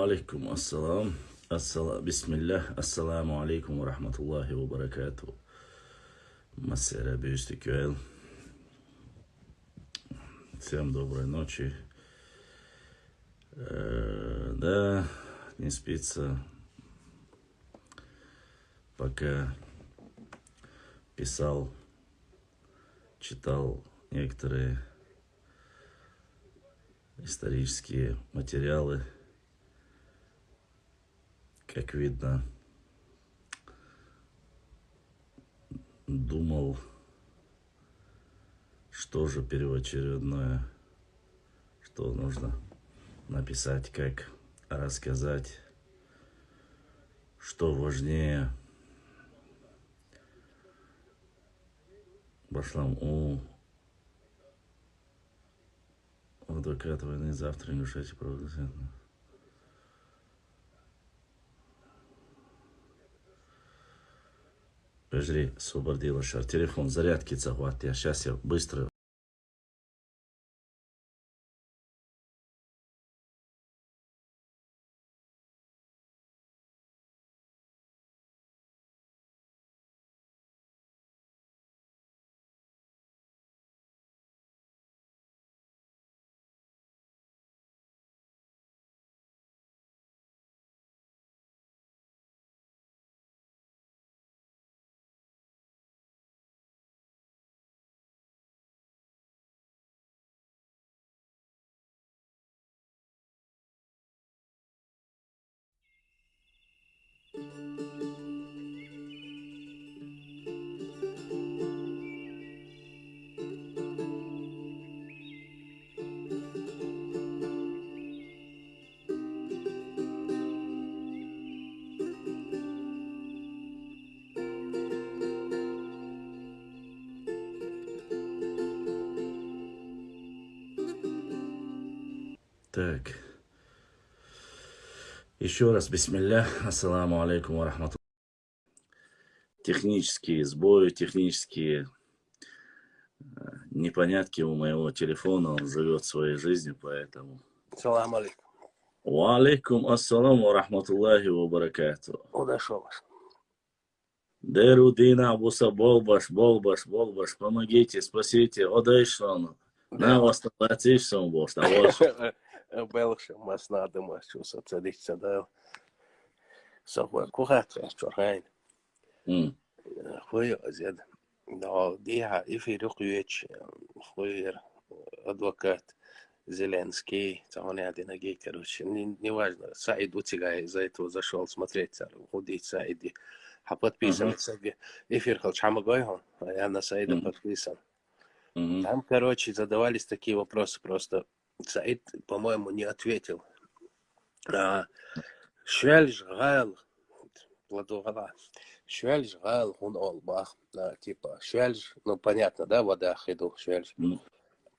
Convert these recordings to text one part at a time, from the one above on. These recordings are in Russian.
Алейкум ассалам. Бисмиллах. Ассаламу алейкум ва рахматуллахи ва баракату. Массера Бюстикюэл. Всем доброй ночи. Да, не спится. Пока писал, читал некоторые исторические материалы. Как видно, думал, что же первоочередное, что нужно написать, как рассказать, что важнее. Башлам адвокат войны завтра не ушайте правда. Подожди, освободила шар. Телефон, зарядки захват. Сейчас я быстро. Так. Еще раз, бисмиллях, ассаламу алейкум ва рахматуллахи. Технические сбои, технические непонятки у моего телефона. Он живет своей жизнью, поэтому. Салам алейкум. Ва алейкум ассалам ва рахматуллахи ва баракату. Удашов. Дерудина Абуса Болбаш, помогите, спасите, одайшон. На вас платишь, бош, на вас. Belgium mas nada mais que os tradicional. Só foi correto, acho que foi زياد. No ديها يفيرق يوتش خوير адвокат Зеленский, он один агей, короче, неважно, Саид Утигай из-за этого зашел смотреть, худить Саиди, а подписываться, эфир Халчамагойхон, а я на Саида подписан. Там, короче, задавались такие вопросы, просто Саид, по-моему, не ответил. Швельж Гал, Ладугала, Швельж Гал, он олбах, типа, Швельж, ну, понятно, да, вода хиду, Швельж.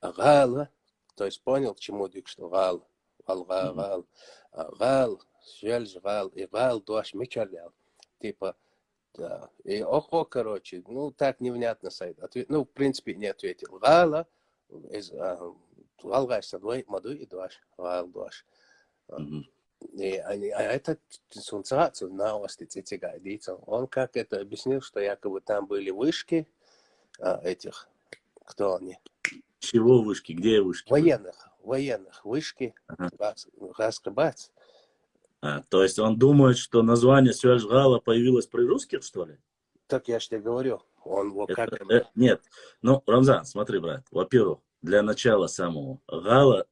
Гал, то есть понял, к чему дик, что Гал, Гал, Швельж Гал, и Гал дуаш мичарлял, типа, да, и охо, короче, ну, так невнятно Саид, ну, в принципе, не ответил. Гала, Гал двой, маду и дуаш, Гал дуаш. И это сунцацию на остице гайдится. Он как это объяснил, что якобы там были вышки этих, кто они? Чего вышки? Где вышки? Военных вышки, Гаскабац. То есть он думает, что название Сюэжгала появилось при русских, что ли? Так я же тебе говорю. Он вот как... Нет. Ну, Рамзан, смотри, брат. Во-первых, для начала самого. Гала,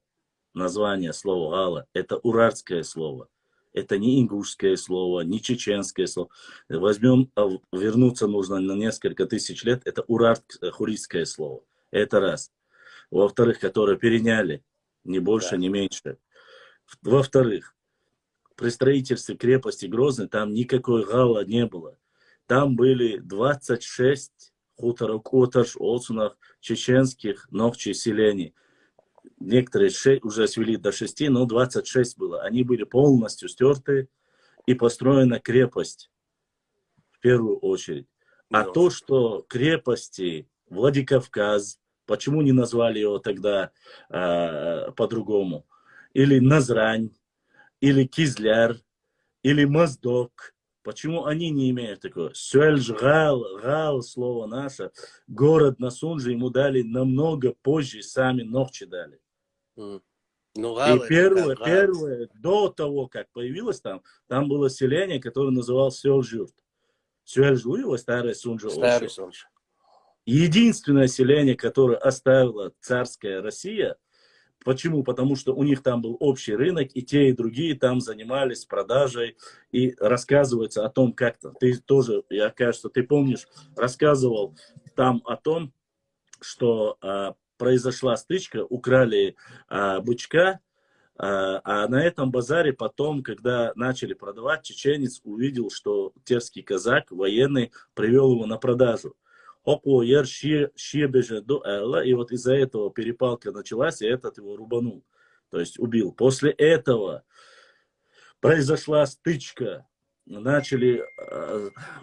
название слова Гала, это уральское слово. Это не ингушское слово, не чеченское слово. Возьмем, вернуться нужно на несколько тысяч лет. Это уральско-хурийское слово. Это раз. Во-вторых, которые переняли, не больше, не меньше. Во-вторых, при строительстве крепости Грозный там никакой Гала не было. Там были 26 хуторов, коташ, олсунах, чеченских, ногчей селений. Некоторые уже свели до 6, но 26 было. Они были полностью стерты, и построена крепость в первую очередь. А то, что крепости Владикавказ, почему не назвали его тогда по-другому, или Назрань, или Кизляр, или Моздок. Почему они не имеют такого? Сюэльж, Гал, слово наше, город на Сунже ему дали намного позже, сами Нохчи дали. Ну, Гал И это как Гал. первое, до того, как появилось там было селение, которое называлось Сюэльжурт. Сюэльжу его старая Сунжа Старый Ошо. Сунж. Единственное селение, которое оставила царская Россия. Почему? Потому что у них там был общий рынок, и те, и другие там занимались продажей, и рассказывается о том, как-то. Ты тоже, я кажется, ты помнишь, рассказывал там о том, что произошла стычка, украли бычка, а на этом базаре потом, когда начали продавать, чеченец увидел, что терский казак, военный, привел его на продажу. И вот из-за этого перепалка началась, и этот его рубанул, то есть убил. После этого произошла стычка, начали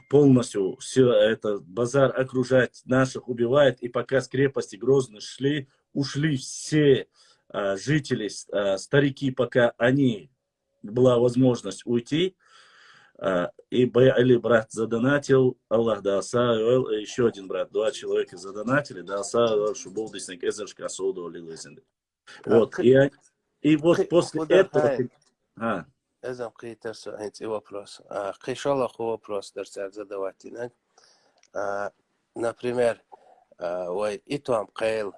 полностью все этот базар окружать, наших убивает, и пока с крепости Грозный ушли все жители, старики, пока была возможность уйти, и Байали брат задонатил, Аллах дался, еще один брат, 2 человека задонатили, дался, что был десник эзершка соуду лилезенды. Вот, и вот после этого... Эзам критерсу эти вопрос. Кишалах вопрос дерсер задавать. Например, ой, итуам кайл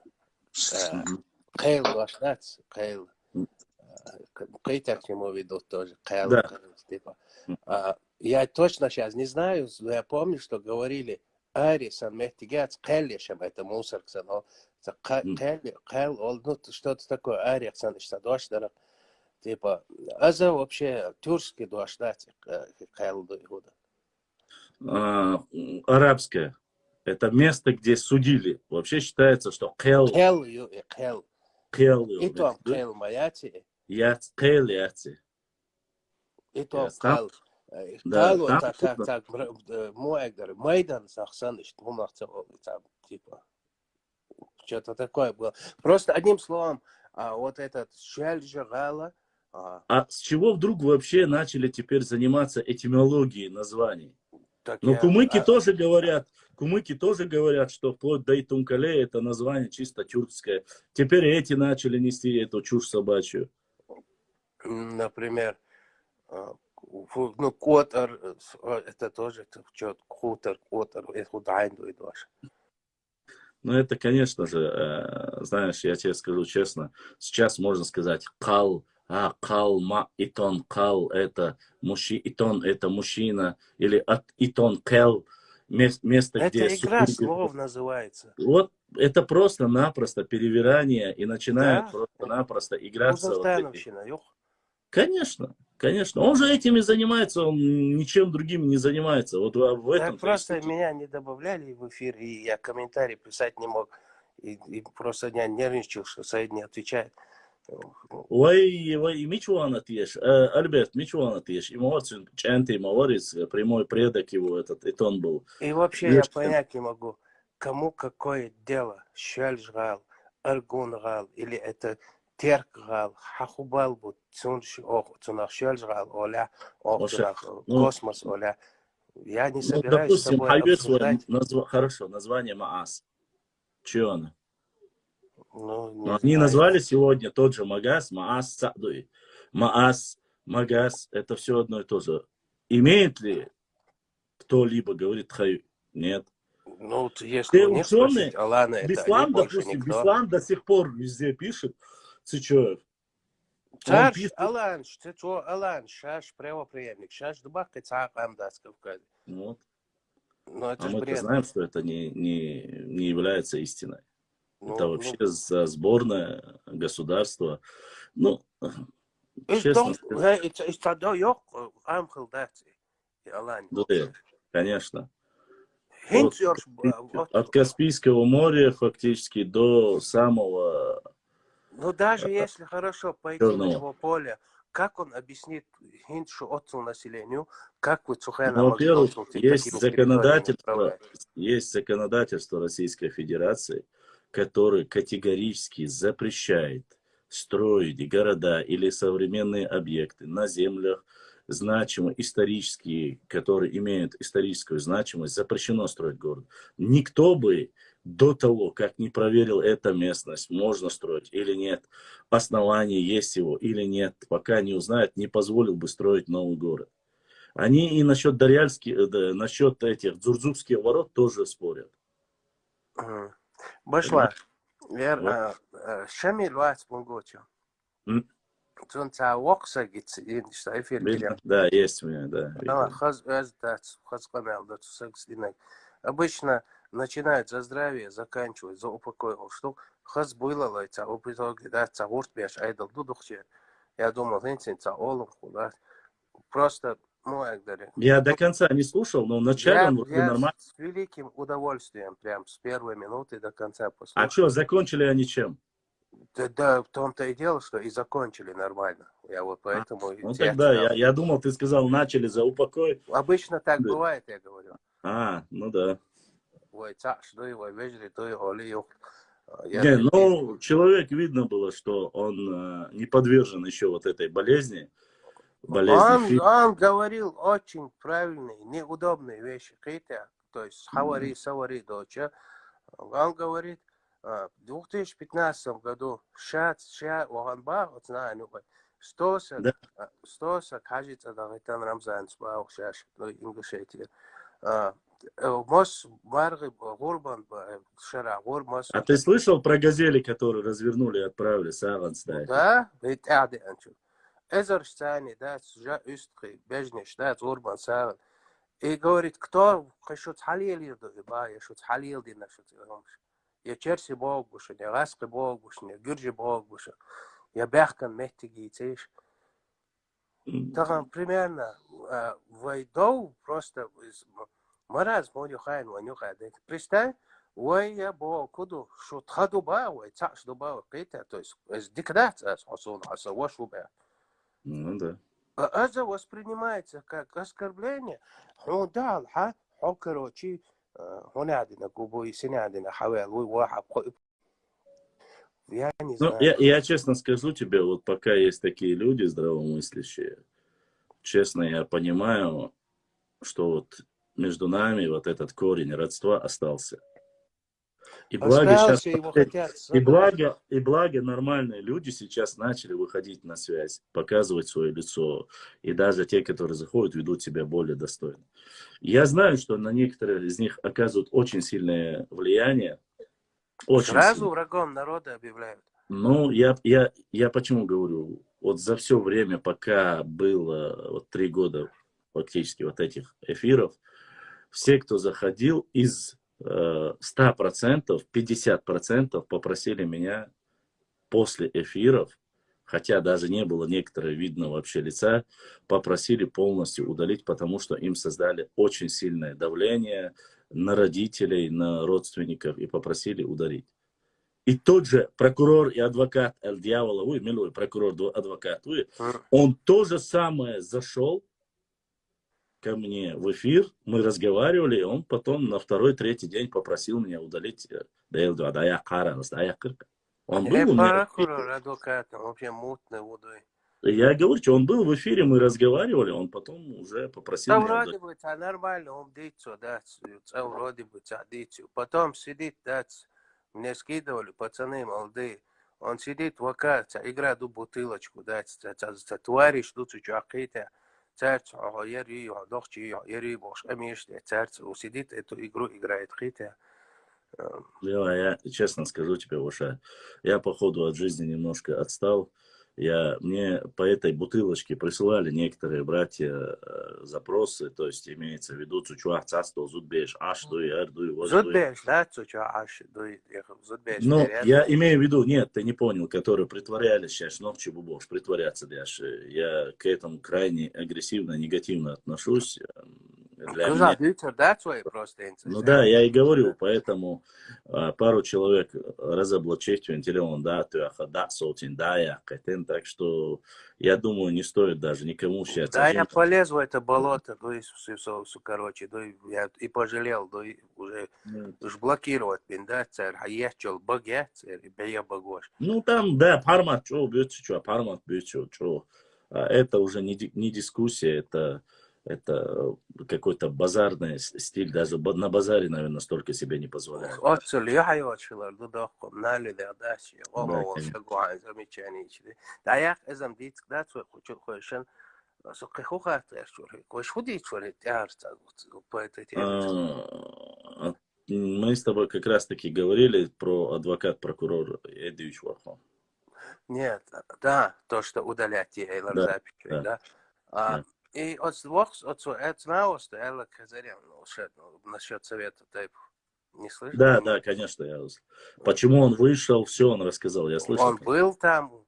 башнац, кайл Кейтер к нему ведут тоже. Да. Типа. Я точно сейчас не знаю, но я помню, что говорили Арисан Мехтигец, Кэллишем, это мусорксан, Кэл, ну что-то такое, Арисан, что дошдара. Типа, а за вообще тюркский дошдать Кэл до Игуда? Арабское. Это место, где судили. Вообще считается, что Кэл. Кэл. И там Кэл Маяти. Кэл Яци. И там Кэл. Кэл, так, Муэгдер, Майдан, Сахсан, типа, что-то такое было. Просто одним словом, вот этот Шельжагала. А с чего вдруг вообще начали теперь заниматься этимологией названий? Но кумыки тоже говорят, что вплоть до Итумкале это название чисто тюркское. Теперь эти начали нести эту чушь собачью. Например, ну, Котор, это тоже Хутор, это Худайнду и Дош. Ну, это, конечно же, знаешь, я тебе скажу честно, сейчас можно сказать Кал, Кал, Итон, Кал, это Итон, это мужчина, или Итон, Кел, место, это где... Это игра слов называется. Вот это просто-напросто перевирание, и начинают просто-напросто играться. Конечно, конечно. Он же этими занимается, он ничем другим не занимается. Вот в этом. Так просто меня не добавляли в эфир, и я комментарий писать не мог. И просто я нервничал, что Саид не отвечает. Ой, Мичуан отъешь. Альберт, Мичуан отъешь. И Морцин, Чанти, Маворец, прямой предок его, этот Итон был. И вообще я понять не могу, кому какое дело. Шельжгал, Аргунгал, или это Теркгал, Хахубал, Цунш, Цунах Шельжгал, Оля, Космос, Оля. Я не собираюсь с тобой обсуждать. Хорошо, название Маас. Че оно? Но они назвали сегодня тот же Магас, Маас, Садуи. Маас, Магас, это все одно и то же. Имеет ли кто-либо, говорит Хаю? Нет. Ну, если у них спросить, Алана, это Беслан, допустим, Беслан до сих пор везде пишет Цичоев. Шаш, Алан, что Алан, Шаш, правоприемник, Шаш, Дубак, Кацак, Амдас, Кавказ. Вот. Но это мы знаем, что это не является истиной. Это вообще сборное государство. Ну, честно сказать. Да, конечно. От Каспийского моря фактически до самого... Ну, даже если хорошо пойти на его поле, как он объяснит хиншу отцу населению, как вы Цухена могли во-первых, есть законодательство Российской Федерации, которое категорически запрещает строить города или современные объекты на землях значимые, исторические, которые имеют историческую значимость, запрещено строить город. Никто бы до того, как не проверил эту местность, можно строить или нет, основание есть его или нет, пока не узнает, не позволил бы строить новый город. Они и насчет Дарьяльских, да, насчет этих Дзурзубских ворот тоже спорят. Башла, Вот. Шами Луац Бунгочо. М, Цунца Вокса гитс, что эфир Видно? килям. Да, есть у меня, да. Видно. Хаз камел, да, обычно начинают за здравие, заканчивают за упокой. Что хаз было лайца, в итоге, да, цаурт беш айдал дудухче. Я думал, инцин цаолом, да. Просто, ну, я говорю. Я до конца не слушал, но вначале он вроде Я нормально. с великим удовольствием, прям с первой минуты до конца А послушал. что, закончили они чем? Да, в том-то и дело, что и закончили нормально. Я вот поэтому Ну тебя тогда, читал. я думал, ты сказал, начали за упокой. Обычно так Да. бывает, я говорю. Ну да. Ой, что его вежли, то его лию. Не, ну, человек видно было, что он не подвержен еще вот этой болезни. Болезни Он говорил очень правильные, неудобные вещи. Какие-то, то есть, савари, доча. Он говорит, в 2015 году Оганба, вот знаю, Да. стоса, кажется, да, это Рамзан, спал, шаш, ну, ингушетия. Мос, Марги, Гурбан, Шара, Гурмас. А ты слышал про газели, которые развернули и отправили Саванс? Да, ведь ади анчу. Эзерштани, да, жа üstri, бежнеш, да, Гурбан, Саван. И говорит, кто хочу халил ирду, ба, я шут халил дина, шут я черси бог бушен, я раски бог бушен, я гюржи бог бушен, я бяхкан мехтиги, цеш. Так, примерно, войдов просто, мараз, моню хайн, воню хадек. Представь, ой, я бог, куду, шут хаду ба, ой, цаш ду ба, кейта, то есть, дикдация, хасун, хаса, вашу бя. Ну да. Это воспринимается как оскорбление. Ну да, короче, هنا قبوي سنة حوالي واحد я не Ну, знаю. я честно скажу тебе, вот пока есть такие люди здравомыслящие, честно, я понимаю, что вот между нами вот этот корень родства остался. И благо сейчас, Его хотят и благо нормальные люди сейчас начали выходить на связь, показывать свое лицо. И даже те, которые заходят, ведут себя более достойно. Я знаю, что на некоторых из них оказывают очень сильное влияние. Очень Сразу сильное. врагом народа объявляют. Ну, я почему говорю, вот за все время, пока было вот 3 года фактически вот этих эфиров, все, кто заходил, из 100%, 50% попросили меня после эфиров, хотя даже не было некоторого видно вообще лица, попросили полностью удалить, потому что им создали очень сильное давление на родителей, на родственников и попросили удалить. И тот же прокурор и адвокат Эль-Дьявола, милый прокурор, адвокат, он то же самое зашел ко мне в эфир, мы разговаривали, и он потом на 2-3 день попросил меня удалить. Он был у меня. Прокурор, адвокат, вообще мутной водой. Я говорю, что он был в эфире, мы разговаривали, он потом уже попросил меня вроде удалить. бы, нормально, он дицу, да, вроде бы, дицу. Потом сидит, да, мне скидывали пацаны молодые. Он сидит в АК, играет в бутылочку, да, товарищ, тут какие-то. Царц, яри, дохчи, яри, бош, амишли, царц, сидит, эту игру играет, хитя. Я честно скажу тебе, Уша, я походу от жизни немножко отстал. Мне по этой бутылочке присылали некоторые братья запросы, то есть имеется в виду цучуах цасто зудбеш аш дуй ар дуй воз дуй. Зудбеш, да, цучуах аш дуй, зудбеш. Ну, я имею в виду, нет, ты не понял, которые притворялись сейчас, ногчи бубош, притворяться дальше. Я к этому крайне агрессивно, негативно отношусь. для меня. Ну да, я и говорю, поэтому пару человек разоблачить вентилион, да, да, сотен, да, я хотен, так что я думаю, не стоит даже никому сейчас. Да, я полез в это болото, да, короче, да, я и пожалел, да, уже блокировать, да, царь, а я чел, багя, царь, я багош. Ну там, да, пармат, что, бьется, что, пармат бьется, что. Это уже не дискуссия, это какой-то базарный стиль, даже на базаре, наверное, столько себе не позволяет. Отцел, я хайватшилар, да, дохом, нали, да, даши, ома, шагуан, замечание, да, я, эзам, дит, да, хочу, хочешь, сокхохат, кош худит, шорит, я, по этой теме. Мы с тобой как раз таки говорили про адвокат-прокурор Эдвич Вархон. Нет, да, то, что удалять Эйлар Да, запись, да. да. И от знал, что Элла Казарян, насчет совета тайп, не слышал? Да, да, конечно, я почему он вышел, все он рассказал, я слышал. Он был там,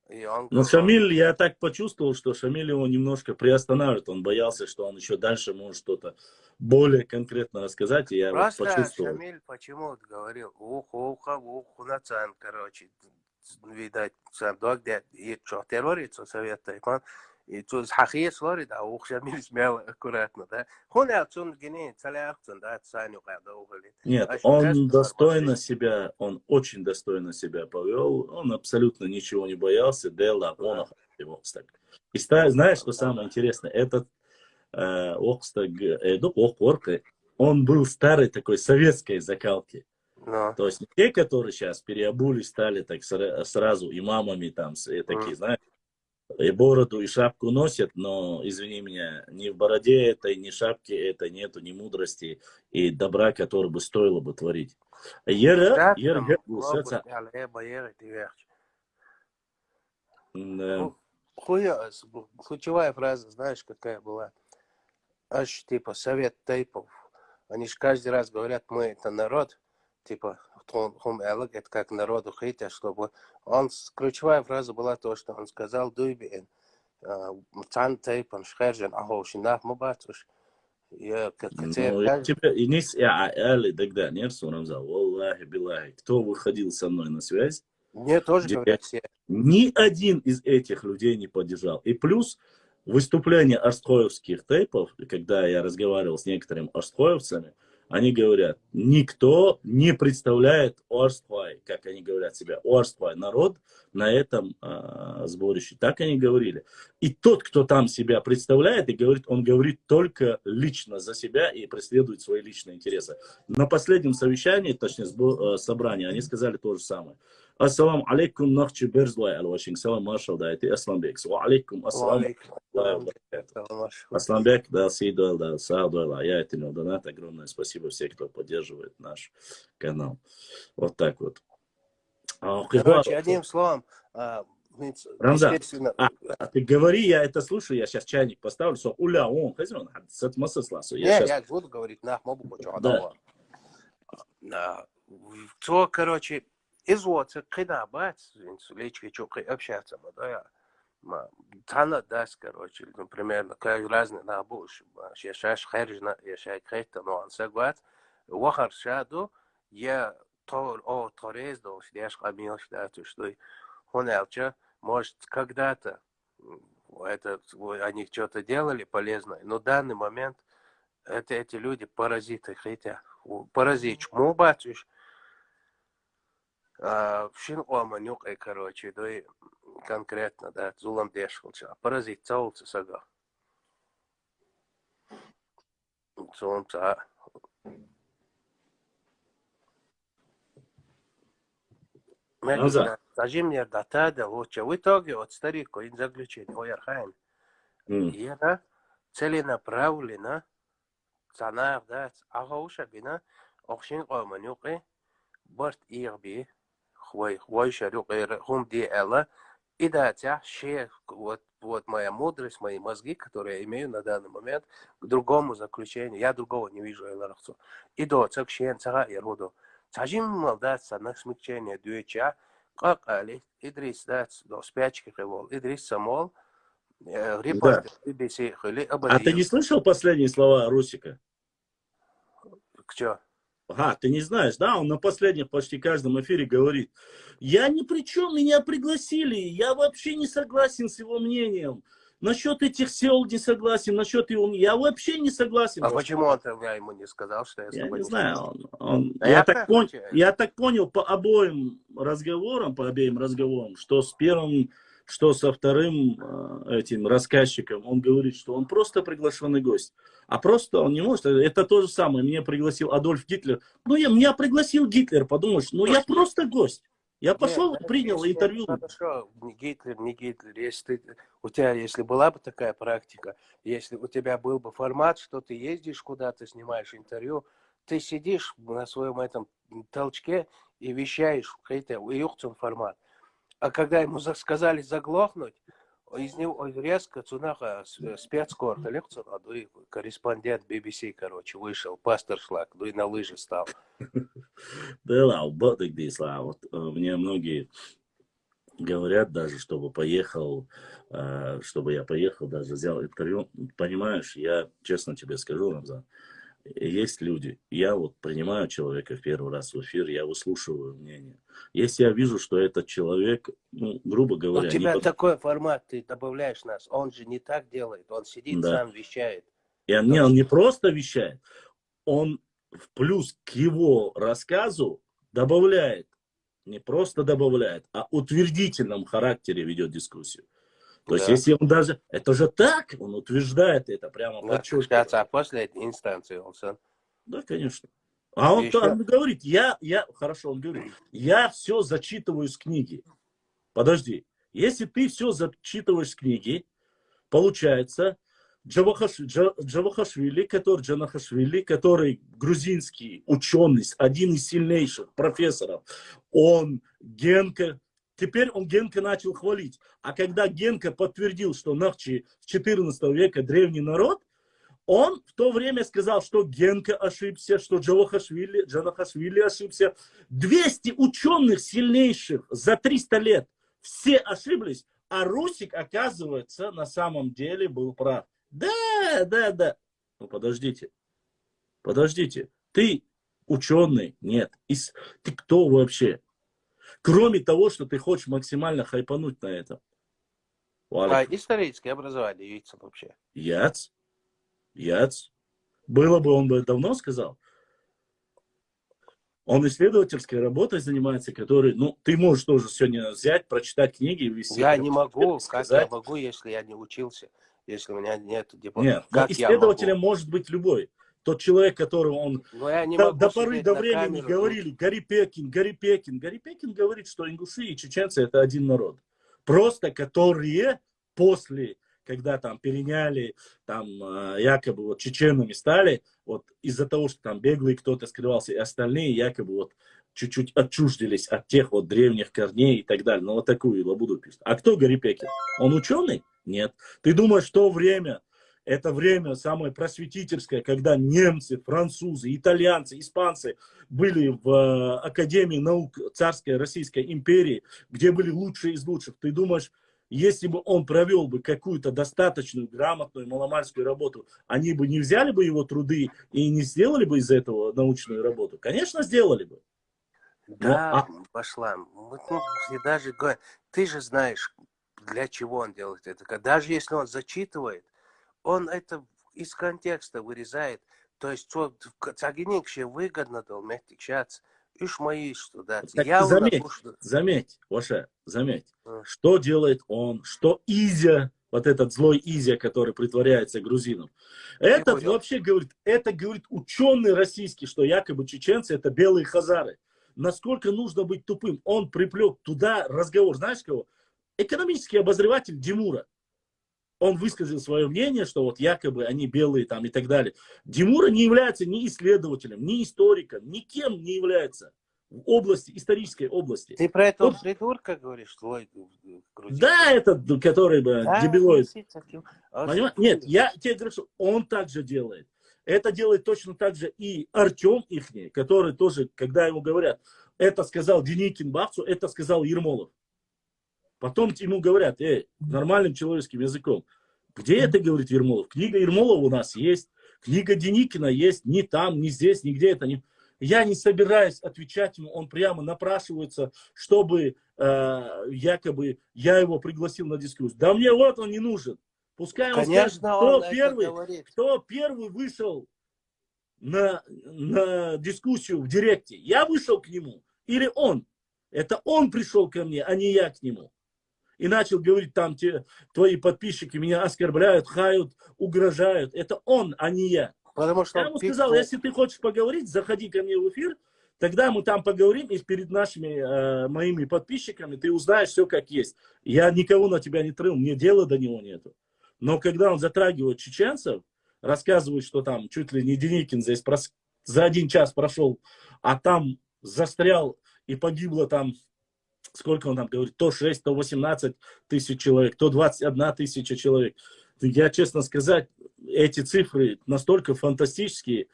и он... Но Шамиль, я так почувствовал, что Шамиль его немножко приостанавливает, он боялся, что он еще дальше может что-то более конкретно рассказать, и я Просто вот почувствовал. Шамиль почему-то говорил, уху, нацан, короче, видать, сам где и что, террорист, совет тайпан, и тут хахия слорит, а ух Шамиль смел аккуратно, да. Он отцун гене, целяхцун, да, саню когда уходит. Нет, он достойно себя, он очень достойно себя повел, он абсолютно ничего не боялся, Делла, он его так. И знаешь, что самое интересное, этот он был старой такой советской закалки. То есть не те, которые сейчас переобулись, стали так сразу имамами, там, такие, знаешь, и бороду, и шапку носят, но, извини меня, ни в бороде этой, ни шапке этой нету, ни мудрости и добра, который бы стоило бы творить. Ключевая фраза, знаешь, какая была? Аж типа совет тайпов. Они же каждый раз говорят, мы это народ, типа, это как народу хотят, чтобы... Ключевая фраза была то, что он сказал, дуйбин, цан тайпан, шхержен, ахошинах, мабатуш. Я тебя, тогда нет, Аллахи Билахи, кто выходил со мной на связь? Мне тоже говорят все. Ни один из этих людей не поддержал. И плюс выступление арстхоевских тейпов, когда я разговаривал с некоторыми арстхоевцами, они говорят, никто не представляет Орстхой, как они говорят себя, Орстхой, народ на этом сборище. Так они говорили. И тот, кто там себя представляет и говорит, он говорит только лично за себя и преследует свои личные интересы. На последнем совещании, точнее собрании, они сказали то же самое. Ассаламу алейкум, нахчи берзлай, аль-Вашинг, салам маршал, да, это Асламбек. Ва алейкум, ассаламу алейкум. Асламбек, да, Сейдуэл, да, Саадуэл, я это не донат. Огромное спасибо всем, кто поддерживает наш канал. Вот так вот. Короче, одним словом, Рамзан, ты говори, я это слушаю, я сейчас чайник поставлю, что уля, он, хозяин, я буду говорить, мобу хочу, то, короче, изводится, когда бать, лечки чукай общаться, да, тана даст, короче, например, разные набуш, шаш хержна, я шай крейта, но он сагват, вахар шаду, я торез дос, я шкамилш, да, то что он алча, может, когда-то они что-то делали полезное, но в данный момент эти люди паразиты хотят, паразит, му батюш, шин оманюк, короче, да и конкретно, да, зулам дешхалча, паразит цаулца сага. Солнца. Скажи мне, да, лучше. В итоге, от старика, in заключение, ой, архайн. Ера целенаправленно, цанар, да, ахауша бина, охшин оманюк, борт ирби, хвой шарюк, хум ди элла, и да, вот моя мудрость, мои мозги, которые я имею на данный момент, к другому заключению, я другого не вижу, эларахцу. И до цакшен цага и роду. Цажим молдаться на смягчение дуеча, как али, Идрис, да, до спячки револ, Идрис самол, Да. Репортер BBC или А ты Абадиев. не слышал последние слова Русика? Кто? Ага, ты не знаешь, да? Он на последних почти каждом эфире говорит: я ни при чем, меня пригласили, я вообще не согласен с его мнением. Насчет этих сел не согласен, насчет его... Я вообще не согласен. А почему он тогда ему не сказал, что Я если бы не не знаю, согласен? А я, я так так отвечаю. я так понял по обеим разговорам, что с первым, что со вторым этим рассказчиком, он говорит, что он просто приглашенный гость. А просто он не может. Это то же самое. Меня пригласил Адольф Гитлер. Ну, меня пригласил Гитлер, подумаешь, ну, я просто гость. Я Нет, пошел, принял интервью. хорошо, не Гитлер, не Гитлер. Если у тебя, если была бы такая практика, если у тебя был бы формат, что ты ездишь куда-то, снимаешь интервью, ты сидишь на своем этом толчке и вещаешь какой-то уютный формат. А когда ему сказали заглохнуть, из него резко цунаха спецкор лекцию, а и корреспондент BBC, короче, вышел, пастор шлак, и на лыжи стал. Да, ладно, вот мне многие говорят даже, чтобы я поехал, даже взял интервью. Понимаешь, я честно тебе скажу, Рамзан, есть люди, я вот принимаю человека в первый раз в эфир, я выслушиваю мнение. Если я вижу, что этот человек, ну, грубо У говоря, тебя такой формат, ты добавляешь нас. Он же не так делает, он сидит да, сам вещает. и То он есть, не просто вещает, он в плюс к его рассказу добавляет, не просто добавляет, а утвердительном характере ведет дискуссию. То есть, да. если он даже, это же так, он утверждает это, прямо подчеркивает. Сейчас, а после этой инстанции он сам. Да, конечно. А И он еще, говорит, хорошо, он говорит, я все зачитываю с книги. Подожди, если ты все зачитываешь с книги, получается, Джавахашвили, который грузинский ученый, один из сильнейших профессоров, он Генка, теперь он Генка начал хвалить. А когда Генка подтвердил, что Нахчи с 14 века древний народ, он в то время сказал, что Генка ошибся, что Джанахашвили ошибся. 200 ученых сильнейших за 300 лет все ошиблись, а Русик, оказывается, на самом деле был прав. Да. Ну, подождите. Ты ученый? Нет. Ты кто вообще? Кроме того, что ты хочешь максимально хайпануть на этом. историческое образование яйца вообще. Яц. Было бы, он бы давно сказал. Он исследовательской работой занимается, который, ну, ты можешь тоже сегодня взять, прочитать книги, ввести. Я не могу, как сказать. я могу, если я не учился, если у меня нет диплома. Нет, но Как я исследователем могу? может быть любой. Тот человек, которого он Но я не до могу поры сидеть до на времени камеру тут. говорили, Гарри Пекин. Гарри Пекин говорит, что ингуши и чеченцы это один народ. Просто которые после, когда там переняли, там якобы вот чеченами стали, вот из-за того, что там беглый кто-то скрывался, и остальные якобы вот чуть-чуть отчуждились от тех вот древних корней и так далее. Ну вот такую лабуду пишет. А кто Гарри Пекин? Он ученый? Нет. Ты думаешь, что это время самое просветительское, когда немцы, французы, итальянцы, испанцы были в Академии наук царской Российской империи, где были лучшие из лучших. Ты думаешь, если бы он провел бы какую-то достаточную, грамотную маломальскую работу, они бы не взяли бы его труды и не сделали бы из этого научную работу? Конечно, сделали бы. Да, пошла. Вот, ну, и даже ты же знаешь, для чего он делает это. Даже если он зачитывает, он это из контекста вырезает. То есть, что цагиникше выгодно долметь сейчас. Ишь мои что да. Так Я у заметь, Ваша, заметь, что делает он, что Изя, вот этот злой Изя, который притворяется грузином. Это говорит ученый российский, что якобы чеченцы это белые хазары. Насколько нужно быть тупым? Он приплел туда разговор, знаешь кого? Экономический обозреватель Димура. Он высказал свое мнение, что вот якобы они белые там и так далее. Димура не является ни исследователем, ни историком, никем не является в области, исторической области. Ты про этого придурка говоришь, злой грузин? Да, этот, который дебилоид. Понимаешь? Нет, я тебе говорю, что он также делает. Это делает точно так же и Артем ихний, который тоже, когда ему говорят, это сказал Деникин Бахцу, это сказал Ермолов. Потом ему говорят, нормальным человеческим языком, где это, говорит Ермолов? Книга Ермолова у нас есть, книга Деникина есть, ни там, ни здесь, нигде это не... Я не собираюсь отвечать ему, он прямо напрашивается, чтобы якобы я его пригласил на дискуссию. Да мне вот он не нужен. Пускай он скажет, кто первый вышел на дискуссию в директе. Я вышел к нему или он? Это он пришел ко мне, а не я к нему. И начал говорить, там твои подписчики меня оскорбляют, хают, угрожают. Это он, а не я. Потому что я ему сказал, если ты хочешь поговорить, заходи ко мне в эфир, тогда мы там поговорим, и перед нашими моими подписчиками ты узнаешь все как есть. Я никого на тебя не трыл, мне дела до него нету. Но когда он затрагивает чеченцев, рассказывает, что там чуть ли не Деникин здесь за 1 час прошел, а там застрял и погибло там, сколько он там говорит, то 6, то 18 тысяч человек, то 21 тысяча человек. Я, честно сказать, эти цифры настолько фантастические.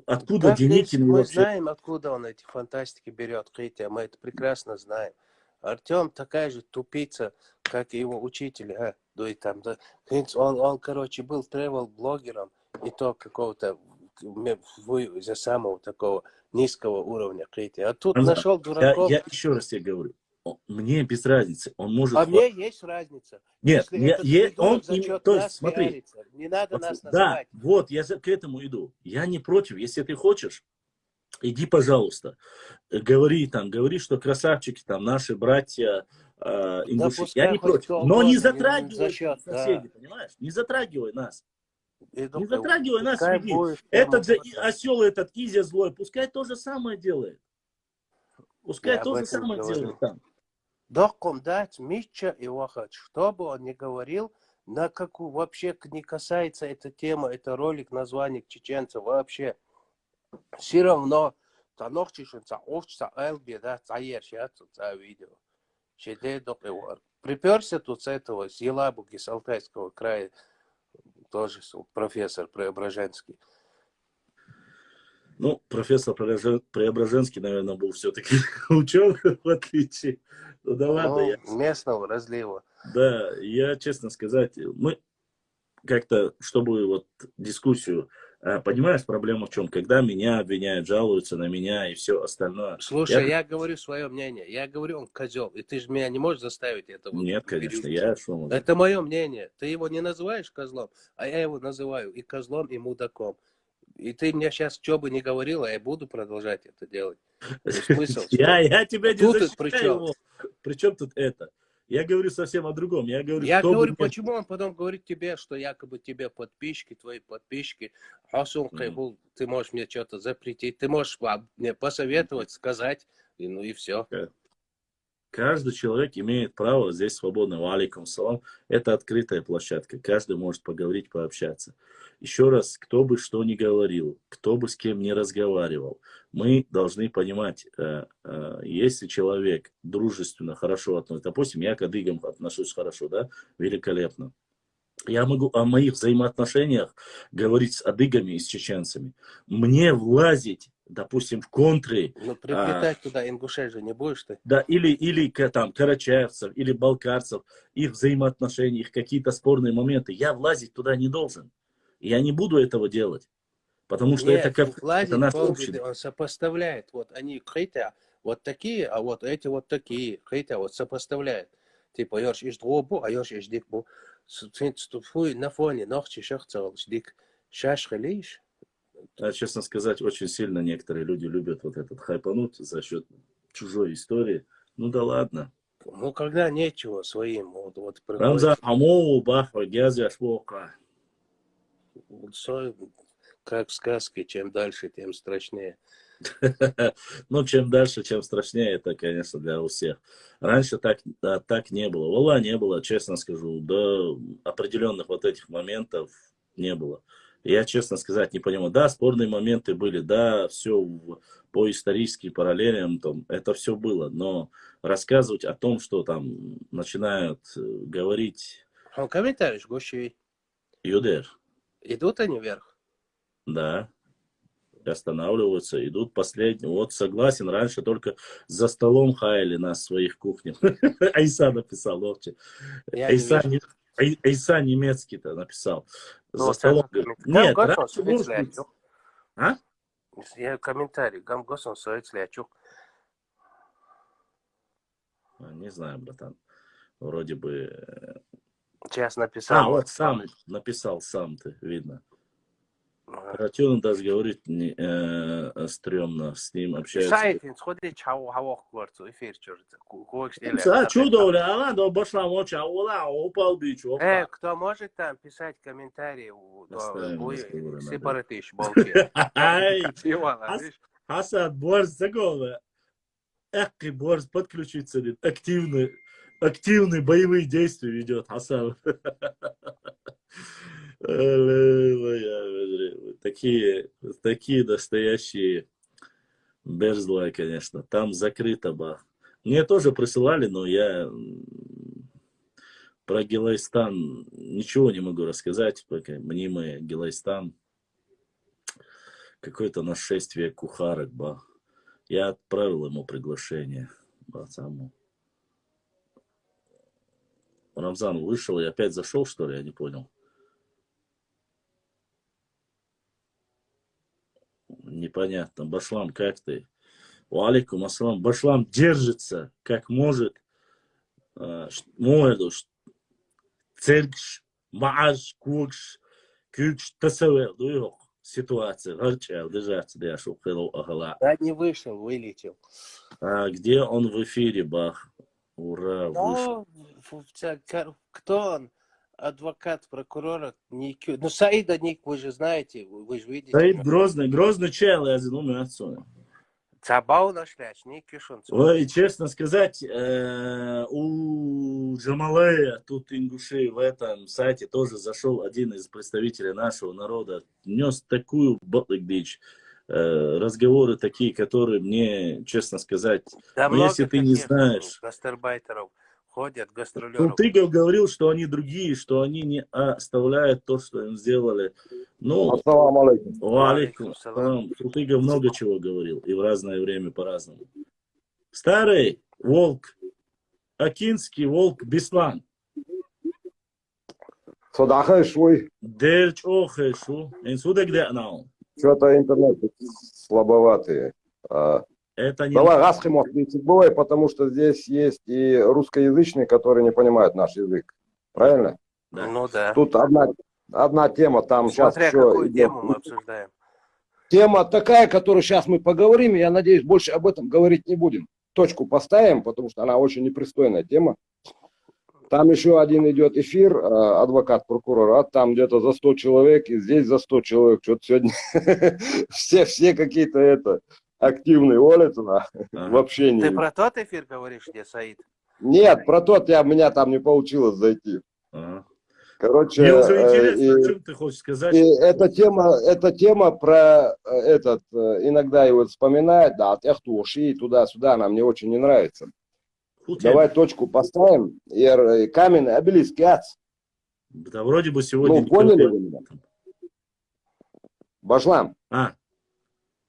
Откуда Деникин мы вообще? знаем, откуда он эти фантастики берет, Крития, мы это прекрасно знаем. Артем такая же тупица, как и его учитель. Он, короче, был тревел-блогером, и то какого-то за самого такого низкого уровня, Крития. А тут нашел дураков. Я еще раз тебе говорю. Мне без разницы. Он может... А мне есть разница. Нет, он... То есть, смотри. Не надо нас называть. Да, вот, я к этому иду. Я не против. Если ты хочешь, иди, пожалуйста. Говори, что красавчики, там, наши братья ингуши. Я не против. Но не затрагивай соседей, понимаешь? Не затрагивай нас. Не затрагивай нас, веди. Этот же осел, этот Изя злой, пускай то же самое делает. Пускай то же самое делает там. Доком дать Митча и Вахач, что бы он ни говорил, на какую вообще не касается эта тема, это ролик, название чеченцев вообще. Все равно, приперся тут с этого, с Елабуги, с Алтайского края, тоже профессор Преображенский. Ну, профессор Преображенский, наверное, был все-таки ученый, в отличие. Ну, да ладно. Местного разлива. Да, я, честно сказать, мы как-то, чтобы вот дискуссию, понимаешь, проблема в чем? Когда меня обвиняют, жалуются на меня и все остальное. Слушай, я говорю свое мнение. Я говорю, он козел. И ты же меня не можешь заставить это. Нет, конечно, Это мое мнение. Ты его не называешь козлом, а я его называю и козлом, и мудаком. И ты мне сейчас, что бы ни говорил, я буду продолжать это делать. Смысл, я тебя не защищаю. Причем тут это? Я говорю совсем о другом. Я говорю, почему он потом говорит тебе, что якобы тебе подписчики, твои подписчики, ты можешь мне что-то запретить, ты можешь мне посоветовать, сказать, ну и все. Каждый человек имеет право здесь свободно. Валикум салам. Это открытая площадка. Каждый может поговорить, пообщаться. Еще раз, кто бы что ни говорил, кто бы с кем ни разговаривал, мы должны понимать, если человек дружественно, хорошо относится, допустим, я к адыгам отношусь хорошо, да, великолепно. Я могу о моих взаимоотношениях говорить с адыгами и с чеченцами. Мне влазить, допустим, в контры... Ну, приплетать туда ингушей же не будешь ты? Да, или там карачаевцев, или балкарцев, их взаимоотношения, их какие-то спорные моменты. Я влазить туда не должен. Я не буду этого делать. Потому что это наш общий. Он сопоставляет. Вот они, хотя, вот такие, а вот эти вот такие. Хотя, вот сопоставляет. Типа, ёрш иш дробу, а ёрш иш дикбу. Ступфуй на фоне ногти шахцал, дик шашхалиш. Честно сказать, очень сильно некоторые люди любят вот этот хайпануть за счет чужой истории. Ну да ладно. Ну, когда нечего своим. Вот Рамзан Амоу Бахва Гязя Швока. Как в сказке, чем дальше, тем страшнее. Ну, чем дальше, чем страшнее, это, конечно, для всех. Раньше так не было. Валла не было, честно скажу. До определенных вот этих моментов не было. Я, честно сказать, не понимаю. Да, спорные моменты были, да, все по историческим параллелям, там, это все было. Но рассказывать о том, что там начинают говорить... Комментарий, Гошевей. Юдер. Идут они вверх? Да. останавливаются, идут последние. Вот согласен, раньше только за столом хаяли нас в своих кухнях. Айса написал, Овче. Я не вижу. Айса немецкий-то написал. За Ну, столом. Гам Нет, Госон раньше, может быть. Советлячук. А? Я комментарий. Гам Госон Советлячук. Не знаю, братан. Вроде бы... Сейчас написал. вот сам написал, сам ты, видно. Противно даже говорить стрёмно, с ним общаются. Сайфин, сходи, чау, хавох, кварцу, эфир, Чудо, она до башла моча, упал бич. Кто может там писать комментарии? Сепаратыш, Асад, борс заголовок. Экки борс подключиться, активные боевые действия ведет Хасан. Такие настоящие берзлы, конечно. Там закрыто, бах. Мне тоже присылали, но я про Гилайстан ничего не могу рассказать. Мнимый Гилайстан. Какое-то нашествие кухарок, бах. Я отправил ему приглашение. Самому. Рамзан вышел и опять зашел, что ли? Я не понял. Непонятно. Башлам, как ты? Валикум ассалам. Башлам держится, как может. Молодуш. Цергш, мааш, кукш, кукш, тасавел. Ситуация. Горчал, держаться, да, шел хэллоу агала. Да, не вышел, вылетел. Где он в эфире, бах? Ура, вышел. Кто он? Адвокат прокурора. Ну, Саида Ник, вы же знаете, вы же видите. Саид грозный чел, я думаю, отсюда. Цабау нашляч, не кишун. Ой, честно сказать, у Джамалея, тут ингушей в этом сайте тоже зашел один из представителей нашего народа, нес такую дичь, разговоры такие, которые мне, честно сказать, да, если ты не знаешь... Гастарбайтеров ходят, гастролеров. Тутыгов говорил, что они другие, что они не оставляют то, что им сделали. Ну, ассаламу алейкум. Валейкум ассалам. Тутыгов много чего говорил, и в разное время по-разному. Старый волк, Акинский волк Беслан. Садахай швой. Дерч охешу. Инсуда где она? Что-то интернет слабоватый. Это не... Давай Расхимов бывай, потому что здесь есть и русскоязычные, которые не понимают наш язык. Правильно? Да. Ну да. Тут одна тема, там Смотря сейчас еще какую идет. тему мы обсуждаем. Тема такая, которую сейчас мы поговорим, и я надеюсь, больше об этом говорить не будем. Точку поставим, потому что она очень непристойная тема. Там еще один идет эфир, адвокат прокурора, там где-то за 100 человек, и здесь за 100 человек. Что-то сегодня все какие-то активные улицы в общении. Ты про тот эфир говоришь, где Саид? Нет, про тот у меня там не получилось зайти. Короче, мне уже интересно, о чем ты хочешь сказать. И эта тема про иногда его вспоминают, да, от Эхтуши, туда-сюда, она мне очень не нравится. Давай точку поставим. Каменный обелиск, яц. Да вроде бы сегодня... Ну, поняли вы меня? Башлам.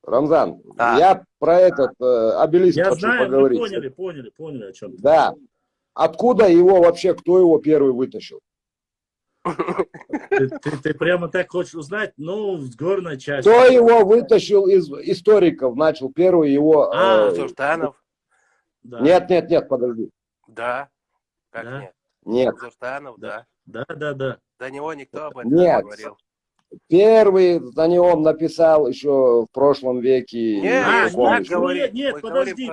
Рамзан, я про этот обелиск хочу поговорить. Поняли, о чем ты. Да. Откуда его вообще, кто его первый вытащил? Ты прямо так хочешь узнать? Ну, с горной части. Кто его вытащил из историков? Начал первый его... Зуртанов. Да. Нет, подожди. Да. Как да? нет? Нет. Зуртанов, да. Да. До него никто об этом не говорил. Первый за него написал еще в прошлом веке. Нет, подожди.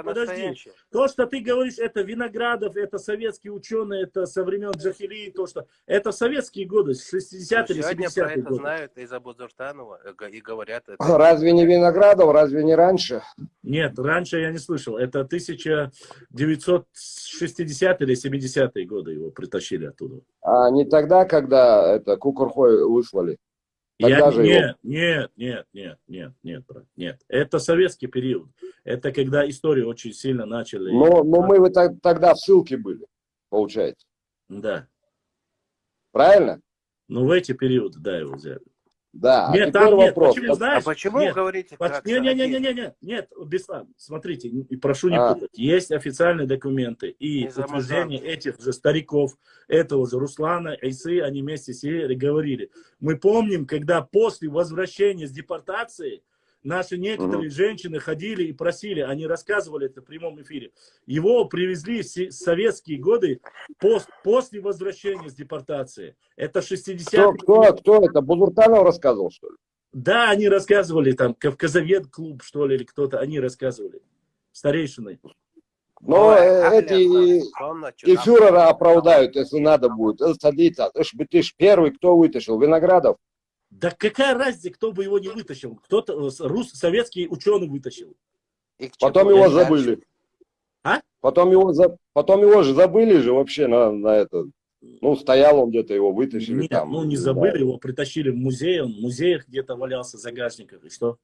То, что ты говоришь, это Виноградов, это советские ученые, это со времен Джахилии, то, что... Это советские годы, 60-е, 70-е Сегодня про это годы. знают из Абу-Зуртанова и говорят это. Разве не Виноградов, разве не раньше? Нет, раньше я не слышал. Это 1960-е или 70-е годы его притащили оттуда. А не тогда, когда это Кукурхой выслали? Нет, брат, нет. Это советский период. Это когда историю очень сильно начали. Но мы тогда в ссылке были, получается. Да. Правильно? Ну, в эти периоды, да, его взяли. Да, а Нет, теперь там нет. вопрос. Почему, А знаешь? почему Нет. говорите как Нет, Беслан, смотрите, и прошу не А, путать. Есть официальные документы и из утверждения Амазонки? этих же стариков, этого же Руслана, Айсы, они вместе сели и говорили. Мы помним, когда после возвращения с депортации наши мгм. некоторые женщины ходили и просили, они рассказывали это в прямом эфире. Его привезли в советские годы после возвращения с депортации. Это 60-е. Кто это? Бузуртанов рассказывал, что ли? Да, они рассказывали, там, Кавказовед клуб, что ли, или кто-то, они рассказывали. Старейшины. Но Ой, эти комнату, и там фюрера оправдают, если надо будет. Садиться. Ты ж первый, кто вытащил? Виноградов. Да какая разница, кто бы его не вытащил? Кто-то, советский ученый вытащил. и к Потом чему его они забыли. дальше? А? Потом его же забыли же вообще на это. Ну, стоял он где-то, его вытащили Нет, там, ну не не забыли, знаю. его притащили в музей, он в музеях где-то валялся в загашниках, и что?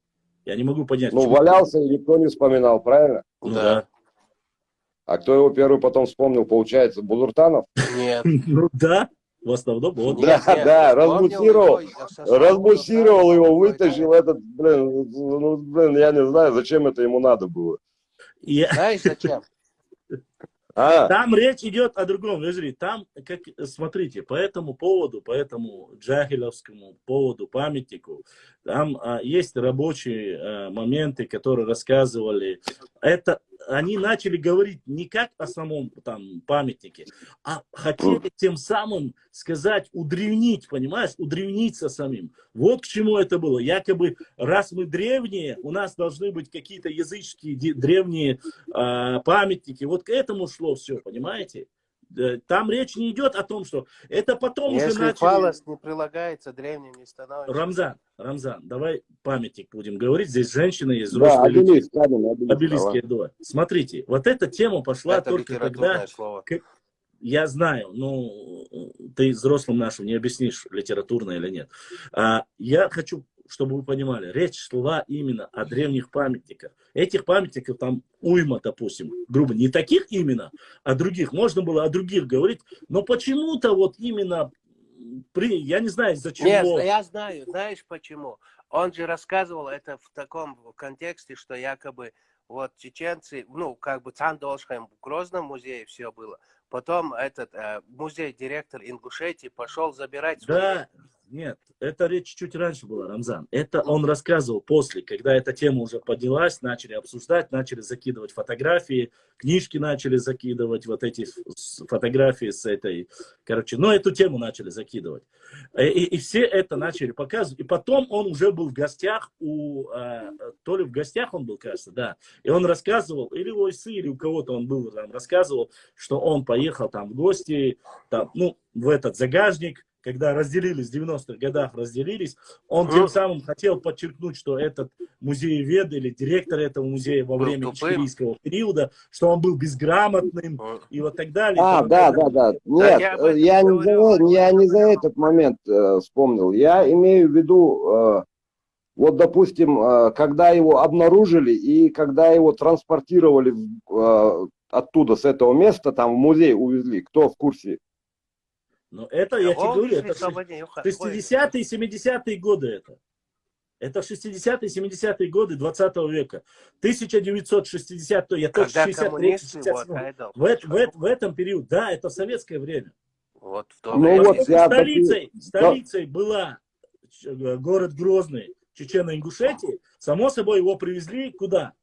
Я не могу понять, Ну, почему. валялся, и никто не вспоминал, правильно? Ну Да. да. А кто его первый потом вспомнил, получается, Бузуртанов? Нет. Ну да, в основном он. Да, Нет, да, вспомнил его со слов разбусировал Бузуртанова, его, какой-то вытащил этот, блин, я не знаю, зачем это ему надо было. И Знаешь, зачем? там речь идет о другом, Вежри. Там, как, смотрите, по этому поводу, по этому джахиловскому поводу, памятнику, там есть рабочие моменты, которые рассказывали. Это они начали говорить не как о самом там памятнике, а хотели тем самым сказать, удревнить, понимаешь, удревниться самим. Вот к чему это было. Якобы, раз мы древние, у нас должны быть какие-то языческие древние памятники. Вот к этому шло все, понимаете? Там речь не идет о том, что это потом уже Если начали... фалос не прилагается, древним не становится. Рамзан, давай памятник будем говорить. Здесь женщины, есть Да, взрослые люди. обелиск, камень, обелиск. Обелиски, да. Смотрите, вот эта тема пошла Это только литературное когда... слово. Я знаю, ну, ты взрослым нашим не объяснишь, литературно или нет. Я хочу, чтобы вы понимали, речь шла именно о древних памятниках. Этих памятников там уйма, допустим, грубо, не таких именно, а других. Можно было о других говорить, но почему-то вот именно, я не знаю, из-за чего. Нет, я знаю, знаешь почему? Он же рассказывал это в таком контексте, что якобы вот чеченцы, ну, как бы Цандолшхайм в Грозном музее все было. Потом этот музей-директор Ингушетии пошел забирать свои... Да, нет, это речь чуть раньше была, Рамзан. Это он рассказывал после, когда эта тема уже поднялась, начали обсуждать, начали закидывать фотографии, книжки начали закидывать, вот эти фотографии с этой, короче, но эту тему начали закидывать. И все это начали показывать. И потом он уже был в гостях то ли в гостях он был, кажется, да. И он рассказывал, или у Ойсы, или у кого-то он был, там, рассказывал, что он поехал там в гости, там, ну, в этот загажник, когда разделились, в 90-х годах разделились, он тем самым хотел подчеркнуть, что этот музеевед или директор этого музея во время ичкерийского периода, что он был безграмотным и вот так далее. Да. Нет, я не за этот момент вспомнил. Я имею в виду, вот, допустим, когда его обнаружили и когда его транспортировали оттуда, с этого места, там в музей увезли. Кто в курсе? Но это, я тебе говорю, это 60-е и 70-е годы это. Это 60-е, 70-е годы 20 века. 1960, я тоже 63-67. В этом период, да, это в советское время. Вот в то время. Столицей была город Грозный, Чечено-Ингушетии. Само собой, его привезли куда?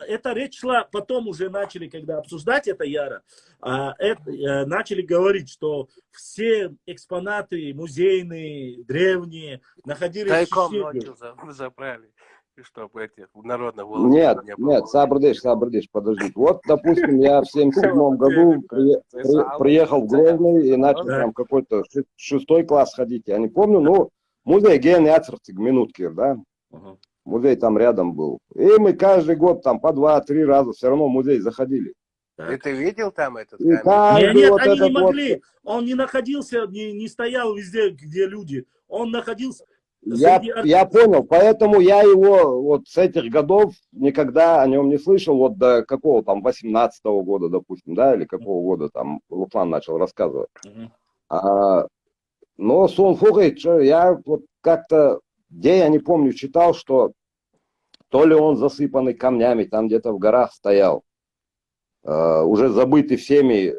Эта речь шла, потом уже начали, когда обсуждать это яро, начали говорить, что все экспонаты музейные, древние, находились тайком в Чечне. ночью забрали, чтобы этих народных Нет, Сабрдыш, подожди. Вот, допустим, я в 77 году приехал в Грозный и начал там какой-то 6 класс ходить, я не помню, ну, музей Гены Ацерциг, Минуткер, да? Музей там рядом был. И мы каждый год там по 2-3 раза все равно в музей заходили. И ты видел там этот камень? Нет, вот они не могли. Он не находился, не стоял везде, где люди. Он находился... Я понял, поэтому я его вот с этих годов никогда о нем не слышал, вот до какого там 18-го года, допустим, да, или какого года там Руслан начал рассказывать. Но Сон Фугай, я вот как-то, где я не помню, читал, что то ли он засыпанный камнями, там где-то в горах стоял, уже забытый всеми,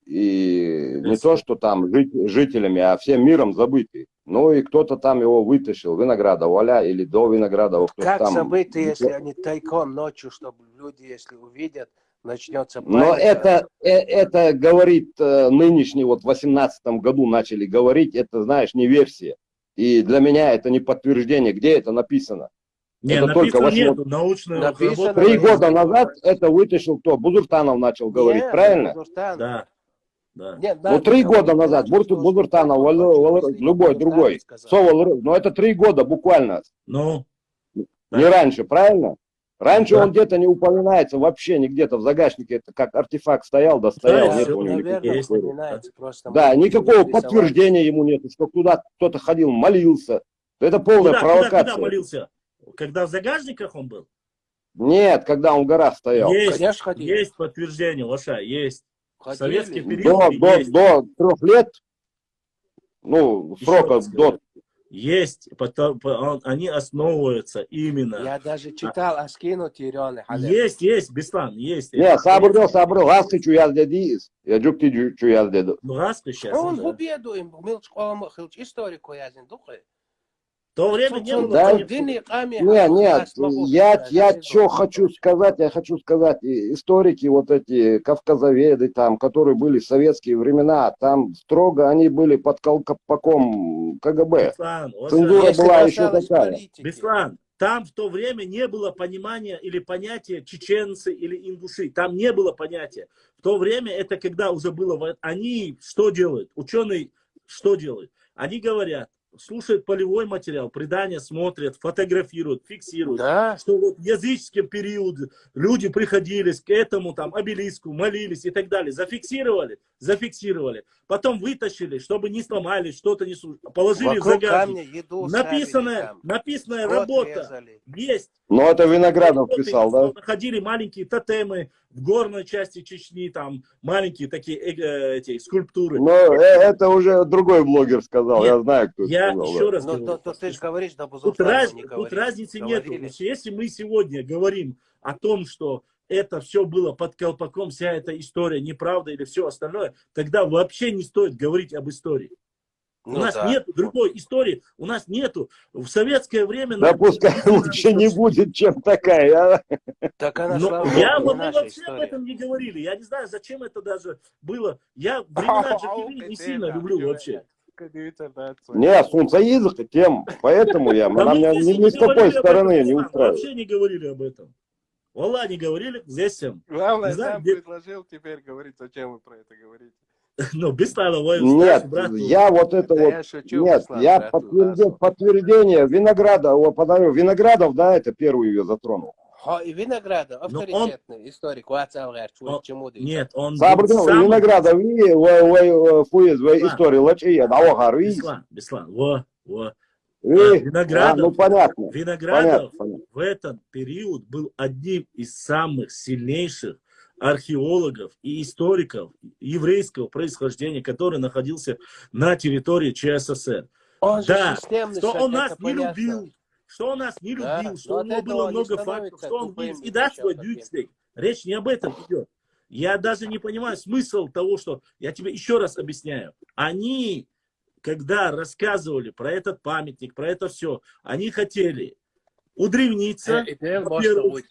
и не то, что там жителями, а всем миром забытый. Ну и кто-то там его вытащил, Виноградов, Оля, или до Виноградова. Как там... забытый, если они тайком ночью, чтобы люди, если увидят, начнется паника. Но это говорит нынешний, вот в 18-м году начали говорить, это, знаешь, не версия. И для меня это не подтверждение, где это написано. Не, это написано только нету, научная написано, разработка. 3 года назад это вытащил кто? Бузуртанов начал говорить, Нет, правильно? Бузуртанов. Да, да. Нет, Ну, 3 года назад, Бузуртанов, любой другой. Но это 3 года буквально. Ну, Не раньше, правильно? Раньше он где-то не упоминается вообще, не где-то в загашнике, это как артефакт стоял, да стоял, Да, нет всё, у него наверное, никакой истории. упоминается, просто Да, мы никакого рисовали. подтверждения ему нет, что туда кто-то ходил, молился. Это полная провокация. Куда молился? Когда в загажниках он был? Нет, когда он в горах стоял. Конечно, ходили. Есть подтверждение, Лоша, есть. В Ходили. советский период До 3 лет, ну, Еще срока раз до... говорю. Есть, они основываются именно. Я даже читал Аскину Тирёны. Есть, Беслан, есть. Не, сабыр, гаски чуяз дедиз. Я джукти чуяз деду. Ну, Гаска сейчас. Он да. победу им, историку язин духе. В то время не было. Да, конечно. я что хочу сказать, историки вот эти, кавказоведы там, которые были в советские времена, там строго они были под колпаком КГБ. Беслан, вот Цензура была еще такая. Беслан, там в то время не было понимания или понятия чеченцы или ингуши. Там не было понятия. В то время это когда уже было... Они что делают? Ученые что делают? Они говорят, слушают полевой материал, предания смотрят, фотографируют, фиксируют, Да. что вот в языческом периоде люди приходили к этому там обелиску, молились и так далее. Зафиксировали. Потом вытащили, чтобы не сломали, что-то не положили в загажник. Написанная работа резали. есть. Ну, это Виноградов писал, да? Находили маленькие тотемы в горной части Чечни, там маленькие такие эти скульптуры. Но это уже другой блогер сказал, Нет, я знаю, кто я сказал. еще Да. раз Ну, говорю. то ты же говоришь, да, Тут разницы нет. Если мы сегодня говорим о том, что это все было под колпаком, вся эта история неправда или все остальное, тогда вообще не стоит говорить об истории. У нас нет другой истории, у нас нету. В советское время... Да пускай лучше не будет, чем такая. Так она, Но слава я богу, вот не наша вообще об история. этом не говорили. Я не знаю, зачем это даже было. Я времена Джахили не сильно люблю вообще. Не, солнцеязык тем, поэтому я. Да Она мы меня здесь ни с какой стороны не Беслан, устраивает. вообще не говорили об этом. Валла, не говорили, здесь всем. Главное, Не знаю, сам где- предложил теперь говорить, зачем вы про это говорите. Ну, Беслан, мой Нет, старший брат. я вот это Да вот... я шучу, Нет, Беслан, я брату, подтверждение Виноградова подарю. Виноградов, да, это первый ее затронул. И Виноградов, Но авторитетный историк, чему Нет, он был Сабрден самый... Виноградов и фуез в истории лачия, да, охарвиз. Беслан, Ну Виноградов, понятно. Виноградов Понятно. в этот период был одним из самых сильнейших археологов и историков еврейского происхождения, который находился на территории ЧССР. Он же Да, системный что человек, он нас это не понятно. любил, что он нас не Да, любил, но что у от него этого было не много становится фактов, что он тупым вынес. И и даст свой еще дюймстейк. Речь не об этом идет. Я даже не понимаю смысл того, что... Я тебе еще раз объясняю. Они, когда рассказывали про этот памятник, про это все, они хотели удревниться. Во-первых.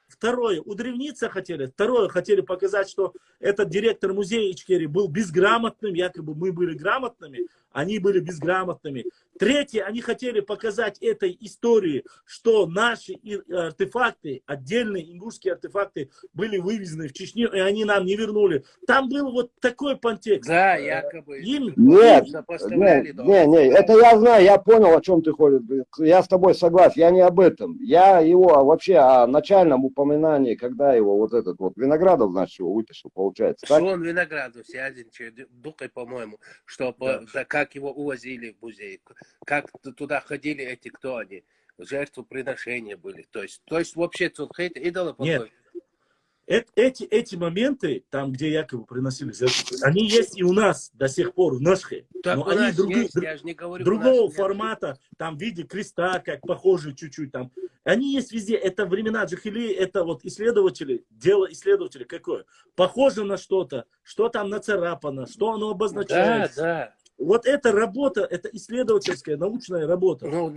Второе, удревниться хотели. Второе, хотели показать, что этот директор музея Ичкери был безграмотным, якобы мы были грамотными, они были безграмотными. Третье, они хотели показать этой истории, что наши артефакты, отдельные ингушские артефакты, были вывезены в Чечню, и они нам не вернули. Там был вот такой контекст. Да, якобы. Нет, это я знаю, я понял, о чем ты ходишь. Я с тобой согласен, я не об этом. Я его вообще о начальном упоминании, когда его вот этот вот Виноградов, значит, его вытащил, получается. Так? Что он Виноградов, Сиадин, Дукой, по-моему, что как его увозили в музей, как туда ходили эти, кто они, жертвоприношения были. То есть вообще тут идолопоклонники. Эти моменты, там, где якобы приносили жертву, они есть и у нас до сих пор в Нашхе. Так Но у они нас есть, я же не говорю, у нас другого нет. формата, там в виде креста, как похожи чуть-чуть там. Они есть везде. Это времена Джахили, это вот исследователи, дело исследователей какое? Похоже на что-то, что там нацарапано, что оно обозначает. Да. Вот эта работа, это исследовательская, научная работа. Ну,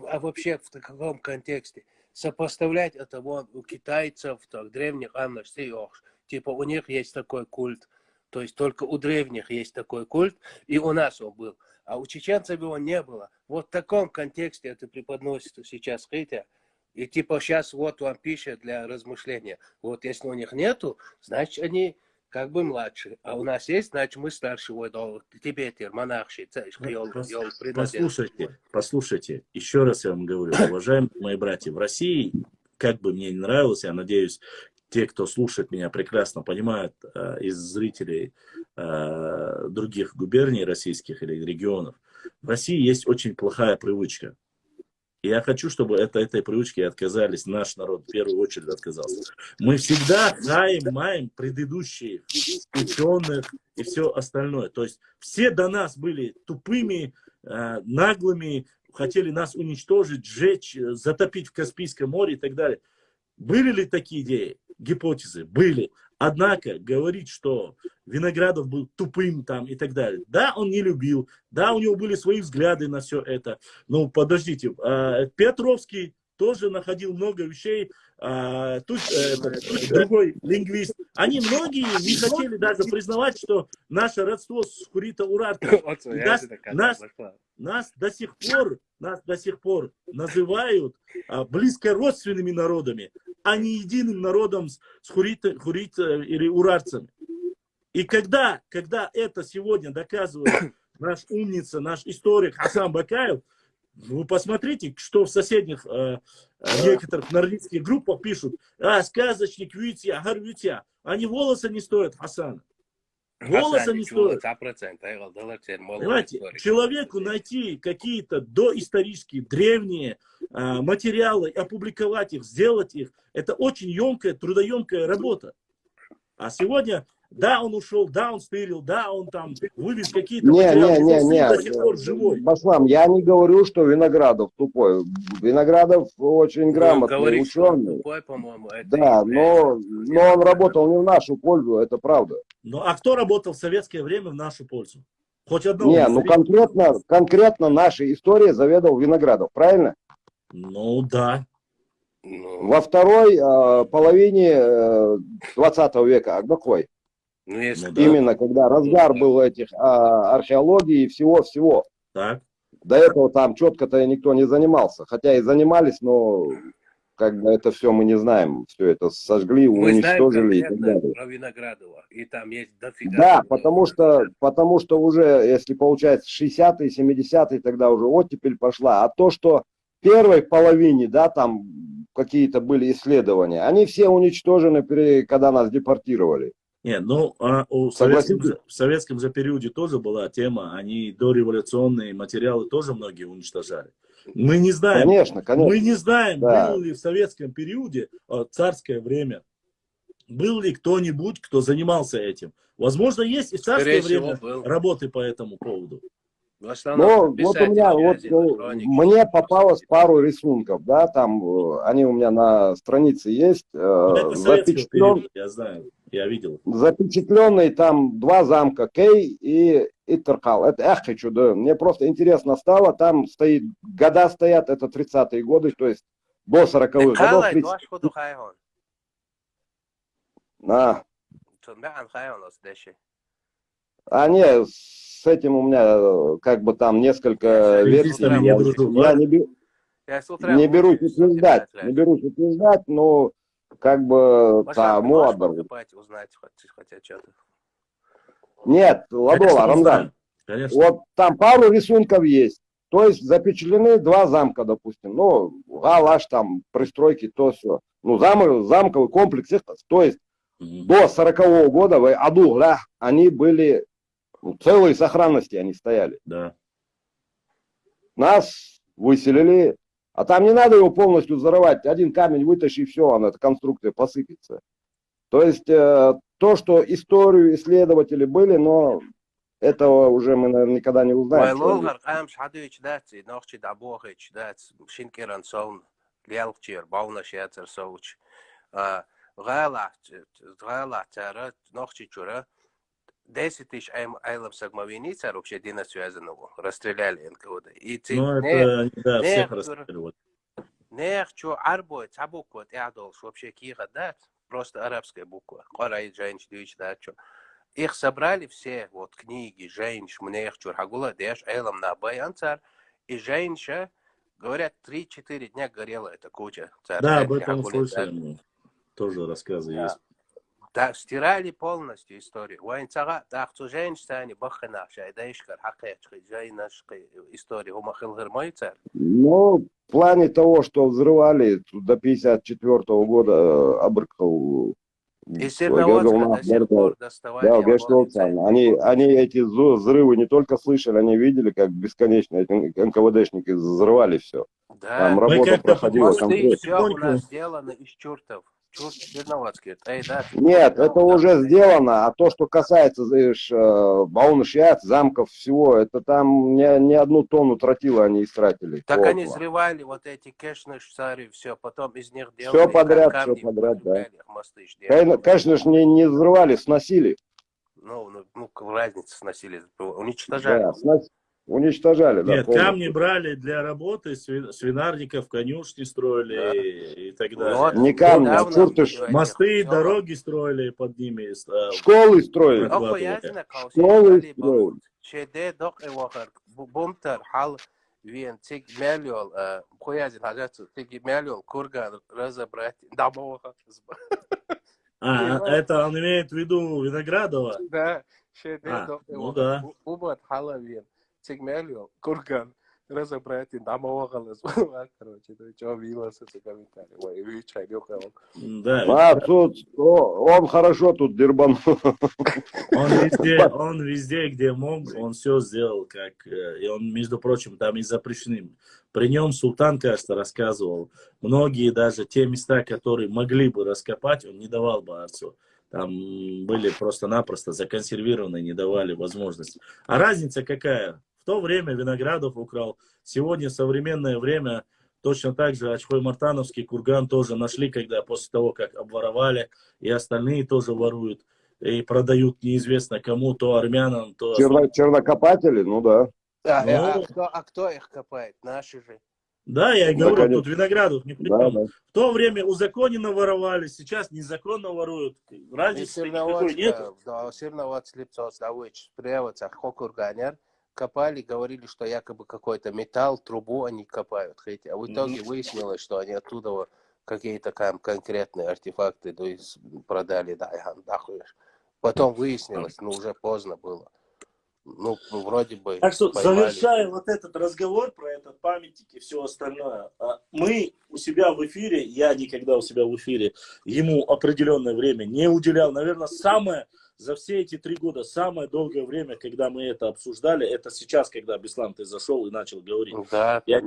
а вообще в каком контексте? Сопоставлять это вон у китайцев, так, древних аннашсиох, типа у них есть такой культ, то есть только у древних есть такой культ, и у нас он был, а у чеченцев его не было. Вот в таком контексте это преподносится сейчас Хитя, и типа сейчас вот вам пища для размышления. Вот если у них нету, значит они как бы младше, а у нас есть, значит мы старше. Вот тибетер, монахи, Послушайте, еще раз я вам говорю, уважаемые мои братья, в России, как бы мне не нравилось, я надеюсь, те, кто слушает меня, прекрасно понимают из зрителей других губерний российских или регионов, в России есть очень плохая привычка. И я хочу, чтобы от этой привычки отказались, наш народ в первую очередь отказался. Мы всегда маем предыдущих ученых и все остальное. То есть все до нас были тупыми, наглыми, хотели нас уничтожить, сжечь, затопить в Каспийском море и так далее. Были ли такие идеи, гипотезы? Были. Однако говорить, что Виноградов был тупым там и так далее. Да, он не любил, да, у него были свои взгляды на все это. Но подождите, Петровский тоже находил много вещей. Тут другой лингвист. Они многие не хотели даже признавать, что наше родство с Хурита-Урартом. Нас до сих пор называют близкородственными народами, а не единым народом с Хурит или урарцами. И когда это сегодня доказывает наш умница, наш историк Хасан Бакаев, вы посмотрите, что в соседних некоторых норвежских группах пишут: сказочник Витя, Агар Витя. Они волоса не стоят Хасана. Волоса не стоят. Понимаете, человеку найти какие-то доисторические, древние материалы, опубликовать их, сделать их, это очень емкая, трудоемкая работа. А сегодня, да, он ушел, да, он стырил, да, он там вывез какие-то материалы, до сих пор живой. Баслам, я не говорю, что Виноградов тупой. Виноградов очень грамотный ученый. Тупой, по-моему, да, но он работал не в нашу пользу, это правда. Ну, а кто работал в советское время в нашу пользу? Хоть одного. Не, ну конкретно нашей историей заведовал Виноградов, правильно? Ну, да. Во второй половине 20 века Агбакой. Именно когда разгар был этих археологии и всего-всего. Так. До этого там четко-то никто не занимался. Хотя и занимались, но как бы это все мы не знаем. Все это сожгли, уничтожили и так далее. Про Виноградова. И там есть дофига. Да, потому что уже, если получается 60-е, 70-е, тогда уже оттепель пошла. А то, что в первой половине, да, там какие-то были исследования, они все уничтожены, когда нас депортировали. Нет, ну, в советском же периоде тоже была тема, они дореволюционные материалы тоже многие уничтожали. Мы не знаем, конечно. Мы не знаем, да. Был ли в советском периоде, царское время, был ли кто-нибудь, кто занимался этим. Возможно, есть и в царское время работы по этому поводу. Ну, вот у меня, мне попалось пару рисунков, да, там, они у меня на странице есть. Я знаю, я видел. Запечатленные там два замка, Кей и Иттерхал. Это Эхчу, да. Мне просто интересно стало, там года стоят, это 30-е годы, то есть до 40-х годов. Не, с этим у меня как бы там несколько версий. Я не берусь утверждать, но как бы там узнать хотя что-то. Нет, Ладола, Рамдан. Вот там пару рисунков есть. То есть запечатлены два замка, допустим. Ну, галаш там, пристройки, то все. Ну, замковый комплекс. То есть до 40-го года в Аду-Гля они были целой сохранности, они стояли. Да. Нас выселили, а там не надо его полностью взорвать. Один камень вытащи, и все, эта конструкция посыпется. То есть то, что историю исследователи были, но этого уже мы, наверное, никогда не узнаем. Вайлолгар қамш хадыч дәтси, нохчи дабохич дәтс, шинкеран сон, лялкчер, баунашятер соуч. Гала тара, нохчи чура. 10 тысяч айлапсак мавиницар вообще дина связанного. Расстреляли НКВД. И Ну, это, да, всех расстреливали. Нех, чё, арбой, цабуква, тядолш, вообще киха дат, просто арабская буква. Корай, женщ, дюйч, дат, чё. Их собрали все, вот, книги, женщ, мнех, чур, хагула, деш, эйлам на баянцар. И женща, говорят, 3-4 дня горела эта куча. Да, об этом слышали мы. Тоже рассказы есть. Да, стирали полностью историю. Военцага, так, что женщина, бахана, шайдаишкар, хакечка, жайнашка история, умахилгар майцар. Ну, в плане того, что взрывали до 54-го года Абрков. И Серноводска до сих пор доставали. Да, они эти взрывы не только слышали, они видели, как бесконечно эти НКВДшники взрывали все. Да. Там работа проходила конкретно. Все у нас сделано из чертов. Нет, это уже сделано, а то, что касается Баунашьят, замков, всего, это там не одну тонну тротила они истратили. Так они взрывали вот эти кешные шцари, все, потом из них делали. Все подряд, да. Конечно же, не взрывали, сносили. Ну, разница, сносили, уничтожали. Да, уничтожали, да. Нет, камни брали для работы, свинарников, конюшни строили, да, и так далее. Вот, не камни, а куртыш. Мосты, дороги строили под ними. Школы строили. Школы строили. Шеде док эвахар, бумтар, хал, вен, цик мельол, хуязин хажатсу, цик мельол, курган, разобрать, дамоха. Это он имеет в виду Виноградова? Да, шеде док эвахар, бумтар, хал, вен. Цигмелио, курган, разобрать, дамогалас, короче, это что вилось, это комментарий, ой, вичай, да. Тут он хорошо тут дербанул. Он везде, где мог, он все сделал, как, и он, между прочим, там и запрещенным. При нем султан, кажется, рассказывал, многие даже те места, которые могли бы раскопать, он не давал баарцу. Там были просто-напросто законсервированы, не давали возможности. А разница какая? В то время Виноградов украл. Сегодня, в современное время, точно так же Ачхой-Мартановский курган тоже нашли, когда после того, как обворовали, и остальные тоже воруют, и продают неизвестно кому, то армянам, то... Чернокопатели, ну да. А кто их копает? Наши же. Да, я говорю, тут Виноградов не придумал. Да. В то время узаконенно воровали, сейчас незаконно воруют. Разницы никакой нет. Да, Серновод слепцов, давыч, приводца, хокурганер, копали, говорили, что якобы какой-то металл, трубу они копают. А в итоге выяснилось, что они оттуда какие-то конкретные артефакты, то есть продали, да, потом выяснилось, но уже поздно было. Ну, вроде бы. Так что, завершая вот этот разговор про этот памятник и все остальное, мы у себя в эфире, я никогда у себя в эфире ему определенное время не уделял. Наверное, за все эти 3 года, самое долгое время, когда мы это обсуждали, это сейчас, когда Беслан ты зашел и начал говорить. Да, я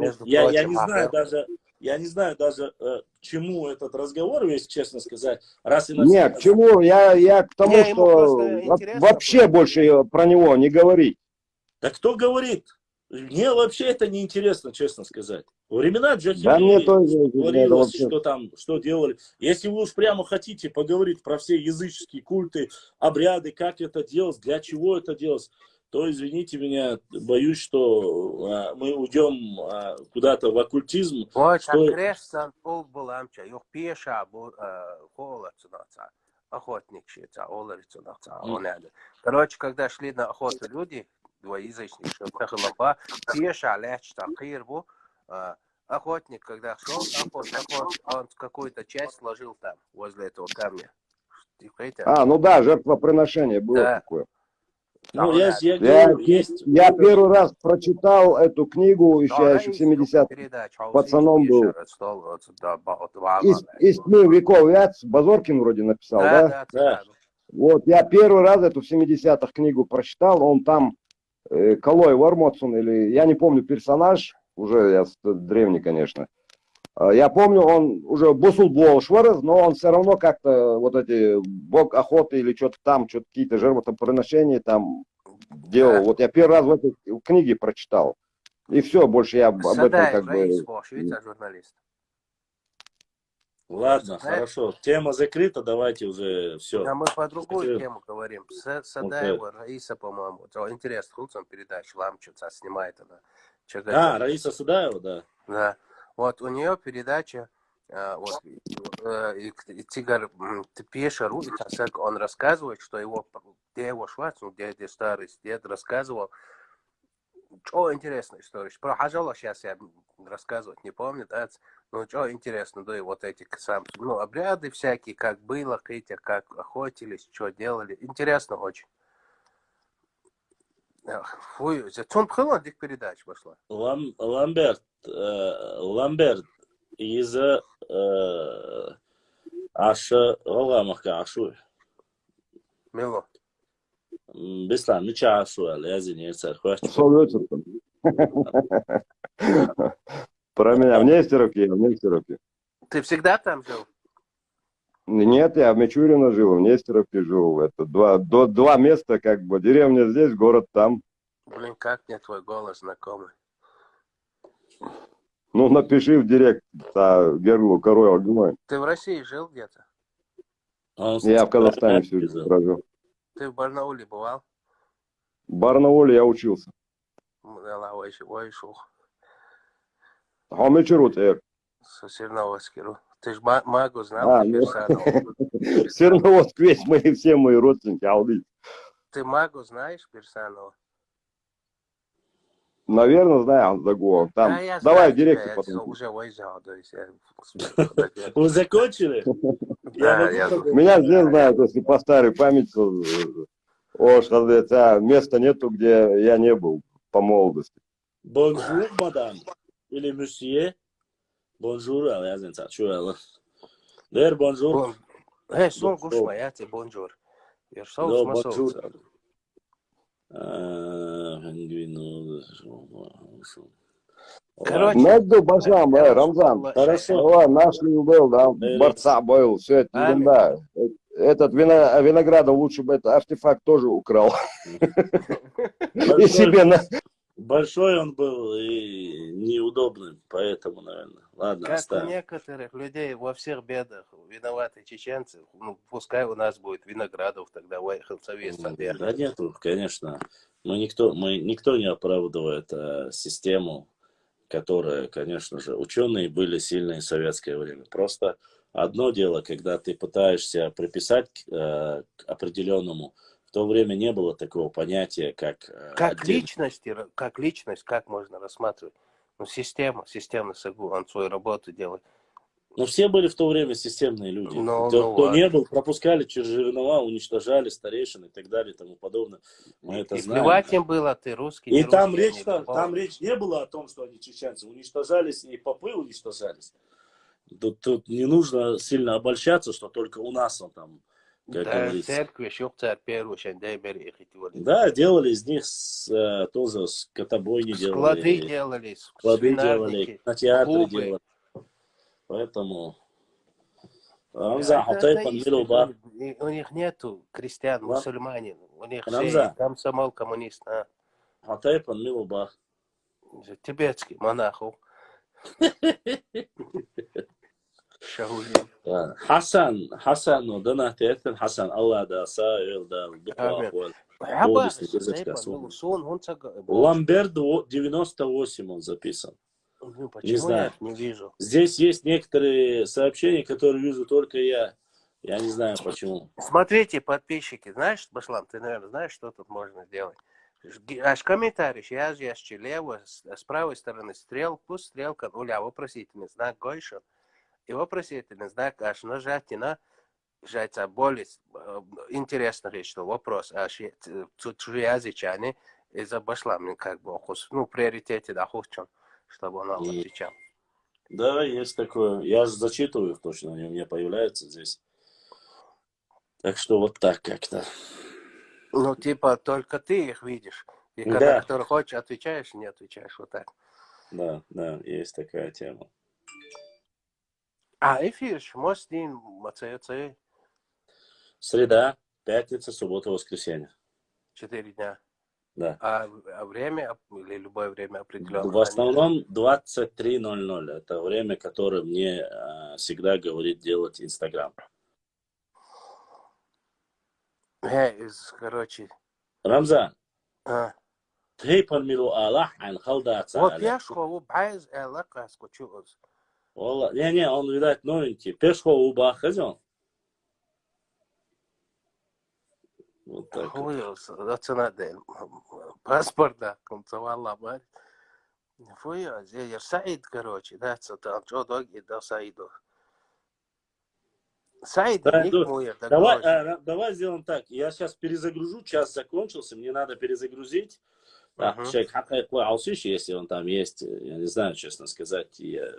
не знаю даже, к чему этот разговор весь, честно сказать. Нет, к чему, я к тому, что вообще больше про него не говорить. Да кто говорит? Мне вообще это не интересно, честно сказать. Во времена Джахили говорилось, что там, что делали. Если вы уж прямо хотите поговорить про все языческие культы, обряды, как это делалось, для чего это делалось, то, извините меня, боюсь, что мы уйдем куда-то в оккультизм. Короче, когда шли на охоту люди, двоязычник, что тахалаба, пеша, ляч, такирбу, охотник, когда шел он какую-то часть сложил там, возле этого камня. Ну да, жертвоприношение было такое. Ну, я первый раз прочитал эту книгу, еще в 70-х, пацаном был. Из тьмы веков Яц, Базоркин вроде написал, да? Вот, я первый раз эту в 70-х книгу прочитал, он там, Калой Вормотсон, или, я не помню персонаж, уже я древний, конечно, Я помню, он уже бусулбол шварыз, но он все равно как-то вот эти бог охоты или что-то там, что-то какие-то жертвоприношения там делал. Да. Вот я первый раз в этой книге прочитал. И все, больше я об этом Садаев, как Раис бы... Швейцар журналист. Ладно, Садаев. хорошо. Тема закрыта, давайте уже все. А мы по другую тему говорим. Садаева, Раиса, по-моему. Интересно, Хулцам передачу Ламчица снимает она. Раиса Садаева, да. Да. Вот у нее передача, вот, Тигр Пешеру, он рассказывает, что его, где его Шварц, ну, где старый дед рассказывал, что интересная история. Про Хажала сейчас я рассказывать не помню, да, но что интересно, да, и вот эти сам, ну, обряды всякие, как было, как охотились, что делали. Интересно очень. Фу, зачем было этих передач пошла? Ламберт из Аша Оламаха Ашу. Мило. Беслан, ничего Ашу, я извиняюсь, хватит. Про меня в Нестеровке. Ты всегда там жил? Нет, я в Мичурино жил, в Нестеровке жил. Это два места, как бы, деревня здесь, город там. Блин, как мне твой голос знакомый. Ну, напиши в директ Герлу Корой Огневой. Ты в России жил где-то? Я в Казахстане всю жизнь прожил. Ты в Барнауле бывал? В Барнауле я учился. Хомичерут, Сосерноводский. Ты ж Магу знал, ты Персанова. Свердловск весь, все мои родственники, алды. Ты Магу знаешь, Персанова? Наверное, знаю Загуов. Там. Да, я Давай знаю в директе тебя, потом. я уже выезжал, то есть я... Вы закончили? Да, я... Меня все знают, если по старой памяти. Места нету, где я не был по молодости. Бонжур, мадам. Или мсье. Бонжур, я знаю, что это. Бонжур. Сон гушма, я тебе бонжур. Я шел Да, смысл. бонжур. Короче, Надо башам, Рамзан. Хорошо. Наш был, да, борца был, все это ерунда. Этот Виноградов лучше бы этот артефакт тоже украл. И себе на... Большой он был и неудобный, поэтому, наверное. Ладно, как оставим. у некоторых людей во всех бедах виноваты чеченцы, ну, пускай у нас будет Виноградов, тогда выехал Совет. Да нету, конечно. Никто не оправдывает систему, которая, конечно же, ученые были сильные в советское время. Просто одно дело, когда ты пытаешься приписать к определенному, в то время не было такого понятия, как личность, как можно рассматривать? Ну, системно СГУ, он свою работу делает. Но все были в то время системные люди. Кто не был, пропускали через жернова, уничтожали старейшин и так далее и тому подобное. Мы это знаем. Плевать им было, ты русский, И не там русский. речь не было о том, что они чеченцы. Уничтожались, и попы уничтожались. Тут не нужно сильно обольщаться, что только у нас он там, как говорится. Церкви, Да, делали из них тоже скотобойни склады делали, склады делали, на театре клубы. делали. Поэтому У них нету крестьян, мусульманин. У них все комсомол, коммунист. Хатайпан Милубах. Тибетский монахов. Шаулин. Хасан, ну да, на театр Хасан, Аллах да, Саил да, Ламберт 98 он записан. Ну, почему я не вижу? Здесь есть некоторые сообщения, которые вижу только я. Я не знаю почему. Смотрите, подписчики, знаешь, Башлам, ты, наверное, знаешь, что тут можно сделать? Аж комментарий, я лево, с правой стороны стрелка, нуля, вопросительный знак Гойша, и вопросительный знак аж нажатие на жать более интересно речь, что вопрос, аж чужеязычане из-за Башлам, как бы, ну, приоритете, да, хочем, чтобы он нам отвечал. Да, есть такое. Я же зачитываю точно, они у меня появляются здесь. Так что вот так как-то. Ну, типа, только ты их видишь. И когда, который хочешь, отвечаешь, не отвечаешь. Вот так. Да, есть такая тема. А эфир может день мацается Среда, пятница, суббота, воскресенье. 4 дня. Да. А время или любое время В определенное? основном 23:00. Это время, которое мне всегда говорит делать Инстаграм. Короче. Рамзан, А. ты пармиру Аллах, ан халдаться. Вот пешхо, байз, элака, скучуз. Wallah, не, он, видать, новенький. Пешхо уба хазен. Вот так вот. Фуйос, это паспорт, да, концевала, бать. Фуйос, я Саид, короче, да, это что доги, да, Саиду. Саид, ник мой, да, Давай сделаем так. Я сейчас перезагружу, час закончился, мне надо перезагрузить. Шейх Хакайкла Алсиш, если он там есть, я не знаю, честно сказать, я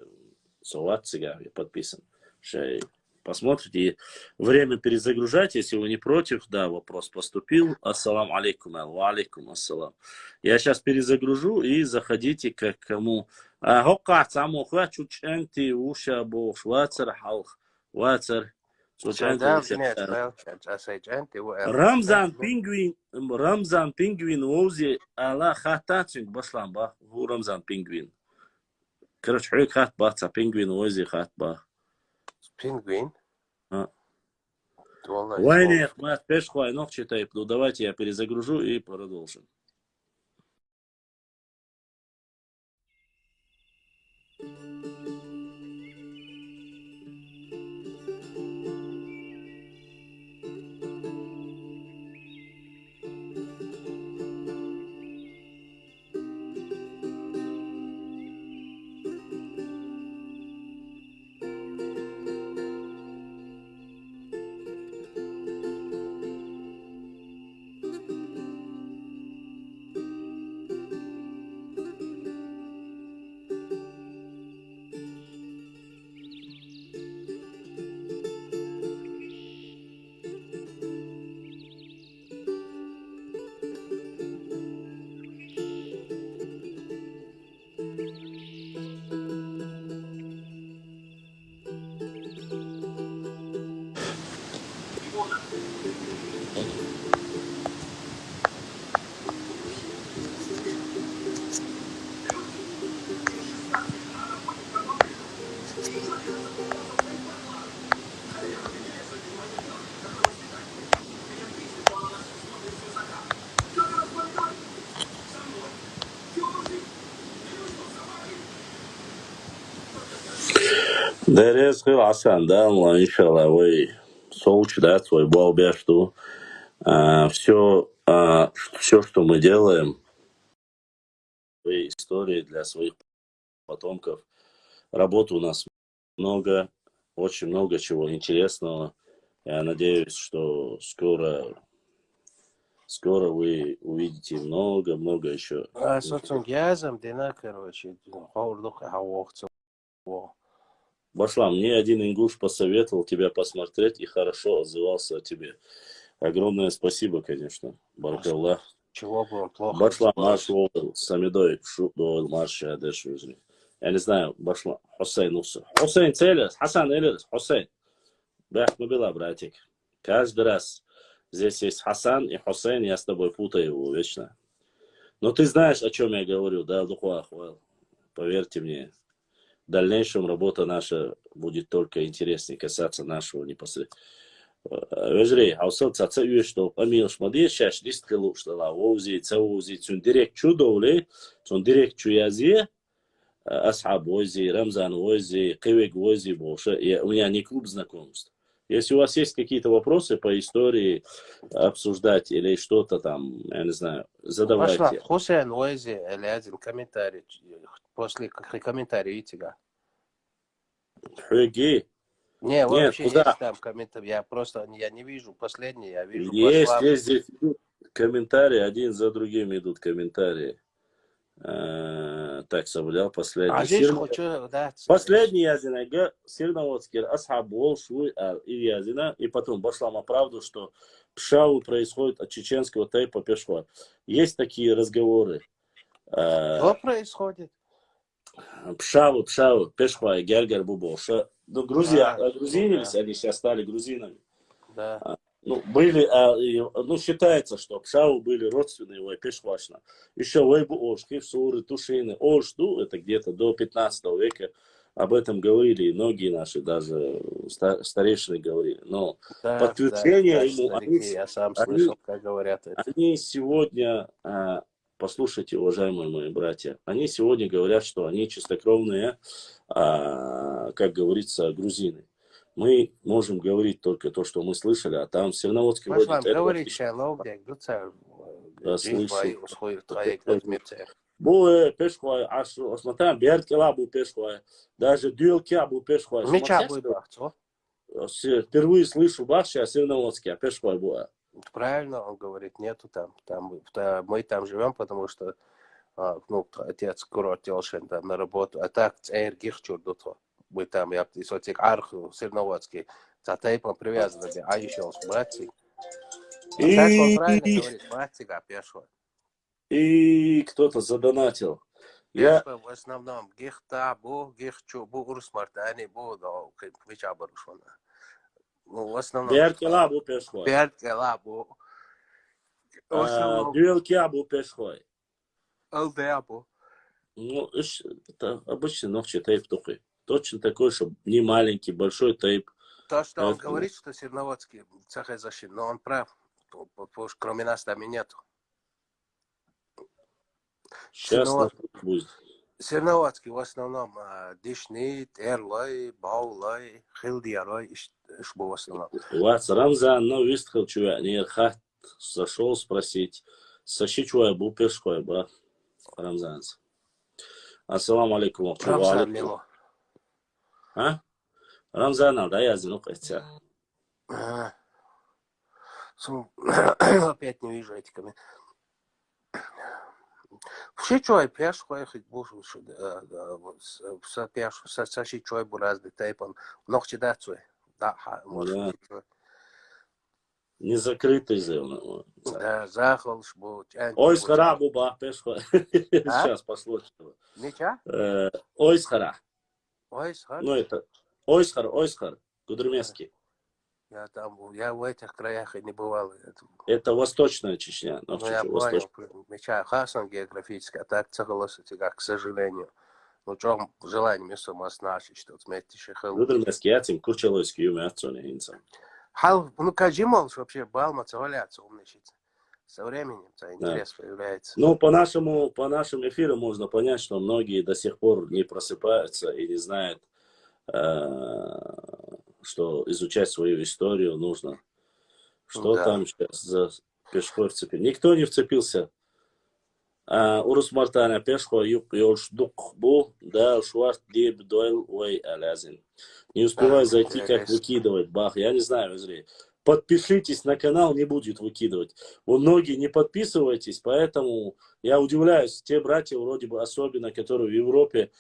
подписан. Шейх. Посмотрите, время перезагружать, если вы не против, да, вопрос поступил. Ассалам алейкум, ва алейкум ассалам. Я сейчас перезагружу и заходите как кому. Хокка саму хвачу ченти уша бош вацар халх вацар. Рамзан пингвин вози ала хатацинг баслам ба. Ху Рамзан пингвин. Короче, хойк хат баца пингвин вози хат ба. Пингвин? Вайне, мы пешхуай ног читаем. Ну давайте я перезагружу и продолжим. Дерез хил асан, да, иншаллах, вы соуч, да, свой балбя, что все, что мы делаем, истории для своих потомков. Работы у нас много, очень много чего интересного. Я надеюсь, что скоро вы увидите много еще. Соцунгязом, дина, короче, хорлуха хавохцу. Башлам, мне один ингуш посоветовал тебя посмотреть и хорошо отзывался о тебе. Огромное спасибо, конечно. Баракаллах. Чего бы он плохо Башлам, марш самидой, шутдой, марш, адеш, я не знаю, Башлам, Хусейн, Хусейн целес, Хасан элес, Хусейн. Бях, мы была, братик. Каждый раз здесь есть Хасан и Хусейн, я с тобой путаю его вечно. Но ты знаешь, о чем я говорю, да, Духуахуэл. Поверьте мне. В дальнейшем работа наша будет только интереснее касаться нашего непосредственно. Вежрей, хаусал цаца что амил шмадир шаш дисткалу штала воузи цаузи цун директ чудовле, цун директ чуязи, асхаб вози, Рамзан вози, Кывек вози больше. У меня не клуб знакомств. Если у вас есть какие-то вопросы по истории обсуждать или что-то там, я не знаю, задавайте. Хусейн вози, или один комментарий. После комментария тебя. Хеги. Не, вообще куда? есть там комментарий. Я не вижу последний, я вижу. Есть здесь идут комментарии, один за другим идут комментарии. Так, соблюдал последний. А здесь хочу, да. Последний язина, Сирноводский, Асхаб Волшуй, Ильязина, и потом Башлама правду, что Пшау происходит от чеченского тайпа Пешхуа. Есть такие разговоры. Что происходит? Пшау, Пешхуа, Гергер Бубоша, Ну, Да, грузинились, да, они сейчас стали грузинами. да. Ну, были, ну, считается, что Пшау были родственные его Пешвашна. Еще Вейбу Ошки, Суры, Тушины, Ошду, это где-то до 15 века. Об этом говорили и многие наши, даже старейшины говорили. Но Да, да, подтверждение да, ему, старики, я сам они, слышал, как говорят это. они сегодня, послушайте, уважаемые мои братья, они сегодня говорят, что они чистокровные, как говорится, грузины. Мы можем говорить только то, что мы слышали, а там в Свердловске Может, вроде вам Эдвард говорить, еще что лобдяк, дуца, джин слышал. твои, усхой, твои, дадмирте. Бу пешхой, аж смотрим, Беркела был пешхой, даже Дюльке был пешхой. Меча будет бахцо. Впервые слышу бахши, а Свердловске, а пешхой был. Правильно, он говорит, нету там. Мы там живем, потому что ну, отец курорт Телшин там на работу, а так цейр гихчур дутво. Мы там, я бы сотик арху Свердловский, за тейпом привязаны, а еще с братьей. Так он правильно говорит, братья, пешхой. И кто-то задонатил. Пешхой в основном гихта, бу, гихчу, бу, урсмартани, бу, да, квича барушвана. Ну, в основном. Беркела был пешхой. Беркела, бу. В основном. Дюльке был пешхой. ЛДАБу. Ну, это обычный ногчий тейп такой. Точно такой, что не маленький, большой тейп. То, что он говорит, что Свердловский цехай защит, но он прав. Потому что кроме нас там и нету. Сейчас будет. Свердловский в основном Дишнит, Эрлой, Баулой, Хилдиарой, в основном. Вац Рамзан, но вистхал чуя, не хат зашел спросить. Саши чуя был пешхой, брат. Рамзан. Ассаламу алейкум. Рамзан мимо. А? Рамзан, да, я знаю, хотя. Опять не вижу эти комментарии. Все чой пешхой, хоть бушу, саши чой буразды тайпан, ногти дацуй. Да, может. Не закрытый зел. Да, захол, шбу. Ой, схара, буба, пешхой. Сейчас послушай. Нича? Ой, схара. Ой, схара. Ну, это Ойсхар, Гудермесский. Я в этих краях и не бывал. Это восточная Чечня. Ну, я понял. Меча Хасан географически, а так цегалось к сожалению. Ну, что желание место масначить, что отметить шехал. Гудермесский, я тем курчалойский юмор отцоне инцам. Хал, ну, кажимол, вообще балма цегаляться умничать. Со временем интерес появляется. Ну, по нашим эфирам можно понять, что многие до сих пор не просыпаются и не знают, что изучать свою историю нужно. Что там сейчас за пешхой вцепил? Никто не вцепился. Урус Мартаня пешхой юж дук бу, да шварт деб дойл уэй алязин. Не успевай зайти, как выкидывать. Бах, я не знаю, зря. Подпишитесь на канал, не будет выкидывать. Вы многие не подписываетесь, поэтому я удивляюсь. Те братья, вроде бы особенно, которые в Европе,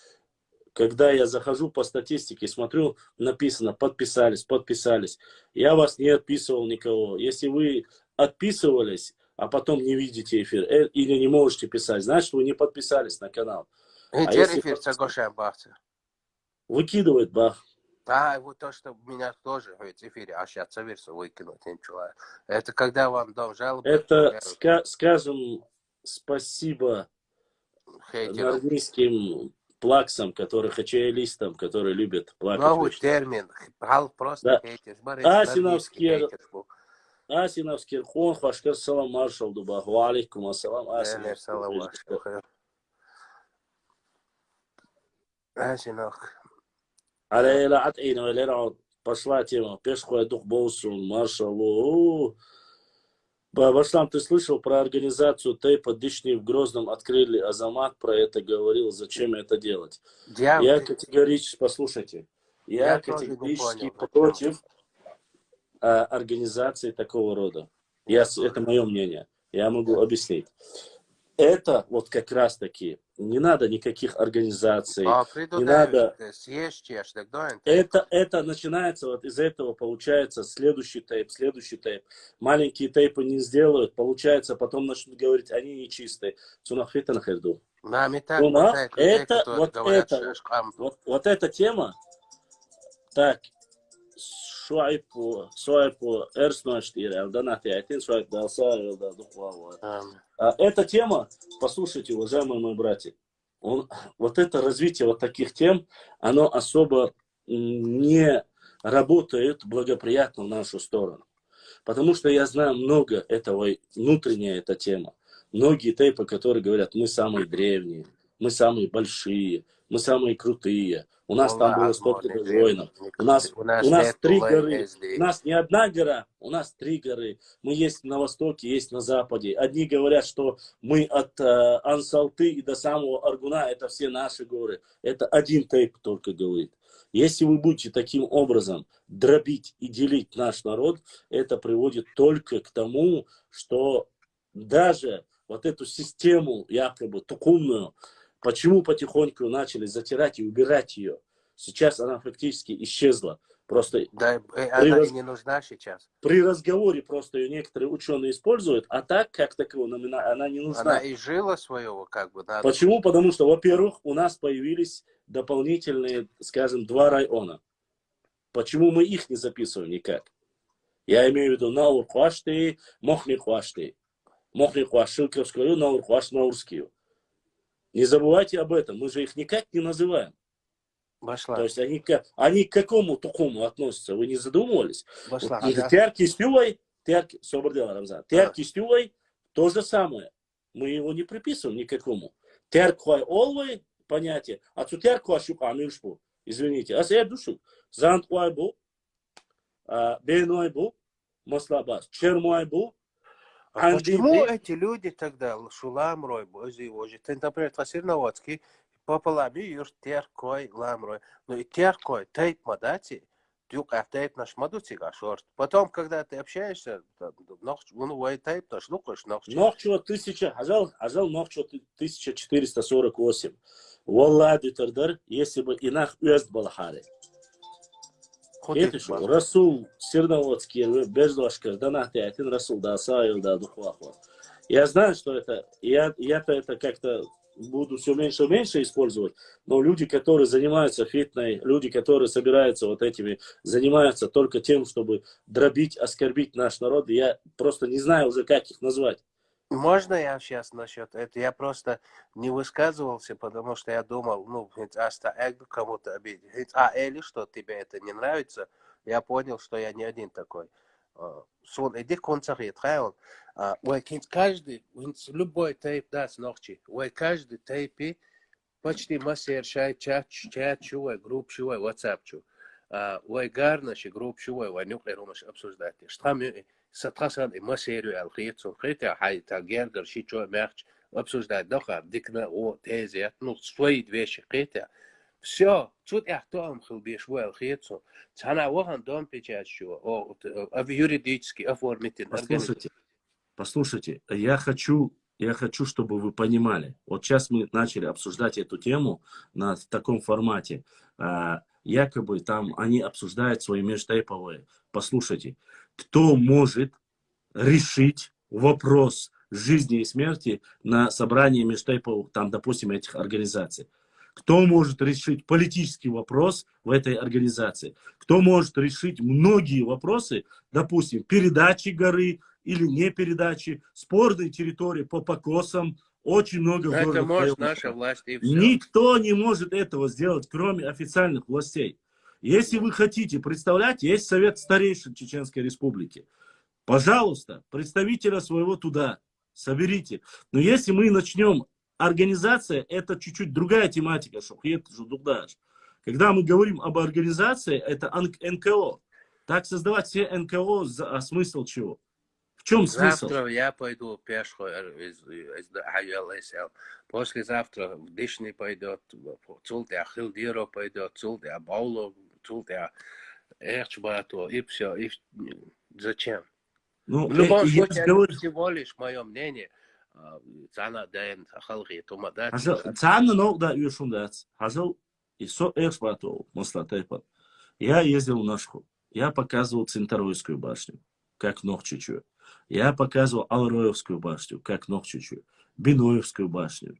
когда я захожу по статистике, смотрю, написано подписались. Я вас не отписывал никого. Если вы отписывались, а потом не видите эфир, или не можете писать, значит, вы не подписались на канал. Выкидывает, бах. Вот то, что меня тоже в эфире, а сейчас совершенно выкинуть ничего. Это когда вам дом жалобы. Это, скажем, спасибо норвежским плаксам, хачаялистам, которые любят плакать. Новый термин. Просто хейтер. Асиновский хон, хашкар салам маршал дуба. Ва алейкум ассалам. Асинов. Алейла атейна, алейла пошла тема. Пешхой дух боусун, маршалу. Башлам, ты слышал про организацию тейпа Дышни в Грозном открыли? Азамат про это говорил. Зачем это делать? Я категорически, послушайте, я категорически против организации такого рода. Это мое мнение. Я могу объяснить. Это вот как раз таки не надо никаких организаций, не надо. Это начинается вот из этого, получается следующий тейп. Маленькие тейпы не сделают, получается, потом начнут говорить, они нечистые. Вот эта тема, Так, Суайпу Эрсночтир, Алданати Айтин, Суайп Далса, Эта тема, послушайте, уважаемые мои братья, вот это развитие вот таких тем, оно особо не работает благоприятно в нашу сторону. Потому что я знаю много этого, внутренняя эта тема. Многие тейпы, которые говорят, мы самые древние, мы самые большие, мы самые крутые. У нас там было столько воинов. У нас 3 горы. У нас не одна гора, у нас 3 горы. Мы есть на востоке, есть на западе. Одни говорят, что мы от Ансалты и до самого Аргуна, это все наши горы. Это один тейп только говорит. Если вы будете таким образом дробить и делить наш народ, это приводит только к тому, что даже вот эту систему якобы тукумную, почему потихоньку начали затирать и убирать ее? Сейчас она фактически исчезла. Просто да, она не нужна сейчас. При разговоре просто ее некоторые ученые используют, а так, как такового, она не нужна. Она и жила своего, как бы. Надо. Почему? Потому что, во-первых, у нас появились дополнительные, скажем, 2 района. Почему мы их не записываем никак? Я имею в виду Наур-Хуашты, Мохни-Хуашты. Мохни-Хуаш-Шилковскую, Наур-Хуаш-Наурскую. Не забывайте об этом, мы же их никак не называем. Башла. То есть они к какому тукуму относятся, вы не задумывались? Башла. Терки-Стювай, Терки-Стювай, то же самое. Мы его не приписываем никакому. Теркуай-Олвай, понятие. Отцу Теркуай-Шук-Амишпу, извините. А я душу. Зантуай-Бу, Бенуай-Бу, Маслабас, Чермуай-Бу. А почему эти люди тогда, Шулам Рой, ты, например, Тасирноводский, Попалами юж теркой ламрой. Ну и теркой тейп мадати, дюк тейп наш мадутига шорт. Потом, когда ты общаешься, ну тейп наш лукаш нохчу. Нохчу 1000, ажал нохчу 1448. Валлади тардар, если бы инах уезд балахари. Это что, Расул Сирноводский, Бездошкар, Данахти, один Расул, да, Саил, да, Духвахва. Я знаю, что это, я-то это как-то буду все меньше и меньше использовать, но люди, которые занимаются фитной, люди, которые собираются вот этими, занимаются только тем, чтобы дробить, оскорбить наш народ, я просто не знаю уже, как их назвать. Можно я сейчас насчет этого? Я просто не высказывался, потому что я думал, ну, кому-то обидеть. Или что, тебе это не нравится? Я понял, что я не один такой. Сон, иди концерт, каждый, любой тейп даст ночи, каждый тейпе почти массер шай чат чувай, групп чувай, WhatsApp чу. Гарнаши групп чувай, нюклер умаш обсуждать. Штамы сатрасан и массерю алхиетсон, хотя хай тагергер шичо мерч обсуждать. Доха, дикна о тези, ну свои вещи, хотя. Все, тут я там хилбиш вел хитсо. Цана вохан дом печатчу, юридически оформить. Послушайте, я хочу, чтобы вы понимали. Вот сейчас мы начали обсуждать эту тему в таком формате. Якобы там они обсуждают свои межтейповые. Послушайте, кто может решить вопрос жизни и смерти на собрании межтейповых, там, допустим, этих организаций? Кто может решить политический вопрос в этой организации? Кто может решить многие вопросы, допустим, передачи горы или не передачи, спорные территории по покосам, очень много. Это может наша власть и все. Никто не может этого сделать, кроме официальных властей. Если вы хотите представлять, есть Совет старейшин Чеченской Республики. Пожалуйста, представителя своего туда соберите. Но если мы начнем... Организация – это чуть-чуть другая тематика. Когда мы говорим об организации, это НКО. Так создавать все НКО, а смысл чего? В чем смысл? Завтра я пойду пешком из ХЛСЛ. Послезавтра в Дишни пойдет, Цултя Хилдиро пойдет, Цултя Бауло, Цултя Эрчбату, и все. И зачем? Ну, в любом случае, это всего лишь мое мнение. Цана дэн халги тумадат. Цана ногда юшундат. Хазал и со экспорту маслатайпа. Я ездил на шху. Я показывал Центройскую башню, как Нохчичу. Я показывал Алроевскую башню, как Нохчичу. Биноевскую башню.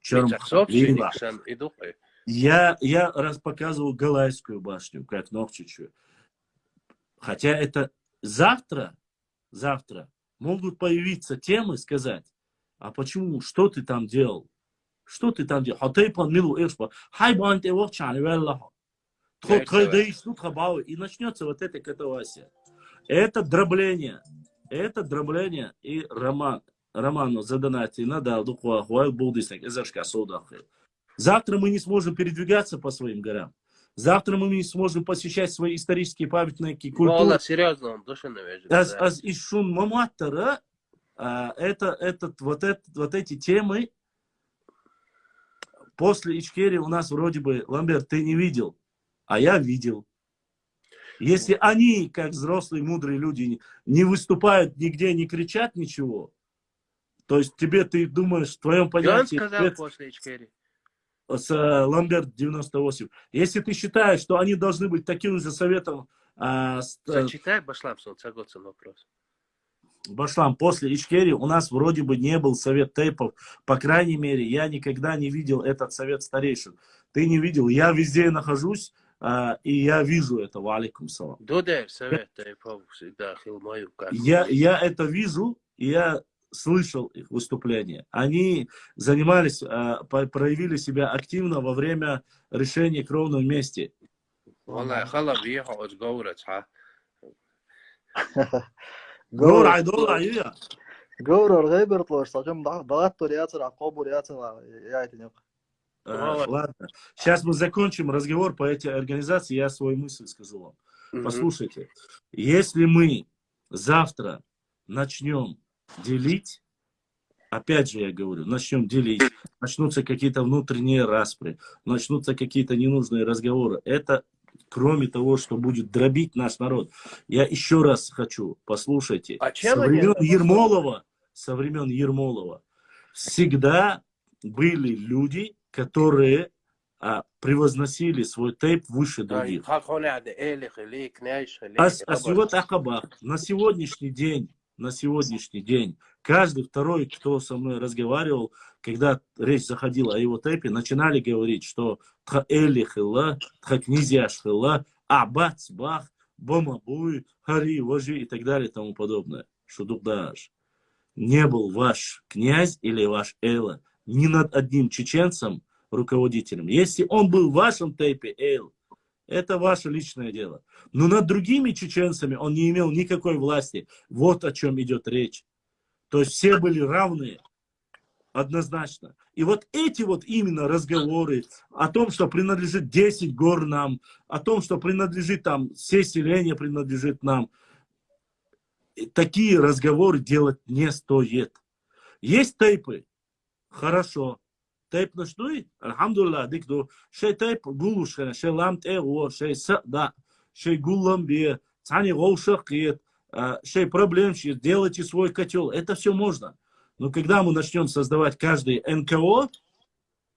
Я раз показывал Галайскую башню, как Нохчичу. Хотя это завтра могут появиться темы, сказать, а почему, что ты там делал? Что ты там делал? И начнется вот эта катавасия. Это дробление, и Роману задонать и надо завтра мы не сможем передвигаться по своим горам. Завтра мы не сможем посещать свои исторические памятники, культуры. Вала, серьезно, он душа не вяжет. Вот эти темы после Ичкерии у нас вроде бы, Ламберт, ты не видел, а я видел. Если они, как взрослые, мудрые люди, не выступают нигде, не кричат ничего, то есть ты думаешь, в твоем понятии... Что он сказал после Ичкерии? С Ламберт 98. Если ты считаешь, что они должны быть таким же советом... Зачитай, Башлам, согласен вопрос. Башлам, после Ичкерии у нас вроде бы не был совет тейпов. По крайней мере, я никогда не видел этот совет старейшин. Ты не видел. Я везде нахожусь, и я вижу это. Валикум салам. Дудер совет тейпов всегда хилмою. Я это вижу, и я слышал их выступления. Они занимались, проявили себя активно во время решения кровного мести. Говорю, Рейберт, зачем дагатту реакция, кобу реакция, я это не. Ладно, сейчас мы закончим разговор по этой организации, я свою мысль скажу вам. Послушайте, если мы завтра начнем делить, опять же я говорю, начнем делить, начнутся какие-то внутренние распри, начнутся какие-то ненужные разговоры. Это, кроме того, что будет дробить наш народ. Я еще раз хочу, послушайте, со времен Ермолова всегда были люди, которые превозносили свой тейп выше других. На сегодняшний день каждый второй, кто со мной разговаривал, когда речь заходила о его тейпе, начинали говорить, что абацбах, бомабуй, хари, вожи и так далее и тому подобное. Шудукдаш. Не был ваш князь или ваш Эйла ни над одним чеченцем руководителем. Если он был в вашем тейпе, Эйл, это ваше личное дело. Но над другими чеченцами он не имел никакой власти. Вот о чем идет речь. То есть все были равны. Однозначно. И вот эти вот именно разговоры о том, что принадлежит 10 гор нам, о том, что принадлежит там, все селения принадлежит нам, такие разговоры делать не стоит. Есть тейпы. Хорошо. Тейп ночной, алхамдулилlah, дикду, шей тейп гулушхана, шей ламт эго, шей сада, шей гуллам бе, цани голшах киет, шей проблемщик, делайте свой котел. Это все можно. Но когда мы начнем создавать каждый НКО,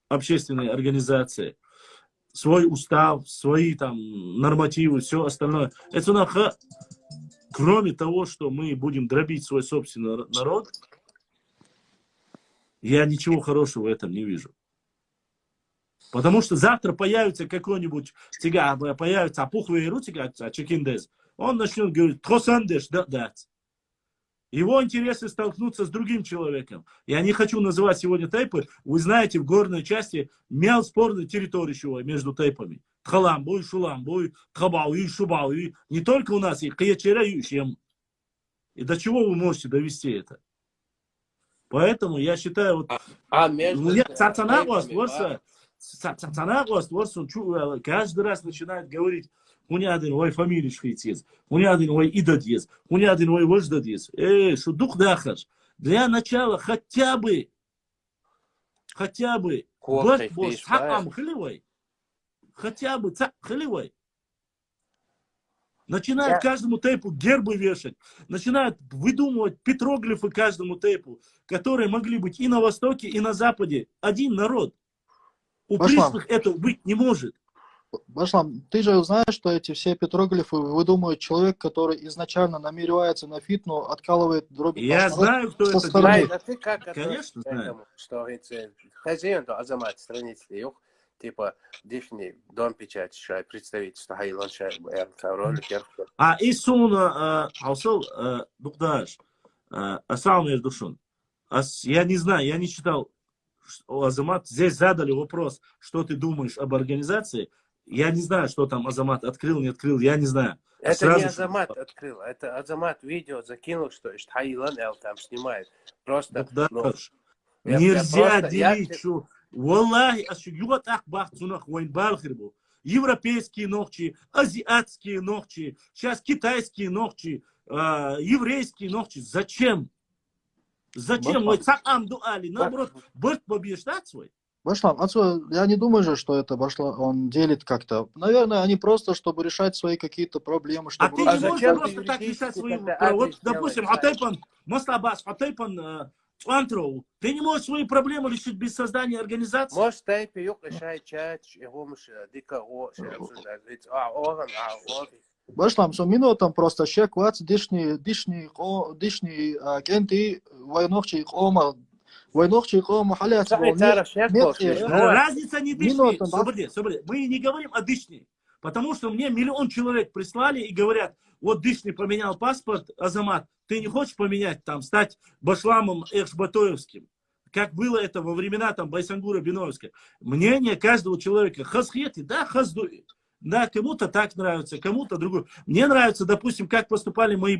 общественные организации, свой устав, свои там нормативы, все остальное, это кроме того, что мы будем дробить свой собственный народ, я ничего хорошего в этом не вижу. Потому что завтра появится какой-нибудь появится опухлый рутига, чекиндез, он начнет говорить, тросандеш, дать. Его интересы столкнутся с другим человеком. Я не хочу называть сегодня тейпы. Вы знаете, в горной части мял спорную территорию между тейпами. Тхаламбуй, Шуламбуй, Тхабауи, Шубауи. Не только у нас, и Каячеряющим. И до чего вы можете довести это? Поэтому я считаю, вот, каждый раз начинает говорить, Хунядин, ой, фамилия шхейтез, Хунядин, ой, идадез, Хунядин, ой, вождадез. Что дух дахаш. Для начала хотя бы, хотя бы хливай. Начинают каждому тейпу гербы вешать, начинают выдумывать петроглифы каждому тейпу, которые могли быть и на Востоке, и на Западе. Один народ. У пришлых этого быть не может. Башлам, ты же знаешь, что эти все петроглифы выдумывает человек, который изначально намеревается на фитну, откалывает дроби. Я знаю, кто это делает. А ты как Конечно, знаю. Что хозяин то азамат страницы. типа, дишни дом печать, шай представительство, хайлан шай, ролик, И сумма, Аусал, Духдаш, Асаум Эрдушун. Я не знаю, я не читал, Азамат, здесь задали вопрос, что ты думаешь об организации. Я не знаю, что там Азамат открыл, не открыл, я не знаю. Это Сразу не Азамат открыл, это Азамат видео закинул, что Хайлан Эл там снимает. Просто, Духдаш, я нельзя просто- делить, что... Валлахи, ашюгюат ахбах цунах вайн балхирбу. Европейские ногти, азиатские ногти, сейчас китайские ногти, еврейские ногти. Зачем? Зачем? Башлам. Ой, цакам дуали. Наоборот, борт побеждать свой. Башлам, отсюда, я не думаю же, что это Башлам, он делит как-то. Наверное, они просто, чтобы решать свои какие-то проблемы, А чтобы... ты А не можешь зачем просто ты так юридически решать свои тогда проблемы. Вот, адрес допустим, делаешь, Атайпан, Маслабас, Атайпан, Цуантроу. Ты не можешь свои проблемы решить без создания организации. Может, тайпи юк шай чач, его муж дика о, шай обсуждать. Оган, Башлам, со минутам просто шек вац, дишни кенти, войнохчи ома халят. Разница не дышни. Минута, Сободи. Мы не говорим о дышни. Потому что мне 1 миллион человек прислали и говорят, вот дышни поменял паспорт, Азамат, ты не хочешь поменять, там, стать Башламом Эхшбатоевским? Как было это во времена там Байсангура Биновска. Мнение каждого человека. Хазхети, да, хаздуи. Да, кому-то так нравится, кому-то другой. Мне нравится, допустим, как поступали мои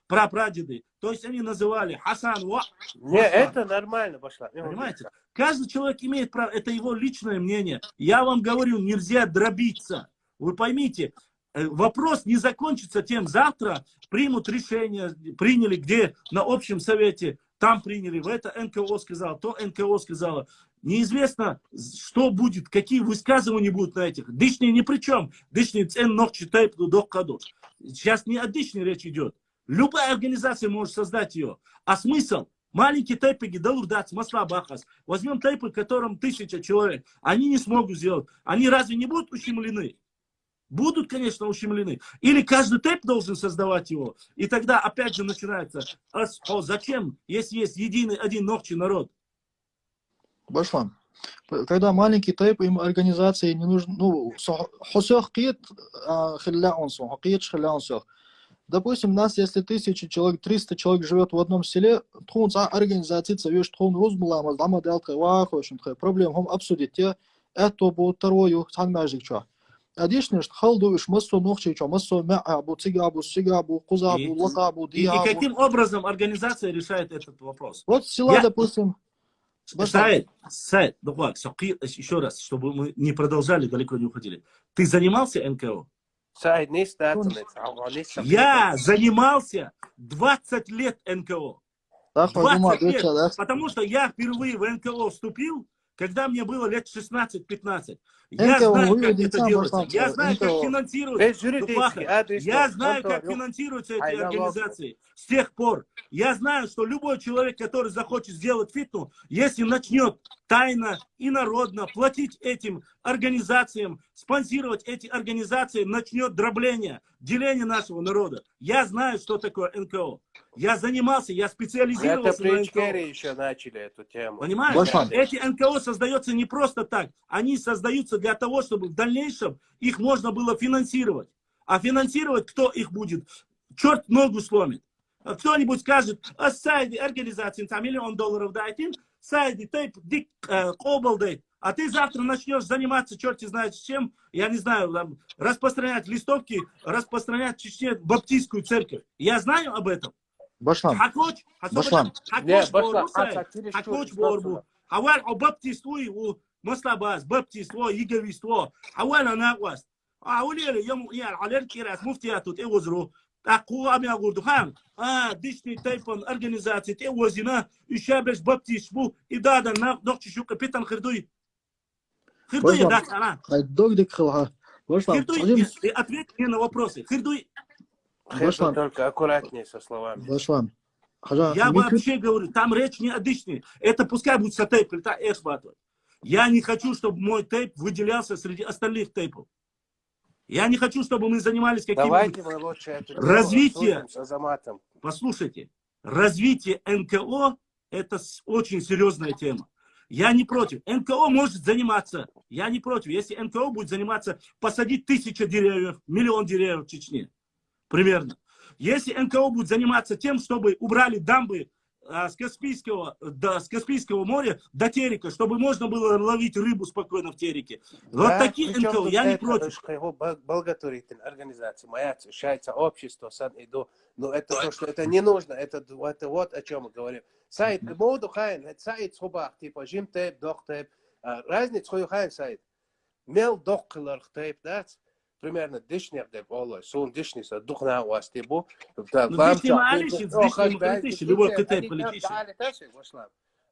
прапрадеды. То есть они называли Хасан Ва. Не, это нормально пошло. Понимаете? Каждый человек имеет право, это его личное мнение. Я вам говорю, нельзя дробиться. Вы поймите, вопрос не закончится тем, завтра примут решение, приняли где на общем совете, там приняли, в это НКО сказал, то НКО сказала. Неизвестно, что будет, какие высказывания будут на этих. Дышни ни при чем. Дышни цен ног читает до кадош. Сейчас не о дышне речь идет. Любая организация может создать ее. А смысл? Маленькие тайпы, Далурдац, Масла Бахас. Возьмем тайпы, которым 1000 человек. Они не смогут сделать. Они разве не будут ущемлены? Будут, конечно, ущемлены. Или каждый тайп должен создавать его. И тогда опять же начинается. Зачем, если есть единый один ногчий народ? Башлам. Когда маленький тайп им организации не нужен, ну, допустим, нас, если 1000 человек, 300 человек живет в одном селе, организации проблем обсудить, это будет второе, Адишнеш халдуш массо нохчичо, массо абу цигабу, сигабу, кузабу, лакабу, И диабу. каким образом организация решает этот вопрос? Вот села, допустим. Сайд, еще раз, чтобы мы не продолжали, далеко не уходили. Ты занимался НКО? Я занимался 20 лет НКО. 20 лет, потому что я впервые в НКО вступил, когда мне было лет 16-15. Я знаю, как это делается. Я знаю, как финансируются. Я знаю, как финансируются эти организации. С тех пор я знаю, что любой человек, который захочет сделать фитну, если начнет тайно и народно платить этим организациям, спонсировать эти организации, начнет дробление, деление нашего народа. Я знаю, что такое НКО. Я занимался, я специализировался на НКО. еще начали эту тему. Понимаешь? Эти НКО создаются не просто так. Они создаются для того, чтобы в дальнейшем их можно было финансировать. А финансировать кто их будет? Черт ногу сломит. Кто-нибудь скажет, а сайди организации, там $1 миллион дайте, сайди, тейп, дик, кобал дает. А ты завтра начнешь заниматься, черти знает чем, я не знаю, там, распространять листовки, распространять в Чечне баптистскую церковь. Я знаю об этом. Башлам. Башлам. Борбу. Авал о баптиству и у маслабаз, баптиство, иговиство. Авал она у вас. А улели, я алерт кирас, муфтиатут, и возру. Таку амя гурдухам. Дишни тайпан организации, те возина, и шабеш баптиству, и дада на докчишу капитан Хирдуй. Хирдуй, да, она. Хирдуй, ответь мне на вопросы. Хирдуй. Только аккуратнее со словами. Башлам. Я вообще говорю, там речь не о дышне. Это пускай будет со тейп, это эксбатывать. Я не хочу, чтобы мой тейп выделялся среди остальных тейпов. Я не хочу, чтобы мы занимались каким-то развитием. Послушайте, развитие НКО – это очень серьезная тема. Я не против. НКО может заниматься. Я не против. Если НКО будет заниматься, посадить 1000 деревьев, 1 000 000 деревьев в Чечне. Примерно. Если НКО будет заниматься тем, чтобы убрали дамбы с Каспийского моря до Терека, чтобы можно было ловить рыбу спокойно в Тереке. Вот Да, такие причем НКО, тут я не это против. его благотворительная организация, моя считается общество, но это то, что это не нужно, это вот о чем мы говорим. Сайт, моду хайн, сайт схубах, типа жим тейп, дох тейп, разница хой хайн сайт. Мел дох кылар тейп, да? Примерно дишнер деп олой, сон дишниса духна вас типу. Ну, дишни маалишь, дишни махалитишь, любой китайп полетишь.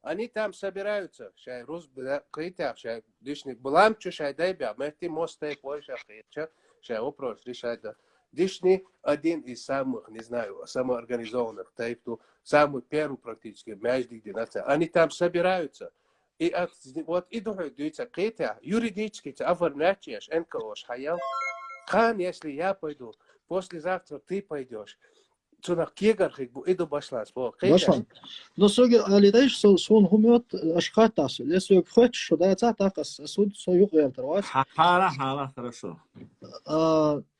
Они там собираются, шай рус критя, шай дишни бламчу, шай дайбя, мэти мостай польша критя, шай вопрос решать да. Дишни один из самых, не знаю, самоорганизованных тайпту, самый первый практически между наций. Они там собираются. И вот и думают, критя, юридически оформляешь НКО шхаял. Хан, если я пойду, послезавтра ты пойдешь. Цунах кегархик бу иду башлас. Башлан. Но соги алидайш сон хумет ашхатас. Если хочешь, что да цатакас суд союг вертер. Хара, хорошо.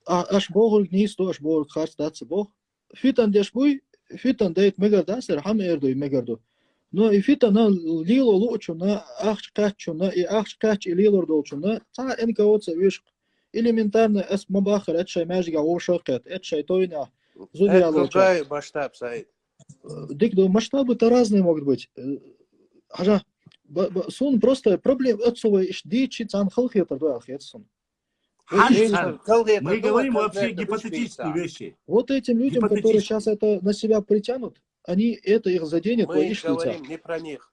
Аш богул гнисто, аш богул харц дац бог. Фитан дешбуй, фитан дейт мегардасер хам эрдуй мегарду. Но и фитан на лило лучуна, ахчкачуна и ахчкач и лилор долчуна. Ца энкаоца виш элементарно эс мабахар этшай мәжига ошакет, этшай тойна. Это другой масштаб, Саид. Дикдо масштабы-то разные могут быть. Ажа, сон просто проблем отцовой дичи цанхалхетер дуахетсон. Мы говорим вообще гипотетические вещи. Вот этим людям, которые сейчас это на себя притянут, они это их заденет. Мы говорим не про них.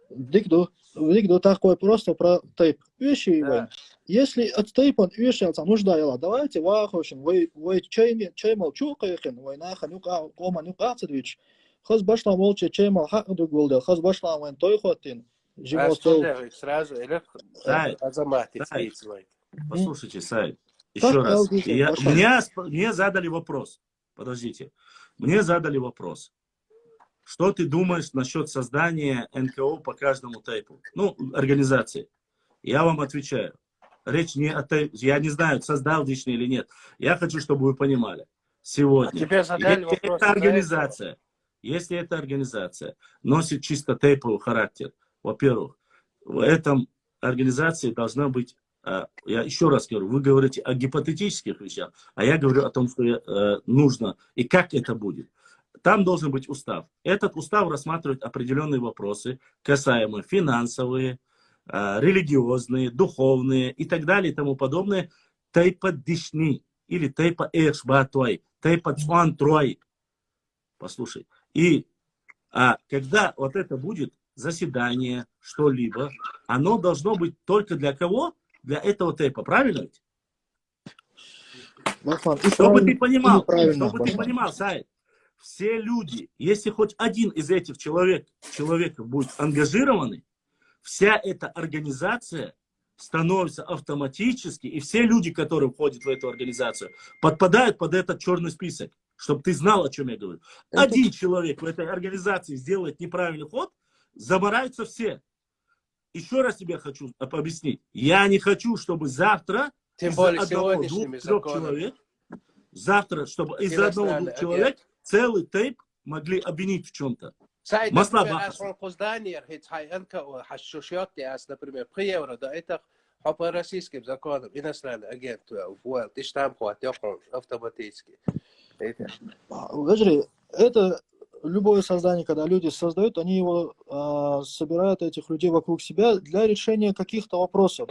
Дикдо такой просто про тейп. Вещи, да. Если от тейпа вещаться нужда, давайте вахошин, вы чей молчу, кайхин, вы наханюка, кома нюка цедвич. Хаз башла молча, чей мал хакду голда, хаз башла вен той хотин. Сразу, или азаматить свой. Послушайте, Саид, еще раз. Мне задали вопрос. Подождите. Мне задали вопрос. Что ты думаешь насчет создания НКО по каждому тейпу? Ну, организации. Я вам отвечаю. Речь не о тейпе. Я не знаю, создал Дишни или нет. Я хочу, чтобы вы понимали. Сегодня, если эта организация носит чисто тейповый характер, во-первых, в этом организации должна быть, я еще раз говорю, вы говорите о гипотетических вещах, а я говорю о том, что нужно и как это будет. Там должен быть устав. Этот устав рассматривает определенные вопросы, касаемые финансовые, религиозные, духовные и так далее и тому подобное. Тейпа дишни или тейпа эшбатуай, тейпа цуантруай. Послушай. И когда вот это будет заседание, что-либо, оно должно быть только для кого? Для этого тейпа. Правильно ведь? Чтобы ты понимал, Саид. Все люди, если хоть один из этих человеков будет ангажированный, вся эта организация становится автоматически, и все люди, которые входят в эту организацию, подпадают под этот черный список, чтобы ты знал, о чем я говорю. Один человек в этой организации сделает неправильный ход, замораются все. Еще раз тебе хочу объяснить. Я не хочу, чтобы завтра из-за одного-двух человек, завтра, чтобы из-за одного-двух человек целый тейп могли обвинить в чем-то. Масла например, при евро, да, это по российским законам иностранный агент, ты штамп автоматически. Это любое создание, когда люди создают, они его собирают, этих людей вокруг себя для решения каких-то вопросов.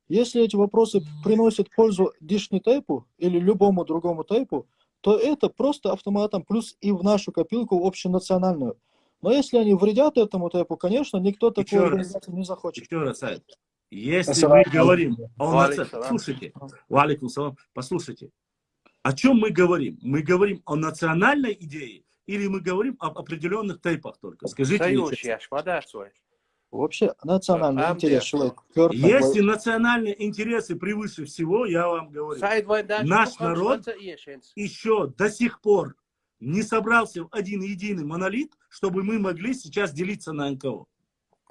Если эти вопросы приносят пользу дишни тейпу или любому другому тейпу, то это просто автоматом плюс и в нашу копилку общенациональную. Но если они вредят этому тейпу, конечно, никто такую организацию не захочет. Еще раз, Саид. Если мы говорим о слушайте, послушайте, о чем мы говорим? Мы говорим о национальной идее или мы говорим об определенных тейпах только? Скажите мне. Вообще национальный интерес человека. Если национальные интересы превыше всего, я вам говорю, наш народ еще до сих пор не собрался в один единый монолит, чтобы мы могли сейчас делиться на НКО.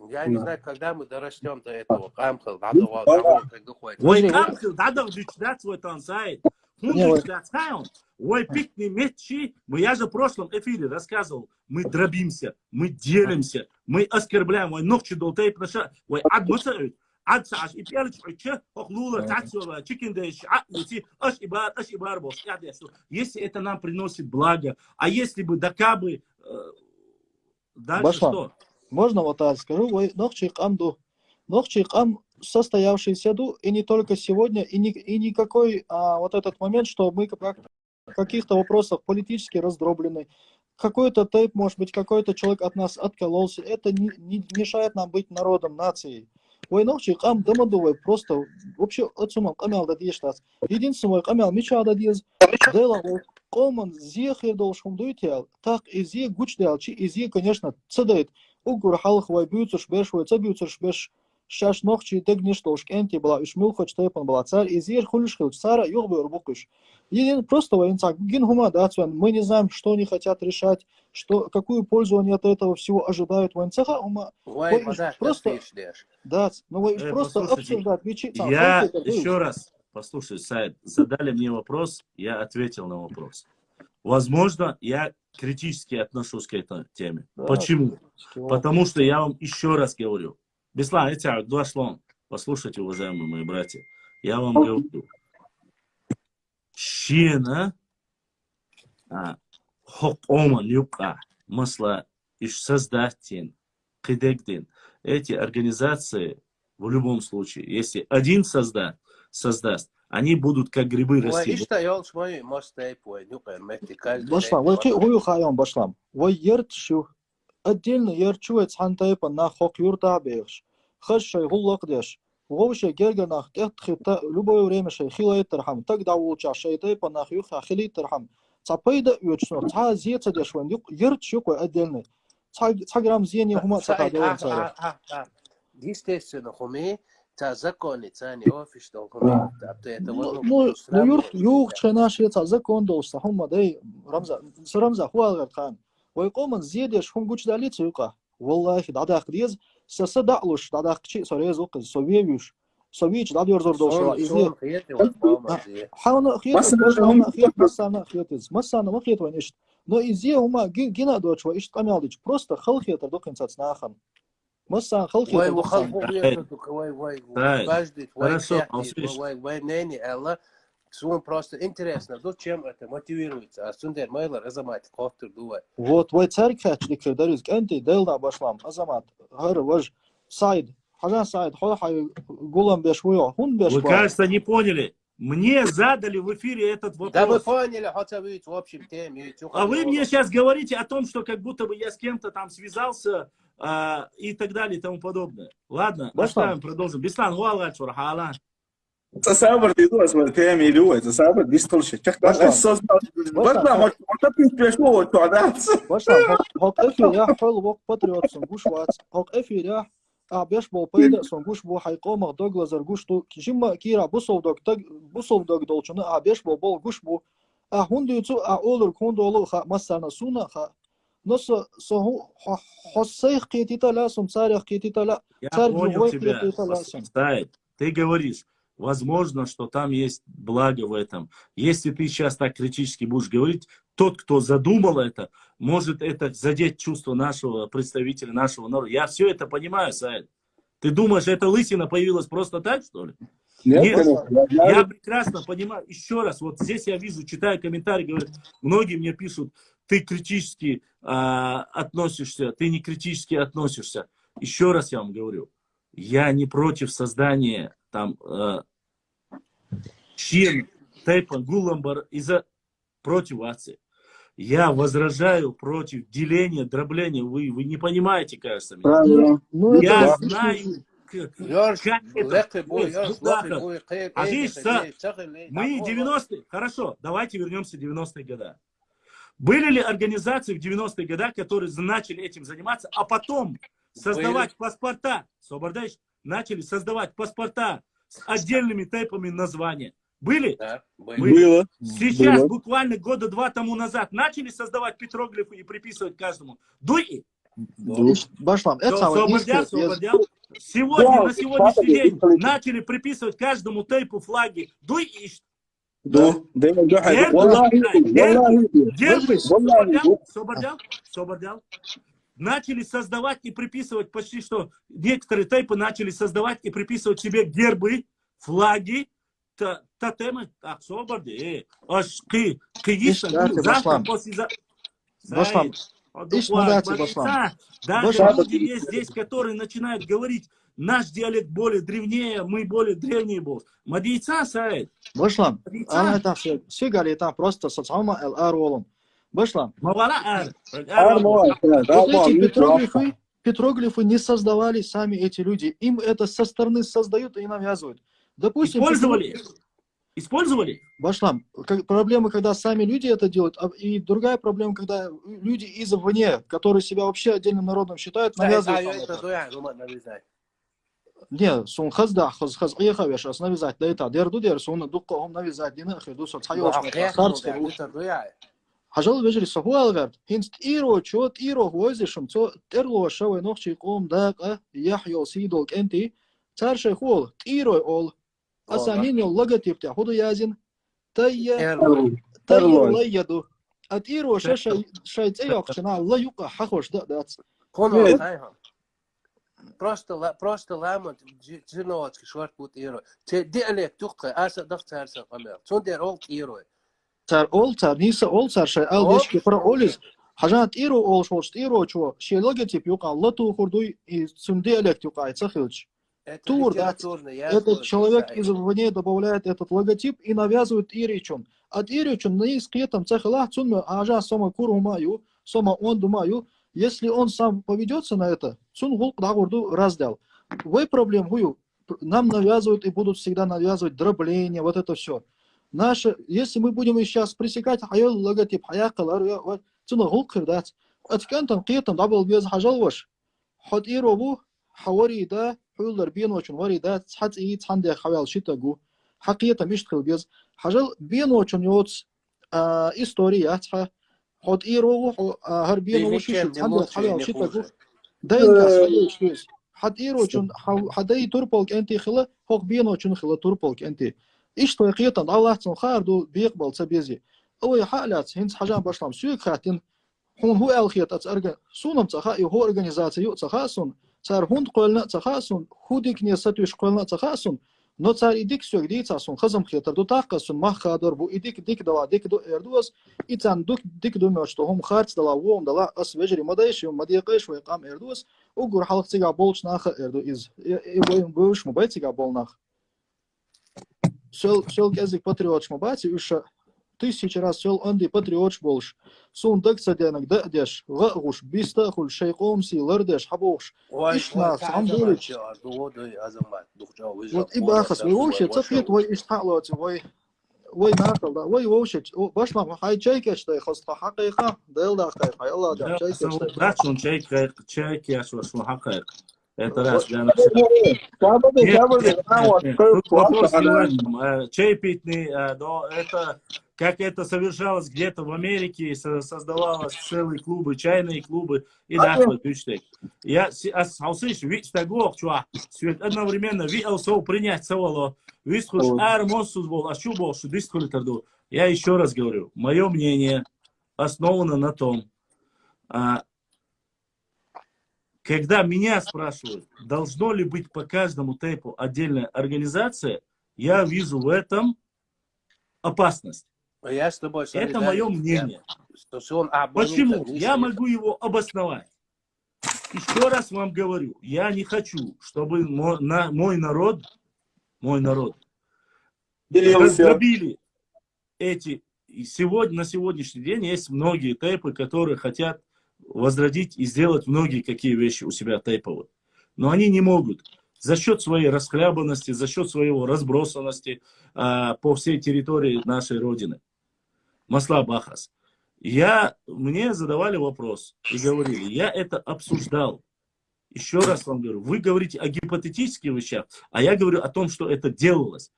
Я не знаю, когда мы дорастем до этого. Камхал, дадова, как доходит. Ой, камхал, дадов дичдат свой танцает. Ой, пикни мечи. Я же в прошлом эфире рассказывал. Мы дробимся, мы делимся, мы оскорбляем. Ой, ногчи долтей проша. Ой, адмасают. Адсаш и пялич, хохлула, тацова, чикиндеш, аш ибар бос. Если это нам приносит благо, а если бы дакабы дальше что? Можно вот так скажу? Ой, нохчикам состоявшийся и не только сегодня, и никакой вот этот момент, что мы в каких-то вопросах политически раздроблены. Какой-то тейп, может быть, какой-то человек от нас откололся. Это не мешает нам быть народом, нацией. Ой, нохчикам домодовой просто вообще отсюда камел дадишь нас. Единственное, камел меча дадиз. Дела коман зехер должен дуйтел. Так изи гучдел, чи изи, конечно, цедает. Угур халхвай бьются шбешвай, цебьются шбеш. Шаш ногчи дегниш должк энти была, ишмил хоть тейпан была царь, изир хулишхил цара, юрбы урбукыш. Един просто военцак, гингума дацван, мы не знаем, что они хотят решать, какую пользу они от этого всего ожидают военцаха, ума. Просто, да, ну вы просто обсуждать, я еще раз, послушай, Саид, задали мне вопрос, я ответил на вопрос. Возможно, я критически отношусь к этой теме. Да, почему? Потому что я вам еще раз говорю. Беслан, эти два шлом. Послушайте, уважаемые мои братья. Я вам говорю. Щена хок оман юка масла иш создатен кидегден. Эти организации в любом случае, если один создаст, они будут как грибы расти. Башлам, вы хаем башлам. Вы ерчу. Отдельно ярчует хантайпа на хок юрта беш. Хашай гуллак деш. Вовше герганах тхита любое время шей хилает тархам. Тогда улча шейтайпа на хюха хилит тархам. Цапайда ючно. Ца зеца деш вон ярчу кой отдельно. Ца грамм зени хума цакадуем царя. Естественно, хуми. Ца законы, ца не офис долго. Ну юрт чанаши ца закон долса хума дай Рамза хуалгар хан. ويقوم زيادش هم قوش دالي تيوقع والله داداق ديز سسدعلوش داداق شيء سوريز وقز سويوش سويش داد يرزور دوشوا إزي حاونا خيط حاونا خيط مسانا خيطز مسانا ما خيط وين إشت но إزي هما جينا دوشوا إشت قميال ديش просто خل خيط دوقين ساتناخن مسان خل خيط وي نيني الله Сум просто интересно, чем это мотивируется. А Сундер Мейлер, Азамат, Кофтер, Дуай. Вот, вы царь качник, Дарюзк, Энти, Делда Башлам, Азамат, Гар, Важ, Сайд, Хажан Сайд, Хохай, Гулам Бешвуя, Хун Бешвуя. Вы, кажется, не поняли. Мне задали в эфире этот вопрос. Да вы поняли, хотя вы в общем теме. А вы мне сейчас говорите о том, что как будто бы я с кем-то там связался и так далее и тому подобное. Ладно, оставим, продолжим. Беслан, Гуалгат, Шурхала. تصور ديدو اسمه تامي لو تصور ديستول شكل اساس بطلع ما بيشوفوا تعدات هوك افي يا حول وقت باتريوت سنغوش وات هوك افي يا ابيش بو بيدا سنغوش بو حيقوم دوغلازر غوشتو كيما كيرا بوسوف دوغ دولچنا ابيش بو بول غوش بو هونديتو اولر كوندولو مسانا سونا نص سو حسيخ قيتيتا لا سمسارخ قيتيتا لا царь живой قيتيتا لا. Ты говоришь, возможно, что там есть благо в этом. Если ты сейчас так критически будешь говорить, тот, кто задумал это, может это задеть чувство нашего представителя, нашего народа. Я все это понимаю, Саид. Ты думаешь, эта лысина появилась просто так, что ли? Нет, я прекрасно понимаю. Еще раз, вот здесь я вижу, читаю комментарии, говорят, многие мне пишут, ты критически относишься, ты не критически относишься. Еще раз я вам говорю, я не против создания там Чин, Тайпан, Гуламбар из-за против акции. Я возражаю против деления, дробления. Вы не понимаете, кажется, меня. Я знаю, как это. А здесь мы 90-е. Хорошо, давайте вернемся в 90-е годы. Были ли организации в 90-е годы, которые начали этим заниматься, а потом создавать паспорта? Собордаешь? Начали создавать паспорта с отдельными тайпами названия. Были? Да, было. Сейчас, было. буквально года 2 тому назад, начали создавать петроглифы и приписывать каждому. Дуи? Башлам, это Освободят. Сегодня, на сегодняшний день, начали приписывать каждому тейпу флаги. Дуй и... Освободят. Начали создавать и приписывать, почти что некоторые тейпы начали создавать и приписывать себе гербы, флаги, тотемы. Освободи. Аж ты завтра, послезавтра. Башлам. Даже люди есть здесь, которые начинают говорить, наш диалект более древнее, мы более древние был. Мадийца, Саид. Башлам, она там все говорит, там просто социалма эл-ар олом. Башлам. Эти петроглифы не создавали сами эти люди. Им это со стороны создают и навязывают. Допустим, Использовали? Башлам, проблема, когда сами люди это делают, и другая проблема, когда люди извне, которые себя вообще отдельным народом считают, навязывают. Не, сун хазда, хаз иехавеш, ас навязать, да это, дерду дер, сун дуккахум навязать, дина хиду соцхайош, Хажал вежери сахуалгард, хинст иро, чот иро, хуайзишем, цо терло шавай нохчи ком дака, яхьол сидол кенти, царшай хол, иро ол, асаниньо логотип тя худу язин, тайя лайяду, от иро шайцеяк чана лаюка хахош дац. Просто ламот джиноцки шварпут иро. Те диалект тухка аса дах царса камер. Сон дер ол иро. Цар ол цар ниса ол цар шай ал дешки про олис. Хажат иро ол шост иро чо. Ши логотип юка лату хурдуй и цун диалект юка айцахилч. Тур дац. Этот человек извне добавляет этот логотип и навязывает иричун. От иричун на искетам цахилах цун ажа сома курумаю, сома он думаю. Если он сам поведется на это, цун гулк дагурду раздел. Вы проблем гую. Нам навязывают и будут всегда навязывать дробление, вот это все. Если мы будем сейчас пресекать хайол логотип, хаякалар, цуна гулк хирдац. Аткантам киятам дабл без хажалваш. Ход иробу хавари да хуйлар беночун вари да цхат и цханде хавал шитагу. Хакията миштхил без хажал беночун йоц история цха. Ход иро харбиен ушиш ханде хавал шитагу. Дайнка свиш. Хад ирочун хадай турполк انت خلا хог беночун خلا турполк انت. إيش طريقة الله تون خاردو بيقبل تبيزي أول حالات هنس حاجة باشلام سويك خاتين هون هو الخيط أتأرجع سونم تخا هو أورجانيزاتيو تخاسون صار هون قلنا تخاسون خودك نيستويش قلنا تخاسون نو صار إديك سويك دي تاسون خزم خيطر دو تاقسون ما خادر بو إديك ديك دوا ديك دو إردوس إتان دوك ديك دو مشتو هم خارج دلا ووم دلا أس وجري مدايش يوم مديقيش ويقام إردوس وقر حلق تيجا بولش ناخ إردو إز يبوين بوش موبايل تيجا بول ناخ Сел язык патриотч мабати уша 1000 раз сел анди патриотч болш. Сун дак садянак да деш гуш биста хул шейқом си лардеш хабош. Ишна сам болич. Вот и бахас вы вообще цапит вой ишталот вой нахал да вой вообще башлам хай чайка что хоста хакайха дел да хакайха Аллах да чайка что. Да, он чайка что хакайха. Это раз для нас. Чай питный, это как это совершалось где-то в Америке, создавалось целые клубы, чайные клубы и нахуй тюштек. Я слышишь, ведь того, что одновременно видел принять целого, висхуш армосус был, а что был, что дискультарду. Я еще раз говорю, мое мнение основано на том, когда меня спрашивают, должно ли быть по каждому тейпу отдельная организация, я вижу в этом опасность. Я с тобой это мое мнение. Почему? Я могу его обосновать. Еще раз вам говорю, я не хочу, чтобы мой народ разграбили эти. И на сегодняшний день есть многие тейпы, которые хотят возродить и сделать многие какие вещи у себя тейповые. Но они не могут. За счет своей расхлябанности, за счет своего разбросанности по всей территории нашей Родины. Масла Бахас. Мне задавали вопрос и говорили, я это обсуждал. Еще раз вам говорю, вы говорите о гипотетических вещах, а я говорю о том, что это делалось.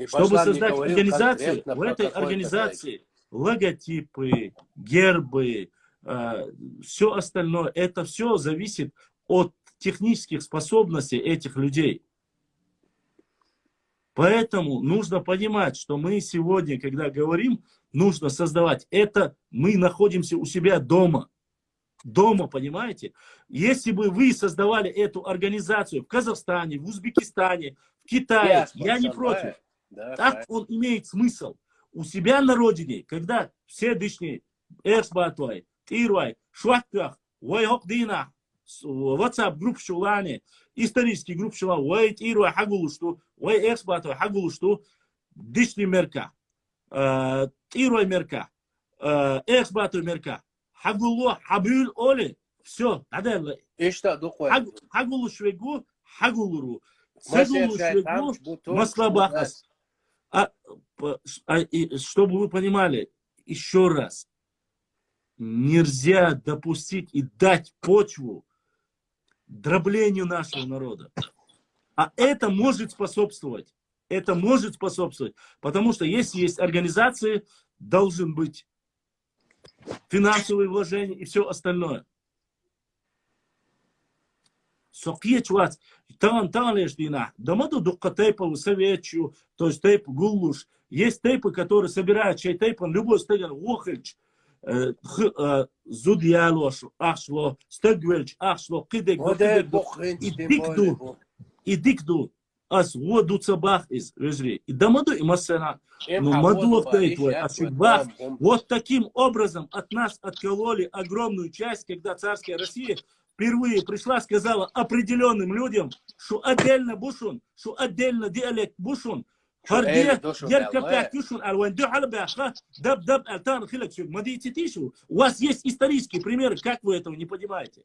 Чтобы создать организацию, в этой организации логотипы, гербы, все остальное, это все зависит от технических способностей этих людей. Поэтому нужно понимать, что мы сегодня, когда говорим, нужно создавать это, мы находимся у себя дома. Дома, понимаете? Если бы вы создавали эту организацию в Казахстане, в Узбекистане, в Китае, я не против. Так он имеет смысл. У себя на родине, когда все дышни, эксбатвай, тирвай, шваттах, вайхокдина, WhatsApp групп шулане, исторический групп шулане, вай тирвай хагулушту, вай эксбатвай хагулушту, дышни мерка, тирвай мерка, эксбатвай мерка. Хагулу, хабюл, оли, все, надо. Хагулу швегу, хагулуру. Сегулу швегу, маслабахас. Чтобы вы понимали, еще раз, нельзя допустить и дать почву дроблению нашего народа. А это может способствовать. Это может способствовать. Потому что если есть организации, должен быть финансовые вложения и все остальное. Сокьечвац, лишь дина. Дамаду дукка тейпа советчу, то есть тейп гуллуш. Есть тейпы, которые собирают чай тейпан, любой стеган вохельч, зудьялош, ахшло, стегвельч, ахшло, кидек, и дикду. Ас воду цабах из вежри. И дамаду и массена. Но мадлов тейпой, ашибах. Вот таким образом от нас откололи огромную часть, когда царская Россия впервые пришла, сказала определенным людям, что отдельно бушун, что отдельно диалект бушун, у вас есть исторические примеры, как вы этого не понимаете?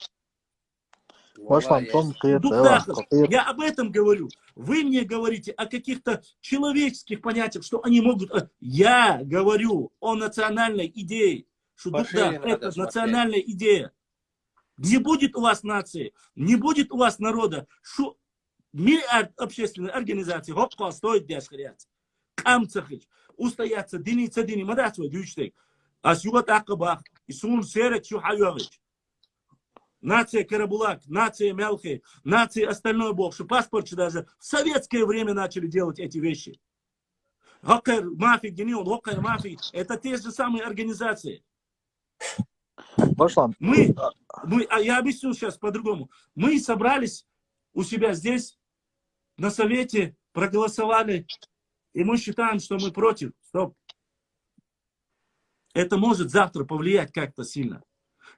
Я об этом говорю. Вы мне говорите о каких-то человеческих понятиях, что они могут... Я говорю о национальной идее. Что да, это национальная идея. Не будет у вас нации, не будет у вас народа. Что миллиард общественной организации хоппа стоит дяшхаряц. Камцахич. Устояться, деница, дени, мадацва, дючтек. А сюгат акабах, и сун серек шухайович. Нация Карабулак, нация Мелхи, нация остальной бог, что паспорт даже в советское время начали делать эти вещи. Хоккер, мафия, генион, хоккер, мафия, это те же самые организации. Я объясню сейчас по-другому. Мы собрались у себя здесь, на совете, проголосовали, и мы считаем, что мы против. Стоп. Это может завтра повлиять как-то сильно.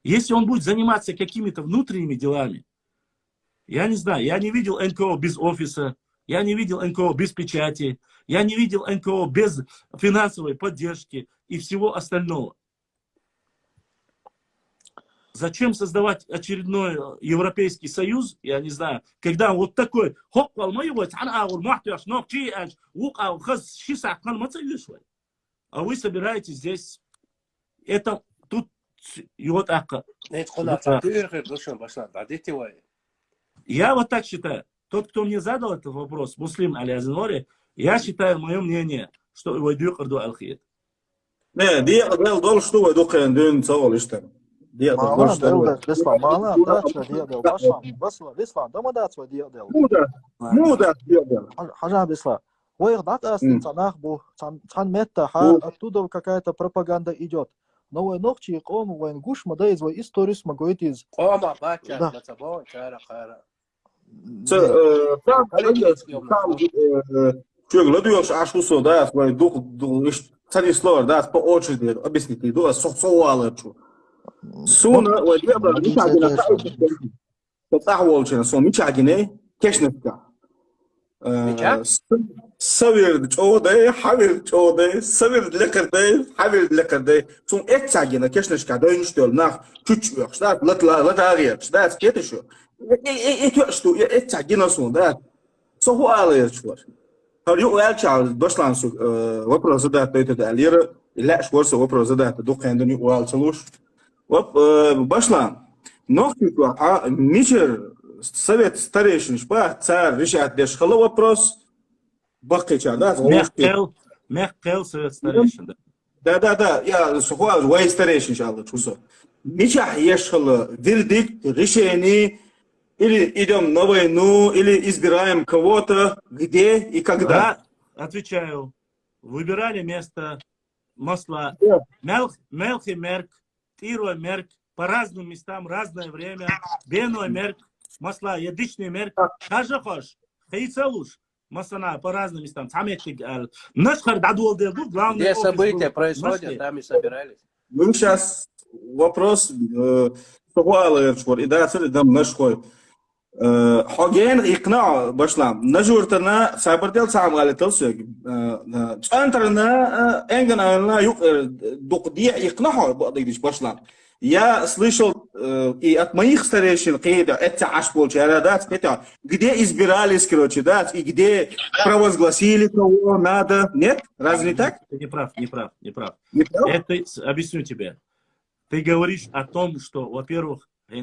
Если он будет заниматься какими-то внутренними делами, я не знаю, я не видел НКО без офиса, я не видел НКО без печати, я не видел НКО без финансовой поддержки и всего остального. Зачем создавать очередной Европейский Союз, я не знаю, когда вот такой, а вы собираетесь здесь, это тут вот так. Я вот так считаю. Тот, кто мне задал этот вопрос, муслим Алязинори, я считаю, мое мнение, что его дюкарду алхид. Не, диадел дол что вы дукаен дün савал işte. Мала делал, бесла, мала дача делал, башла, бесла, дома дача делал. Муда делал. Хажа бесла. Ой, дата станах бу, цан метта, оттуда какая-то пропаганда идет. Но вы ногти, он воин гуш, мода из твоей истории смогут из. Ома бача, на собой, чара. Гладуешь ашу да, свой дух, цари слова, да, по очереди, объясните, да, совалочу. Суна, вот я бы не так на так сон мичагине, кешневка. Савир чоде, хавир чоде, савир лекарде, хавир лекарде. Сон этагина кешневка, да не что, на чуть-чуть, да, латария, да, это что. Что этагина сон, да. Совалочу. Я Дошлан вопрос задать это Алира, или что вопрос задать документы уалцелуш. Башлан, но мичер совет старейшин шпа царь решает дешхало вопрос. Бакича, да? Мехкел совет старейшин. Да, я сухой вай старейшин шалла чусо. Мечах ешало, вердикт, решение, или идем на войну, или избираем кого-то, где и когда. Да, отвечаю. Выбирали место масла. Мелкий мерк, тирой мерк, по разным местам, разное время. Беной мерк, масла, ядичный мерк. Каждый хочешь, хайцелуш. Масана по разным местам. Где события происходят, там и собирались. Мы сейчас вопрос, إذا صار دم نشخوي حاجين إقناع بشلام نجورتنا سابردل سام على تلسق أنترنا إنجنا يق دقديع إقناعه بقديش بشلام я слышал и от моих старейшин какие-то это ашбол чарадат это где избирались, короче, да, и где провозгласили кого надо, нет? Разве не так? Ты не прав. Это объясню тебе. Ты говоришь о том, что, во-первых, да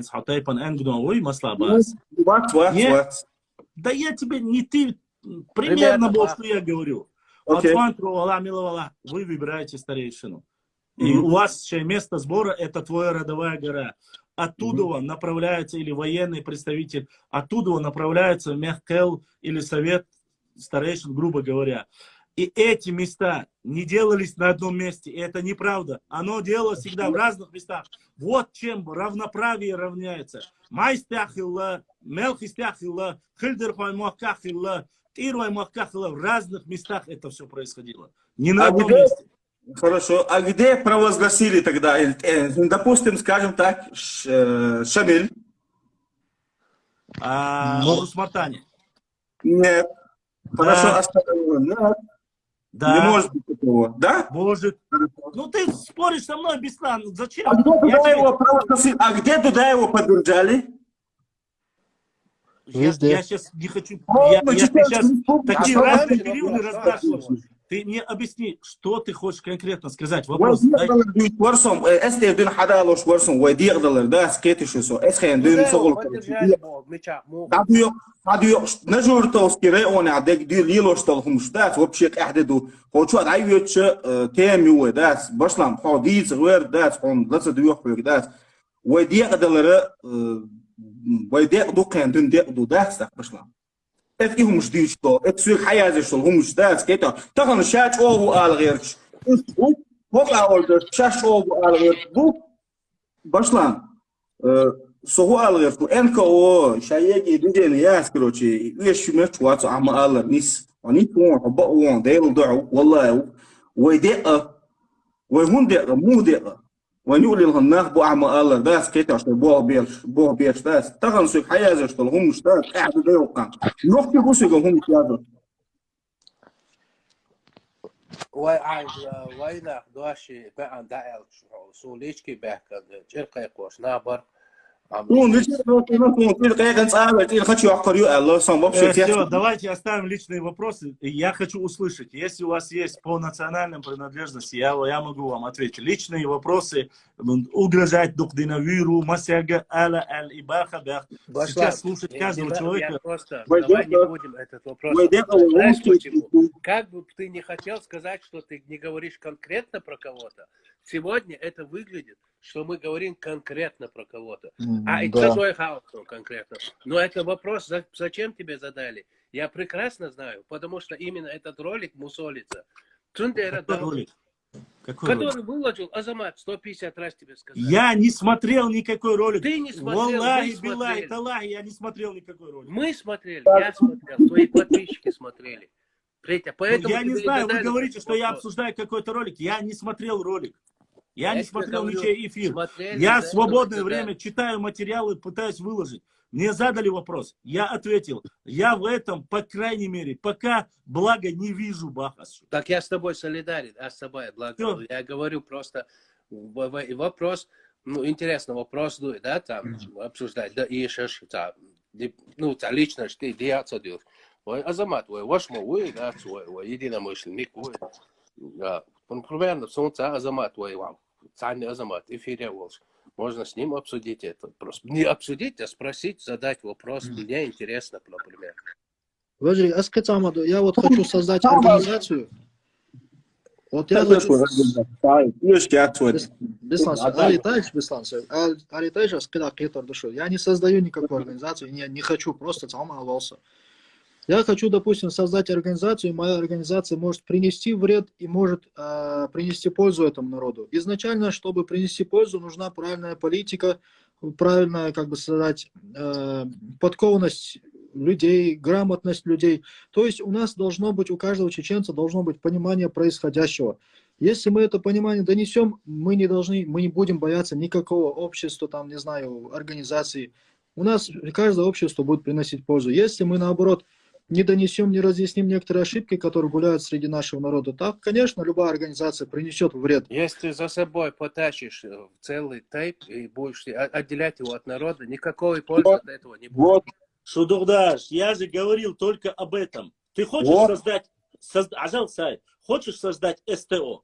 я тебе не ты примерно был, что я говорю. Вы выбираете старейшину. И у вас еще место сбора, это твоя родовая гора. Оттуда направляется, или военный представитель, оттуда направляется в Мехкел или совет старейшин, грубо говоря. И эти места не делались на одном месте, и это неправда. Оно делалось всегда в разных местах. Вот чем равноправие равняется. Майстяхилла, Мелхистяхилла, Хильдерхой Махкахилла, Тирой Махкахилла. В разных местах это все происходило. Не на одном месте. Хорошо. А где провозгласили тогда, допустим, скажем так, Шамиль? В Русмартане. Нет. Хорошо, остановим. Да. Не может быть такого, да? Может. Ну ты споришь со мной, Беслан, зачем? А где туда его поддержали? Я сейчас не хочу... Я сейчас такие разные периоды расспрашиваю. Ты мне объясни, что ты хочешь конкретно сказать. Вопрос. Het is ons duurste. Het is hij is zo ons dat kijk toch een chat over algeers. Hoe laat de chat over algeers boek Baslan. Zo algeers NKO شيء يدين ياس كروتشي ليش مش واتس عم الله نيس وني كون بقون دايل ضعوا والله ويدق وهون دق مو دق ونقول لهم ناخذ عم الله بس كده عشان بوه بيرش بس تغن سوق حياة عشان هم مش ده قاعد ده يوقع نروح يقصوا هم كده وين دواشي بقى داعي سوليشكي بحكي جرقي قوش نابر Все, давайте оставим личные вопросы. Я хочу услышать, если у вас есть по национальной принадлежности, я могу вам ответить. Личные вопросы, угрожать Духдинавиру, Масяга, Аля, Аль-Ибаха. Сейчас слушать каждого человека. Давай не будем этот вопрос. Знаешь почему? Как бы ты не хотел сказать, что ты не говоришь конкретно про кого-то, сегодня это выглядит, что мы говорим конкретно про кого-то. А и кто твой хаос конкретно? Но это вопрос, зачем тебе задали? Я прекрасно знаю, потому что именно этот ролик мусолится. Какой который выложил Азамат, 150 раз тебе сказал. Я не смотрел никакой ролик. Ты не смотрел, Валлахи, билляхи, таллахи, я не смотрел никакой ролик. Мы смотрели, я смотрел, твои подписчики смотрели. Поэтому я не знаю, вы говорите, что я обсуждаю какой-то ролик. Я не смотрел ролик. Я не смотрел ничей эфир. Я в свободное время читаю материалы, пытаюсь выложить. Мне задали вопрос, я ответил. Я в этом, по крайней мере, пока блага не вижу, Бахасу. Так я с тобой солидарен, а с тобой благо. Я говорю просто вопрос, ну, интересный вопрос, да, там, обсуждать, да, и еще, ну, лично, что ты делаешь. Азамат, ваш мой, да, свой, единомышленник, примерно, солнце Азамат, царный Азамат, эфире Волш. Можно с ним обсудить это. Просто не обсудить, а спросить, задать вопрос. Мне интересно, например. Ваджри, я вот хочу создать организацию. Вот я хочу... Я не создаю никакую организацию, не хочу, просто сам олвался. Я хочу, допустим, создать организацию, и моя организация может принести вред и может принести пользу этому народу. Изначально, чтобы принести пользу, нужна правильная политика, правильная, как бы сказать, подкованность людей, грамотность людей. То есть у нас должно быть, у каждого чеченца должно быть понимание происходящего. Если мы это понимание донесем, мы не будем бояться никакого общества, там, не знаю, организации. У нас каждое общество будет приносить пользу. Если мы, наоборот, не донесем, не разъясним некоторые ошибки, которые гуляют среди нашего народа, так, конечно, любая организация принесет вред. Если ты за собой потащишь целый тейп и будешь отделять его от народа, никакой пользы от этого не будет. Вот. Шудурдаш, я же говорил только об этом. Ты хочешь хочешь создать СТО,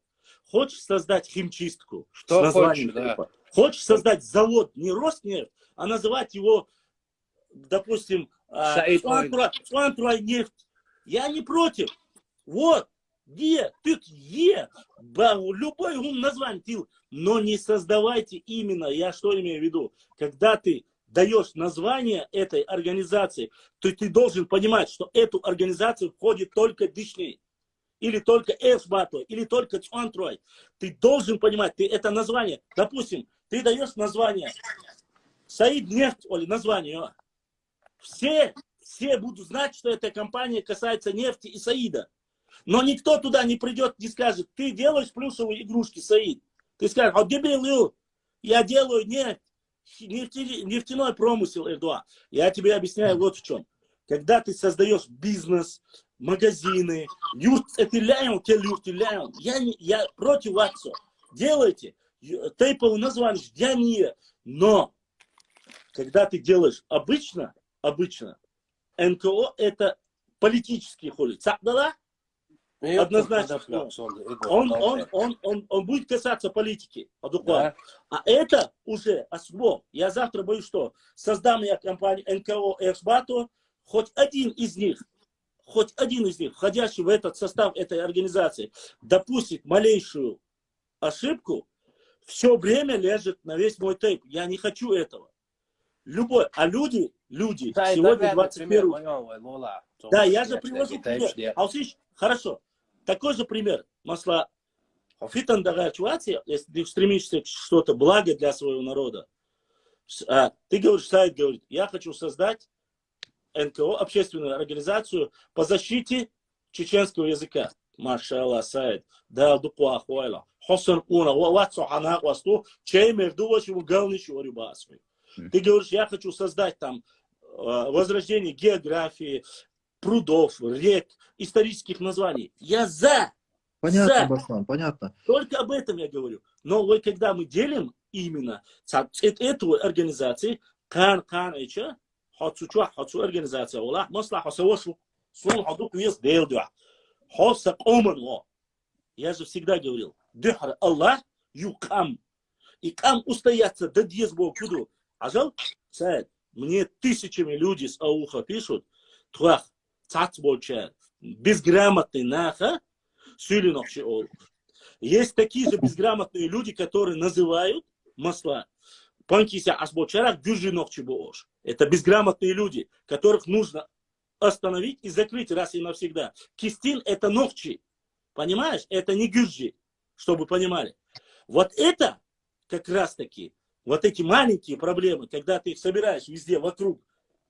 хочешь создать химчистку, Что хочешь, да. Хочешь создать завод, не Роснефть, а называть его, допустим, Цуантрой нефть. Я не против. Вот. Где? Ты где? Любой название. Но не создавайте именно, я что имею в виду, когда ты даешь название этой организации, то ты должен понимать, что эту организацию входит только Дишни, или только Эшбато, или только Цуантрой. Ты должен понимать, ты это название, допустим, ты даешь название Саид нефть, или название, все будут знать, что эта компания касается нефти и Саида. Но никто туда не придет, не скажет, ты делаешь плюшевые игрушки, Саид. Ты скажешь, я делаю нефть. Нефтяной промысел, Эрдуа. Я тебе объясняю вот в чем. Когда ты создаешь бизнес, магазины, я против вас все. Делайте. Тейповые названия, я не. Но, когда ты делаешь обычно, НКО это политический холит. Однозначно. Он будет касаться политики. Да. А это уже основа. Я завтра боюсь, что создам я компанию НКО Эшбато, хоть один из них, входящий в этот состав этой организации, допустит малейшую ошибку, все время лежит на весь мой тейп. Я не хочу этого. А люди сегодня 21. Да, я же привожу пример. Хорошо. Такой же пример. Масла фитан дагачуати, если ты стремишься к что-то благо для своего народа. Ты говоришь, Саид говорит, я хочу создать НКО, общественную организацию по защите чеченского языка. Машаллах, Саид. Да, дукуа хуайла. Хосан уна, ватсу хана васту, чей между вашим галничу рибасвой. Ты говоришь, я хочу создать там возрождение географии, прудов, рек, исторических названий. Я за. Понятно, Башлан, понятно. Только об этом я говорю. Но вот когда мы делим именно эту организацию, организация, я же всегда говорил, Аллах, юкам. И кам устояться, да диез Бог куду. Ажал, мне тысячами люди с ауха пишут, твах, безграмотный наха, есть такие же безграмотные люди, которые называют масла. Это безграмотные люди, которых нужно остановить и закрыть раз и навсегда. Кистин это ногчи. Понимаешь? Это не гюджи, чтобы понимали. Вот это как раз таки, вот эти маленькие проблемы, когда ты их собираешь везде вокруг,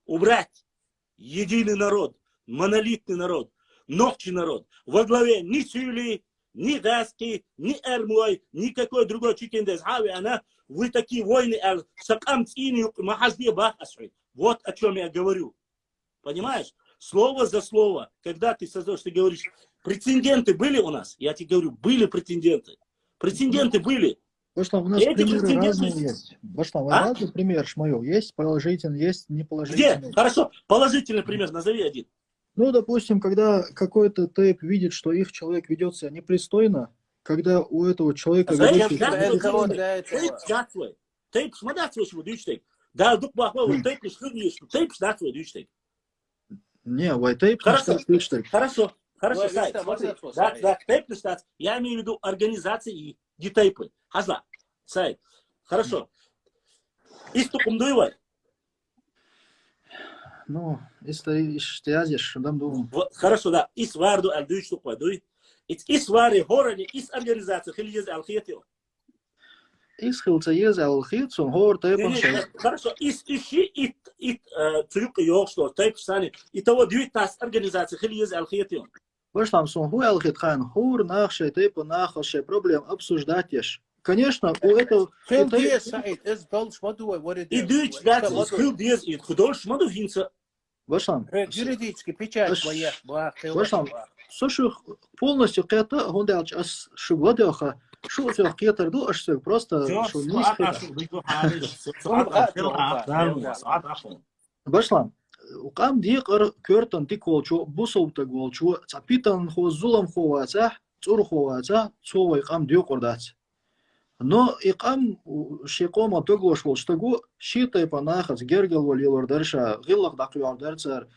убрать единый народ, монолитный народ, ногчий народ, во главе ни Сюли, ни Гаски, ни Эрмлой, никакой другой чикендес. Вы такие войны, вот о чем я говорю. Понимаешь? Слово за слово, когда ты создаешь, ты говоришь, претенденты были у нас? Я тебе говорю, были претенденты. Претенденты были. Башлан, у нас примеры разные есть. Башлан, разный пример, Шмаил. Есть положительный, есть неположительный. Где? Хорошо. Положительный пример, назови один. Ну, допустим, когда какой-то тейп видит, что их человек ведет себя непристойно, когда у этого человека... Тейп, смотри, да, дук бахвал, тейп, тейп, не, вайтейп, хорошо. Хорошо, Ну, Сайд, это смотри. можно просто, Да, тейп штат. Я имею в виду организации и детейпы. Хазла. Сайд. Хорошо. Исту кумдуева. Ну, если штязишь, дам думаю. Хорошо, да. Ис варду альдуич туквадуй. Ис вари хорани, ис организация хилиез алхиетио. Исхилца ез алхитсун, хор тейпан шел. Хорошо. Ис ищи ит цюк йог что тейп сани. И того дюит тас организация хилиез алхиетио. Башлам сон ху алхит хан, хур нахшей тейпа нахшей проблем обсуждать ешь. Конечно, у этого... Хил диез, Саид, из долш мадуа, what it И is. дюич дать ис хил диез и худольш маду хинца. Башлам. Юридически печать моя, Башлам. Слушай, полностью это гундалч ас шугодеха. Шо все кетер ду аш все просто шо Башлам. Укам дикър кёртан диколчу бусовта голчу цапитан хо зулам ховаца цур ховаца цовай қам дёқурдац. Но иқам шиқома тоглош волштагу шитай панахац гергел волилордарша гиллах дақиордарцар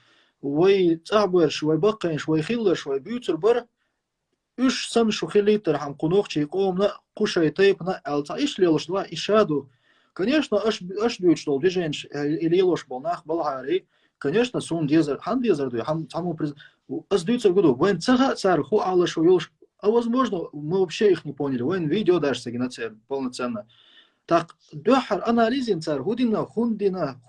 вай цаберш вай бақинш вай хиллаш вай бютер бар үш сан шухилитер хам кунох чиқомна кушай тайпна алца ишлелш два ишаду. Конечно, аш дюйт что движенш илелош болнах балгари. Конечно, сон дезер, хан дезер дуй, хам саму сдаются в году. Вен цеха цар ху алаш уёлш. А возможно, мы вообще их не поняли. Вен видео дашься геноцид полноценно. Так, дохар анализин цар худина хундина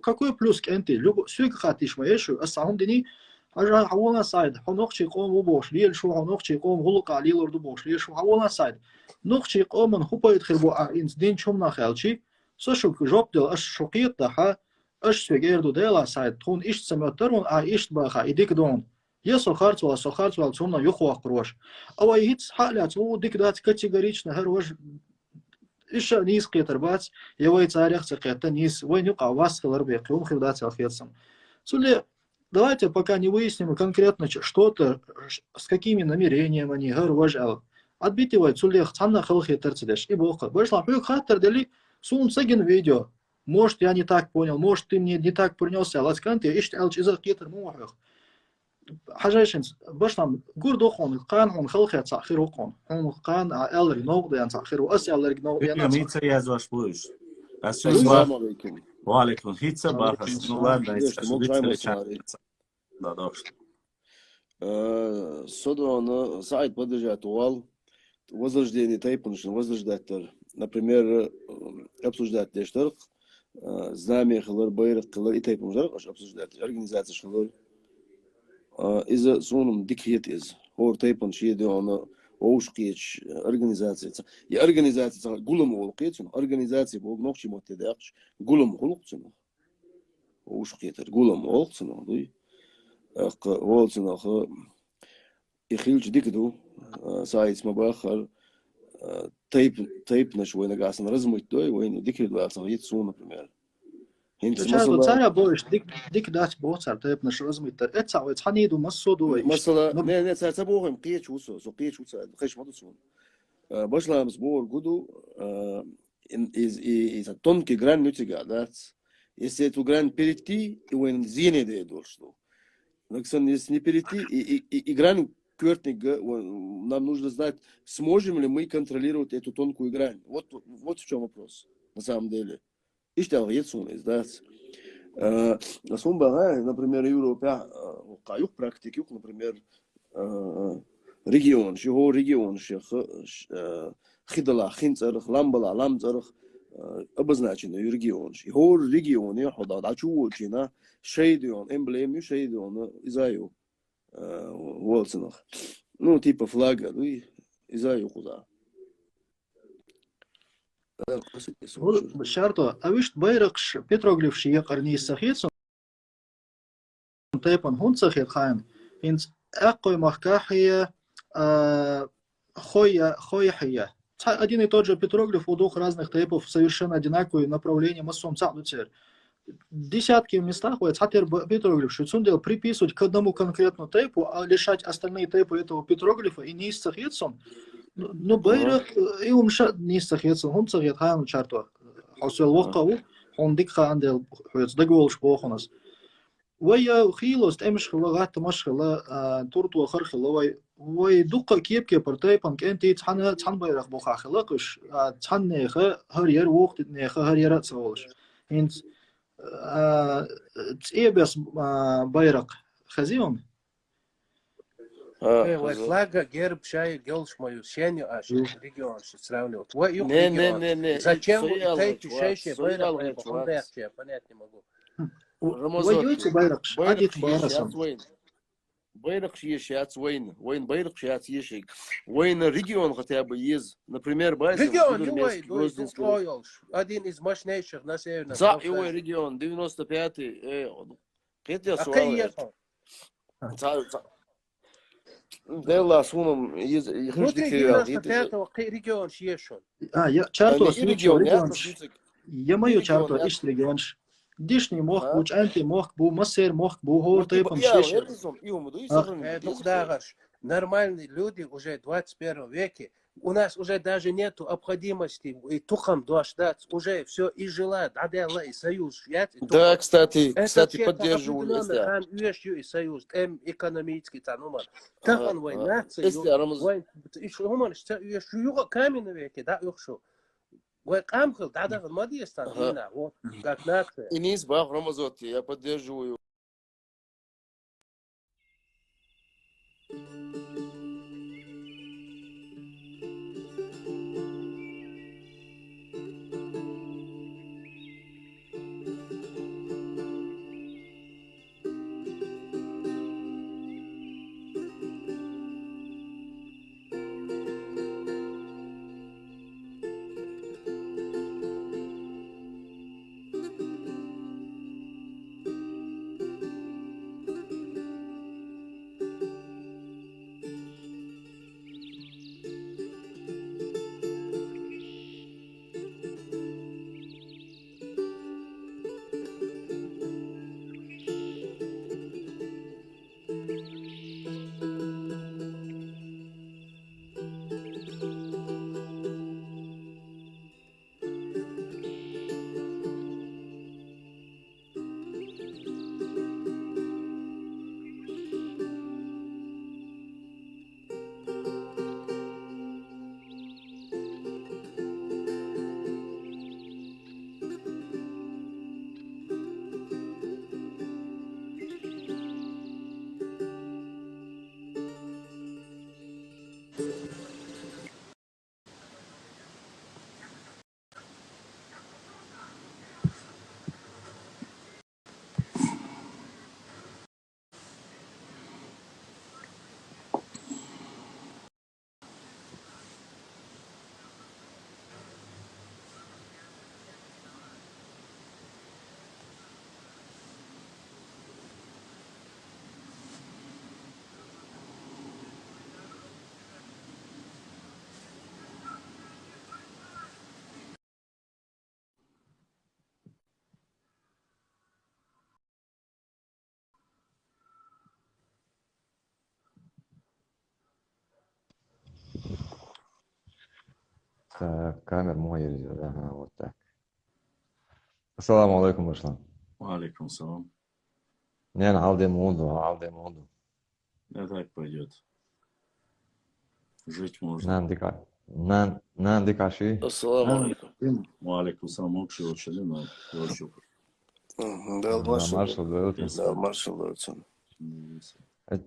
какой плюс к энти? Любо сюк хатиш маешу, а сам дини ажа хавона сайд. Хонохчи ком убош, лил шу хонохчи ком гулука лилор ду бош, лил шу хавона сайд. Нохчи коман хупает хирбо а инцидент чом нахалчи. Сошук жопдел аш шокиет даха. اش سوگردو دلا ساید تون ایش سمترون ا ایش باخا ایدیک دون یه سخارت ولا تون یخو قروش او هیچ حالات او دیک دات کاتيجوريچنا هر وج ايش نيس قيتر بات يوي تاريخ سقيت نيس وين يقع واسخلر بيقوم خدات الخيرسم سولي давайте пока не выясним конкретно что-то с какими намерениями они гар вожал отбитывать сулех цанна хылхи терцедеш и бог вышла пю хаттер дели сун саген видео. Может, я не так понял, может, ты мне не так принес, а ласкант, я ищу алч из каких-то муахах. Хажайшин, башлам, гурдохон, кан он халхат сахирокон, он кан алри ногды ан сахиру, ас алри ногды ан сахиру. Митца я зваш будешь. Ассаляму алейкум. Ва алейкум. Хитца бахас. Ну ладно, да, да. Содо сайт поддержать уал, возрождение тайпуншин, возрождать, например, обсуждать лештарх, знамя хлор байрак хлор и тайпун жарк аш обсуждать организация хлор из сунум дикхет из хор тайпун шеде он оушкич организация и организация гулам олкетун организация бог нохчи мотедакш гулам холцун оушкетер гулам олцун дуй ак волцун ах ихилч дикду сайт мабахар тейп наш война гасан размыть той войны дикрит варсан яйцо, например. Чарло царя боишь дик дать боцар тейп наш размыть. Это самое цаниду массоду. Масала не царца богом киечуса, со киечуса, хэш мадусун. Башлам сбор гуду из тонкий грань нютига, да. Если эту грань перейти, и войн зене да идол что. Но если не перейти и грань нам нужно знать, сможем ли мы контролировать эту тонкую грань. Вот в чем вопрос, на самом деле. И что есть на самом например, Европа, каюк практики, например, регион, чего регион, хидала, хинцарх, ламбала, ламцарх, обозначенный регион. Его регион, я хода, да чувствуется, шейдион, эмблем, шейдион, изаю. Волцинах. Ну, типа флага, ну и изаю куда. Шарто, а вишь байракш Петроглифши якарни сахицун тайпан хунцахет хаем. Инц акой махкахия хояхия. Один и тот же петроглиф у двух разных тайпов совершенно одинаковые направления массом цадлуцер. Десятки местах петроглиф шицундел приписывать к одному конкретному тайпу, а лишать остальные тайпы этого петроглифа и не истахецом. Ну, байрах и умша не истахецом, он сахет хаем чарту. Хаусел вохкаву, он дикха андел хуец дагуол шпохонас. ويا خيلوس تمش خلا غات مش خلا تورتو خر خلا وي دقة كيب كبرتاي بانك أنت تحن بيرخ بوخا خلاقش تحن نخا هر ير وقت نخا هر ير تسولش إنت تسيه بس بيرق خزيهم Ой, флага, герб, шай, гелш мою, сеню, аж регион сравнивать. Ой, юг регион. Зачем вы таите шейшие байрак, я понять не могу. ويوتي بيرقش عاديت بيرسم بيرق شيشات وين بيرق شيات يشيك وين регион хотя бы есть, например, Регион, один из мощнейших на северном. За его регион 95-й. Какие суалы? Дела сумом из внутри 95-го регион шешон. Я чартос регион. Я мою чарту иш регионш. Дишни мох буч анти мох бу массер мох бу хор тайпом шешон. Нормальные люди уже в 21 веке. У нас уже даже нету необходимости и тухом дождать. Уже все и желают. Адела и союз. Да, кстати, поддерживаю. И союз. Экономический тануман. Тахан война. Каменный веке, да, юхшу. Камхал, да, мадьестан. Вот, как нация. Инис бах Рамазоти, я поддерживаю. Так, камера моя идет. Ага, вот так. Ассаламу алейкум, Руслан. Алейкум салам. Не, алде мунду. Да так пойдет. Жить можно. Нан дикаши. Ассаламу алейкум. Алейкум салам. Окши очели, но очень. Да, маршал Дорцон.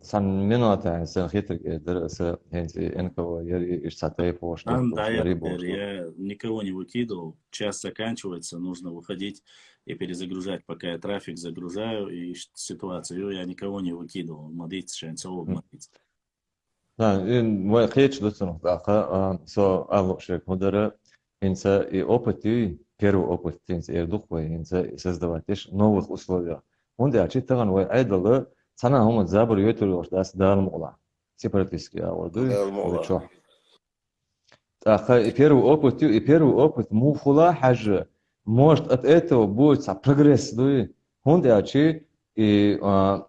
San minuta sen хитрый дерется, энкого яри ишсатай по что. Да, я никого не выкидывал. Час заканчивается, нужно выходить и перезагружать. Пока я трафик загружаю и ситуацию, я никого не выкидывал. Мадить, шанцовок мадить. Да, мой хейч доцон, да, со алошек модера, инца и опыт, первый опыт, инца и духовый, инца создавать новых условий. Он да, читаган вой айдалы, цана хомот забор йотур да сдалм ола. Сепаратистский орды. И первый опыт мухула хажа. Может от этого будет прогресс, да? Он да, и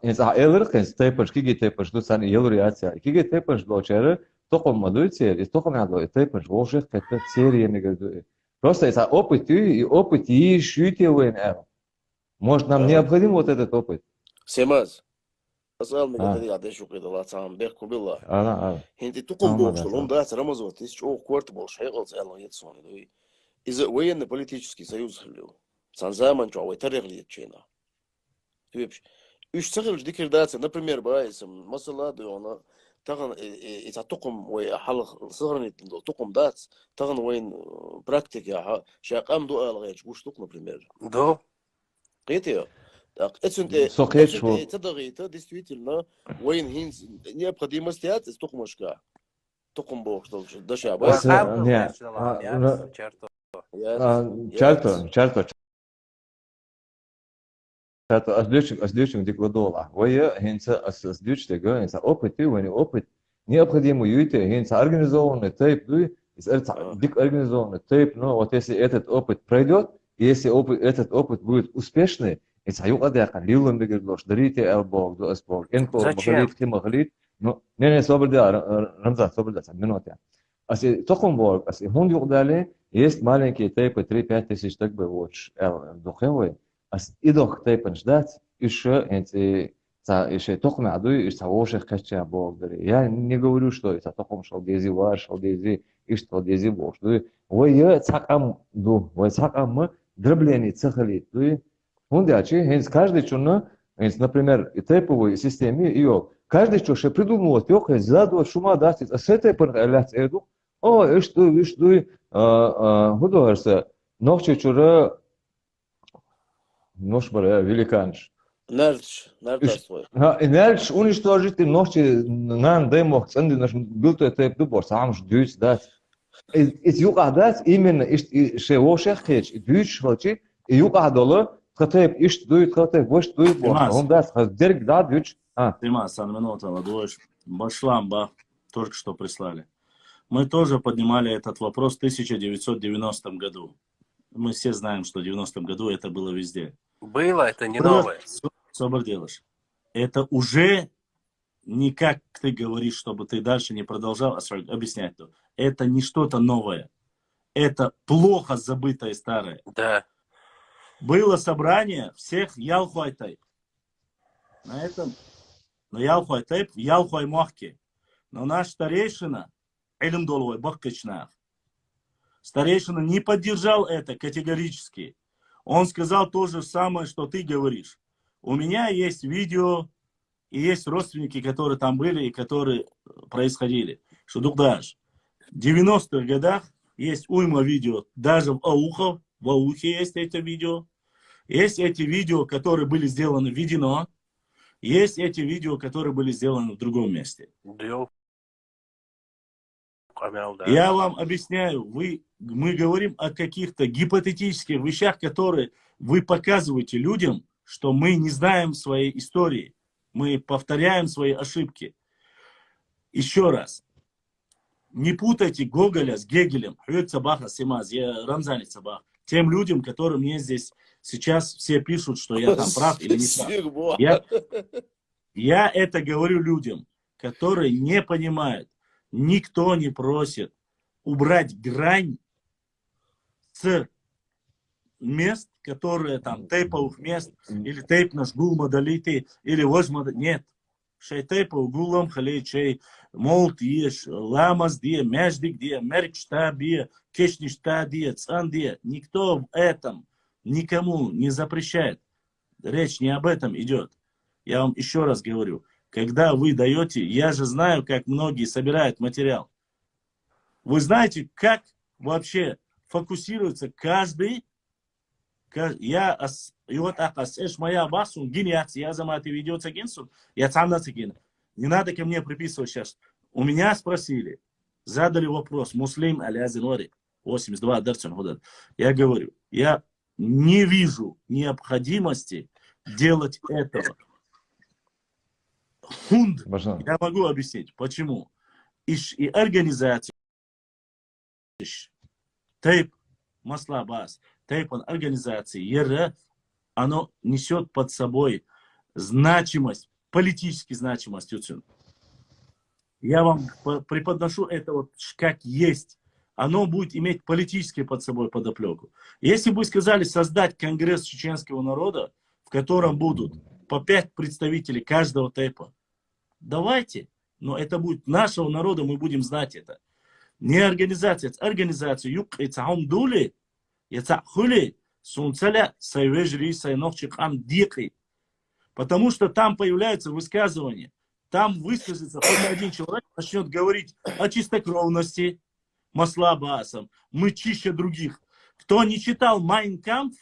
инца элэр кэн степаш киги тепаш до сан елуриация. Киги тепаш лочера, только мадуйте, и только надо тепаш волшеб это серия мега. Просто это опыт и шьют его. Может, нам необходим вот этот опыт? Semaz. Asal mi kadar ya deşuk eda la tam bek kubilla. Ana. Hindi tukum Tamam, boğuştu. tamam. Onda Ramazot. Hiç o kuart boğuş. Hayal Allah yetson. Из военный политический союз хлю. Сан zaman çoğu tarihli çeyna. Tüyüp. Üç sıkılış dikirdatsa. Например, bayısım. Masala diyor ona. Tağın ita tukum ve halık sıhırın ettiğinde tukum dat. Tağın oyun praktik ya. Şakam do algı hiç boşluk например. Do. Qiytiyo. Так, Сокет шо. это действительно وين هين необходимость это стукмашка. Тукум бог что да шаба. Чарто, озвучим декладола. Вое, хинца, озвучтего, хинца, опыт, опыт. Необходимо юйте, хинца, организованный тейп, дик организованный тейп, но вот если этот опыт пройдет, если этот опыт будет успешный, хинца, юкадяка, лилом бегердлош, дарите элбог, до эсбог, энко, махалит, ну, не, свобода, Рамзан, свобода, минута. Если Тохумборг, если он юкдали, есть маленькие тейпы, 3-5 тысяч, так бы, вот, духовые. Идох тейпен ждать, еще тохме адуй, еще оших кача бог дари. Я не говорю, что это тохом шалдези вар, шалдези, и что дези бог. Ой, цакам ду, ой, цакам дробление цехали. Он дячи, хенс каждый чуна, хенс, например, тейповой системе, ее, каждый что ще придумывал, тёха, задувать шума дать, а с этой панхаляц эду, о, и что, художество, ночью чура, нож бара великанш. Нерч свой. Нерч уничтожить ночи нан демох ценди наш был то это дубор сам ждёт дать. Из юга дать именно ше ошех хеч дюч волчи и юга доло хотеп иш дует хотеп бош дует бор. Он даст дерг да дюч. Тима, санминута, ладуешь. Башлам, только что прислали. Мы тоже поднимали этот вопрос в 1990 году. Мы все знаем, что в 90-м году это было везде. Было, это не новое. Собор делаешь. Это уже не как ты говоришь, чтобы ты дальше не продолжал объяснять. Это не что-то новое. Это плохо забытое старое. Да. Было собрание всех Ялхуайтайп. На этом, на Ялхуайтайп, в Ялхуаймахке. Но наш старейшина, Элемдоловой, Бахкачнах, старейшина не поддержал это категорически. Он сказал то же самое, что ты говоришь. У меня есть видео, и есть родственники, которые там были, и которые происходили. Что Дугдаш, в 90-х годах есть уйма видео, даже в Аухе есть эти видео. Есть эти видео, которые были сделаны в Видино. Есть эти видео, которые были сделаны в другом месте. Я вам объясняю, мы говорим о каких-то гипотетических вещах, которые вы показываете людям, что мы не знаем своей истории. Мы повторяем свои ошибки. Еще раз. Не путайте Гоголя с Гегелем. Рамзани Цабах. Тем людям, которые мне здесь сейчас все пишут, что я там прав или не прав. Я это говорю людям, которые не понимают. Никто не просит убрать грань с мест, которые там тейповых мест, или тейп наш гулма далиты, или возьма. Нет. Шей тейпов гулам халей чей молт еш, ламас дия, междик дия, меркшта дия, кешништа дия, цан дия. Никто в этом никому не запрещает. Речь не об этом идет. Я вам еще раз говорю. Когда вы даете, я же знаю, как многие собирают материал. Вы знаете, как вообще фокусируется каждый. Я вот моя басу, гениация, я за маты ведется генсу, я сам на цигин. Не надо ко мне приписывать сейчас. У меня спросили, задали вопрос, муслим алязинори, 82 дарцин гудат. Я говорю, я не вижу необходимости делать этого. Хунд. Я могу объяснить, почему. И организация, тейп, масла бас, тейп организации, оно несет под собой значимость, политическую значимость. Я вам преподношу это вот как есть. Оно будет иметь политический под собой подоплеку. Если бы сказали создать Конгресс чеченского народа, в котором будут по 5 представителей каждого тейпа. Давайте, но это будет нашего народа, мы будем знать это. Не организация, это организация. Юк и цаум дули, и цахули, сунцаля, сайвежри, сайнохчикам дикий. Потому что там появляются высказывания. Там высказаться хоть один человек начнет говорить о чистокровности Масла Аббасом. Мы чище других. Кто не читал «Майн Кампф»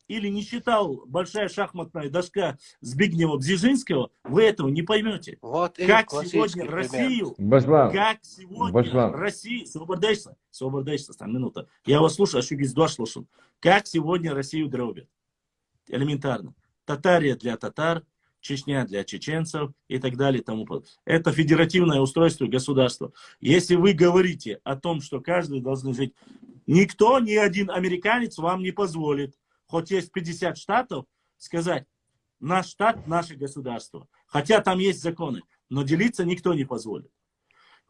или не читал «Большая шахматная доска» Збигнева Бзижинского, вы этого не поймете. Вот и Как классический сегодня пример. Россию, Башлам, как сегодня Башлам. Россию, свободейся, там минута. Я вас слушаю, а шугиз два слушал. Как сегодня Россию дробят? Элементарно. Татария для татар, Чечня для чеченцев и так далее. И тому подобное. Это федеративное устройство государства. Если вы говорите о том, что каждый должен жить, никто, ни один американец вам не позволит, хоть есть 50 штатов, сказать, наш штат, наше государство. Хотя там есть законы, но делиться никто не позволит.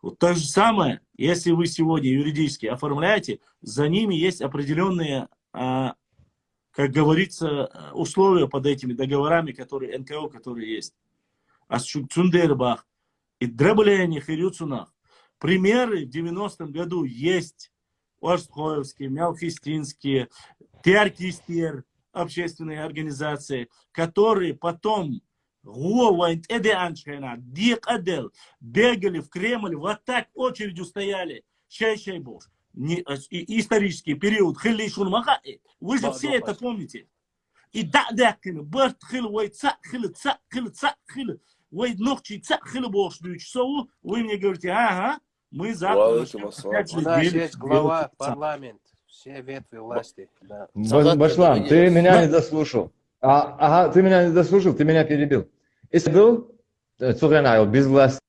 Вот то же самое, если вы сегодня юридически оформляете, за ними есть определенные, как говорится, условия под этими договорами, которые НКО, которые есть. А Цундербах и дребление Хирюцунах. Примеры в 90-м году есть. Орстхоевские, Мялхистинские, Теаркистер, общественные организации, которые потом бегали в Кремль, вот так очередью стояли. Шай-шай-бош. Исторический период. Вы же все это помните. И да-дакины, бэрт хил, вой ца, хил, вой ногчи, ца, хил, бош, вы мне говорите, ага, мы завтра... У нас есть глава, парламент, все ветви власти. Да. Башлам, ты меня не дослушал. Ага, ты меня не дослушал, ты меня перебил. Если был Цуганайл без власти,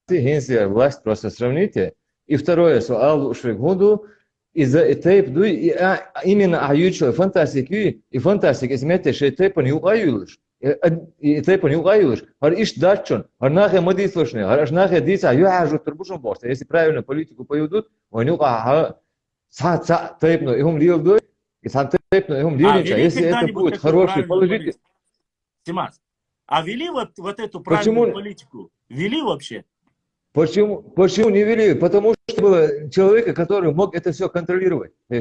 Генсия власть, просто сравните. И второе, суал Швегуду, из-за этого именно аютчо фантастики и фантастик измете шейтепа не уаюлыш. И тепа не уаюлыш. Har иш датчон, har нахе модислышны, har нахе дица юажу турбушон бошта. Если правильно политику поведут, они са тепно им лилдой, и са тепно им лилича. Если это будет хороший положительный. Тимас, а вели вот эту правильную политику? Вели вообще? Почему не вели? Потому что было человека, который мог это все контролировать. Тогда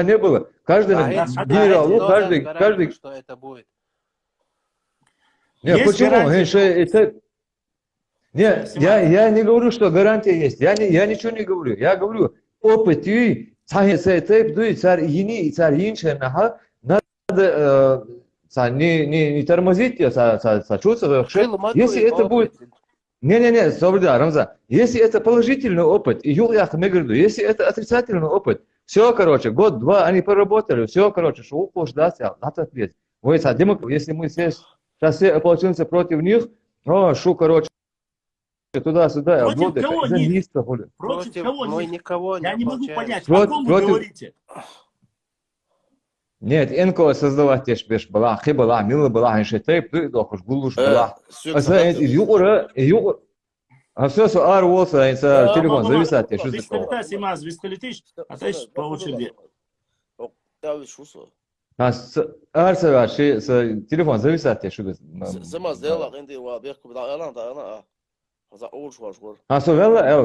не было. Каждый генерал, каждый... Что это будет? Нет, почему? Нет, я не говорю, что гарантия есть. Я ничего не говорю. Я говорю, опыт и надо не тормозить, чувствовать. Если это будет... Не, Собода, Рамза. Если это положительный опыт, если это отрицательный опыт, все, короче, год-два они поработали, все, короче, что упождаться, надо ответить. Если мы сейчас все ополчимся против них, что, короче, туда-сюда, против кого нет? Против кого мы нет? никого не Я не могу понять, о ком вы говорите? Нет, энко создавать теж беш была, хибала, мила была, инше тейп, ты дохуш, гулуш была. А все, что ар волса, это телефон зависает, я что такое? Симаз, висталитиш, а ты по очереди. Ар телефон зависает, я что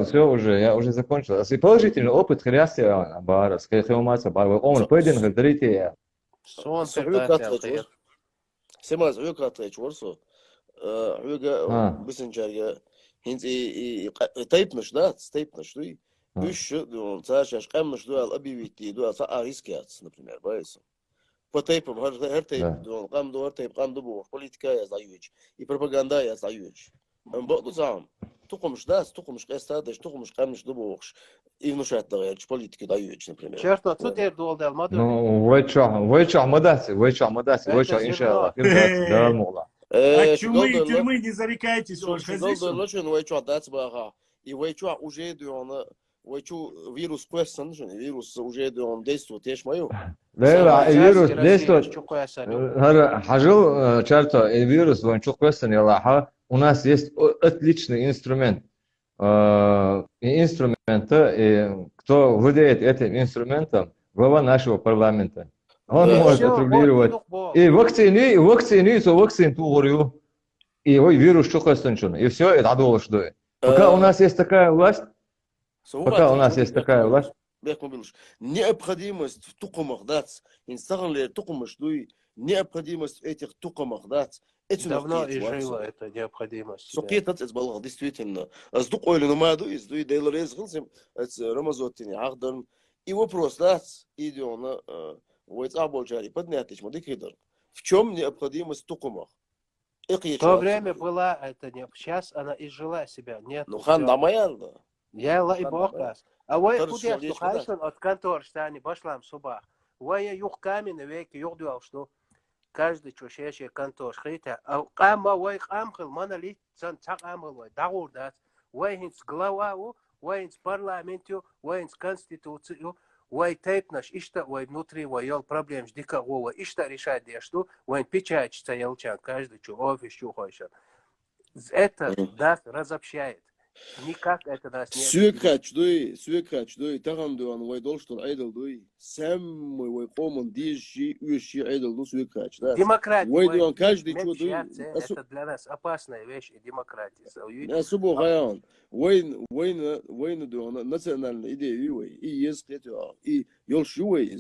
все уже, я уже закончил. Если положительный опыт хрястия, бара, скайхиомаса, бара, он пойден, говорите, Семаз, уйкатый чурсу, уйга бисенчарга, хинти тайпнаш, да, тайпнаш, ты, уж, он цашаш, камнаш, дуал, объявить, дуал, арискиац, например, боится. По тайпам, хер тайп, дуал, кам дуал тайп, кам дубу, политика я заючь, и пропаганда я заючь. Баду сам, тукумш, да, тукумш, кастадыш, тукумш, камнаш, дубуш. И внушать давай, политики дають, например. Черто, це ти дуалдел маду. Ну, вы чё, мадасы, иншаллах, да, мула. От чумы и тюрьмы не зарекайтесь, и вы чё, уже дуона, вы чё, вирус question, вирус уже дуон действует, я ж мою. Да, вирус действует. Хажил, черто, вирус, он чё question, ялаха, у нас есть отличный инструмент. Инструмента, и кто владеет этим инструментом, глава нашего парламента. Он Да. может Всё, вот, отрегулировать. идут бог. И вакцины, то вакцин ту говорю. И ой, вирус что костончон. И все, это адол что. Пока у нас есть такая власть, пока у нас есть такая власть. Необходимость в тукумах дать. Инстаграм ли тукумаш, необходимость этих тукумах дать. Давно изжила эта необходимость. سقيت تتبلغ действительно. أصدق أولي نمادو إزدوي دايلر يزغلسم رمزوتيني عقدن и вопрос дать идёна ويتصعبوا جاري поднятыч мы дикидер. В чем необходимость тукумах? В то время была это не. Сейчас она изжила себя. Нет. Ну хан дамаянда. Я ла и бог раз. А вы Тоже куда здесь что хайшан от контор штани башлам суба. Вы юх камень веки юх дуал что каждый чушечий контор хрита. А кама вы амхил манали цан цак амхил вы дагур дат. Вы хинс главу, вы хинс парламенту, вы хинс конституцию. Вы тейп наш ишта, вы внутри вы ел проблем ждика гова ишта решать что вы печатается елчан каждый чу офис чу хочет. Это нас разобщает. Никак это нас не... Сюкач дуй, тагам дуан вай долштор айдл дуй. Сам вай комон дижи уйши айдл ду сюкач. Демократия. Вай дуан каждый чу дуй. Это для нас опасная вещь и демократия. Особо гаян. Война дуан национальная идея вай. И есть это. И ёлши вай.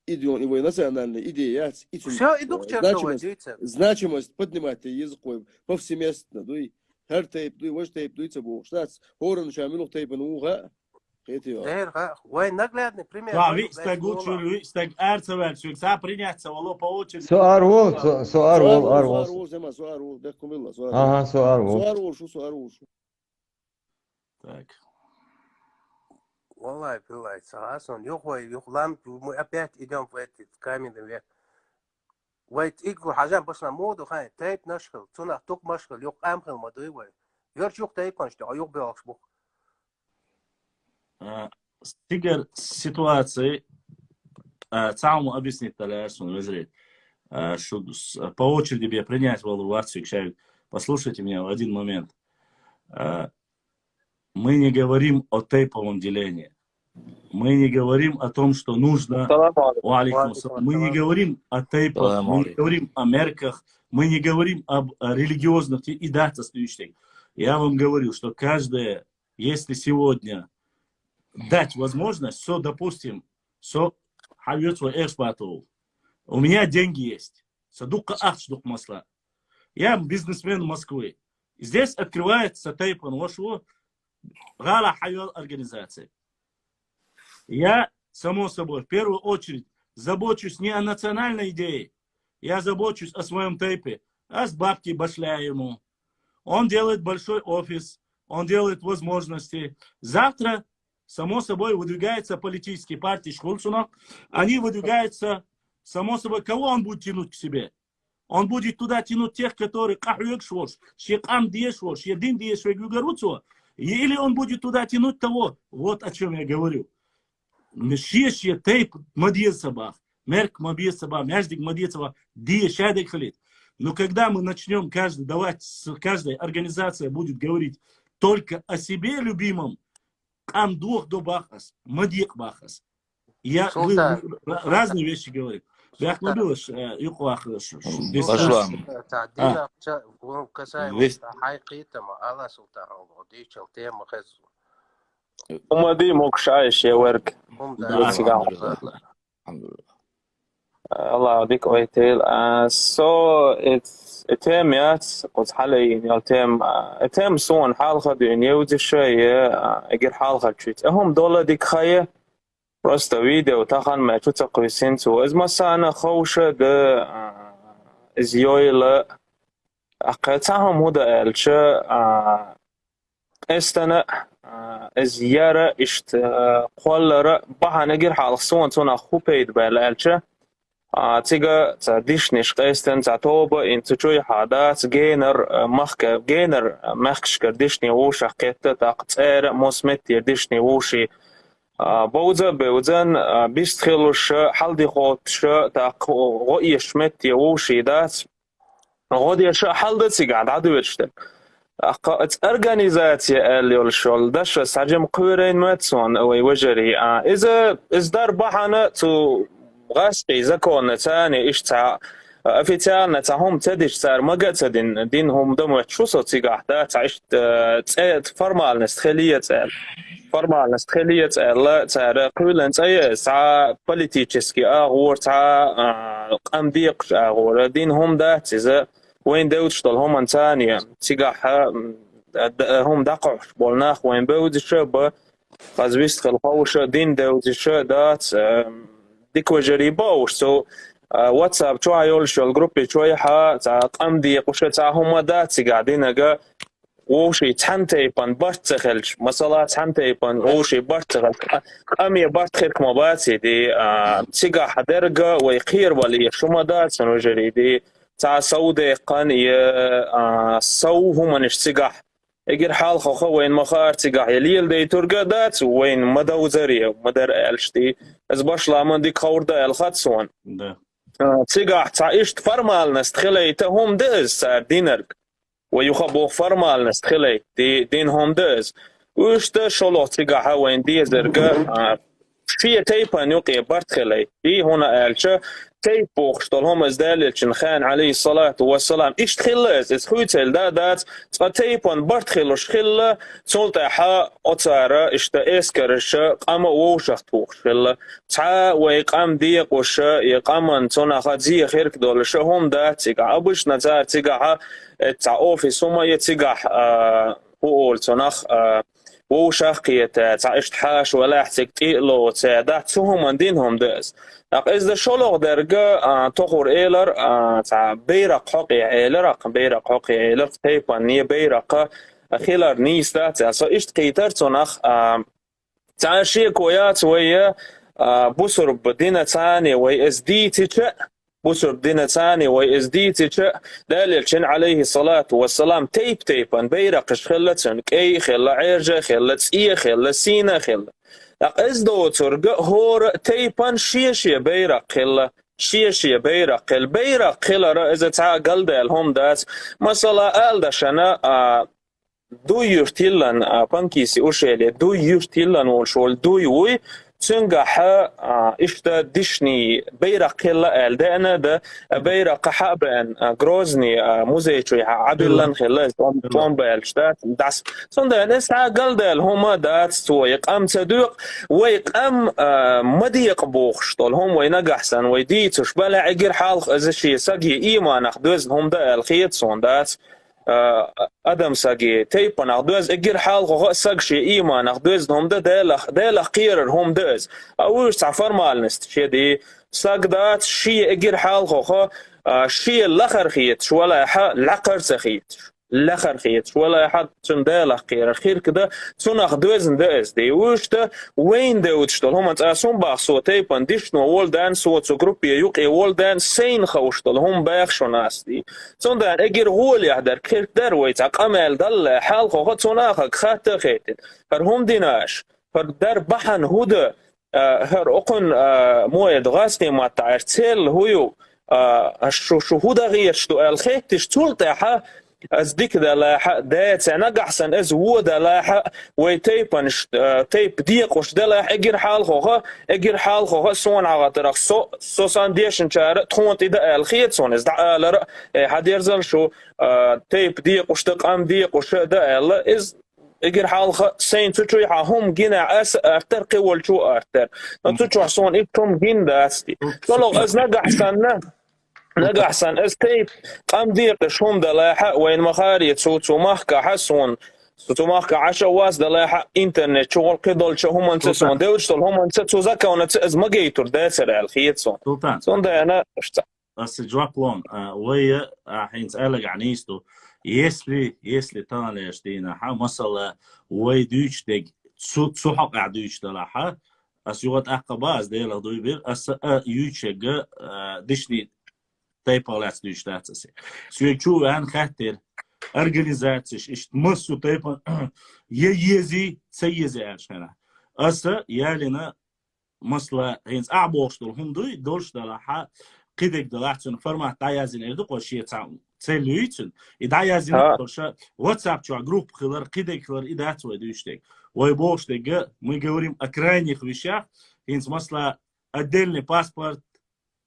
И дуан и вай национальная идея. Все, иду к чертовой, значимость поднимать язык повсеместно дуй. هر تيب دوي واش تيب دوي تبو штатс хорн шамилу тейп нуга хетио وين наглядный пример. Да, ви стаг эрцевер, сюкса принять вало по очереди. Суарвол. зема суарвол бекумилла Ага, суарвол. суарвол. Так. Валай, пилай, согласен. Юхлам, мы опять идем в эти каменный век. ويت إيجو حاجة بس نمود خاين تايب نشخل تونا توك مشخل يوق أمخل مدري وين يرش يوق تايب كنش تاع يوق بيعكس بوك. Стигер ситуации самому объяснить Талярсун Визрит, что по очереди бы принять валуацию, послушайте меня в один момент. Мы не говорим о тейповом делении. Мы не говорим о том, что нужно... Мы не говорим о тейпах, мы не говорим о мерках, мы не говорим об религиозных и датствующих. Я вам говорю, что каждое, если сегодня дать возможность, допустим, у меня деньги есть. Я бизнесмен Москвы. Здесь открывается тейпан вашего гала хайвел организации. Я, само собой, в первую очередь забочусь не о национальной идее. Я забочусь о своем тейпе. А с бабки башля ему. Он делает большой офис. Он делает возможности. Завтра, само собой, выдвигаются политические партии Шхулсуна. Они выдвигаются, само собой, кого он будет тянуть к себе? Он будет туда тянуть тех, которые или он будет туда тянуть того. Вот о чем я говорю. Мешье тейп мадьесабах, мерк мадьесабах, мяждик мадьесабах, ди шадик халит. Но когда мы начнем каждая организация будет говорить только о себе любимом, амдух до бахас, мадьек бахас. Я разные вещи говорю. Я говорю, ومدي موكشايش يا ورك الله يعطيك ويتيل so اتم يات قد حالي اتم سون حالخد يودي شوية اجر حالخد شويت هم دولة ديك خاية راستا فيديو تاخن ما تتقوي سنتو از مسانا خوشة ده ازيويل اقاتهم هدا الشا استنا زيارة اشت قولر بها نجر حال سون تونا خوبيد بالالشة تيجا تديش نشقيستن تعتوبة انت شوي حادات جينر مخكش كرديشني ووش حقيقة تاقتير موسمت يرديشني ووشي بوزا بوزن بيستخلوش حالدي خوتش تاق غويش مت يووشي دات غوديش حالدت سيقعد عدوشتك организация الشغل داش ساجم قويرين ماتسون او وجري إذا إصدار بحنا تو غاسقي زكون ثاني إيش تاع официально تاعهم تدش صار ما قصدين دينهم دموع شو صوت سيقاح دا تعيش فرمالنس خلية تاع فرمالنس خلية لا تاع قبل تاع تاع بوليتيكسكي أغور تاع قمديق أغور دينهم دا تزا وين دوتش طلهم ثانية سيقاح هم دقعش بولناخ وين بودش ب قزبيست خلقوش دين دوتش دات ديك وجريبة وشو واتساب شوي يولشوا الجروب شوي حا تاع قمديق وش تاع هم دات قاعدين أجا وشي تحنتي بان برتخلش مثلا تحنتي بان وشي برتخل أمي برتخلك ما باتي دي تيجا حدرجة ويخير ولي شو ما دات سنوجري دي تاع سودة قان سو هم نشتجح اجر حال خو وين مخار تجح يليل دي ترجع دات وين مدوزري مدر الشتي از باش لامن دي خور ده الخاتسون تجح تعيش فرمال نستخلي تهم دز صار دينرك ويخبو فرمال نستخلي دينهم دز وش ده شلو تجح وين دي زرقة في تيبان يقي برتخلي دي هنا الشة تيب بوخشتلهم ازدالل خان عليه الصلاة والسلام ايش تخلص اس خويتل دات تيبان برتخلوش خلا سلطة حا اتارا اشتا اسكرش قام ووشخت بوخشل تا ويقام ديق وش يقام تنا خدزي خيرك دولش هم دات تيقع ابوش نزار تيقع تا اوفيس هما يتيقع بقول تنخ وشاقية تعيشت حاش ولا احتك تقلو تعدات سوهم من دينهم داز إذا ده شلوغ درجة تخور إيلر تع بيرق حقي إيلر بيرق حقي إيلر تيبا نية بيرق خيلر نيس دات سو إشت قيتر تنخ تع شيء كويات ويا بصر بدينا تاني وي اس دي تيتشا بصر بدينا تاني وي اس دي تيتشا دليل شن عليه الصلاة والسلام تيبا بيرق خلتن كي خلا عيرجة خلا تسئية خلا سينا خلا إذا دو ترجع هور تيبان شيء بيرق خلا شيء بيرق البيرق خلا إذا تعقل ده الهم داس مثلا قال ده شنا دو يرتيلن بانكيسي وشيله دو يرتيلن والشول دو يوي تنجح إشتا دشني بيرق خلا الدأنا ده بيرق حابن غروزني موزيتشي عبيلن خلا توم بالشتات داس صندوق نسعى قال ده الهما دات سويق أم صدوق ويقام مديق بوخشتول هم وينجح سن ويدي تشبال عجر حال إذا شيء سجي إيمان أخدوز هم ده الخيط صندات ادم ساجي تيبا ناخدوز اجر حال خو ساج شي ايما ناخدوز هم ده دلخ قير هم دز او سفر مالنست شي دي ساج دات شي اجر حال خو شي الاخر خيت شو ولا لقر سخيت الاخر خيت ولا حد تندلخ قير خير كده تناخدوز دز دي وش ده وين دوتشتل هم تاسون باخسو تيبا ديش نو وول دان سو جروبي يوقي وول دان سين خوشتل هم باخشو ناس دي صندوق اجر هول يحضر كير در ويتاق امل دل حال خو تناخك خاطر خيتن فرهم ديناش فدر بحن هوده هر اقن مويد غاسقي ما تعرتل هيو شو هوده غيرشتو الخيتش تولطيحه از ديك ده لاحق دات نجح سن از هو ده لاحق ويتيبن تيب ديق وش ده لاحق اجر حال خوها سون عغاترق سو سانديشن شار تخونت ده الخيت سون از ده لر حديرزل شو تيب ديق وش تقام ديق وش ده از اجر حال سين تشوي هم جينا اس ارتر قول شو ارتر تشوي سون ابتم جين داستي طلع از نجح سن نجح سن استيب قام ديق شهم دلاحة وين مخاري تسو مخك حسون تسو مخك عشا واس دلاحة انترنت شغل قدول شو هم انت سون دوشتل هم انت تسو زكا ونت از مجيتور داسر الخيط سون ده انا اشتا بس جواب لون ويا حين سألك عن يستو يسلي تاني اشتينا ها مثلا وي دوشتك تسو حق عدوش دلاحة اس يوت اقباز ديلا دويبير اس يوتشك دشتي تيبالات دوشتاتسي سويتشو ان خاطر организацииш ишт мусу тайпа يزي سيزي عشان أسا يالنا مثلا هينز أعبوش دول دوي دولش دلها قدك دلحتون فرما تايزين إردو قوشية تسلويتون إدايزين قوشة واتساب شو جروب خلر قدك خلر إدات ويدوشتك ويبوش دقة ميجوريم أكراني خويشة هينز مثلا أدلني باسبورت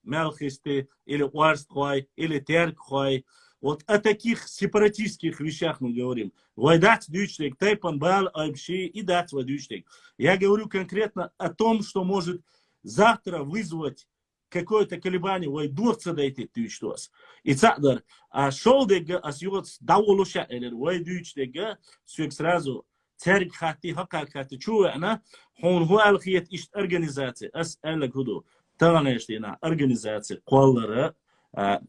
мелхисты, или уарстхой, или теркхой. Вот о таких сепаратистских вещах мы говорим. Вайдать дючтек, тайпан бал, айбши и дать вайдючтек. Я говорю конкретно о том, что может завтра вызвать какое-то колебание, вайдурца дайте дючтос. И цадар, а шолдега, а сьюц даволуша, или вайдючтега, сюк сразу терк хати, хакак хати, чуя она, хон хуалхиет ишт организации, ас элек худу, таганештина, организации, коллара,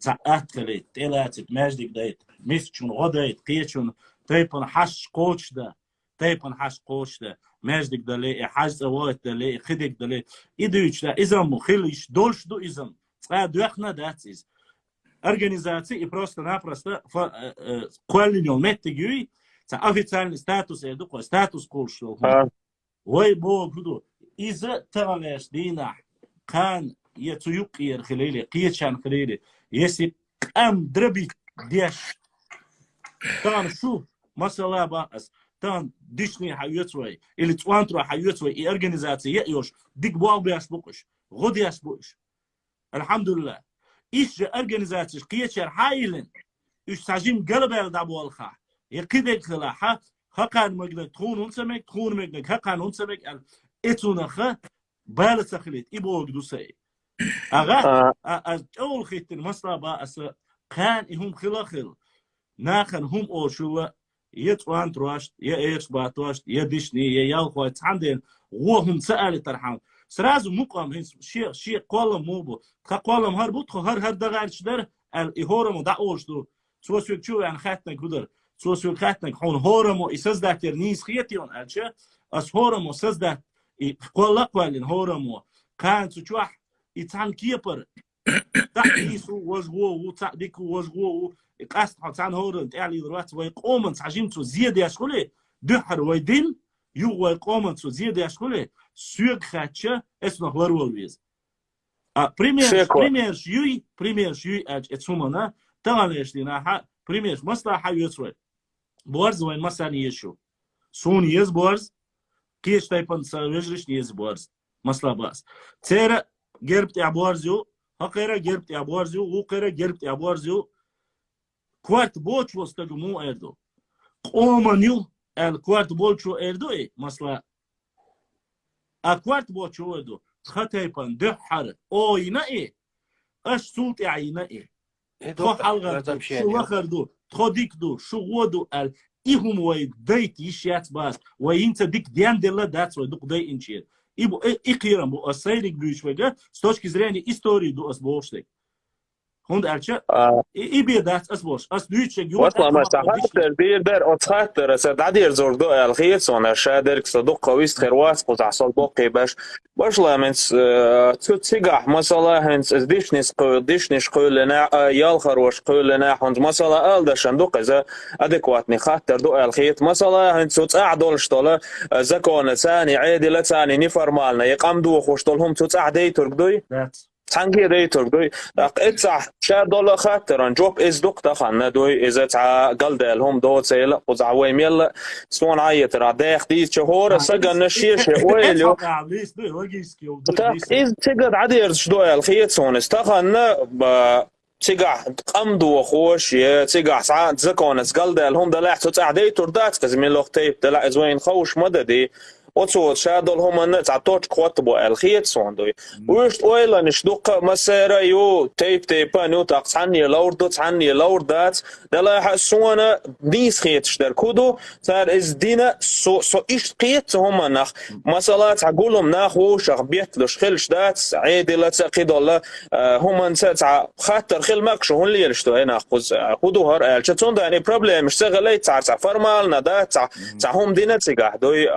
تعأتلي تلاتت ماجدك دايت مسكون غدايت قيشون تيبن حش قوش ده تيبن حش قوش ده ماجدك دلي حاج زوات دلي خدك دلي إدوش ده إذا مخليش دولش دو إذا دوخنا داتيز организации и просто-напросто коалинион меттигюи за официальный статус эдуко статус колшо ой бог буду из-за талеш дина кан يتيقير خليلي قيتشان خليلي если قام دربي ديش تان شو مثلا باس تان ديشني حيوتوي اللي توانترو حيوتوي اي организации يأيوش ديك بوال بياش بوقش غد ياش بوقش الحمد لله ايش организации قيتشار حايلن ايش ساجين قلب دابو الخا يقيدك خلاحه حقان مجد تخون ونسمك تخون مجد حقان ونسمك اتونخه بالسخليت يبو قدوسي أغا أول خيتين مصلابا أس كان هم خلاخل ناخن هم أوشوا يتوان ترواشت يا إيش باتواشت يا ديشني يا يالخوا تعندين وهم سأل ترحم سرازو مقام هن شيء قولم موبو قولم هربوت هر دغارش در الإهورمو دعوشتو سوسوك شو يعني خاتنك قدر سوسوك خاتنك حون هورمو إسزدك يرنيس خيتيون ألشة أس هورمو سزدك قول قوالين هورمو كان تشوح يتعن كيبر تحديثو وجوه وتعديكو وجوه قاست حتعن هورن تعلي دلوقتي ويقومن تعجمتو زيادة يشغله دحر ويدين يو ويقومن تو زيادة يشغله سوق خاتشة اسمه هورول ويز пример شيوي اتسومنا تغانيش لنا пример مصلحة يسوي بورز وين مثلا يشو سون يز بورز كيش تايبن سويجرش يز بورز مصلحة باس تيرا جربت عبارزيو هقيرا جربت عبارزيو وقيرا جربت عبارزيو كوارت بوش وستجمو اردو قومنيو الكوارت بوشو اردو اي مثلا الكوارت بوشو اردو خطيبان دحر او يناي اش صوت عيناي خو حلقه شو اخردو تخديك دو شو ودو ال ايهم وي ديت يشات باس وينت ديك ديان ديلا داتس ودق دي انشير ибо икирам бу асайрик бюшвега с точки зрения истории до асбоштек хонд арча и бедат асбош ас дючек ю والله ما استحقت بير بير اتخاطر سدعدير زوردو الخيط سون شادر صدق قويس خرواس قطع صدق باش لا من تسيغح مثلا هنس ديشنيش قولنا يال خروش قولنا هند مثلا ده صندوق اذا ادكواتني خاطر دو الخيط مثلا هنس تعدل شتله زكون ثاني عادله ثاني نفرمالنا يقام دو خوشتلهم تعدي تركدوي تانجي ريتور دوي اتسع $1 خاطر جوب از دكتا خنا دوي اذا تاع قلدلهم دو سيل قزعوي ميل سون عيط را داخ دي شهور سجن الشيش ويلو از تقعد عدير شدوي الخيط سون استخنا تيجع قمدو خوش يا تيجع ساعات زكونس قلدلهم دلاح تعدي تردات كزمين لوقتي دلاح زوين خوش مددي وتصور شادول هم الناس عطوش قوتبو الخيط صندوي ويش ويلا نشدق مسيرة يو تيب نيو تقصني لوردو تصني لوردات دلا حسونا ديس خيط شدر كودو صار از دينا سو ايش قيت هم نخ مثلا تقولهم ناخو شغبيت لش خلش دات عيد لا تقيد الله هم انت خاطر خل ماكشو هون اللي يشتو هنا خودو هر الشتون ده يعني بروبلم مش شغلي تاع فرمال ندات تاع هم دينا تيجا دوي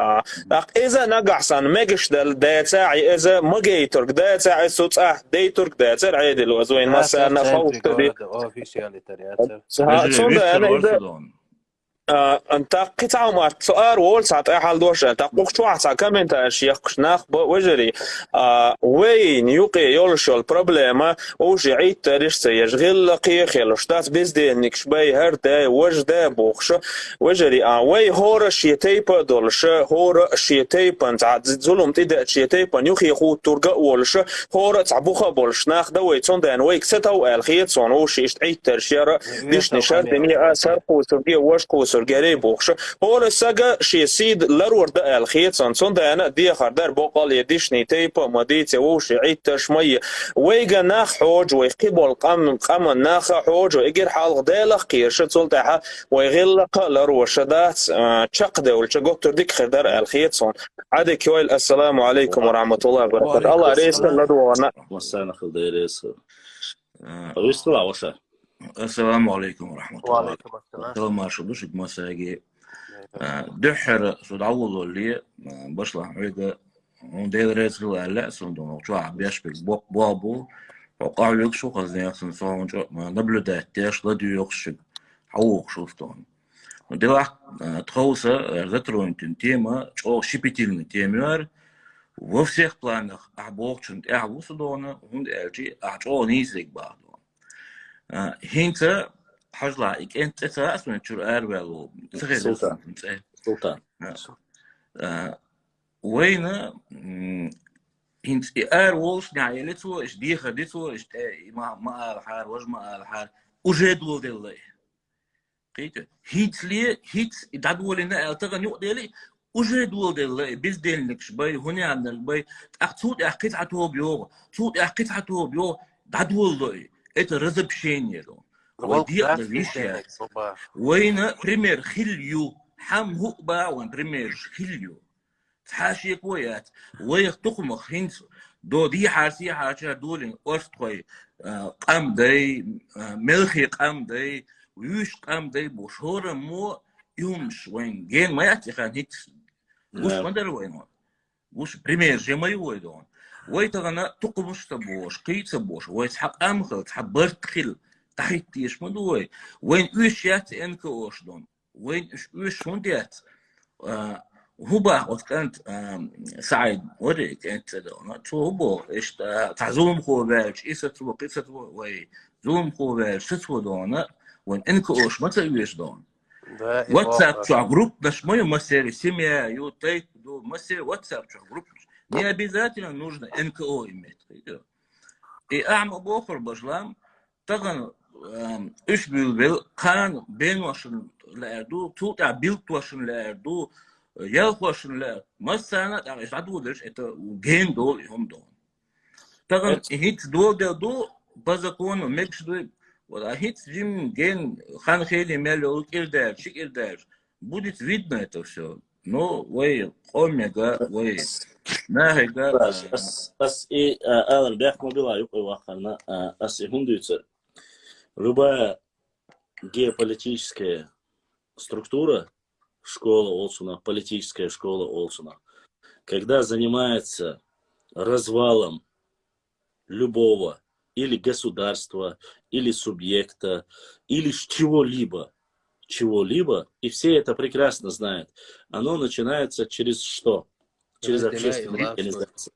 إذا نجحسن مجش داتا إذا مجي ترك داتا صوت داي ترك داتا عادي لو زوين مثلا نفوت كذي انت قطعة مع سؤال وول ساعة أي حال دوش تقوق شو عسى كم انت شيخ ناخ وجري وين يوقي يولش البروبليما وجي عيد تاريخ سيشغل قيخ يلوشتات بزدي انك شبي هردا وجدا بوخش وجري وي هور شيتيبا دولش هور شيتيبا انت ظلم تيدا شيتيبا يوخي خو تورغا ولش هور تعبوخا بولش ناخ دوي تون دان ويك ستو الخيت صون وشيشت عيد ترشيرا ديش نشار دنيا أسر قوسرقية وش قوسرقية بوخش هو الساقة شي سيد لرور دا الخيط سنسون دا أنا دي خردار بوقال يديشني تيبا مديتي وشي عيد تشمية ويقا ناخ حوج ويقبل قام ناخ حوج ويقر حال غدالخ قيرش تسلتها ويغلق لرور شدات تشقده والشقوتر ديك خردار الخيط سون عادي كويل السلام عليكم ورحمة الله وبركاته الله ريسا لدوانا مسانا خلدي ريسا ويستوى وشا السلام عليكم ورحمة الله. وعليكم السلام. كلام ما شدوش مساجي دحر سودعوض اللي بشلح عيدا ودير رئيس لا صندوق وشوا بيشبك بابو وقع يكشو قصدي يخسن صون نبلو ده تيش لدي يكشك حوق شوفتون ودي تخوصة ذكرون تنتيما شو شبيتين تيمير وفي سيخ بلانخ أحبوك شنت أحبو صدونا وهند أرجي أحجو نيزيك بعض هينتا حجلا إك أنت أسمع شو أربعة سلطان وين هينت أروش نعيلته إيش دي خدته إيش ما الحار وج ما الحار وجدول دلله قيت هيت لي هيت دادول لنا ألتقى نقطة لي وجدول دلله بيزدل نكش باي هنا عندنا باي أخذت أحكي عتوه بيو تود أحكي عتوه بيو دادول له это разобщение. وين пример خليو حم هو باون пример خليو تحاشي كويات ويخ تخمخ هنس دو دي حاسي حاشا دولين أرستوي قام داي ملخي قام داي ويش قام داي بوشورة مو يومش وين جين ما يأتي خان هيتس وش مدر وين وش пример جمع يويدون ويتغنى تقمش تبوش قيت تبوش ويتحق أمخل تحبرت خل تحيت تيش مدوي وين إيش يات إنك أوشدون وين إيش هنديات هو بقى كانت سعيد وريك أنت دون شو هو إيش تعزوم خوبالش إيش تبو قصة وي زوم خوبالش تسوى دون وين إنك أوش ما تسويش دون واتساب شو جروب نش ما يمسير سميا يوتيك دو مسير واتساب شو جروب не обязательно нужно НКО иметь. И أعمى بآخر بجلام تغن إيش بيل كان بين واشن لأردو توقع بيلت واشن لأردو يلخ واشن لأردو مثلا إيش عدو ليش إنت جين دول هم دول تغن هيت دول دو بزكون ميكش دول ولا هيت جيم جين خان خيلي ملو إردار شيك إردار будет видно это все. Но вы омега вы As и Алан бях мобила юкой вахана as и хундуется. Любая геополитическая структура, школа Олсуна, политическая школа Олсуна, когда занимается развалом любого или государства, или субъекта, или чего-либо, и все это прекрасно знают, оно начинается через что? Через общественные организации.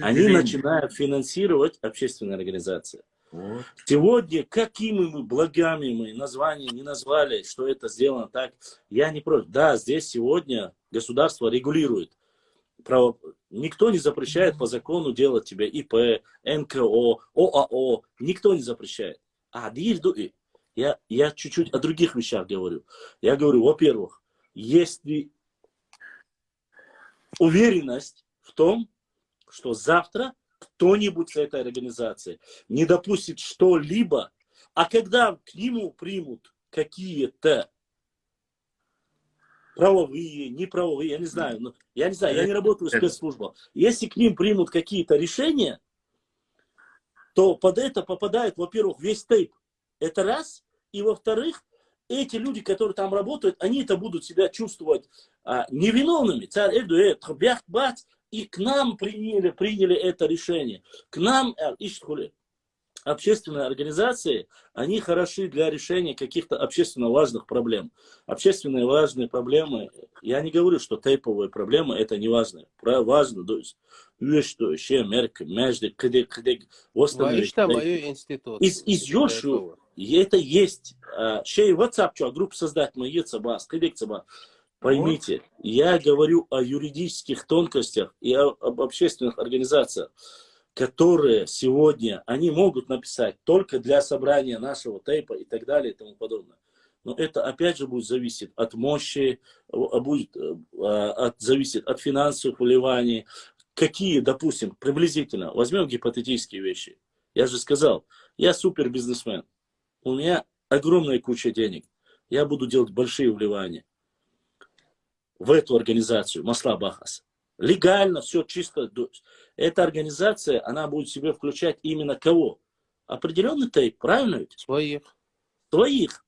Они начинают финансировать общественные организации. Вот. Сегодня, какими мы благами мы названия не назвали, что это сделано так, я не против. Да, здесь сегодня государство регулирует. Никто не запрещает по закону делать тебе ИП, НКО, ОАО. Никто не запрещает. Я чуть-чуть о других вещах говорю. Я говорю, во-первых, если уверенность в том, что завтра кто-нибудь с этой организации не допустит что-либо, а когда к нему примут какие-то правовые, неправовые, я не знаю, я не работаю в спецслужбах. Если к ним примут какие-то решения, то под это попадает, во-первых, весь тейп. Это раз. И во-вторых, эти люди, которые там работают, они это будут себя чувствовать невиновными. Царь Эрдуэ, и к нам приняли это решение. К нам, общественные организации, они хороши для решения каких-то общественно важных проблем. Общественно важные проблемы, я не говорю, что тейповые проблемы это не важно. Важно, то есть, что еще мерка, между, Ваиш там мою институт. Из Йошу, это есть. Шей WhatsApp, что группу создать, мы ецаба, скидекцаба. Поймите, я говорю о юридических тонкостях и об общественных организациях, которые сегодня, они могут написать только для собрания нашего тейпа и так далее и тому подобное. Но это опять же будет зависеть от мощи, будет зависеть от финансовых вливаний. Какие, допустим, приблизительно, возьмем гипотетические вещи. Я же сказал, я супер бизнесмен, у меня огромная куча денег, я буду делать большие вливания в эту организацию, Масла Бахас. Легально, все чисто. Эта организация, она будет в себе включать именно кого? Определенный тейп, правильно ведь? Своих. Своих.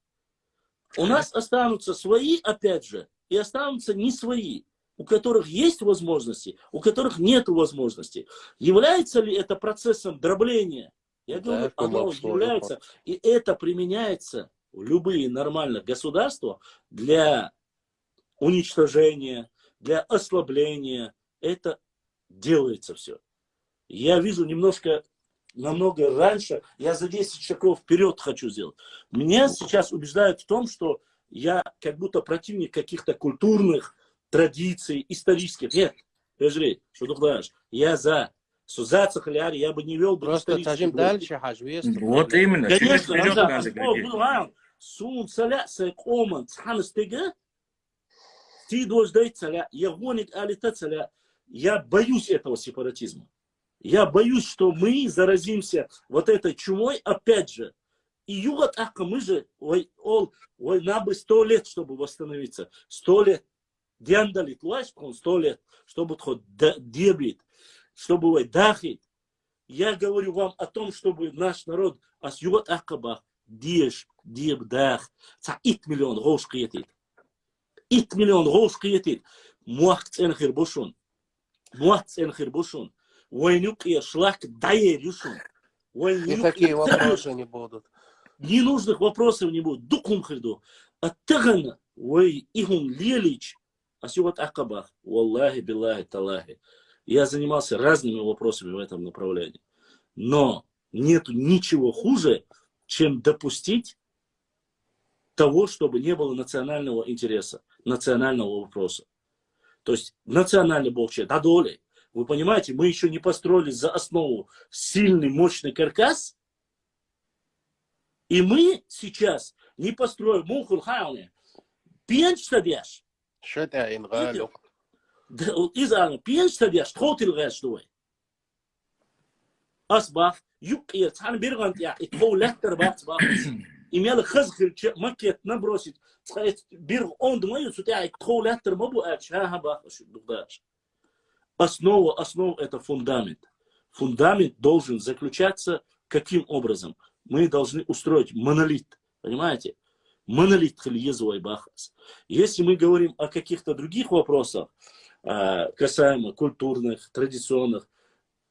У нас останутся свои, опять же, и останутся не свои, у которых есть возможности, у которых нет возможностей. Является ли это процессом дробления? Я говорю, оно является, и это применяется в любые нормальных государства для уничтожения, для ослабления. Это делается все. Я вижу намного раньше, я за 10 шагов вперед хочу сделать. Меня сейчас убеждают в том, что я как будто противник каких-то культурных традиций, исторических. Нет, подожди, что ты знаешь, я за. Сузаться халяри, я бы не вел бы исторические. Дальше, вот именно. Конечно, Сун цаля сайкоман цханстега, ты должен дать цаля, я гоник алита цаля. Я боюсь этого сепаратизма. Я боюсь, что мы заразимся вот этой чумой опять же. И югат ака мы же, ой, нам бы 100 лет, чтобы восстановиться. 100 лет. Диандалит лайш, 100 лет, чтобы хоть дебит, чтобы вы дахит. Я говорю вам о том, чтобы наш народ ас югат акабах, деш, деб дах, ца 1 миллион гош киетит. 1 миллион гош киетит. Муахт энхир бушун. Муахт энхир бушун. Войнюк и шлак дае решун. И такие вопросы не будут. Ненужных вопросов не будет. Дукум хриду. Аттагана, вой ихун лелич. Асюгат акабах. Валлахи, биллахи, талахи. Я занимался разными вопросами в этом направлении. Но нету ничего хуже, чем допустить того, чтобы не было национального интереса, национального вопроса. То есть национальный блокчейн, да доли. Вы понимаете, мы еще не построили за основу сильный, мощный каркас. И мы сейчас не построим мухул хауне. Пьянчтадяш. Что это ингалю? إذا بينشتد يشتغل الغاش دوي أصبح يقير تحن بيرغنت يعني تقول لهتر بات بات إميال خزخر مكيت نبروسيت بيرغ أوند ما يسوت يعني تقول لهتر ما بقاش ها بات شو بداش основа это фундамент. Фундамент должен заключаться каким образом? Мы должны устроить монолит, понимаете? Монолит хильезуай бахас. Если мы говорим о каких-то других вопросах, касаемо культурных, традиционных,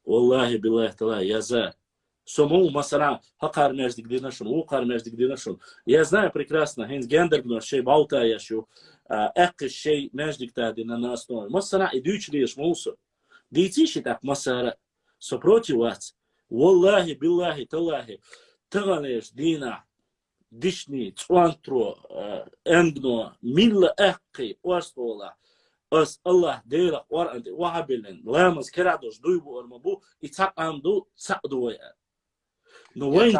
Аллахи, биллахи, талах, я за. Самому масара, хакар между где нашел, укар между где нашел. Я знаю прекрасно, хинс гендер, но шей баута я шу, эк шей между где на основе. Масара и дючлиеш мусор. Дейтиши так масара сопротиваться. Аллахи, биллахи, талахи, тагалеш дина, дишни, цуантро, энгно, милла экки, уастола. As Allah dera warante wahabelen lamas kerados duibu armabu itaqamdu saqduya. Но Вейн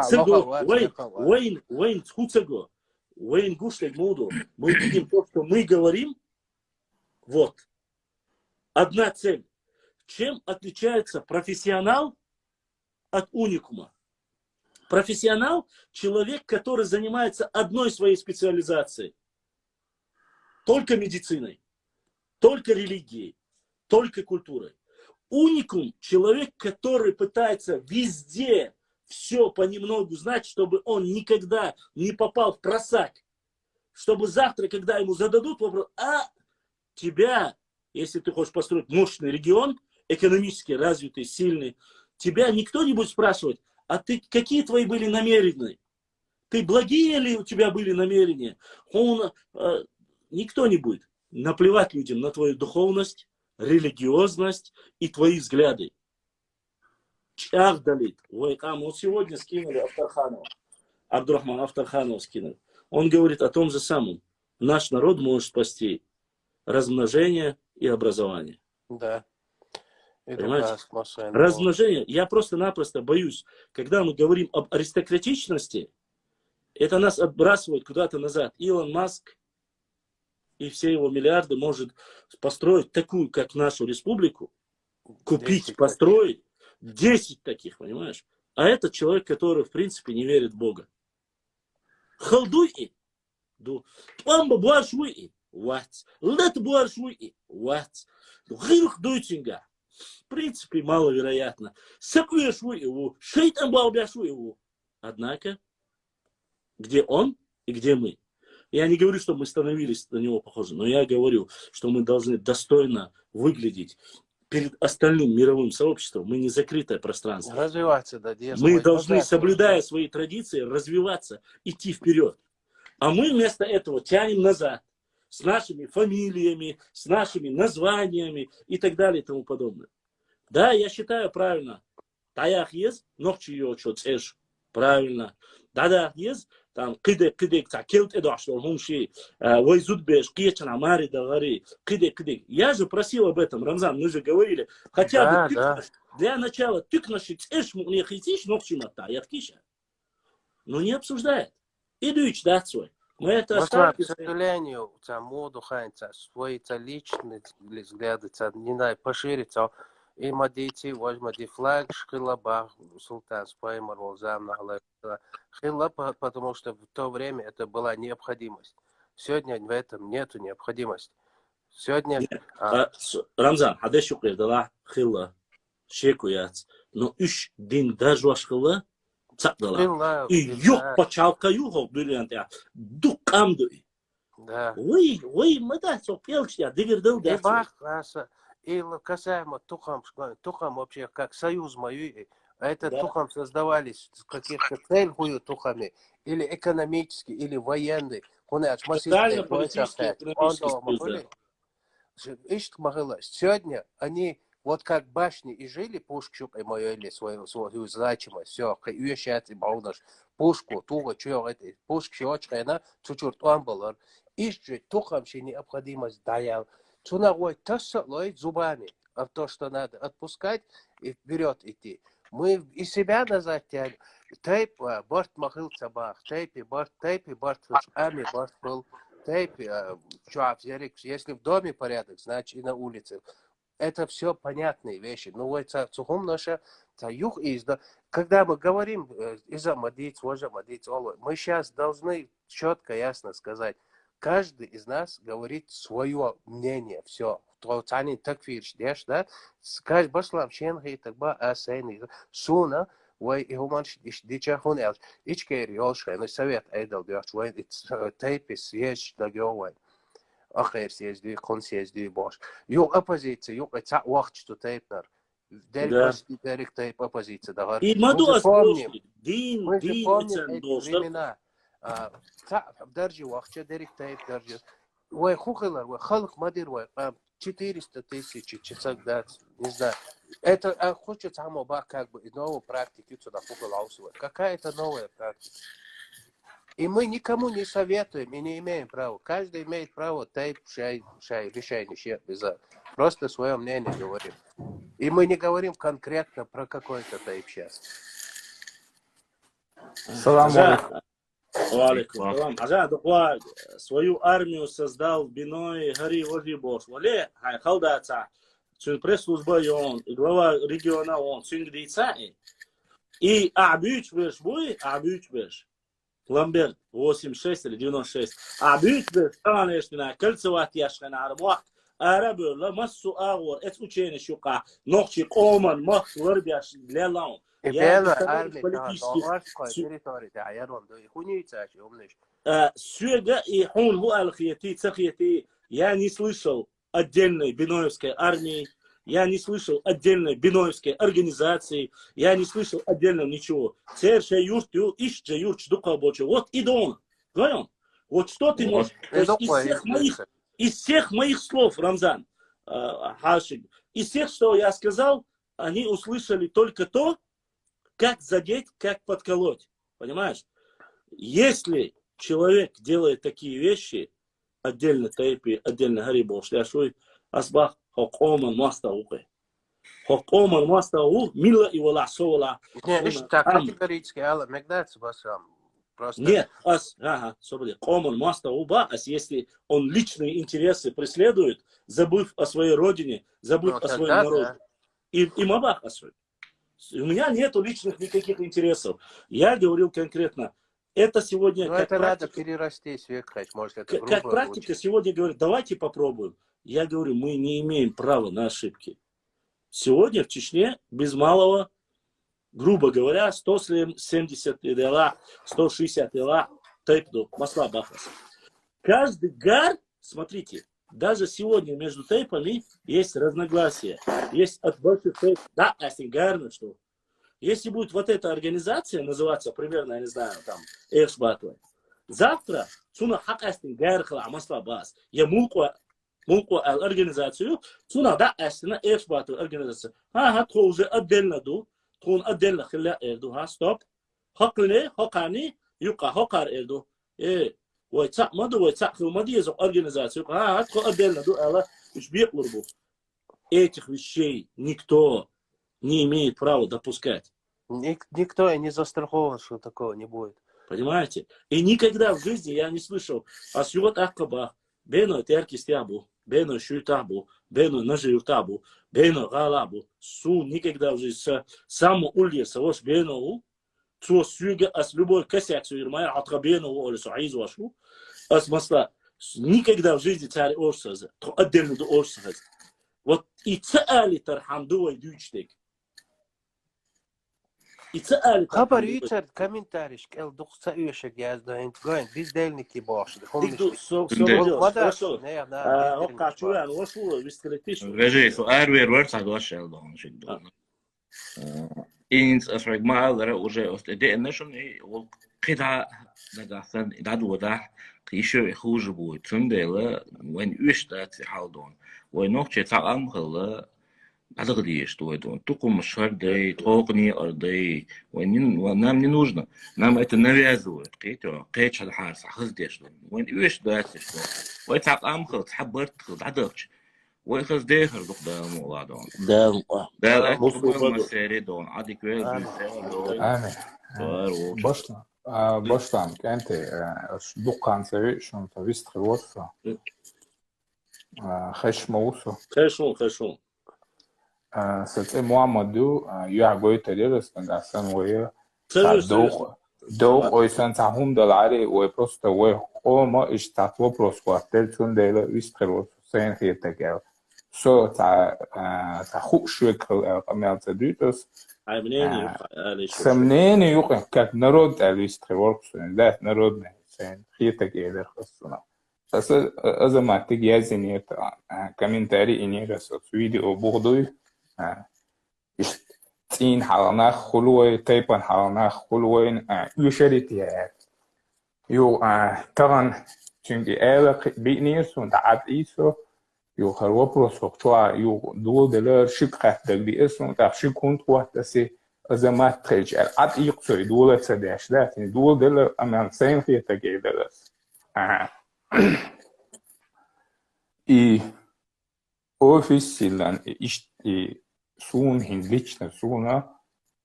Хуцего, Вейн Гушлек Муду, мы видим то, что мы говорим. Вот. Одна цель. Чем отличается профессионал от уникума? Профессионал – человек, который занимается одной своей специализацией. Только медициной. Только религией, только культурой. Уникум – человек, который пытается везде все понемногу знать, чтобы он никогда не попал в просак. Чтобы завтра, когда ему зададут вопрос, тебя, если ты хочешь построить мощный регион, экономически развитый, сильный, тебя никто не будет спрашивать, А ты, какие твои были намерения? Ты благие ли у тебя были намерения? Никто не будет наплевать людям на твою духовность, религиозность и твои взгляды. Чахдалит. Вот сегодня скинули Автарханова. Абдурахман Автарханова скинули. Он говорит о том же самом. Наш народ может спасти размножение и образование. Да. Понимаете? Размножение. Я просто-напросто боюсь, когда мы говорим об аристократичности, это нас отбрасывает куда-то назад. Илон Маск и все его миллиарды может построить такую, как нашу республику, купить, построить 10 таких, понимаешь? А это человек, который, в принципе, не верит в Бога. Халдуй. Памба буашуи. What? Лет буашуи. What? Гирх дуйтинга. В принципе, маловероятно. Сакуешуи его. Шейтан балбяшуи его. Однако, где он и где мы? Я не говорю, что мы становились на него похожи, но я говорю, что мы должны достойно выглядеть перед остальным мировым сообществом. Мы не закрытое пространство. Развиваться, да. Мы должны, соблюдая свои традиции, развиваться, идти вперед. А мы вместо этого тянем назад с нашими фамилиями, с нашими названиями и так далее и тому подобное. Да, я считаю правильно. Таях есть, ногчи ее что цешь. Правильно. Да, есть. Там кидек, келт эдашор, хумши, войзудбеш, кечана, мари, давари, кидек. Я же просил об этом, Рамзан, мы же говорили, хотя бы для начала тыкнаши цеш мне хитиш, ногчи мата, я ткиша. Но не обсуждает. Идуич, да, свой. Мы это оставили. К сожалению, моду ханца, свои личные взгляды, не знаю, пошириться. И мадити, возьмите флаг, шхилаба, султан спаймар, волзам, хилаба, потому что в то время это была необходимость. Сегодня в этом нету необходимости. Сегодня... Рамзан, хадешу кирдала хила, шекуяц, но иш дин даже ваш хила, цакдала. И юг почалка югов бриллианта, дукамдуй. Да. Ой, мада, сопелчья, дивердал да. И бах, и касаемо тухам вообще как союз мою, а этот тухам создавались с каких-то целью тухами, или экономически, или военный. Сегодня они вот как башни и жили, пушку и мою или свою значимость, все, уезжать и баунаш, пушку, туго, чё это, пушки очень, она чуть-чуть амбалар, ищет тухам ще необходимость даял. Цунагой тасалой зубами, а то, что надо отпускать и вперед идти. Мы и себя назад тянем. Тейп, борт махил цабах, тейпи, борт ами, борт был, тейпи, если в доме порядок, значит и на улице. Это все понятные вещи. Ну вот цухум наша, юг изда. Когда мы говорим из-за мадиц, мы сейчас должны четко, ясно сказать. Каждый из нас говорит свое мнение, все. Троцанин такфирш, да? Скажи, баслам шенхи, такба асайни, суна, вай и хуманш дичахун элш. Ичкери олшхай, но совет эйдал бьёрч, вай тейпис еш дагёвай. Ахер съезди, кон съезди бош. Юг оппозиция, юг это вахт, что тейпнер. Дерек тейп оппозиция, да. И маду помним, дин, эти времена. Держи вахча, дерек тейп, держи. Ой, хухилар, ой, халк мадир, ой, 400 тысяч часов дать, не знаю. Это хочется амоба как бы новую практику сюда хухилаусывать. Какая-то новая практика. И мы никому не советуем и не имеем права. Каждый имеет право тейп, шай, решение, просто свое мнение говорим. И мы не говорим конкретно про какой-то тейп сейчас. Салам алейкум. Ажа духва свою армию создал в Биной Гари Вожибош. Вале, хай халдаца. Цун пресс-служба он, глава региона он, цун гдейца. И абюч беш буй, абюч беш. Ламберт 86 или 96. Абюч беш, конечно, кольцевать яшкана армуах. Арабы, ла массу агор, это учение щука. Ногчи коман, мах, варбяш, для лаун. Сюда и хун ху алхияти, цахияти. Я не слышал отдельной биноевской армии. я не слышал отдельной биноевской организации, я не слышал отдельно ничего. Вот и дон. Вот что ты можешь... То есть из всех моих слов, Рамзан, Хашик, из всех, что я сказал, они услышали только то, как задеть, как подколоть. Понимаешь? Если человек делает такие вещи, отдельно тайпи, отдельно гарибо, шляшуй, асбах хокоман мастауке. Хокоман мастау, мила и вала сола. Не, так категорически, Алла, мегдаться басам. Просто... Нет, коман мастау ба, если он личные интересы преследует, забыв о своей родине, забыв о своем народе. И мабах асуй. У меня нету личных никаких интересов. Я говорил конкретно, это сегодня... Но это надо перерасти, Светхач, может, это как практика сегодня говорит, давайте попробуем. Я говорю, мы не имеем права на ошибки. Сегодня в Чечне без малого, грубо говоря, 170 дела, 160 дела, тейпду, масла бахас. Каждый гар, смотрите, даже сегодня между тейпами есть разногласия. Есть от больших тейп, да, гарно, что. Если будет вот эта организация называться примерно, я не знаю, там, Эхшбатва, завтра цуна хак гархла масла бас. Я мулку организацию, цуна да астина Эхшбатва организация. То уже отдельно ду, то он отдельно хилля эрду, стоп. Хаклине, хакани, юка хакар эрду. ويتسع مدو ويتسع في المدية زو организацию, то отдельно ду, ала, уж беклурбу. Этих вещей никто не имеет права допускать. Никто и не застрахован, что такого не будет. Понимаете? И никогда в жизни я не слышал, а сюжет Аккаба, бено теркистябу, бено шютабу, бено нажиютабу, бено галабу, су никогда в жизни саму ульеса, ваш бено, цо сюга, ас любой косяк сюрмая, атрабену, или суайзу вашу, ас масла, никогда в жизни царь орсаза, то отдельно до орсаза. Вот и цаали тархамду и дючтек. И цаали. Хабар Ричард комментарий, кел духса юшек язда интгайн, biz delniki başladı. Хорошо. Окачуян, вашу вистрелитиш. Вежи, су арвер ворса гошел дон шигдон. Инс асрагмал уже остеденешон и ол кида дагасан дадуда еще хуже будет. Цундела, when юшта халдон. Ой, ногче цагам хылы адыгдие, что это. Тукум шардей, токни ардей. Ой, нам не нужно. Нам это навязывают. Кейто, кейч адхар сахыздеш. Ой, юшта что. Ой, цагам хыл, цхабырт хыл, адыгч. Ой, хыздехер дух да моладон. Да, это масери дон. Адиквел Баштан, кенте, дуканцеви, что то вистреводство. Хешмоусо. Хешмол. Сете Муамаду, юагой террорис, гасан уе. Дох ойсан цахум далари, уе просто уе ома иштат вопрос квартел цундела вистреводство. Сайн хитагел. So ta хукшвекл амелцедитос. Сомнение юка, как народ вистреводство, да, народный, сайн хитагел хасуна. Азаматик язинет комментарий и не раз видео бордой цин халанах хулуй тайпан халанах хулуй юшерития ю таран чунги эла бинис und адисо ю вопрос что ю дулдер шикха дагдис und шикунт ватаси азамат тречер ад иксой дулер садаш да дулдер аман сайн хитагелас И офис силан и сун лично суна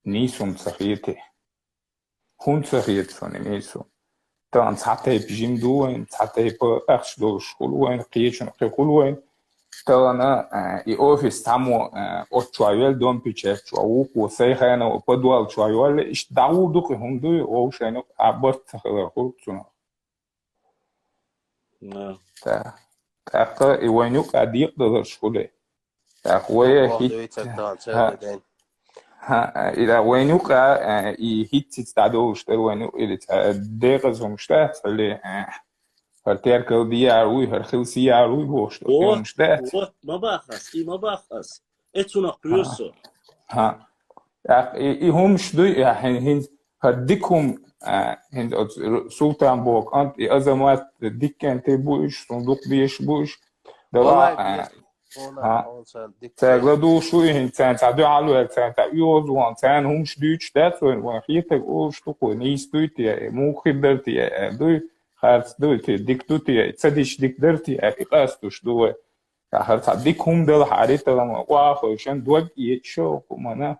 не сум сахиете. Хун сахиет сон несу. Тан цатай бжим дуэн, цатай по ахшло школуэн, киечен кекулуэн. Тана и офис тамо от чуавел дом пичер чуау ко сайхана подвал чуавел иш дауду хунду о шайно абарт сахала хурцуна. Да. Так и войнук адик до школы. Так хит. И да войнук и хит стадо что войнук или дерзом штат или Хартеркал диаруй, хархилсиаруй, что вот мабахас. Это у нас плюсо. ها هم شدو هند هديكهم هند سلطان بوك أنت أزمات ديك أنت بوش صندوق بيش بوش والله دلا ona ها on san dik تغلدو شو هند تان تعدو على تان تعيوز وان تان هم شدوش دات وان خيتك أول شتوكو نيستويتي مو خبرتي دو خارج دوتي ديك دوتي تصديش ديك درتي أقاستوش دو خارج ديكهم دل حريت لما واخوشان دوج يتشو كمانا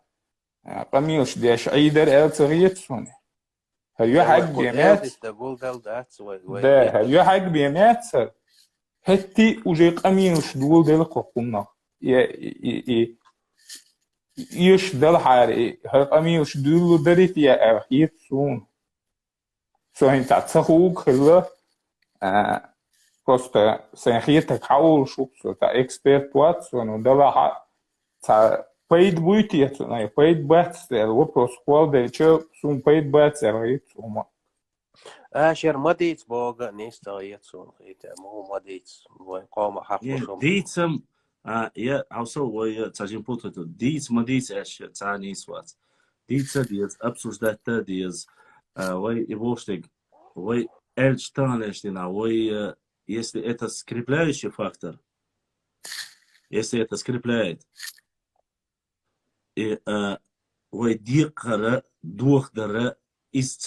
قميص ديش عيدر التغيت سوني هل حق بيمات تقول دات ده هل حق بيمات سر هتي وجي قميص دول دل قمنا يش دل حاري هل قميص دول دريت يا أخيت سون سو هنت تسخوك خلا просто سنخيتك حاول شو تا эксперт واتسون دل تا paid будет, не paid бацер, вопрос квалда, че сум paid бацер, сума. شير مديت بوغا نيستا يتسون خيتا مو مديت قوم حقوشهم ديتسم يا عوصل ويا تاجين بوتو ديت مديت اش تاني سوات ديتса диез обсуждать-то диез вой ивоштег вой эльштанештина вой если это скрепляющий фактор, если это скрепляет и وي ديقرا دوخدرا إز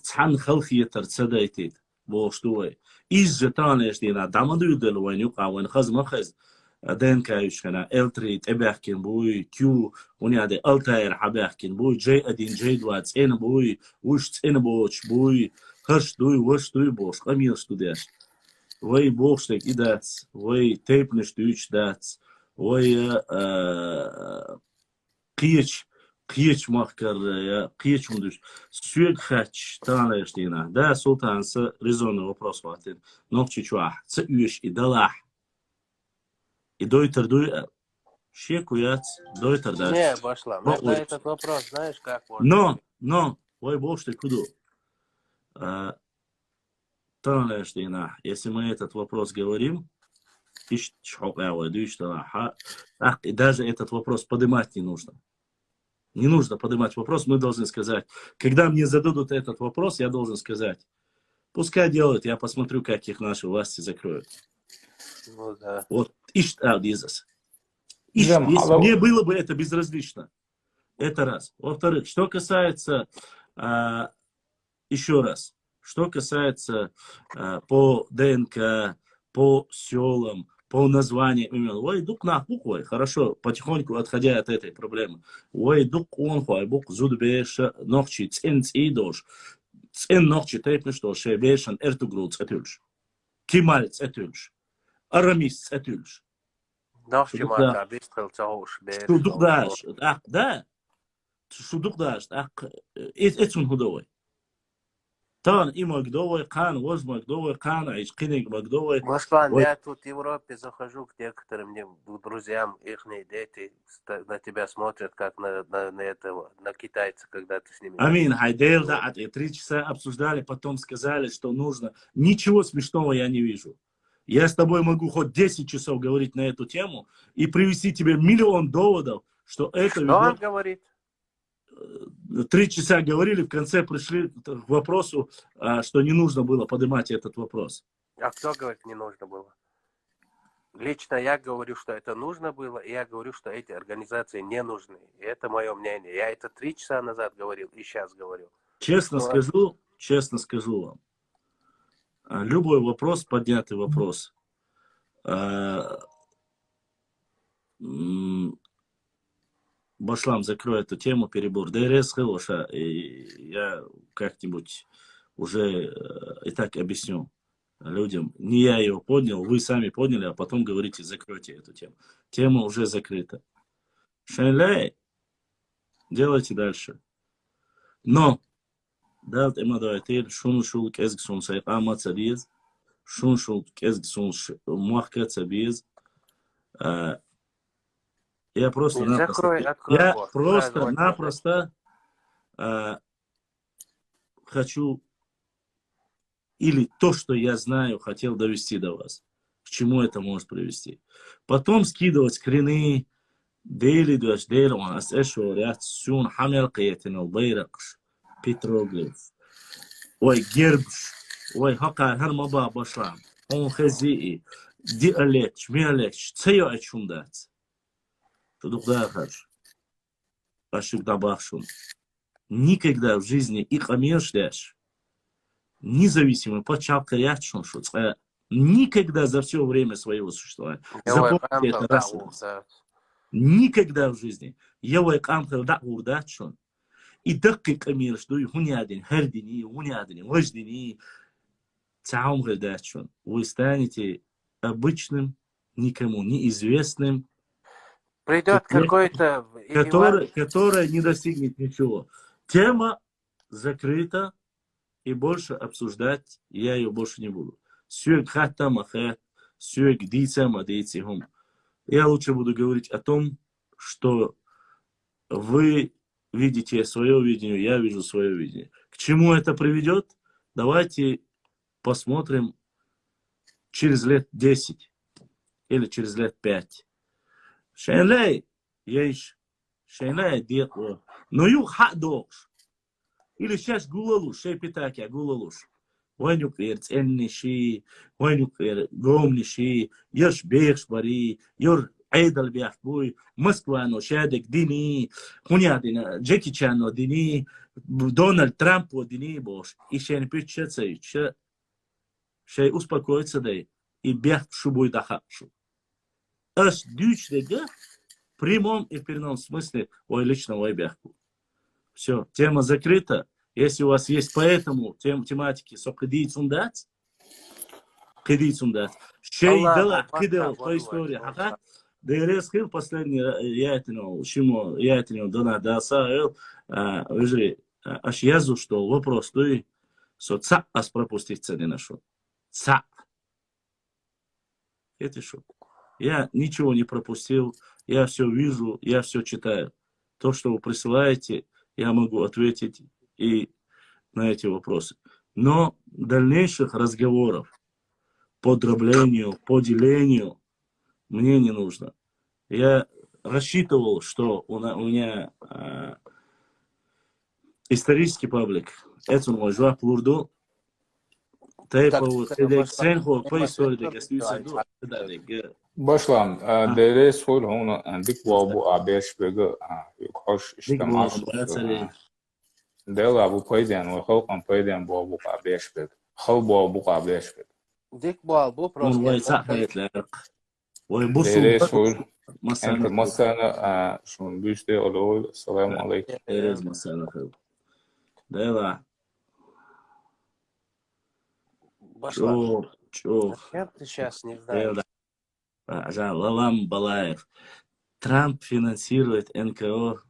تحن خلخية ترتدايتيت بوشتوي إز جتانيش دينا دامدو دل وين يقع وين خز مخز دين كايش كنا التريت اباحكين بوي كيو وني هذا التاير حباحكين بوي جاي ادين جاي دوات ان بوي وش ان بوش بوي هرش دوي وش دوي بوش قميص دوداش وي بوشتك إدات وي تيبنش دويش دات وي قيش مخكر يا قيش مدوش سوق خاتش تانا يشتينا ده سلطان س ريزون вопрос واتين نوكشي чуах цюш и далах и дойтер дуй шекуят дойтер да не пошла на этот вопрос знаешь как можно но ой боже ты куда тана يشتينا если мы этот вопрос говорим ищ чхопаwa душ талаха и даже этот вопрос поднимать не нужно. Не нужно поднимать вопрос, мы должны сказать. Когда мне зададут этот вопрос, я должен сказать, пускай делают, я посмотрю, как их наши власти закроют. Ну, да. Вот, мне было бы это безразлично. Это раз. Во-вторых, что касается, еще раз, что касается по ДНК, по селам, по названиям имен. Ой, дук на буквой. Хорошо, потихоньку отходя от этой проблемы. Ой, дук он хой, бук зудбеш нохчи ценц идош. Цен нохчи тейпне что шебешен эртугруц этюльш. Кимальц этюльш. Арамис этюльш. Нохчи мата бистрел цауш беш. Что дук даш? Ах, да. Что дук даш? Ах, этун худовой. Тан и Магдовой, Кан, воз Магдовой, Кан, Айчкиник Магдовой. Маслан, я тут в Европе захожу к некоторым друзьям, их дети на тебя смотрят, как на этого, на китайца, когда ты с ними... Амин, Хайдейл, да, 3 часа обсуждали, потом сказали, что нужно. Ничего смешного я не вижу. Я с тобой могу хоть 10 часов говорить на эту тему и привести тебе миллион доводов, что это... Что он говорит? 3 часа говорили, в конце пришли к вопросу, что не нужно было поднимать этот вопрос. А кто говорит, не нужно было? Лично я говорю, что это нужно было, и я говорю, что эти организации не нужны. И это мое мнение. Я это 3 часа назад говорил, и сейчас говорю. Честно скажу вам, любой вопрос, поднятый вопрос, Башлам, закрой эту тему, перебор. ДРС Хелоша, я как-нибудь уже и так объясню людям. Не я его поднял, вы сами подняли, а потом говорите, закройте эту тему. Тема уже закрыта. Шайляй, делайте дальше. Но, далт эмадуайтир, шуншул кезгсун сайқама цабиз, шуншул кезгсун муахка цабиз, Я просто-напросто хочу, или то, что я знаю, хотел довести до вас. К чему это может привести. Потом скидывать скрины, ديلي دوش ديلو أس إشوريات سون حمل قيتنا وبيرقش بيتروغليف وي جيربش وي هقا هر مبا بشرام он خزي دي أليتش مي أليتش تسيو أتشون دات تدوق дахаш ашик добавшун никогда в жизни и камешдаш независимо почалка рячун шуца никогда за все время своего существования запомните это раз никогда в жизни я камхал да урдачун и дакик амирш дуй хунядин хердини хунядин вождини цаум гдачун вы станете обычным никому неизвестным Придет какой-то... которая не достигнет ничего. Тема закрыта, и больше обсуждать я ее больше не буду. Я лучше буду говорить о том, что вы видите свое видение, я вижу свое видение. К чему это приведет? Давайте посмотрим через лет 10 или через лет 5. شينلاي يش شينلاي ديق نيوخ حق دوش إلى شاش قوللوش شيء بتاعك يا قوللوش وين يقير تأني شيء وين يقير قومني شيء يرش بيخش بري ير عيد البيخ بوي مسكوانو شادك ديني هنيا دينا جاكي تشانو ديني دونالد ترامب وديني бош إيشين بيتشاتся شيء успокоится дай и бех шубой дахакшу. Аж дючдега в прямом и в переносном смысле ой лично ой бяхку. Все, тема закрыта. Если у вас есть по этому тематике сокидицундат, шей дала кидал по истории, ага. Да и резко последний я это дана даса уже аж язу что вопрос той со ца ас пропуститься не нашел. Ца. Это что? Я ничего не пропустил, я все вижу, я все читаю. То, что вы присылаете, я могу ответить и на эти вопросы. Но дальнейших разговоров по дроблению, по делению мне не нужно. Я рассчитывал, что у меня исторический паблик. Это мой жвак лурду. باشلام درس فول هون عندك بابو عباش بقى يخش اجتماع ده أبو بايدان وخلق عن بايدان بابو عباش بقى خل بابو عباش بقى ديك بابو درس فول أنت مثلا شون بيشتي أقول السلام عليكم ده Чем ты сейчас не знаешь? Лалам Балаев. Трамп финансирует НКО.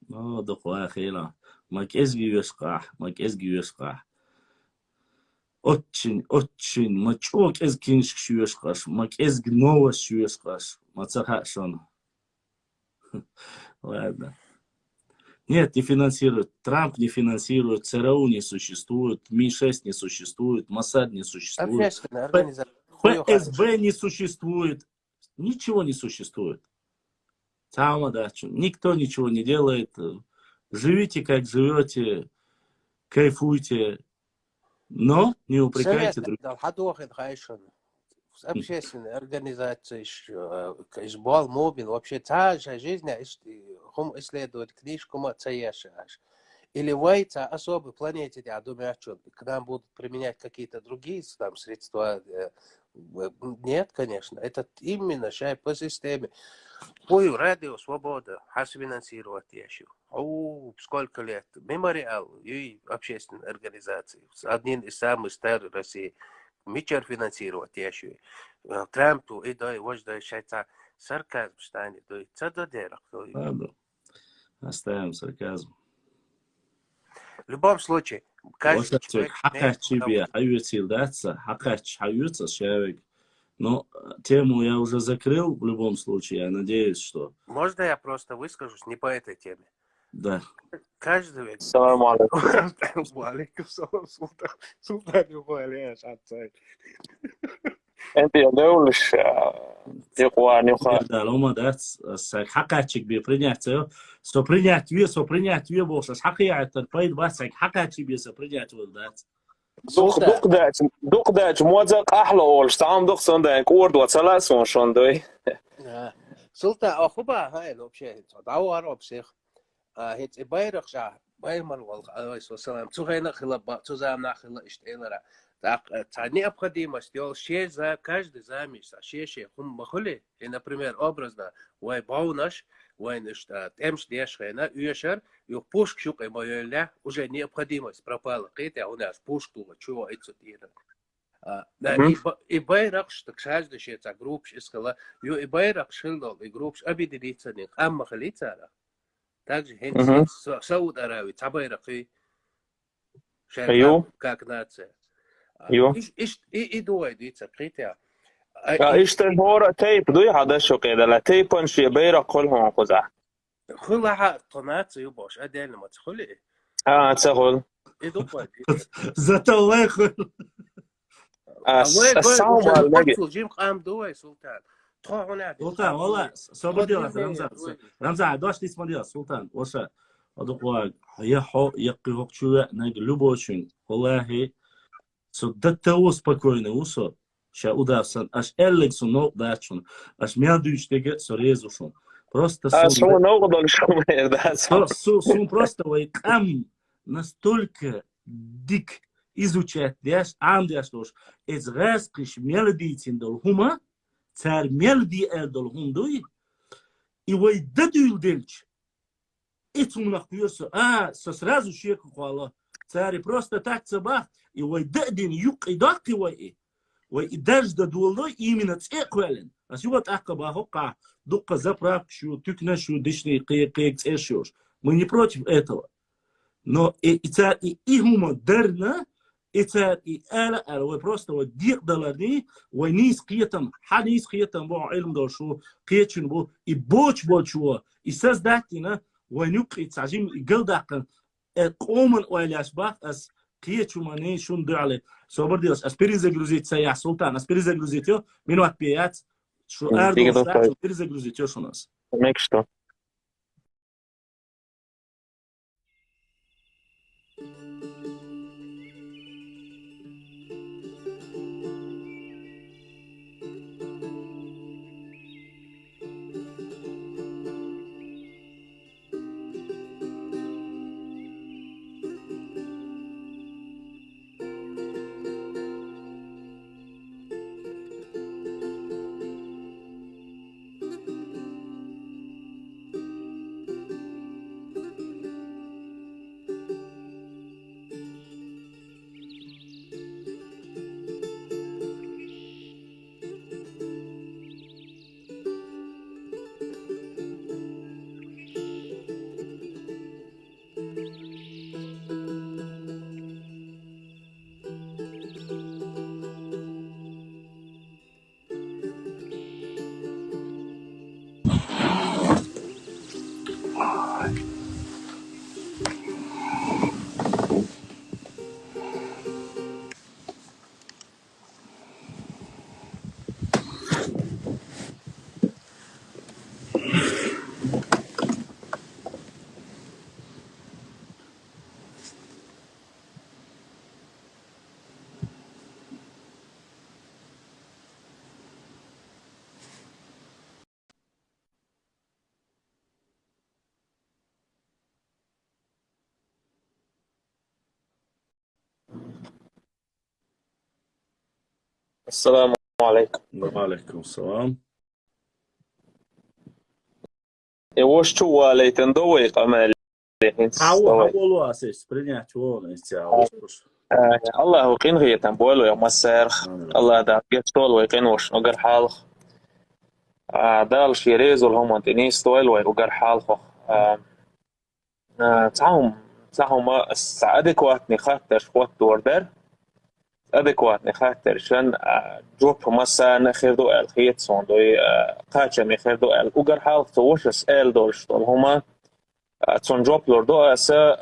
Ну, дохуя хейла. Макезги вешках. Очень. Мачок из киншк швешкаш. Макезг новос швешкаш. Мацахашон. Ладно. Нет, не финансирует. Трамп не финансирует, ЦРУ не существует, Ми-6 не существует, Моссад не существует, ФСБ не существует, ничего не существует. Никто ничего не делает. Живите, как живете, кайфуйте, но не упрекайте других. Общественные организации, Ишбал, Мобин, вообще та же жизнь, هم исследуют книжку Мацаяшаш. Или вы на особой планете, я думаю, что к нам будут применять какие-то другие там средства. Нет, конечно. Это именно шай по системе. Ой, радио Свобода, хас финансировать еще. Сколько лет. Мемориал и общественные организации. Один из самых старых России. Мичер финансировать еще. Трампу и дай вождь шайца. Сарказм станет. Это до дерах. Ладно. Оставим сарказм. В любом случае, каждый человек... Но тему я уже закрыл в любом случае. Я надеюсь, что... Можно я просто выскажусь не по этой теме? Да. Каждый... Салам алейкум. Алейкум салам, султан. Султан, انت يا دولش يقوى نيوخا Да, лома дац с хакачик би принятие. Со принятие бос с хакият пайд бас хакачик би со принятие дац. سلطان دوق داج موزق احلى اول شتعم دوق صندق ورد وثلاث وشوندوي سلطان أخوبا هاي لو بشيء دعوة بسيخ هيت بايرق شا باير من والله عليه السلام تغينا خلا تزامنا خلا اشتغلنا تعني أبقديم استيل شيء за каждый замеш شيء هم مخلي например образно وای باونش وای نشتا تمش ديشخنا يشر يخبوش شوق مويلا уже необходимость пропала قيتة у нас пушку чего это тира и байрак что каждый шея групп искала и байрак шилдал и групп обидится не ам махалица также хенси Сауд Аравия табайраки ايوه как нация ايوه и дуай дится قيتة ايش تنهور تيب دوي هذا شو كده لا تيبن شي بيرا كلهم قزع خلها قناة يبوش أدين ما تخلي تسهل يدوبا Зато الله يخل. الساوم المجي جيم قام دوي سلطان سلطان والله صبر ديال رمزان داش تسمع ديال سلطان واش هذوك هي حو يقي هوك شو ناق لبوشين والله صدته спокойно усо ша удавсан аш эллекс но дачун аш мядучтеге сорезушун просто شو نوغدل شو ده сун просто вайкам настолько дик изучать дяш андяш дош из раскиш мелодиитин дол хума цар мелоди элдол хундуй и вай дадюл дельч этум нахуёсо со сразу щеку хвала цари просто так цабах и вай дадин юк и дакки вай وإدارج ده دولة إيمنا تأكلن أسيوات أكبا هوقع دقة заправка شو تكنا شو дышный قيق تأشوش мы не против этого но и هما درنا и ألا вы просто вот дик доларни вы нис قيتم حديث قيتم بو علم دول شو قيتشن بو и боч شو и создательно вы нюк и تعجيم قلدقن قومن وإلياش باق أس قيتشو ماني شون دعلي صبر ديوس أسبيري زغلوزيت سيا سلطان أسبيري زغلوزيتيو минут 5 شو أردو ساعة أسبيري زغلوزيتيو شو ناس ميك что السلام عليكم وعليكم السلام وش شو ليتن دوي قمال حاولوا أساس принять вон из тебя الله وقين غي تنبولو يا مسارخ الله دا جستول ويقين وش نقر حالخ دال شيريزو الهم انتنيس طويل ويقر حالخ تعهم ادكواتني خاطر شوات دوردر ادكواتني خاطر شن جوب مسا نخير دو الخيت صندوي قاچا مخير دو الوقر حالخ توش اسال دولش هما تون جوبلور دو أسا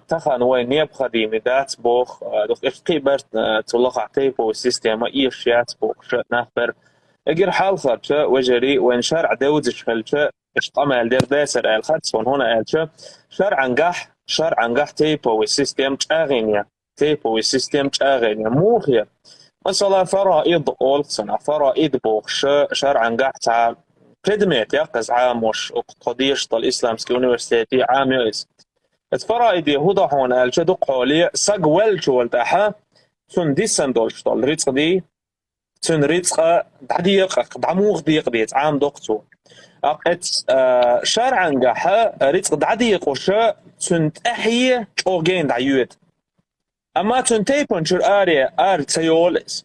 تخان وين نيب خديمي دات بوخ دوخ إشتقي برت تلقى تيبو السيستيما إيشيات بوخ شا نخبر اجر حال خرجة وجري وين شارع داودش خلجة اشتقام دير داسر الخدسون هنا الجة شارع انجح تيبو السيستيم تاغينيا تيبو السيستيم تاغينيا موخيا مثلا فرائض أولسنا فرائض بوخ شارع انجح تاع قدمت يقز عاموش قديش الإسلامسكي أونيفرسيتي عام يئس الفرائض يهودا هون الجدو قولي ساق والتاحا تون ديسن دولشتول ريتق دي تون ريتق دعديق دعموغ ديق ديت عام دوقتو أقت شارع انجاحا ريتق دعديق وشا تون تأحيي اوغين دعيوت أما تون تيبون شر آر تيوليس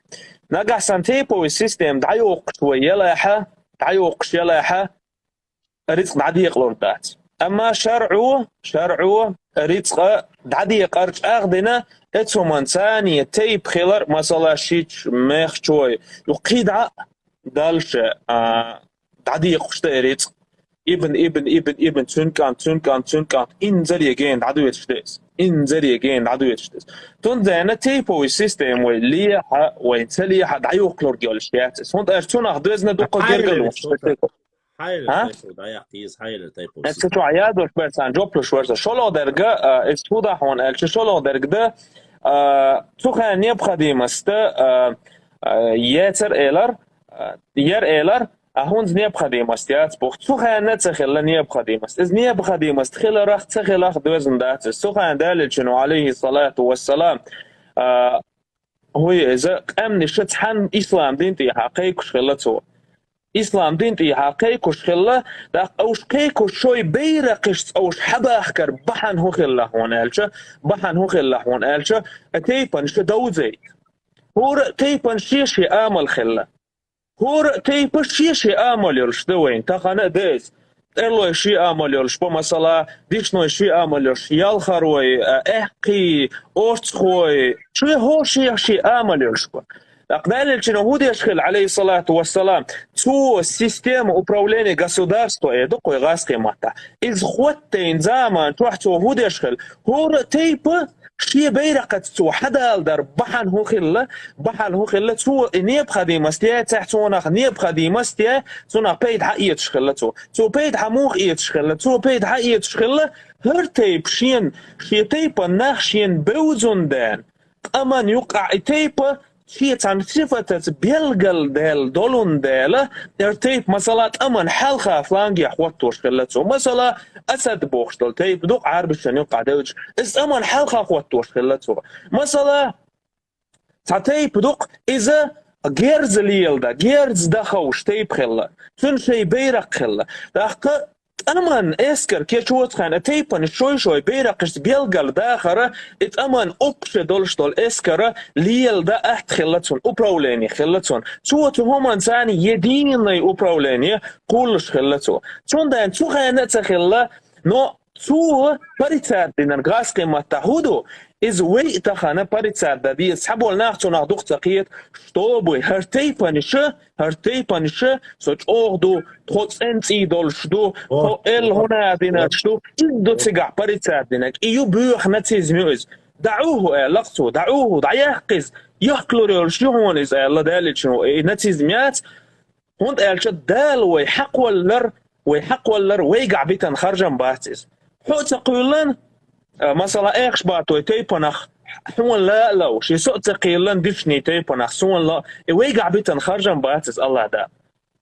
نقع سان تيبو السيستم دعيوق ويلاحا دعيوق يلاحا ريتق دعديق لوردات أما شرعو ريتق دعديق أرج أغدنا اتو منساني تيب خيلر مثلا شيش ميخ شوي يقيد دالش دعديق شتا ريتق ابن تنكان انزل يجين دعدو يتشتيس تون دانا تيبو السيستم ويليحا وينسليحا دعيوق لورجيولشياتس هون ارتون أخدوزنا دوقو جيرجلو حايل دايقتيز حايل تيبو استو عيادو شبرسان جوبلو شورزا شولو درجة استودا هون الش شولو درجة تخان يبقى ديمستا ير إيلر هون نيبقى ديمستيات بوخ تخان نتخل نيبقى ديمست إذ نيبقى ديمست خلا راح تخل أخ دوزن دات تخان دالل شنو عليه الصلاة والسلام هو إذا أمن شتحن إسلام دينتي حقيقة خلته إسلام دينتي حقيقة خلا دا أوش كيكو شوي بيرقش أوش حدا أخكر بحن هو خلا هون ألشة تيبن شدوزي هو تيبن شيشي آمل خلا هو تيبن شيشي آمل يلش دوين تخانا ديز إرلو شي آمل يلش بمثلا ديشنو شي آمل يلش يالخروي إحقي أورتخوي شو هو شي آمل يلش أقدال الجنود يشخل عليه الصلاة والسلام تو سيستم управления государства يدق ويغاسقي ماتا إذ خوتين زمان توحتو هود يشخل هو تيب شي بيرقة تو حدا در بحن هو خلة تو نيب خدي مستيا تحتونخ نيب خدي مستيا تونا بيد حقية تشخلته تو بيد حموخ يتشخلته تو بيد حقية تشخلة هر تيب شي تيب نخ شين بوزن دان أمان يقع تيب شيء عن صفة بيلقل دال دولون داله تيب مثلا أمن حلقة فلانجي حوتوش خلته مثلا أسد بوخشتل تيب دوق عرب الشن يقع دوج إز أمن حلقة حوتوش خلته مثلا تيب دوق إذا جيرز ليل دا جيرز دخوش تيب خلا تون شيء بيرق خلا دقة أمان إسكر كيشوت خان تيبن شوي بيرقش بيلقل داخرة أمان أبش دولشتول إسكر ليل دا أحت خلتون أبراوليني خلتون توتو همان ثاني يديني أبراوليني كلش خلتو تون دان تو خانة خلا نو تو بريتات دينا غاس قيمة تهودو إز وي تخانة بريتات دا دي سحبو لناختو ناخدوخ تقيت شطوبوي هرتيبانش سوچ أغدو تخوص انتي دولشدو خو إل هنا دينا شدو إدو تقع بريتات دينك إيو بيوخ نتيز ميوز دعوه لقصو دعوه دعيحقز يحكلو ريولش يهون إز الله دالي شنو نتيز ميات هوند ألش دال ويحق واللر ويقع بيتن خرجن باتيز حو تقولن مثلا إيش باتو تيبنخ حون لا لو شي سوء تقيلن ديشني تيبنخ سون لا ويقع بيتن خرجن باتيز الله دا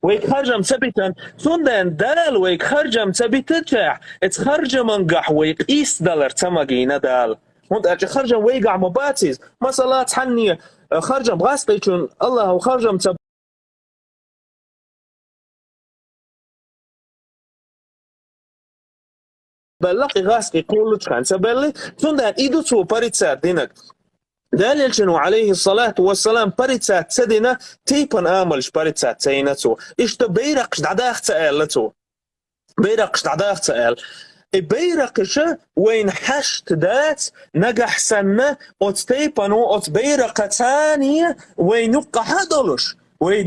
ويك خرجم ثبتن سندن دال ويك خرجم ثبتتش اتخرجم منقح ويك إيس دالر تماجينا دال هوند أجي خرجم ويقع مباتيز مثلا تحني خرجم غاسقيشون الله وخرجم بلقي غاسقي كله كان سبلي سندان إيدو تو بريتسات دينك دليل شنو عليه الصلاة والسلام بريتسات سدنا تيبن آملش بريتسات سينتو إشتا بيرقش دعداخ تقالتو بيرقش دعداخ تقال بيرقش وين حشت دات نجح سنة أتيبنو أتبيرق ثانية وين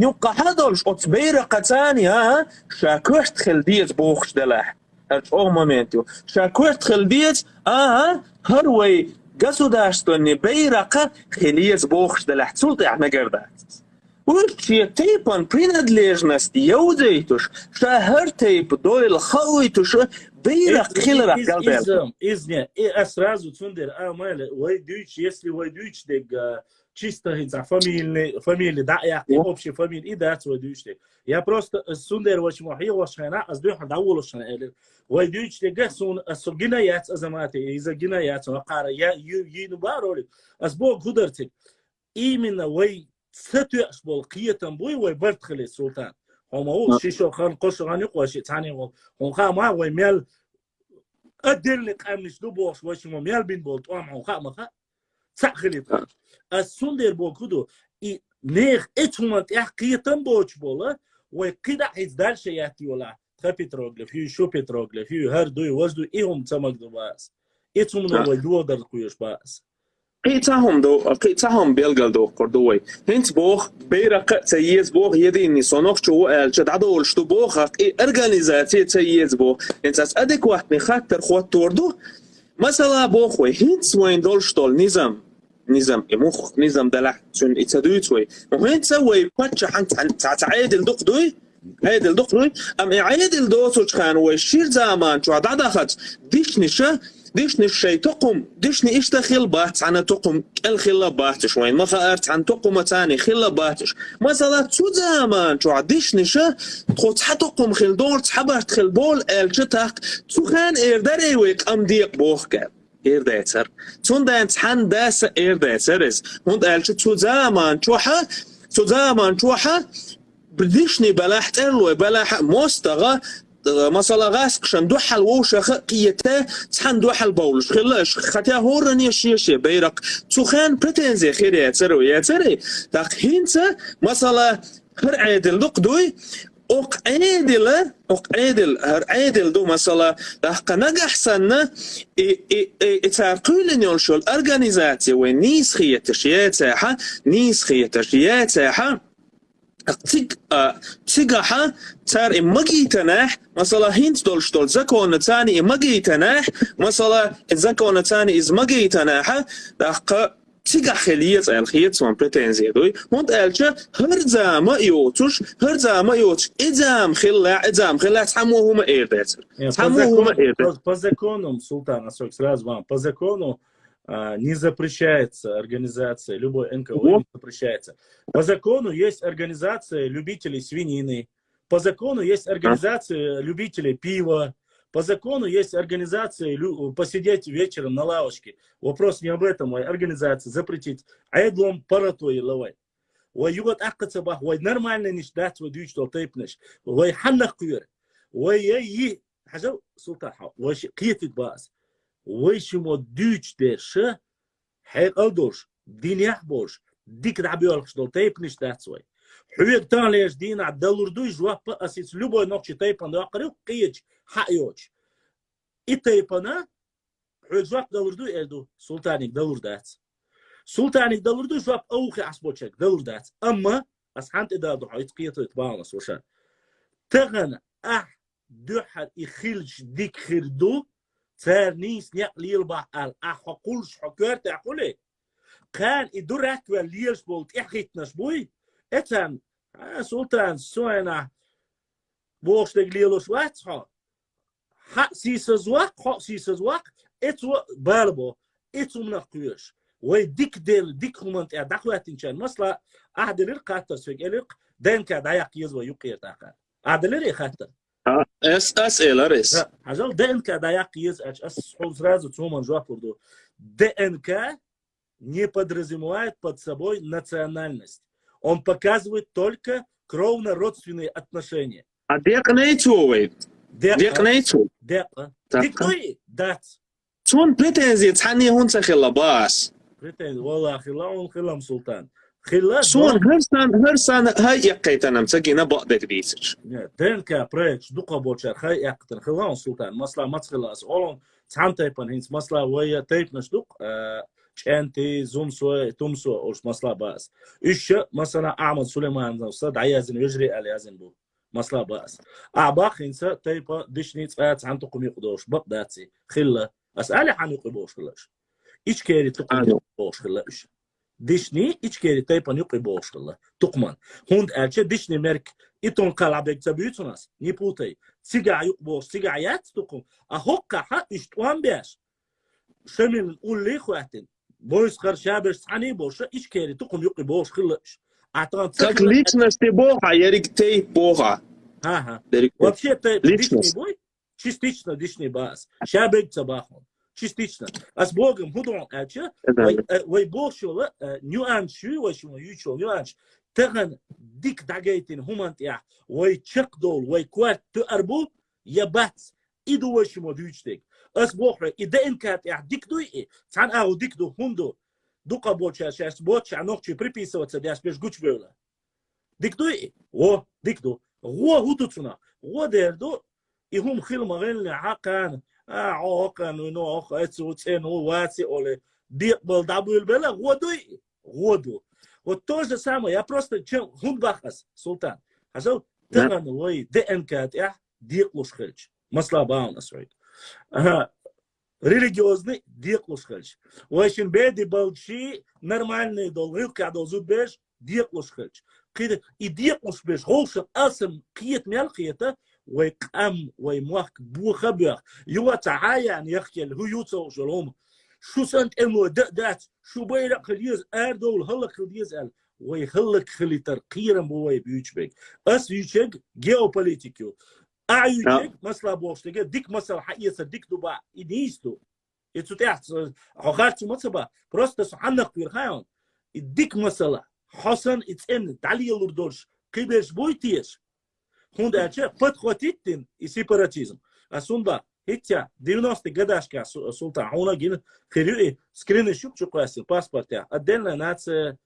يبقى حدلش أتبيرق ثانية شاكوشت خلديت بوخش دلاح о моменту. Шакурт хелбиец, هروي государственный бейрака хелиец бог шталахцул тахнагерда. Урчи тейпан принадлежность яудейтуш, шахар тейп дойл хауитуш бейрак хилрак галбел. Изня, сразу цундер, мэле, войдуч, если войдуч, дег чисто за фамилии, да, я общий фамилии, и да, войдуч, дег. Я просто цундер очень махи, вошхана, аздух даулушан, войдуч, дег, сун гинаят азаматы, из-за гинаят, вакара, я юнубаролик, азбог гудартик. Именно вой ستوش بول قيتم بوي ويبرتخلي السلطان هم هو شيشو خان قشغان يقوشي تاني هم خا ويميل أدير لك أمنش دو بوش وشي ميل بين بول طوام هم خا مخا تأخلي السندر بول كدو نيخ إتهمت قيتم بوش بولا ويقيدا حيزدال شياتي ولا تخبيتروغلف يو شو بيتروغلف يو هردوي وزدو إيهم تمك دو باس إتهمنا ويدو در قيوش باس قيتهم بيلقل دو قردوي هنت بوخ بيرق تيز بوخ يديني صنوخ شو الجد عدول شتو بوخ ارغانيزاتي تيز بوخ انت ادك واحد خاطر خوات توردو مثلا بوخ وي هنت وين دول شتول نظام مخ نظام دلع شن اتدويت وي وهنت سوي باتش حنت تعادل دقدوي عادل دقدوي ام عادل دوتو كان وي شير زمان شو عدخت ديشني الشيء تقوم ديشني إيش تخيل بات عن تقوم الخلا باتش وين ما خارت عن تقوم تاني خلا باتش مثلا تو زمان شو ديشني شا تخوت حتقوم خل دور تحبرت خل بول الجتاق تو خان إرداري ويك أم ديق بوخك إرداتر تون دانت حن داس إرداترز هند الجت تو زمان شوحة بديشني بلاحت إرلوي بلاح مستغى مثلا غاسق شن دوحل ووشخ قيته تحن دوحل بولش خلاش خاتيا هورني شيشي بيرق تخان بريتنزي خيري يا تري داك هينتا مثلا هر عادل دقدوي هر عادل دو مثلا داك نجح سنة اتعقلن يلشل أرغانيزاتي ونيس خية تشياتها تيجاها تار إمجي تناح مثلا هنت دول زكون تاني إمجي تناح مثلا زكون تاني إزمجي تناحه دقة تيجا خليت الخيط من بريتنزي دوي هند ألشة هرزا ما يوتش إدام خلا تحموهم إيرداتر по закону, Султан, сразу вам, по закону не запрещается организация, любой НКО не запрещается. По закону есть организация любителей свинины, по закону есть организация любителей пива, по закону есть организация посидеть вечером на лавочке. Вопрос не об этом, а организация запретить. Айдлом паратой лавай. ويقعد أقصى صباح ونرمال نشدات وديش تلطيبنش ويحنق كبير ويي حاجة سلطان وش قيتك باس ويش موديش درشة حيق أدوش دين يحبوش ديك دعبيولكش تلطيبنش داتسوي حويق تانليش دين عدلور دوش جواب أسيس لبو نقش تيبان دو أقريو قيتش حقيوش إتيبانا حويق جواب دلور دو إردو سلطانيك دلور داتس سلطانك دلوردو جواب أوخي عصبوتشك دلوردات أما أسحانت إذا دحويت قيتو يتباونس وشان تغن دوحد إخيلش ديك خيردو تار نيس نيقلي يلبع حقولش حكارت أقولي كان إدوراك والليلش بولت إحيتناش بوي إتان سلطان سوينا بوش تقليلوش واتحا حق سيسزواق إتو بالبو إتو منقويش ويديك ديك همانت دخلت إنشان مثلا أحدلير قاتر سويك إليق دينك دايق يزوى يقير تاقر أحدلير خاتر أسئلة ريس حاجل دينك دايق يز حوز разу цуман жуап урду ДНК не подразумевает под собой национальность. Он показывает только кровно-родственные отношения. А дек нейтуй. Дек нейтуй. Дикуй дат. تون بريتنزي تحني هون سخلا باس بريتنزي والله خلاهم خلام سلطان خلا سون هرسان هاي يقيتنا مسكينا بقدك بيسج دينكا بريتش دوقا بوتشر خاي يقتن خلاهم سلطان مصلا ما تخلاص اولون تحم تايبن هينس مصلا ويا تايب نشدوق انتي زومسو تومسو اوش مصلا باس ايش مثلا احمد سليمان صد عيازن يجري على يازن بو масла бас. А бахинца тайпа дышни цвят цан тукум юқдош бак даци хилла. Ас али хан юқибош хиллаш. Ич кери тукум юқибош хиллаш. Дышни ич кери тайпа юқибош хилла. Тукман. Хунд элче дышни мерк итон калабек забютунас. Не путай. Цига юқбош, цига ят тукум. А хокка ха иштуан беш. Шемин улли хуатин. Бойс харшабеш цани боша ич кери тукум юқибош хиллаш. Как личности Бога, ярик Бога. Ага. Вообще-то личный бой, частично личный бас. Шабек цабахон. Частично. А с Богом худон ача, вай Бог шола, нюанс шу, вай шума ючо нюанс. Таган дик дагайтин хумант я, вай чакдол, вай кварт ту арбу, я бац. Иду вай шума дючтек. А с Бог ида инкат я дик дуи, цан ау дик ду хунду. Дука боча, сейчас боча, ногчи приписываться, да спеш гуч вела. Диктуй, дикту, гутуцуна, дерду, и хум хил магелли акан, акан, ну, эцуцен, ваци, оле, дикбал, дабул бела, дуй, году. Вот то же самое, я просто, чем хунбахас, султан, хазал, таган, лой, ДНК, диклус хельч, масла баунас, right? Религиозный диклус хельч. Очень беди балчи, нормальный долг, когда зубеш, диклус хельч. И диклус беш, холшен асем, киет мелкиета, ويقام ويموك بوخبر يوتعايا أن يخيل هو يوتو شلوم شو سنت إمو دات شو بيرق خليز أردول هلك خليز أل ويخلك خلي ترقيرا بوي بيوتشبك أس يوتشك جيوبوليتيكيو أعيوتشك مسلا بوشتك ديك مسلا حقيقة ديك دوبا إنيستو إتو تحت عخارتو مصبا просто سحنق بيرخاون ديك مسلا حسن إتسن تعليل الردوش قيبش بويتيش Хунда ача подхватиттин и сепаратизм. А сунда хитя 90-й годашка султан хуна гин хирюи скрины шукчу квасил паспорта. Отдельная нация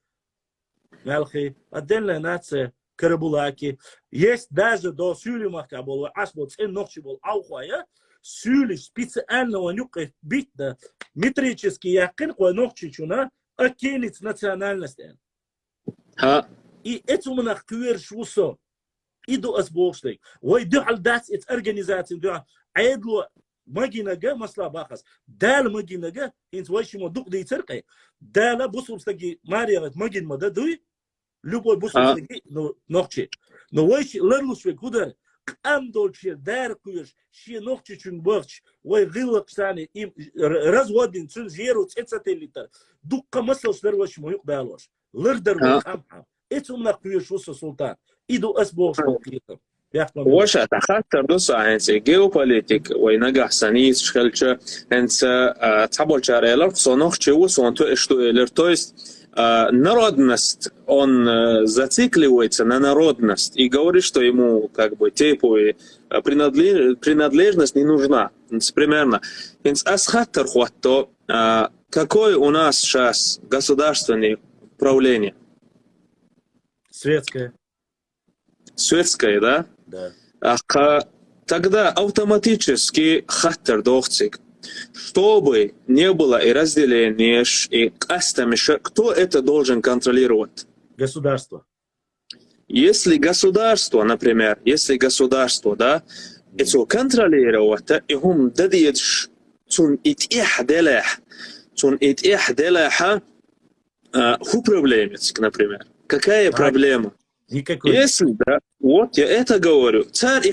Мелхи, отдельная нация Карабулаки. Есть даже до Сюлимаха был асбот эн ночи был аухая. Сюли специального нюка битна метрический якин кой ночи чуна акелиц национальности. И это у меня квер шусо. Иду асбоштей. Ой, духал дать эти организации, да, айдло магинага масла бахас. Дал магинага, инс вайшимо дух да и церкай. Дала бусурстаги марияват магин мада дуй. Любой бусурстаги, но ночи. Но вайши лерлушве кудар. Кам долче дар куеш, ши ночи чун бахч. Ой, гилак сани им разводин цун зеру цецателитар. Дукка масла сдервашимо юк далош. Лердар вахамхам. Это у меня куеш уса султан. Иду أسبوع شوقيتهم. وش أتخطر دوس هنس جيوبوليتيك وينجح سنيس شخلشة هنس تابول شاريلر صنوخ شو صنتو إشتو إلرتويست народность он зацикливается на народность и говорит, что ему как бы типу принадлежность не нужна. Примерно. Хенс асхаттер хватто какое у нас сейчас государственное правление? Светское. Светское, да? Да. Тогда автоматически хаттер дохцик. Чтобы не было и разделения, и кастамиша, кто это должен контролировать? Государство. Если государство, например, да, это контролировать, и هم дадиешь تون اتيح دلح ху проблемец, например. Какая проблема? Никакой. Если, да, вот я это говорю. Царь и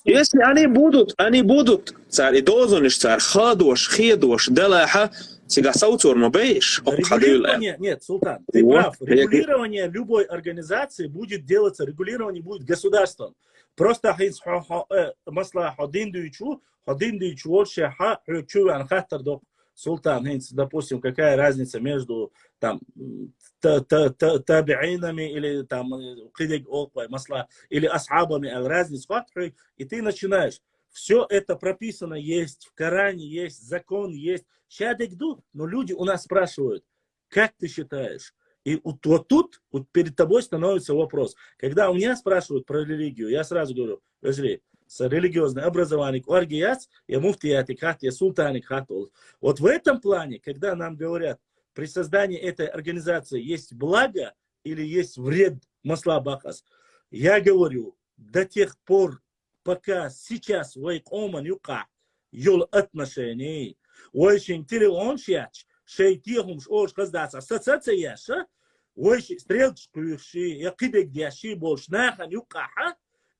если они будут, царь и должен, царь, хедуш, далаха, сега саутур мабейш. Нет, султан, ты прав. Регулирование любой организации будет делаться, регулирование будет государством. Просто масла один дючу, вообще чуван хаттер до султан, допустим, какая разница между там табиинами или там масла или асхабами, разница, и ты начинаешь. Все это прописано есть в Коране, есть закон, есть шадикду, но люди у нас спрашивают, как ты считаешь? И вот тут вот перед тобой становится вопрос. Когда у меня спрашивают про религию, я сразу говорю, подожди, с религиозным образованием, оргияц, я муфтиятик хат, я султаник хатул. Вот в этом плане, когда нам говорят, при создании этой организации есть благо или есть вред масла бахас, я говорю, до тех пор, пока сейчас ويقومن يقع يول отношений ويشين تليون شياч شيتيهم شوش قصداس ассоциация ويش стрелочку ши يقيدك دياشي больше ناخن يقع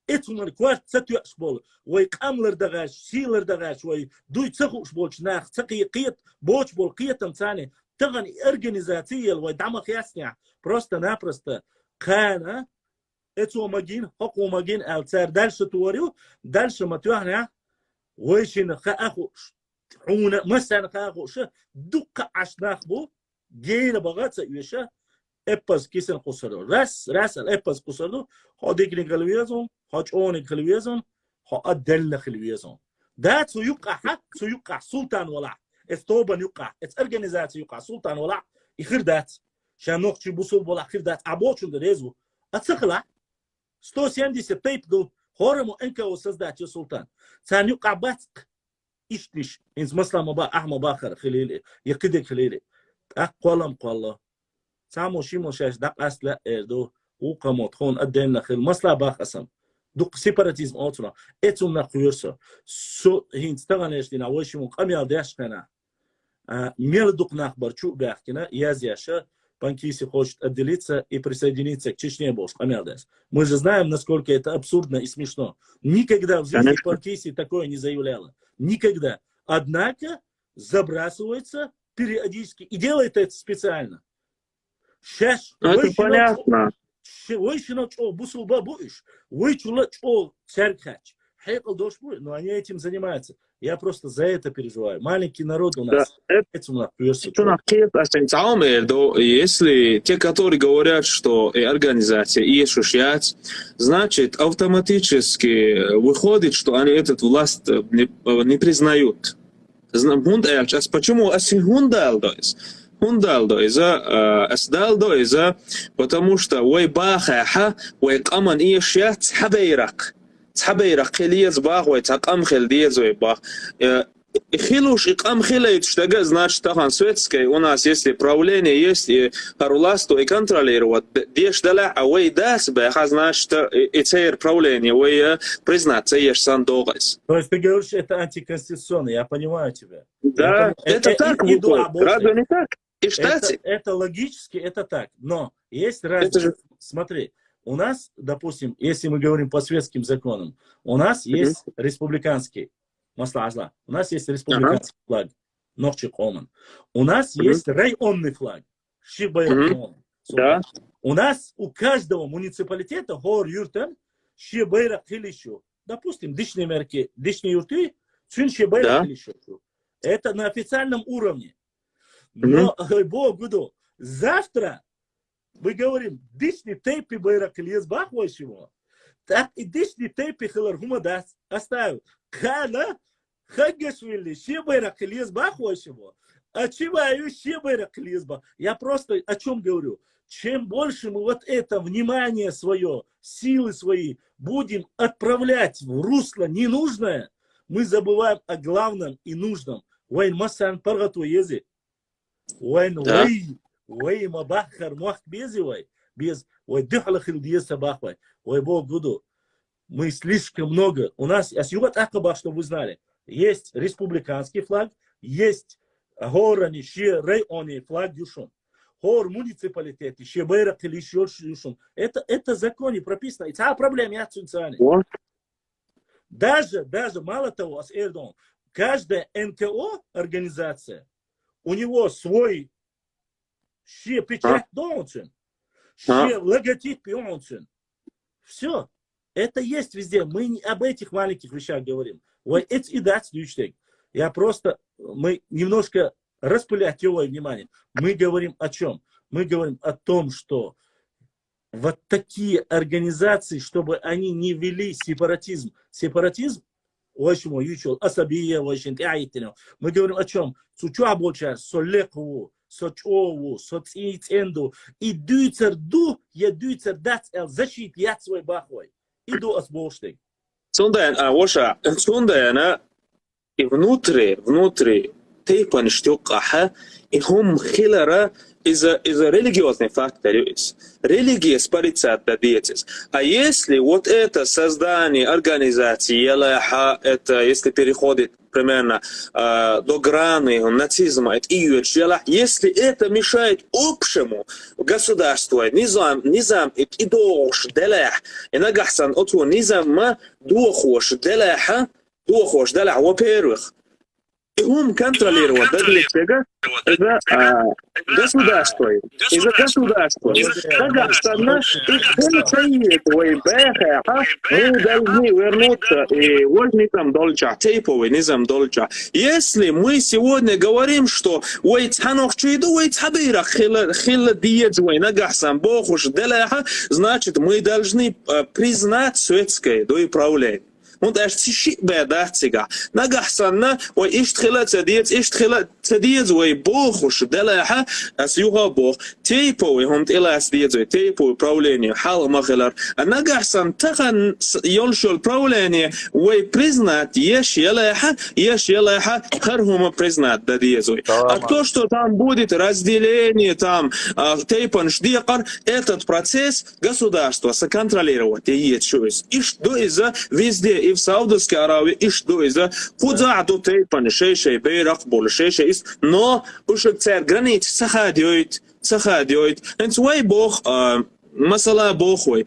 этумар кварт цатюш бол ويقاملر دغاش سيلر دغاش وي دوي цخуш больше нах цقي قيت боч бол قيتم ثاني تغني организация ويدعم خياسنيا просто-напросто كان эту магин, хоку магин, алцар дальше туарю, дальше матюахня, войшин хааху, хуна, массан хааху, дукка ашнахбу, гейна багаца юша, эппас кисен кусару. Раз, эппас кусару, ходикни халвиязон, хочони халвиязон, хоадделна халвиязон. Да, суюка султан вала. Эстобан юка, эс организация юка, султан вала, и хирдат. Шанохчи бусул вала хирдат, абочун дерезу, ацахла. 170 тейп до хорему энкао создать султан. Цаню кабацк иштиш инз маслама ба ахма бахар хилили якидек хилили. Ак колам колла. Цамо шимо шаш дак асла эрдо уqamot хон адден хил масла бахасам. Дук сепаратизм отна. Этум на курса. Со хинц таганеш дина вошимо камял дашкана. Мелдук нахбарчу бахкина язяша Панкиси хочет отделиться и присоединиться к Чечне Бош. Мы же знаем, насколько это абсурдно и смешно. Никогда в жизни Панкиси такое не заявляла. Никогда. Однако забрасывается периодически и делает это специально. Сейчас это понятно. Но они этим занимаются. Я просто за это переживаю. Маленький народ у нас. Если те, которые говорят, что организация и шушять, значит автоматически выходит, что они эту власть не признают. Почему потому что تحبيرق خليز باخ ويتقام خلديز ويباخ خилуш икам хилает, что значит тахан светской у нас если правление есть харуласту и контролировать деш дала авей дас баха значит и цер правление вы признаться ешь сандогас. То есть ты говоришь это антиконституционно, я понимаю тебя. Да, это так выходит. Разве не так? И это логически это так, но есть разница. Смотри. У нас, допустим, если мы говорим по светским законам, у нас есть республиканский маслазла, у нас есть республиканский флаг, Нохчи Коман. У нас есть районный флаг, Шибайрак. У нас у каждого муниципалитета гор юртен Шибайрак Хилишу. Допустим, дичные мерки, дичные юрты, Чун Шибайрак Хилишу. Это на официальном уровне. Но, Богу, завтра мы говорим, дични тейпи байрак лез бахвайшего. Так и дични тейпи хиларгума даст оставил. Кана хагашвили ще байрак лез бахвайшего. Очеваю ще байрак лез бах. Я просто о чем говорю. Чем больше мы вот это внимание свое, силы свои будем отправлять в русло ненужное, мы забываем о главном и нужном. Вайн масан паргату ези. Вайн вай. وي ما بخر موقت بيزي وي بيز وي دخل خلديه собахвай ой бог гуду мы слишком много у нас асюгат акаба чтобы вы знали есть республиканский флаг есть горани ще районы флаг юшон гор муниципалитеты ще байрак юшон это в законе прописано и та проблема я цунцани даже мало того с Эрдон каждая НКО организация у него свой Ще печать должен, ще логотип должен. Все. Это есть везде. Мы не об этих маленьких вещах говорим. Я просто, мы немножко распылять его внимание. Мы говорим о чем? Мы говорим о том, что вот такие организации, чтобы они не вели сепаратизм. Сепаратизм, очень особие, очень. Мы говорим о чем? Сочову, социценду, и дюйцер ду, я дюйцер дац эл защит я свой бахой. Иду осболштей. Сундаяна и внутри тейпан штюкаха, и хум хилара из-за религиозных факторов. Религия спорится дадетесь. А если вот это создание организации, это если переходит примерно до грани нацизма, если это мешает общему государству, низам и дош делах, и нагахсан оту низам дохош делаха, во-первых, и ум контролировать это государство. Из-за государства. Казахстан мы должны вернуться и возникам долча, тейповый низам долча. Если мы сегодня говорим, что значит, мы должны признать светское управление. Und erst sich bedachtziga. Nagahsanna wa ishtkhila tadiyat wa bokhush dalaha as yuha bokh teipo hum ila asdiyat teipo управление hal maghilar. Nagahsan tagan yolshul управление wa признать еш yalaha хархума признать дадiyat. А то, что там будет разделение, там тейпан ждикар, этот процесс государство соконтролировать есть. И что из-за везде и в Саудовской Аравии, и что из-за худзаду тейпан шейшей бейрак бол шейшей ist, но уже царь границ сахадиоит. Энцвей бог масала бохой.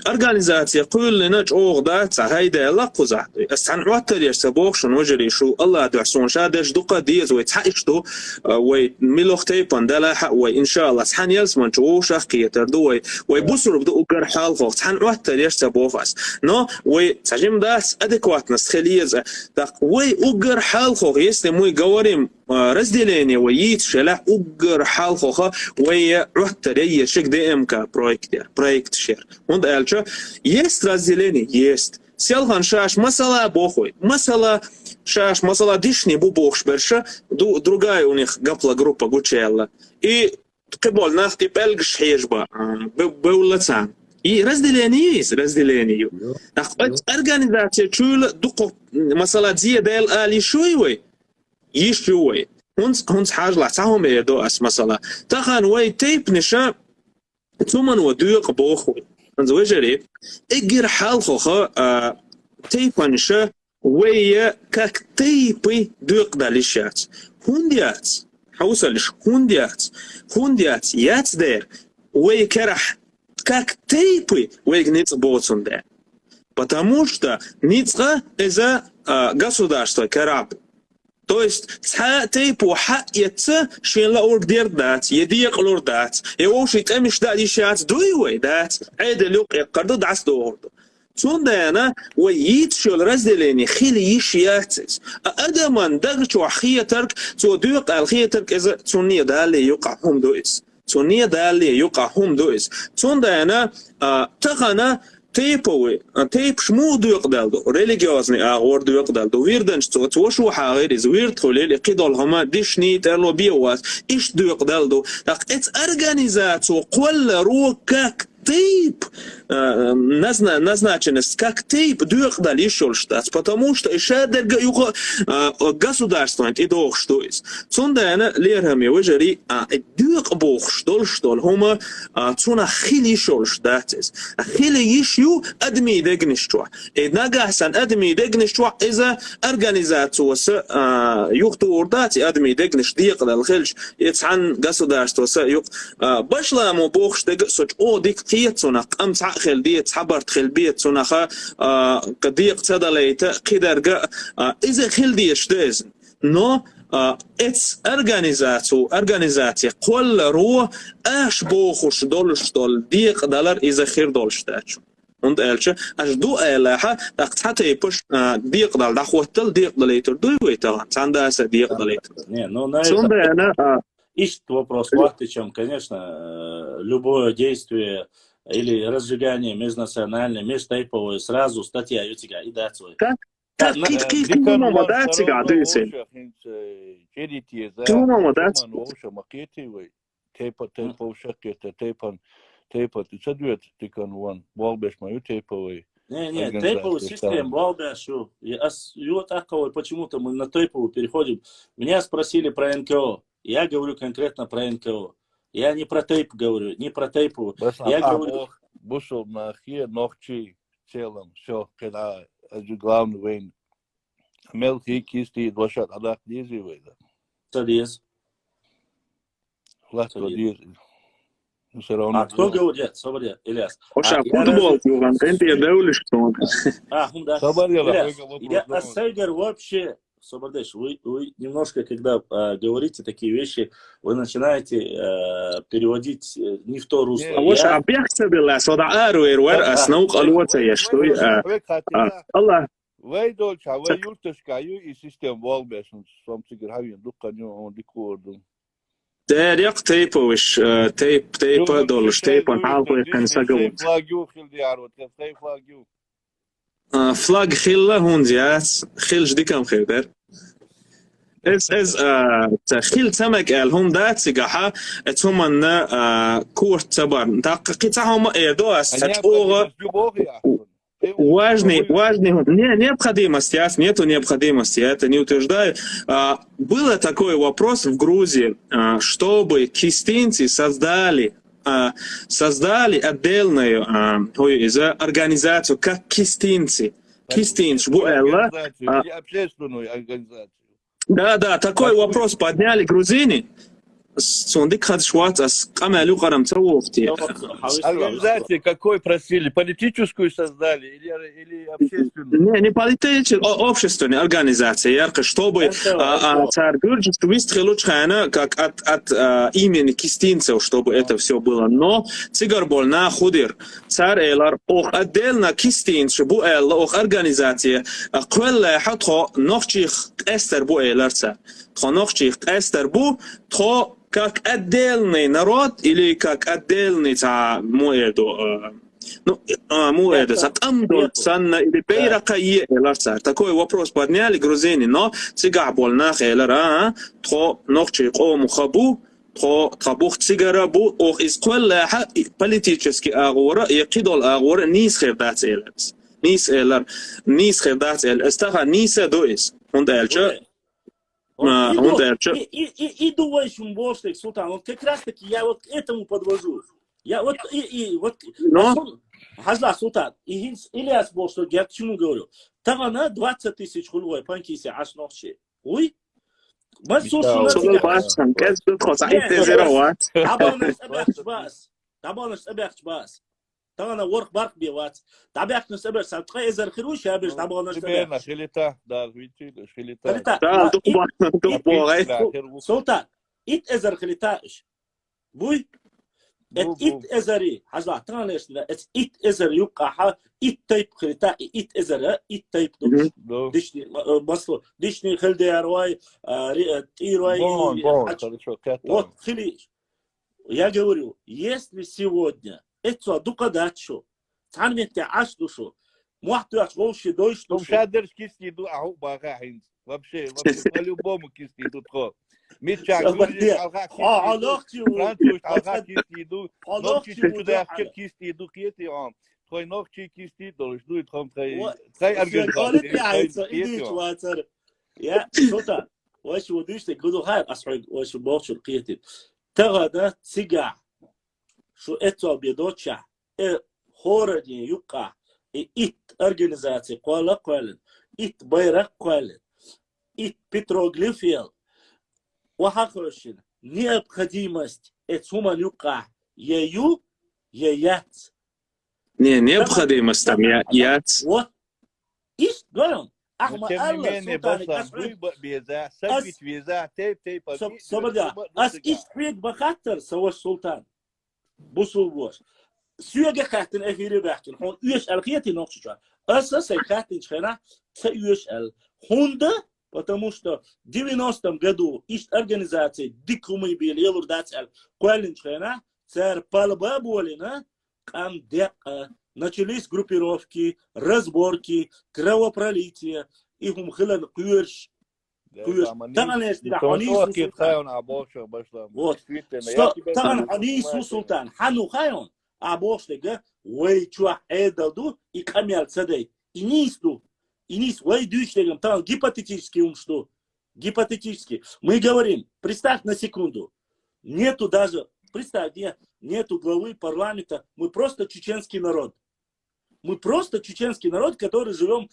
Организация كلنا جوغدا تعهيدا لا قزعتي استنعوتر يسبوخشن وجري شو الله دعسون شادش دقة ديز ويتحقشتو وميلوختي باندلا وإن شاء الله سحن يلسمن جو شخية تردوي ويبصر بدو أقر حال خوف استنعوتر يسبوخس نو وتعجم داس أدكوات نسخليزة وي أقر حال خوف يسلموي قواريم разделение ويت شلح أقر حال خوخه ويعوتر يشك دي إمكا проект شير وند ألشا есть разделение есть سيالغان شاش مسألة بوخوي مسألة شاش مسألة ديشني بو بوخش برشا другая у них гапла группа гучела и قبل نختي بلغش حيجبا بولتان и разделение организация чула дуко مسألة زي ديل آلي شوي يشوي هونس حاجة لعتهم يدو أس مسألة تخان وي تيب نشا ثمن ودوق بوخوي انزوجري اجر حال خوخا تيب نشا وي كاك تيبي دوق داليشات هونديات حوصلش هونديات يات دير وي كرح как тейпы выгнать боцун да. Потому что ницга из-за государства корабль. То есть тейпу хатьется шенла ордер дать, едиек лор дать, и оши тамиш дать ишац дуйвей дать, айделюк якарду даст доорду. Цундана وييت شو разделение خيلي يشياتس أدمن دغشو خيترك تودوق الخيترك إذا تونية دالي يقع هم دويس تونية دالي يقع هم دويس توندانا تغنا تيبوي تيب شمو دوق دالدو ريليجيوزني أغور دوق دالدو ويردنش توشو حاغير إز ويرد خليل قيدول هما ديشني ترلو بيوات إيش دوق دالدو تاق إتس أرغانيزاتو قول روكاك тейп назначенность как тейп дух дали шольштац, потому что еще дерга государство и дох что есть. Цундана лерами выжери дух бог что хома цуна хили шольштац. Хили ищу адми дегничва. И нагасан адми дегничва из-за организацию с юхтурдати адми дегнич диqdal хилш ицан государство с юх башламу бог что соч о дик خيتنا قام تعخل ديت حبرت خل بيت سنخا قديق تدليت قدر إذا خل ديش داز نو إتس أرغانيزاتي قول رو أش بوخش دولش دول ديق دولار إذا خير دولش تاچو und elche as du elaha daqt hatta يبش ديق دال دخوتل ديق دليتر دوي تاع санда са ديق دليتر не ну на это ищет вопрос легче, чем, конечно, любое действие или разжигание межнациональное, межтейповое, сразу статья ютига и дать свой. Не, тейповый систем, балбяшу. Почему-то мы на тейповую переходим. Меня спросили про НКО. Я говорю конкретно про НКО. Я не про тейп говорю, не про тейпу. بس Я говорю... بصوا ناخيه نوخشي целом все когда главный вين мелкие кисти двадцать одна дизи вейда. Садись. Ласко дизи. А кто говорит? Собори, Ильяс. وش فوتبول يوغان انت يدولش شلون Да. Ильяс, я Асайгар вообще... Собордеш, вы немножко, когда говорите такие вещи, вы начинаете переводить не в то русло. وش عم بيحسب الله صدع اروير ورقه نوق الوتا يشتوي الله ويدول شاوي يلتش كايو اي سيستم وول بيشن سوم تيجر هاي يندق نيو ديكورد تاريق تيب وش تيب دولش تيب نحاول كان سقوا فلاجيو خل ديارو تيب فلاجيو فلاج خيله هون زيات خيل جدي كم خير از خيل سمك الهم دات سجاحة ثم أن كور تبر تقطعهم إيدوس هتوغ важный необходимость нету необходимости я это не утверждаю был такой вопрос в Грузии чтобы кистинцы создали отдельную организацию как кистинцы общественную организацию. Да, такой вопрос подняли грузины. Сондик хадшват ас камалю карам цавофти. Организации какой просили? Политическую создали или общественную? Не политическую, общественную организацию. Ярко, чтобы царь Гюрджис выстрелил чхана как от имени кистинцев, чтобы это все было. Но цигар бол на худир. Царь Элар ох отдельно кистинц бу Элла ох организация. Квелла хатхо нохчих эстер бу Элар царь. Тхо нохчих эстер бу тхо как отдельный народ или как отдельный или такой вопрос подняли грузины, но цигар бол нах элара тхо нохчи қому хабу тхо табух цигарабу ох из квелла политически агора якидол агора нис хердат эларс нис хердат эл астаха ниса доис ундалча И думаешь, Бошник, Султан, вот как раз таки я вот к этому подвожу. Я вот, Хазла, Султан, Ильяс Бошник, я к чему говорю? Там она 20 тысяч хулвой, панкиси, аж ночи. Ой? طبعا ورق برق بيوات تابعك نسبر سبقة إذا خروش يا بيش نبغى نشتغل خليته دار فيتي خليته سلطان إت إذا خليتاش بوي إت إذا حاجة ترى ليش لا إت إذا يبقى إت تيب خليتا إت إذا إت تيب دشني بصلو دشني خلدي أرواي تيرواي вот خليش я говорю если сегодня это дукадачо. Цанвенте аж душу. Муахту аж волши дойш душу. Шадерш кисти ду аху бага хинц. Вообще по-любому кисти ду тхо. Митчак гуржи алга кисти ду. Француз алга кисти ду. Нохчи чуда кисти ду киети ам. Твой нохчи кисти долш ду тхом трей организация. Я что-то. واش وديش تقولوا هاي أصعد واش بوش القيتي. تغدا سجع. شو اتو بيدوتشا هوردي يقع ات организации قوالن ات байрак قوالن ات петроглифиел وحقوشين необходимость اتсума يقع يю яят необходимость там яят вот иш говорим Ахма Алла Султан биза сабит виза тейп собода ас иш фрид бахаттер саваш Султан بوسو بوش سويجا خاتن أخيري بحكي هون يش الخيتي نقش شو أساسا خاتن شخنا سيش هوندا потому что 90-м году иш организации дикумы били елур дацал квалин шхена цар палба болина кам дека начались группировки разборки кровопролития и хумхилан куерш طبعا طبعا حنيس سلطان حنو خايون ابوش لغا وي تشوا эдалду и камял цадей инис вай дюш легам там гипотетически что гипотетически. Мы говорим, представь на секунду, нету даже, представь, нету главы парламента, мы просто чеченский народ. Мы просто чеченский народ, который живем,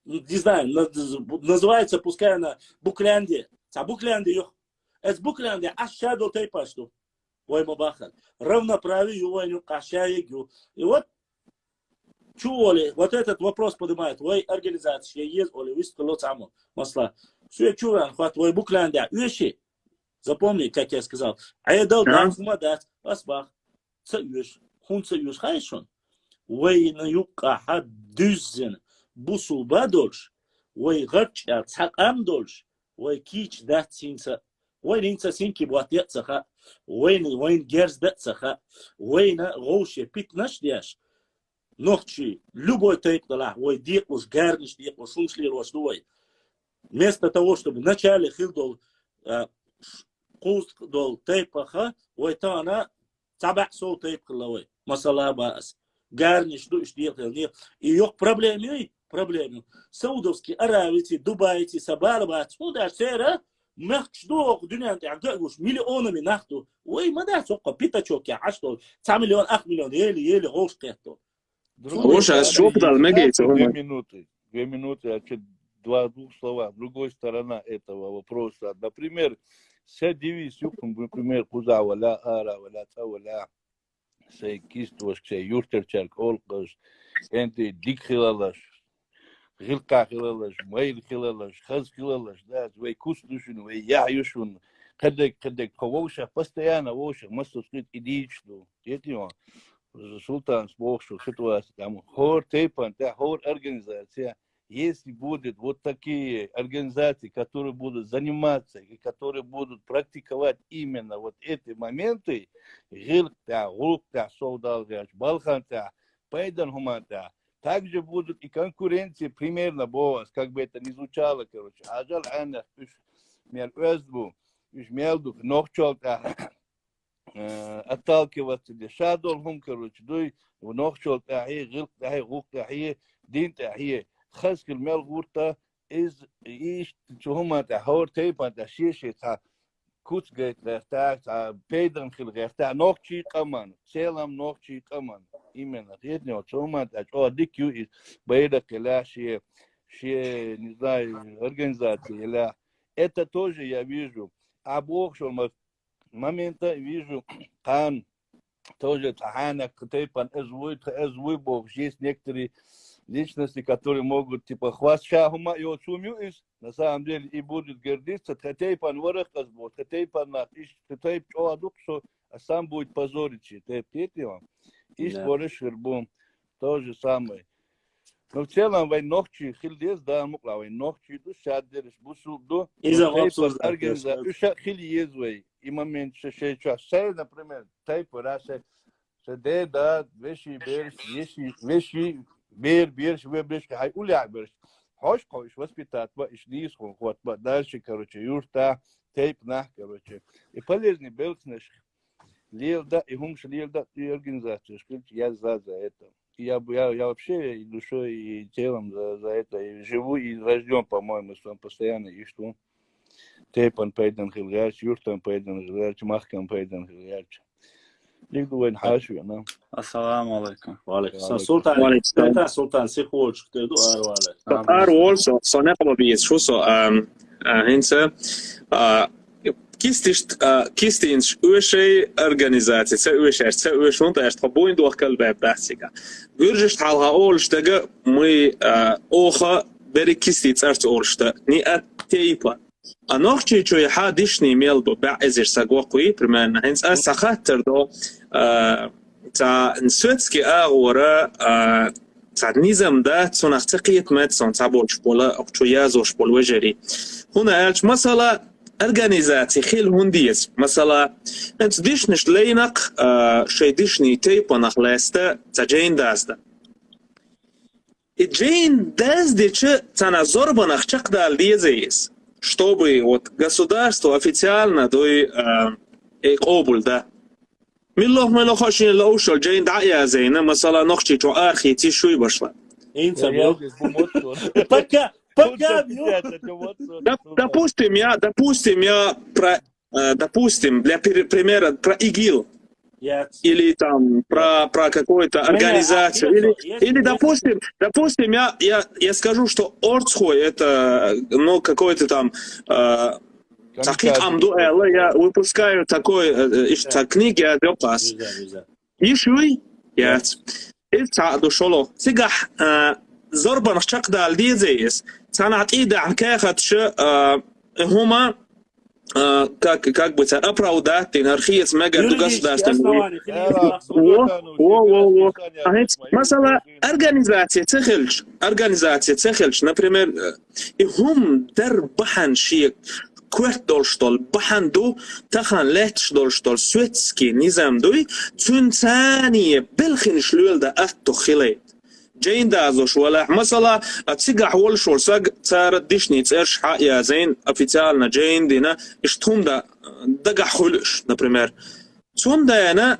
не знаю, называется, пускай на Буклянде. А Буклянде, это Буклянде, аша до тейпа, что? Ой, мабахар. Равноправие, ой, кашаегю. И вот, чуоли, вот этот вопрос поднимает, ой, организация, есть, оли, выступил саму, масла. Все, чуран, хват, ой, Буклянде, уеши. Запомни, как я сказал. А я дал, да, хумадат, асбах, цаюш, хун цаюш, хайшон. وين يبقى حد دزن بوسو بدولش ويغرش اتحقم دولش ويكيش دات سينسا وين انت سينكي بواتيات سخا وين جرز دات سخا وين غوشي بيتنش دياش نوخشي любой тейп дала ой диклуш гарниш диклуш шуншли лошдой вместо того чтобы в начале хилдол куст дол тейпаха ой то она табак сол тейп кылой масала бас гарниш, душ, делал, и yok проблемы. Саудовские, Аравии, Дубайти, Сабарба, отсюда, сера, махчдох, дюнянты, агагуш, миллионами нахту. Ой, мада, сока, питачок, я аштол, 100 миллион, 8 миллион, еле, гош, кето. Гоша, что подал, мегейте? 2 минуты, двух слова. Другой сторона этого вопроса. Например, все девиз, например, куза, валя, ара, валя, та, валя. Say kistwas, say Jurterchark, Olkos, and the Dick Hillalas, Hilka Hillalas, Mail Hillalas, Haz Hillalas, that's way Kustushin, way Yayushun, Kadek, Kovosha, Pastiana, Wosha, must have split each do. Yet you the Sultan's Bokshu, Hitwas, whole tape and that whole organization. Если будет вот такие организации, которые будут заниматься и которые будут практиковать именно вот эти моменты, Гилта, Гулта, Солдалгаш, Балханта, Пайданхуманта, также будут и конкуренции примерно, как бы это ни звучало, короче. Ажал Анна, Мер Özbu, Между Нохчолта, отталкиваться, Шадолхум, короче, дуй, Нохчолта, Гилта, Гулта, Динта, خاص المال غورتا از ایش چهما تا هور تیپا تا شیشه تا کوچ گیت رفتا تا پیدن خیل رفتا نوچی کمان سلام نوچی کمان ایمن خیلی نه چهما تا او دیکیو is بیدا کلا شی не знаю организации لا это тоже я вижу обоих момента вижу кан тоже тахана типа эзвуй бог есть некоторые личности, которые могут типа хвастшахума и отсумюис, на самом деле и будут гордиться, хотя пан ворох казбот, хотя пан нахиш, хотя чоадук, что сам будет позорить, это петева, и скоро шербум, то же самое. Но в целом вой нохчи хилдес да мукла вой нохчи ду шаддерс бусубду, организация, уша хильезвей, и момент шешеча, сей, например, тайп расе, седе да вещи берш, вещи Берш, хай уля берш. Хош, воспитать, иш нис, ход, дальше, короче, юрта, тейп нах, короче. И полезный белкнеш, лилда, и хумш лилда, и организация, я за это. Я вообще и душой, и телом за это, и живу, и рожден, по-моему, с вами постоянно, и что? Тейпан пейден хилгач, юртан пейден хилгач, махкан пейден хилгач. Лигдуэн хашви, да. Ассаламу алейкум. Валейкум. Султан, сихолч, ты ду арвале. Арвал, сонеқло биес, шусо, хинце, кистинш уешей организации, це уешун, та ешт хабуин дуах калбэб дахсига. Гуржишт халха олштага, мы оха бери кисти царц олшта, ни от тейпа. А нохчи чой хадишни мелбо баъизир сагвақуи, примерно, хинц сахаттер до تا نسوتسكي أغورا تا نظام ده تونخ تقيت مدسون تابوش بولا أكتو يازوش بول وجري هنا ألش مثلا أرغانيزاتي خيل هنديس مثلا أنت ديشنش لينق شي ديشني تيبا نخلاستا تا جين دازدا جين дазде тана зорбанах чакдал дезеис, чтобы вот государство официально дой قبول ده ملو خاشين الأوشل جين دعيا زينا مثلا نخشي جو آخي تي شوي بشلا انت بقى допустим, для примера про ИГИЛ. Или там про какую-то организацию. Или допустим, я скажу, что Орцхой это, ну, какой-то там Тахкик Амдуэлла, я выпускаю такой книги Адёпас. Ишуй, я إلتعدوا شلو سجح زربان شق دال ديزيس صنعت إيدا عن كاختش هما как бы оправдать нархиец мега государственный. Масала организация цехельш, например, и хум дар бахан шиек квет долштол баханду тахан летш долштол светский низам дуй цунцания بالخنش لولدا أتو خليت جين دازوش ولا مثلا تسجح والشور سج صار ديشني تسرش حق يا زين أفيتالنا جين دينا اشتهم دا دقح خلش например ثم دا أنا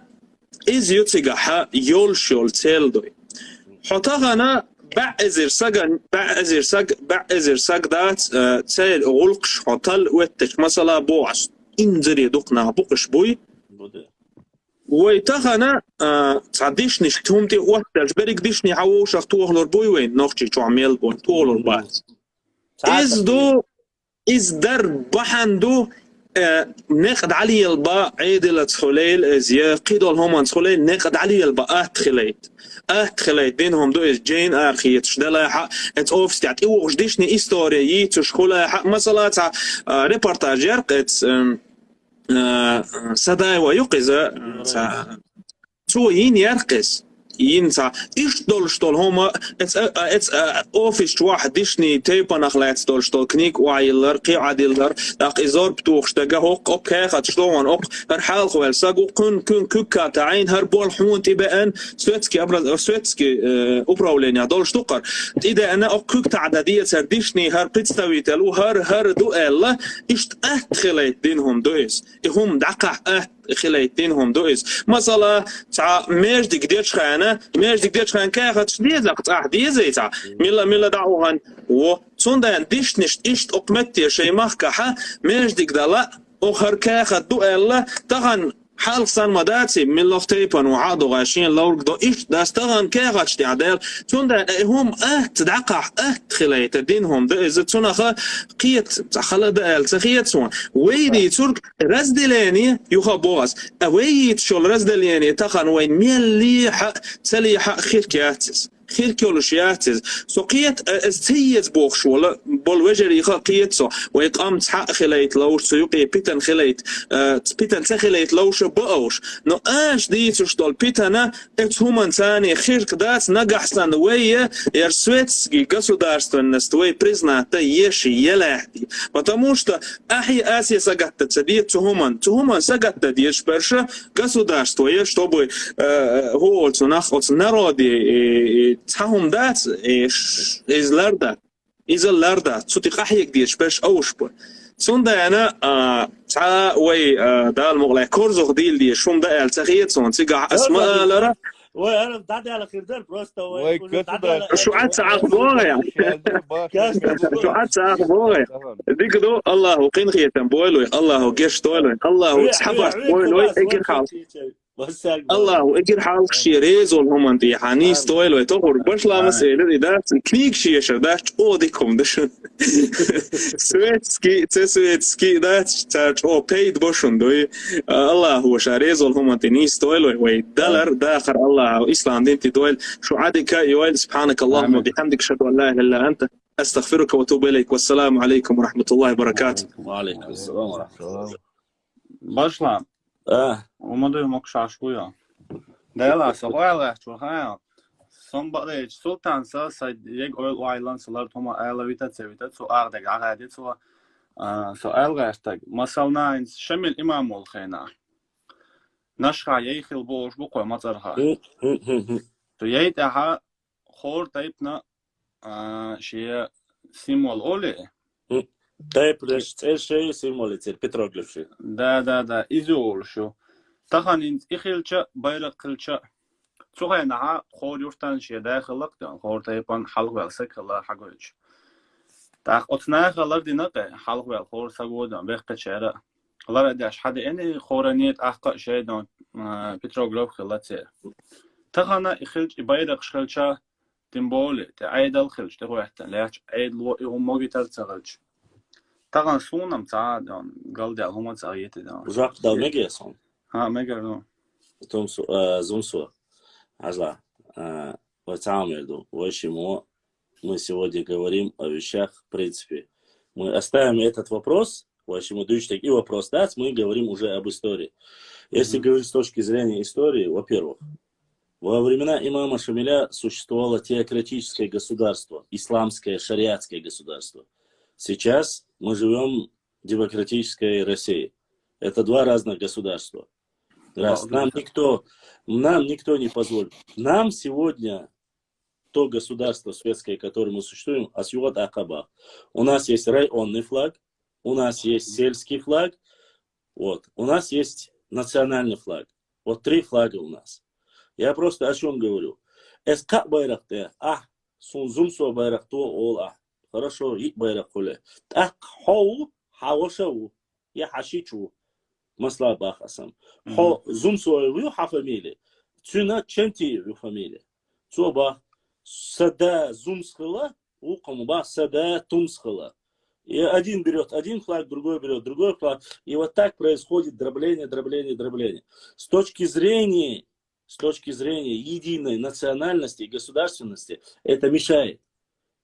إز يتسجح يولشول تيلدوي حطاغنا بعزر سج دات تسيل غلقش حطل وتش مثلا بوعس إنزر يدقنا بقش بوي ويتخنا تعديشني شتهمتي وقتاش بريك ديشني عوش اختوغلور بوي وين نوختي شو عميل بوي توغلور بات إز در بحندو نقد علي البا عيدلة خليل إزيا قيدول همان خليل نقد علي البا أتخليت بينهم دو إز جين آخيت شدلا حق إت أوفس تعت إيوغش ديشني إستوريي تشخلا حق مثلا تع ريبورتاج يرقت سداي ويقظة توين يرقص ينسى إيش دول هما it's office واحد ديشني تيبا نخلات دول كنيك وعيلر قي عديلر داق إزار بتوخش تجاهوق أوكي خد شلون أوك هرحال خوال ساقو كن كوكا تعين هربول حون تبان سويتسكي أبرز سويتسكي أبراولين دول شتقر إذا أنا أوك كوك تعدادية سرديشني هر بتستوي تلو هر دو إلا إيش خليت دينهم دويس هم دقع خليت دينهم دويس مثلا تاع ميرج ديكديتش خان كاخت ديزا قطع ديزا تاع ميلا دعوهن و صندان ديشنش إيش أقمتي شيء مخكحة ميرج ديكدلا أخر كاخت دو إلا تغن حال سان مداتي من لوختيبان وعادو غاشين لورق دو إيش داستغن كاغاتش تعدال توندا هم تدعقع خليت دينهم ده إذا تونخا قيت خلا دال تخيت سون ويدي ترك رزدلاني يخبوغس ويد شول رزدلاني تخن وين ميلي سليحة خير كياتس خير كولوشياتز سقيت استيز بوخش ولا بالوجري قيت سو ويقام حق خليت لوش سيقي بيتن خليت بيتن تخليت لوش بقوش نو اش ديتش دول بيتنا اتهمن ثاني خير كداس نجح سنويه يرسويتسكي государственность وي призната еши يلاحدي потому что ахи Асия сагатта цедит туман сагатта деш перша государство чтобы голцу нахоц народи تهم دات إزلاردا تطيقحيك ديش باش أوشبه صندا أنا تا وي دال مغلق كورزوخ ديل ديش شوم دا التخيط صن تيقع أسماء لرا وانا بتعدي على خير دار بروستا شو عاد ساعة يعني شو عاد ساعة ديك دو الله قين خيتم بويلوي الله قش تويلوي الله تحبط بويلوي اكل حال الله اجر حال شيريز والهم انت حنيس تويل وتخر بشلا مسألة ده كنيك شيشة ده أوديكم ده سويتسكي ده تاج أو بيد بوشون دوي الله هو شاريز والهم انت نيس تويل ويدلر داخر الله إسلام دين تدويل شو عادك يويل سبحانك اللهم وبحمدك أشهد أن لا إله إلا أنت أستغفرك وأتوب إليك والسلام عليكم ورحمة الله وبركاته. وعليكم السلام ورحمة الله. باشلا ومدير مكشاشويا دايلا سوالة شوها somebody sultan said يج oil island صار توما ألويتا تسويتا سو أردك عادي سو ألغاشتك مثلاً إن شمل إمام الخينا نشخا يخيل بوش بقوة مطرها تو ييتها خور تايبنا شيء سيمول أولي طيب ليش شيء سيمول يصير بتروغليف شيء دا إزول شو تخن إخيلشة بيرقلشة سوغينها خور يفتن شيء داخل لقدان خور تايبان حلق والسك الله حقولش Так, отнах лардинак халх вел хор сагодан бехкачера. Лара даш хад эни хоранет ахка шайдан Петрограф хилатсе. Тахана ихилч байрак шхалча тимболе те айдал хилч те гояттан лач айд ло игомогитар цагалч. Таган сунам цаадан галдал хома цагиете дан. Жак дал мегесон. Ха мегер ну. Томсу зумсу. Ажла. Вот самерду. Почему мы сегодня говорим о вещах, в принципе. Мы оставим этот вопрос, почему дышь такие вопрос дать, мы говорим уже об истории. Если говорить с точки зрения истории, во-первых, во времена имама Шамиля существовало теократическое государство, исламское, шариатское государство. Сейчас мы живем в демократической России. Это два разных государства. Раз. Нам никто не позволит. Нам сегодня то государство светское, которое мы существуем, Асюат Акаба. У нас есть районный флаг, у нас есть сельский флаг, вот. У нас есть национальный флаг. Вот 3 флага у нас. Я просто о чем говорю. Эска байракте, сунзумсо байракто ола. Хорошо, и байракуле. Так хоу, хавошау, я хашичу. Масла бахасам. Хо зумсо ю хафамили. Цюна ченти ю фамили. Цоба сада зумсхила, укамба сада тумсхила. И один берет один флаг, другой берет другой флаг. И вот так происходит дробление. С точки зрения единой национальности и государственности это мешает.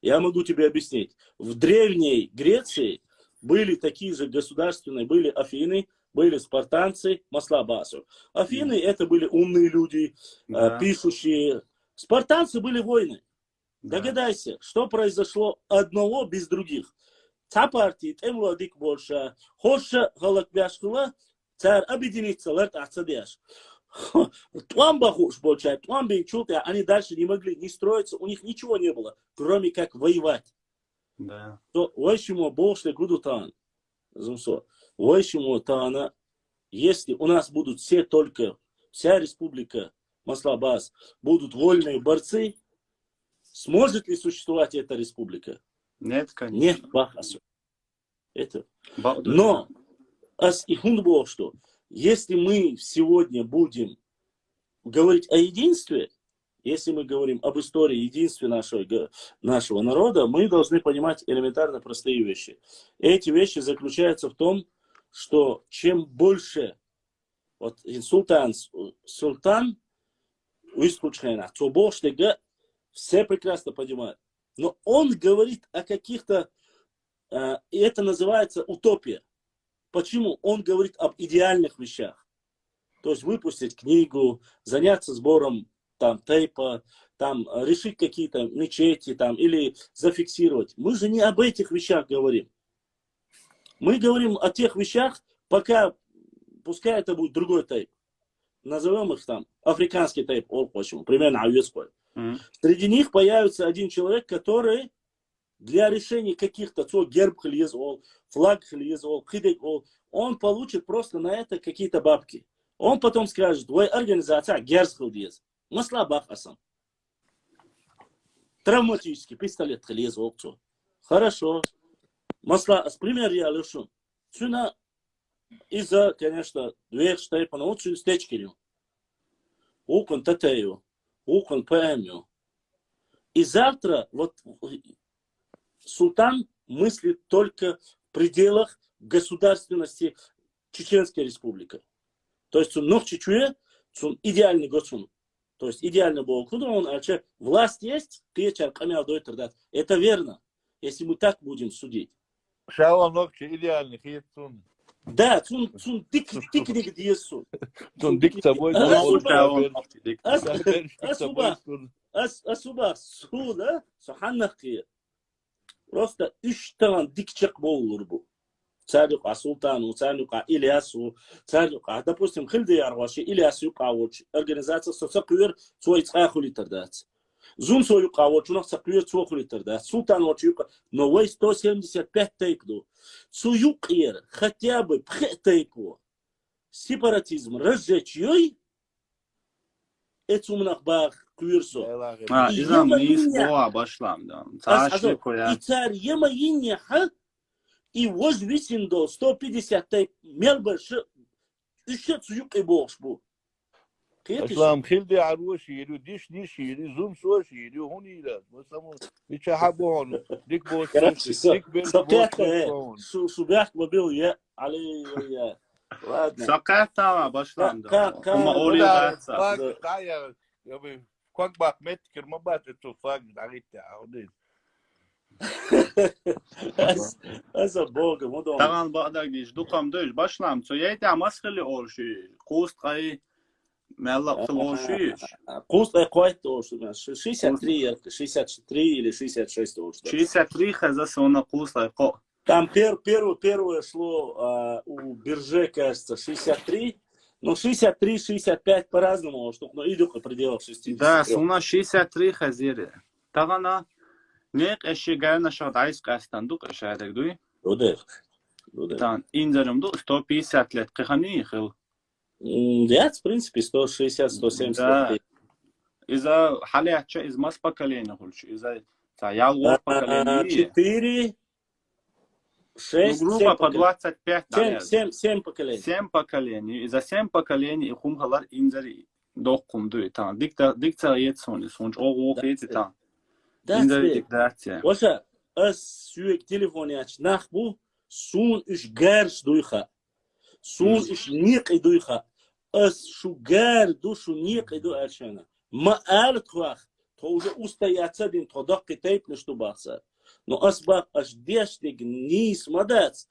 Я могу тебе объяснить. В Древней Греции были такие же государственные, были Афины, были спартанцы, Маслабасу. Афины это были умные люди, пишущие. Спартанцы были воины. Догадайся, что произошло одного без других. Та партия, тем владык больше. Хорша галакбяшкала, царь объединится, ларт ацадяш. Туам бахуш больше, туам бейчулка, они дальше не могли не строиться, у них ничего не было, кроме как воевать. Да. То почему больше гудутан? Зумсо. Почему тана, если у нас будут все только, вся республика Маслабас, будут вольные борцы, сможет ли существовать эта республика? Нет, конечно. Нет, бахасу. Это. Но, что если мы сегодня будем говорить о единстве, если мы говорим об истории единстве нашего народа, мы должны понимать элементарно простые вещи. Эти вещи заключаются в том, что чем больше вот султан то больше все прекрасно понимают. Но он говорит о каких-то, и это называется утопия. Почему? Он говорит об идеальных вещах. То есть выпустить книгу, заняться сбором там тейпа, там решить какие-то мечети там, или зафиксировать. Мы же не об этих вещах говорим. Мы говорим о тех вещах, пока, пускай это будет другой тейп. Назовем их там африканский тейп, почему? Примерно авиаской. Среди них появится один человек, который для решения каких-то герб хлиезол, флаг хлиезол, хидекол, он получит просто на это какие-то бабки. Он потом скажет, твоя организация герб хлиез, маслабах асан. Травматический пистолет хлиезол. Хорошо. Масла, пример я лишу. Сюда из-за, конечно, двех штейпа, но вот сюда стечкирю. Укон татею. Укон пэмю. И завтра вот султан мыслит только в пределах государственности Чеченской Республики. То есть он ног чечуе, он идеальный государь. То есть идеально был. Власть есть, это верно, если мы так будем судить. Шала ногче идеальных есть он. Да, цун дик диесу. Цун дик тобой. Асуба суда саханнахи. Просто иштан дикчак болур бу. Царюка султану, царюка Ильясу, царюка, допустим, хилды ярваши Ильясу кавоч, организация соцакуер свой цахули тардат. Зум свою кавоч, у нас цакуер цохули тардат. Султан вачука, но вы 175 тейпду. Суюкир, хотя бы тейпу. Сепаратизм разжечь ей, ецумнах баг кюрсо. İzam neyis boğa başlamda. Taşlı koyar. İçer yema yinye ha и возвисин до 150 мелберши üşet sucuk boş bu. اسلام خلدي عروشي يلو ديش ديشي يلو زوم سوشي يلو هوني لا مسمو مش حبون ديك بوش ديك بيرش su bırak mı bil ya Ali ya. Sakat tamam başlandı. Ama oraya bak kaya ya bir kwak bak metkir ma bat tufak dalita hodi. Asa boga modon. Tagan bağda gidiş dukam döş başlam. So yayta maskeli olşu. Kost kay Mellak olşu. Kost koyt olşu. 63 или 66 olşu. 63 хазаса она кост ko. Там первое шло у бирже, кажется, 63, но 63-65 по-разному, но идет в пределах 60. Да, суна 63 хазири. Тагана нек эшигана шадайс кастандук эшадек дуй. Удер. Тан инзаримду 150 лет кыхани хил. Да, в принципе, 160-170 да. лет. Из-за халяча из мас поколения хульчу. Из-за ял вот поколения. 4 6, группа по 25 7 поколений. 7 поколений. И за 7 поколений их умхалар инзари докумду. Там дикция етсони. Сонч оғуқ ети там. Инзари диктация. Оша, аз сүйек телефони ач. Нах bu sun iş gerş duyha. Sun iş niq duyha. Az şu ger du şu niq du açana. Ma alt khwaq. Тоже устояться din todaq tayp nishtu bahsa. Но أصبح أشديشتك نيس مدات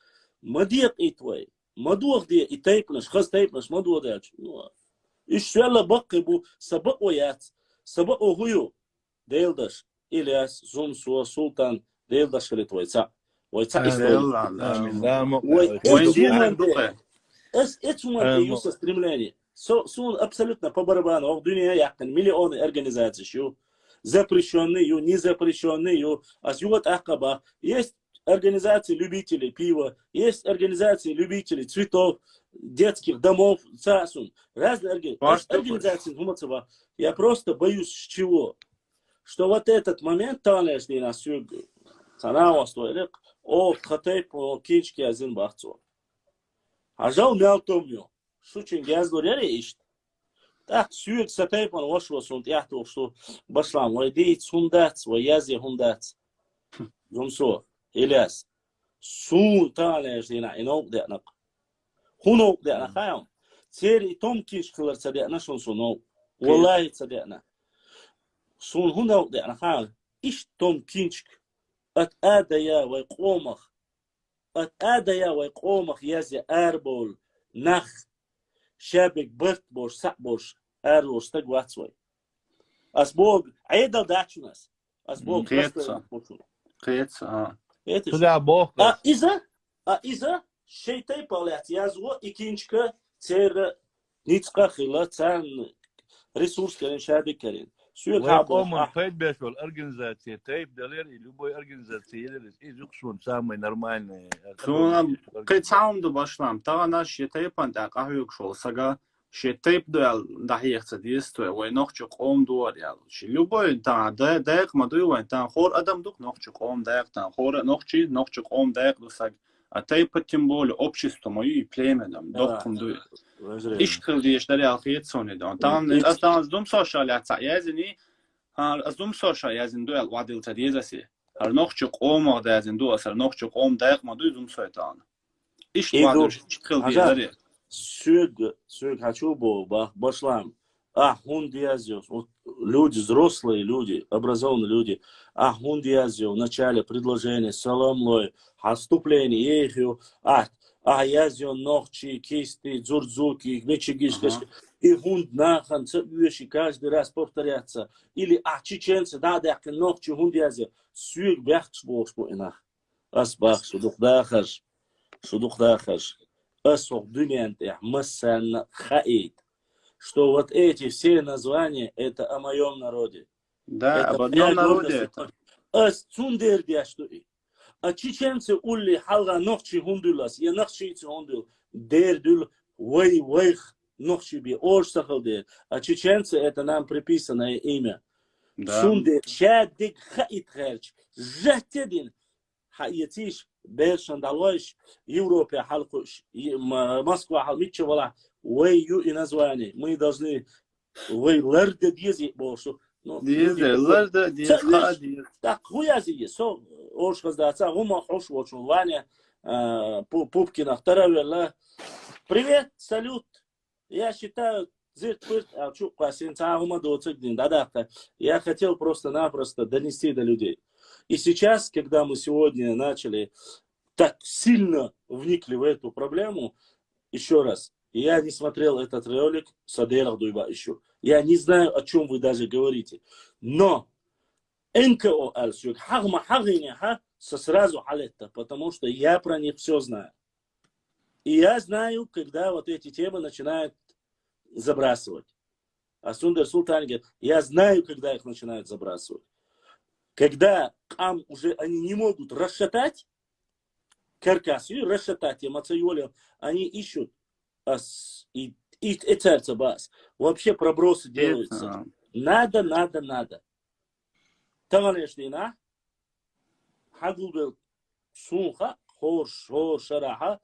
مديق إتوي مدوغ دي إتايبنش خاص تايبنش مدوغ داش إيش يلا بقي بو سبق ويات سبق وهيو ديلدش إلياس زوم سوا سلطان ديلدش خليت ويتسع إتومن يوسف стремление сун абсолютно по барабану в дуния яқын миллионы организаций шо запрещенные, не запрещенные, а вот Акаба. Есть организации любителей пива, есть организации любителей цветов, детских домов, ЦАСУН, разные организации. Я просто боюсь чего? Что вот этот момент, танешный на сюг, цанава стоит, хатей по кинчке один бахцо. А жал мял томню. Шучин гязду ряре ищет. Так, сүйек сатайпан ошло sunt яхту, что башлам, ой дейт сундац, ой язи хундец. Зумсо, Ильяс. Сун талеш дина, инок дяна. Хунок дяна хаям. Цери том киш кылар садяна шун сунок. Валай садяна. Сун хунок дяна хаям. Иш том кинчк. От адая вай қомах. От адая вай қомах язи арбол. Нах. شابك برت بوش سق بوش أروش تجوات سوي أسبوع عيدل داشناس أسبوع قيتس تدع بوخ إذا شيء تيبالات يازو إكينشك تير نيتقا خلا تان ريسورس كرين شابك كرين ويقوم فايد بيشول организации تيب دلير любой организации يزقشون самый нормальный Sonra qıçamdı başlam. Ta naş yetaypan da qahıyıq şol saga şetayp da dahiyaqsa diyesto ve noqçuq om duvar ya. Любой ta da dayaq madı ve ta xor adam duq noqçuq om dayaq ta xor noqçuq om dayaq dusag. Atayp timbol общество мою и племенам доqumdu. İş qıldı işləri axiyet sonida. Tam az dum soşalyatsa yazini az dum soşa yazin duel vadilta diyezasi. Har noqçuq om da yazin du asar noqçuq om dayaq madı dum soytan. İş vadır qıldı işləri. Сюг хочу бо башлам. Он диазио. Люди, взрослые люди, образованные люди. Он диазио. В начале предложения салам лой, вступление ехио. Язио ногчи, кисти, дзурдзуки, мечигишки. И хунд нахан, цепюши, каждый раз повторяться. Или чеченцы, да, ногчи, хунд диазио. Сюг бяхч бошь по инах. Асбах, шудухдахаш. Асох дунянте, массан хаид. Что вот эти все названия, это о моем народе. Да, об одном народе. Ас цундер диаштуи. А чеченцы улли халга ногчи хундулас, я ногчи хундул, дердул, вайх, Нохчиби, Орсахалде, а чеченцы это нам приписанное имя. Да. Сунде, Шадик Хаитхерч, Жахтедин, Хаятиш, Бершандалойш, Европе, Халкуш, Москва, Халмитча, Вала, Уэйю и название. Мы должны, Уэй Лерде Дизи, Бошу. Дизи, Лерде Дизи, Хади. Так, хуязи, со, Оршхаздаца, Ума Хош, Вачунваня, Пупкина, Таравелла. Привет, салют. Я считаю, я хотел просто-напросто донести до людей. И сейчас, когда мы сегодня начали так сильно вникли в эту проблему, еще раз, я не смотрел этот ролик Садерах Дуйба еще. Я не знаю, о чем вы даже говорите. Но НКО Алсюк, Хагма Хагиня, сразу Алетта, потому что я про них все знаю. И я знаю, когда вот эти темы начинают забрасывать. А Сундар Султан говорит, я знаю, когда их начинают забрасывать. Когда уже они не могут расшатать каркас, и расшатать эмоционально, они ищут и царца бас. Вообще пробросы делаются. Надо. Таванештина, Хагубел Сунха, Хор Шараха,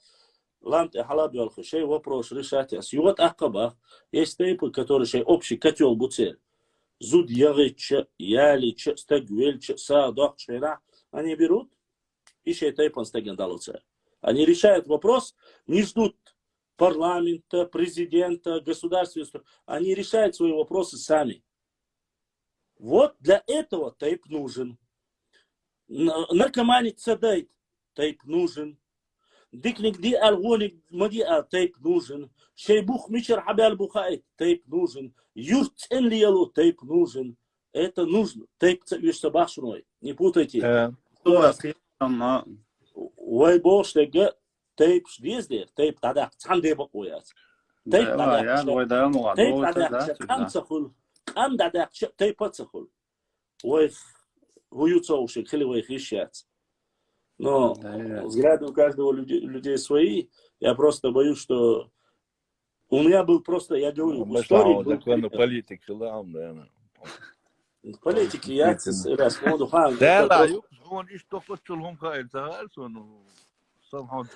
Ламте халаби алхушей, вопрос решать. И вот Акаба есть тейпы, которые шей общий котел буцель. Зуд ярыча, ялича, стагвельча, садок, шейра. Они берут и шей тейпан стагендалуцель. Они решают вопрос, не ждут парламента, президента, государства. Они решают свои вопросы сами. Вот для этого тейп нужен. Наркоманик цадайт, тейп нужен. Дикник ди алгоник мадиа тейп нужен. Шейбух мичер хабял бухайт тейп нужен. Юрт энлиялу тейп нужен. Это нужно. Тейп цвиш собашной. Не путайте. Вай боштега тейп шдездер. Тейп тадак цанде бакуяц. Тейп тадак. Тейп тадак. Кам цахул. Кам тадак. Тейп цахул. Вай хуются уши. Хилевай хищац. Но взгляды у каждого людей свои. Я просто боюсь, что у меня был просто, я говорю, в истории... Политики, я раз моду хан. Да, он и что хочет ломка это, ну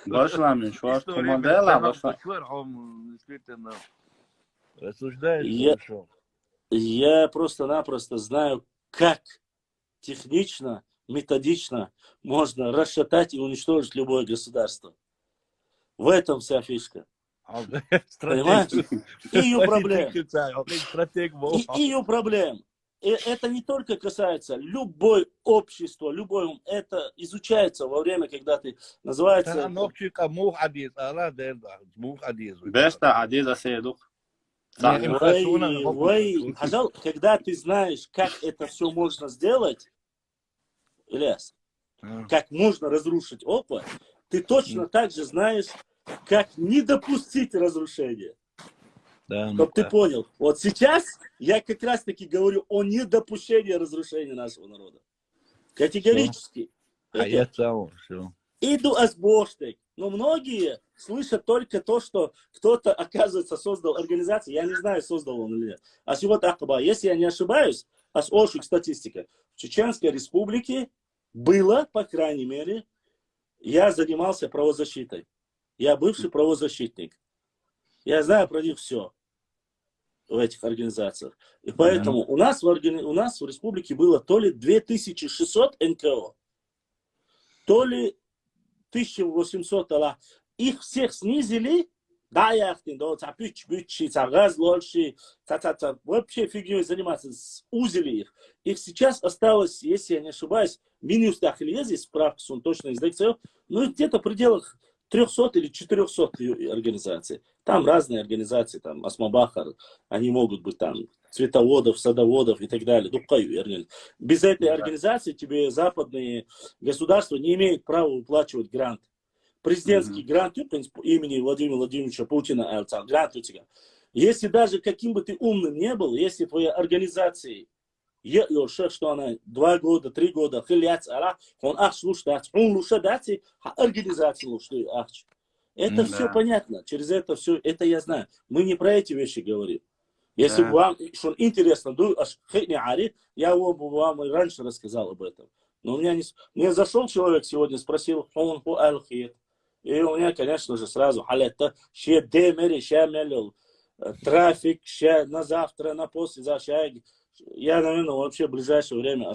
Башлами, шварц модела, действительно рассуждаешь хорошо. Я просто-напросто знаю, как технично, методично можно расшатать и уничтожить любое государство. В этом вся фишка. Понимаете? И ее проблем. И ее проблем. И это не только касается любое общество, любое, это изучается во время, когда ты называется... Когда ты знаешь, как это все можно сделать, Ильяс, как можно разрушить опыт, ты точно так же знаешь, как не допустить разрушения. Да, чтобы ты понял. Вот сейчас я как раз таки говорю о недопущении разрушения нашего народа. Категорически. Я сам, все. Иду асбоштек. Но многие слышат только то, что кто-то, оказывается, создал организацию. Я не знаю, создал он или нет. А сегодня Акаба, если я не ошибаюсь, ошик статистика. В Чеченской республике было, по крайней мере, я занимался правозащитой. Я бывший правозащитник. Я знаю про них все в этих организациях. И поэтому у нас в республике было то ли 2600 НКО, то ли 1800. Их всех снизили. Да, вообще фигней заниматься. Узили их. Их сейчас осталось, если я не ошибаюсь, Минюс Дахлия, здесь справка, он точно издается, ну где-то в пределах 300 или 400 организаций. Там разные организации, там Асмабахар, они могут быть там цветоводов, садоводов и так далее. Без этой организации тебе западные государства не имеют права выплачивать грант. Президентский грант имени Владимира Владимировича Путина, грант у тебя. Если даже каким бы ты умным не был, если твоя организация, что она 2 года, 3 года, он организация Это все Да. понятно. Через это все, это я знаю. Мы не про эти вещи говорим. Если Да. вам что интересно, я вам и раньше рассказал об этом. Но у меня не... Мне зашел человек сегодня, спросил, и у меня, конечно же, сразу трафик, на завтра, на послезавтра. Я, наверное, вообще в ближайшее время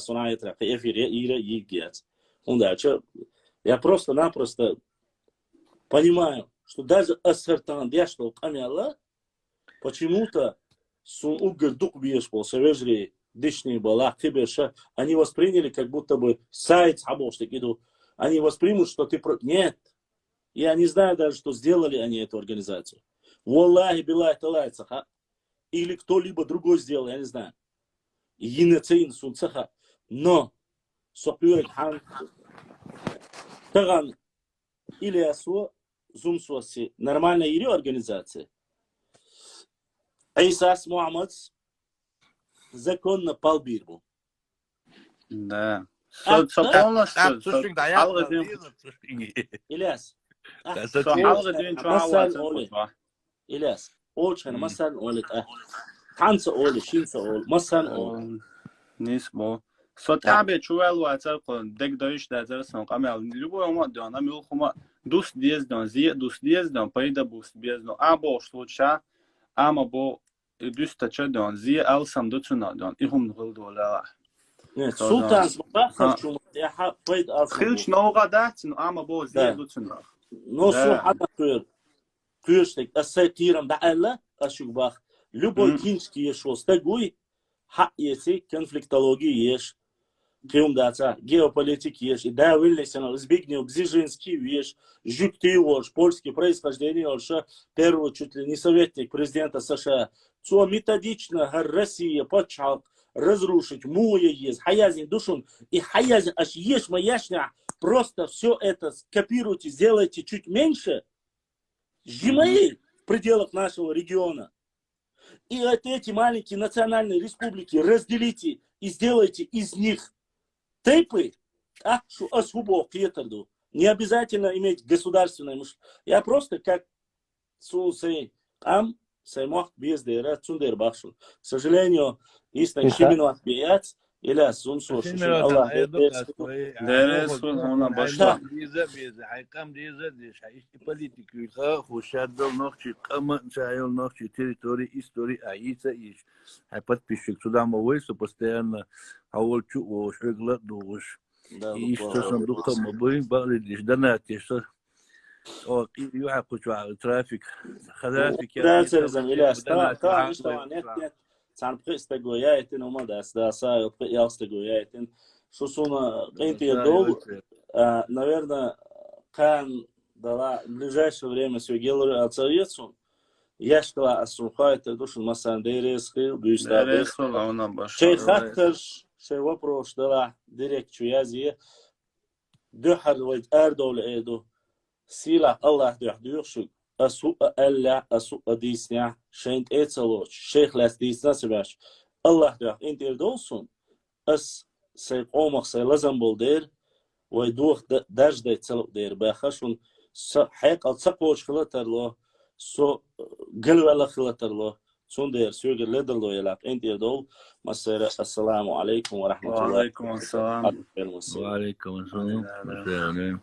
я просто-напросто понимаю, что даже ассертан, что камела, почему-то они восприняли, как будто бы сайт, они воспримут, что ты... Нет. Я не знаю даже, что сделали они эту организацию. Валлахи билай талайцаха. Или кто-либо другой сделал, я не знаю. Но Таган или асо зумсуаси нормальная ее организация. Айсас Мухаммад законно палбирбу. Да. Полностью. Ильяс. Ильяс. Очень масан олит. Танца оли, шинца оли, масан оли. نسبة ستعبي شوال واترقون دك دويش دازر سن قامل لبو ما دانا ميل خما دوست ديز دان زي دوست ديز دان بايدا بوست بيز نو ابو شلوچا اما بو دوست تشا دان زي السم دوتنا دان يهم نقول دولا سلطان مباخر شو يا بايد السم خلش نوغا دات نو اما بو زي دوتنا نو سو حدا كيرشتك اسيتيرم دعلا اشوباخ любой кинский ешо стагуй ха если конфликтологии еш кемдаца геополитики еш и да вылесено Збигнев Бзижинский еш жюкты ож польский происхождение ож первый чуть ли не советник президента США цо методично Россия почал разрушить муя есть хаязин душун и хаязин аж еш маяшня просто все это скопируйте сделайте чуть меньше жимаи в пределах нашего региона. И эти маленькие национальные республики разделите и сделайте из них тейпы, не обязательно иметь государственное мышление. Я просто как к сожалению, истинно химину отбияц, или асунсу Аллах. Подписчик сюда мовился постоянно, а вот чего шегло душ. И что сам духом мы будем бавить, донати, что يعقد ترافيك خذافك San Presta Goiaten, uma das Elsta Goiaten, Шусуна Энтиедол, наверное, Кан дала в ближайшее время все делали от Советсу. Я что Асухай, это душин Масандерес, Бюстабес. Чейхатташ, шей вопрос дала директ Чуязия, Дюхарвайт Эрдол Эду, Сила Аллах Дюхдюшук. أسوء ألا أسوء ديسنا شينت إتسالوش شيخ لاس ديسنا سباش الله ده أنت يردوسون أس سيقومك سيلزم بولدير ويدوخ داش ده يتسالو دير باخشون حيق أتسقوش خلطر له سو قلوة خلطر له سون دير سوغر لدر له يلاق أنت يردول مسير السلام عليكم ورحمة الله وعليكم السلام وعليكم السلام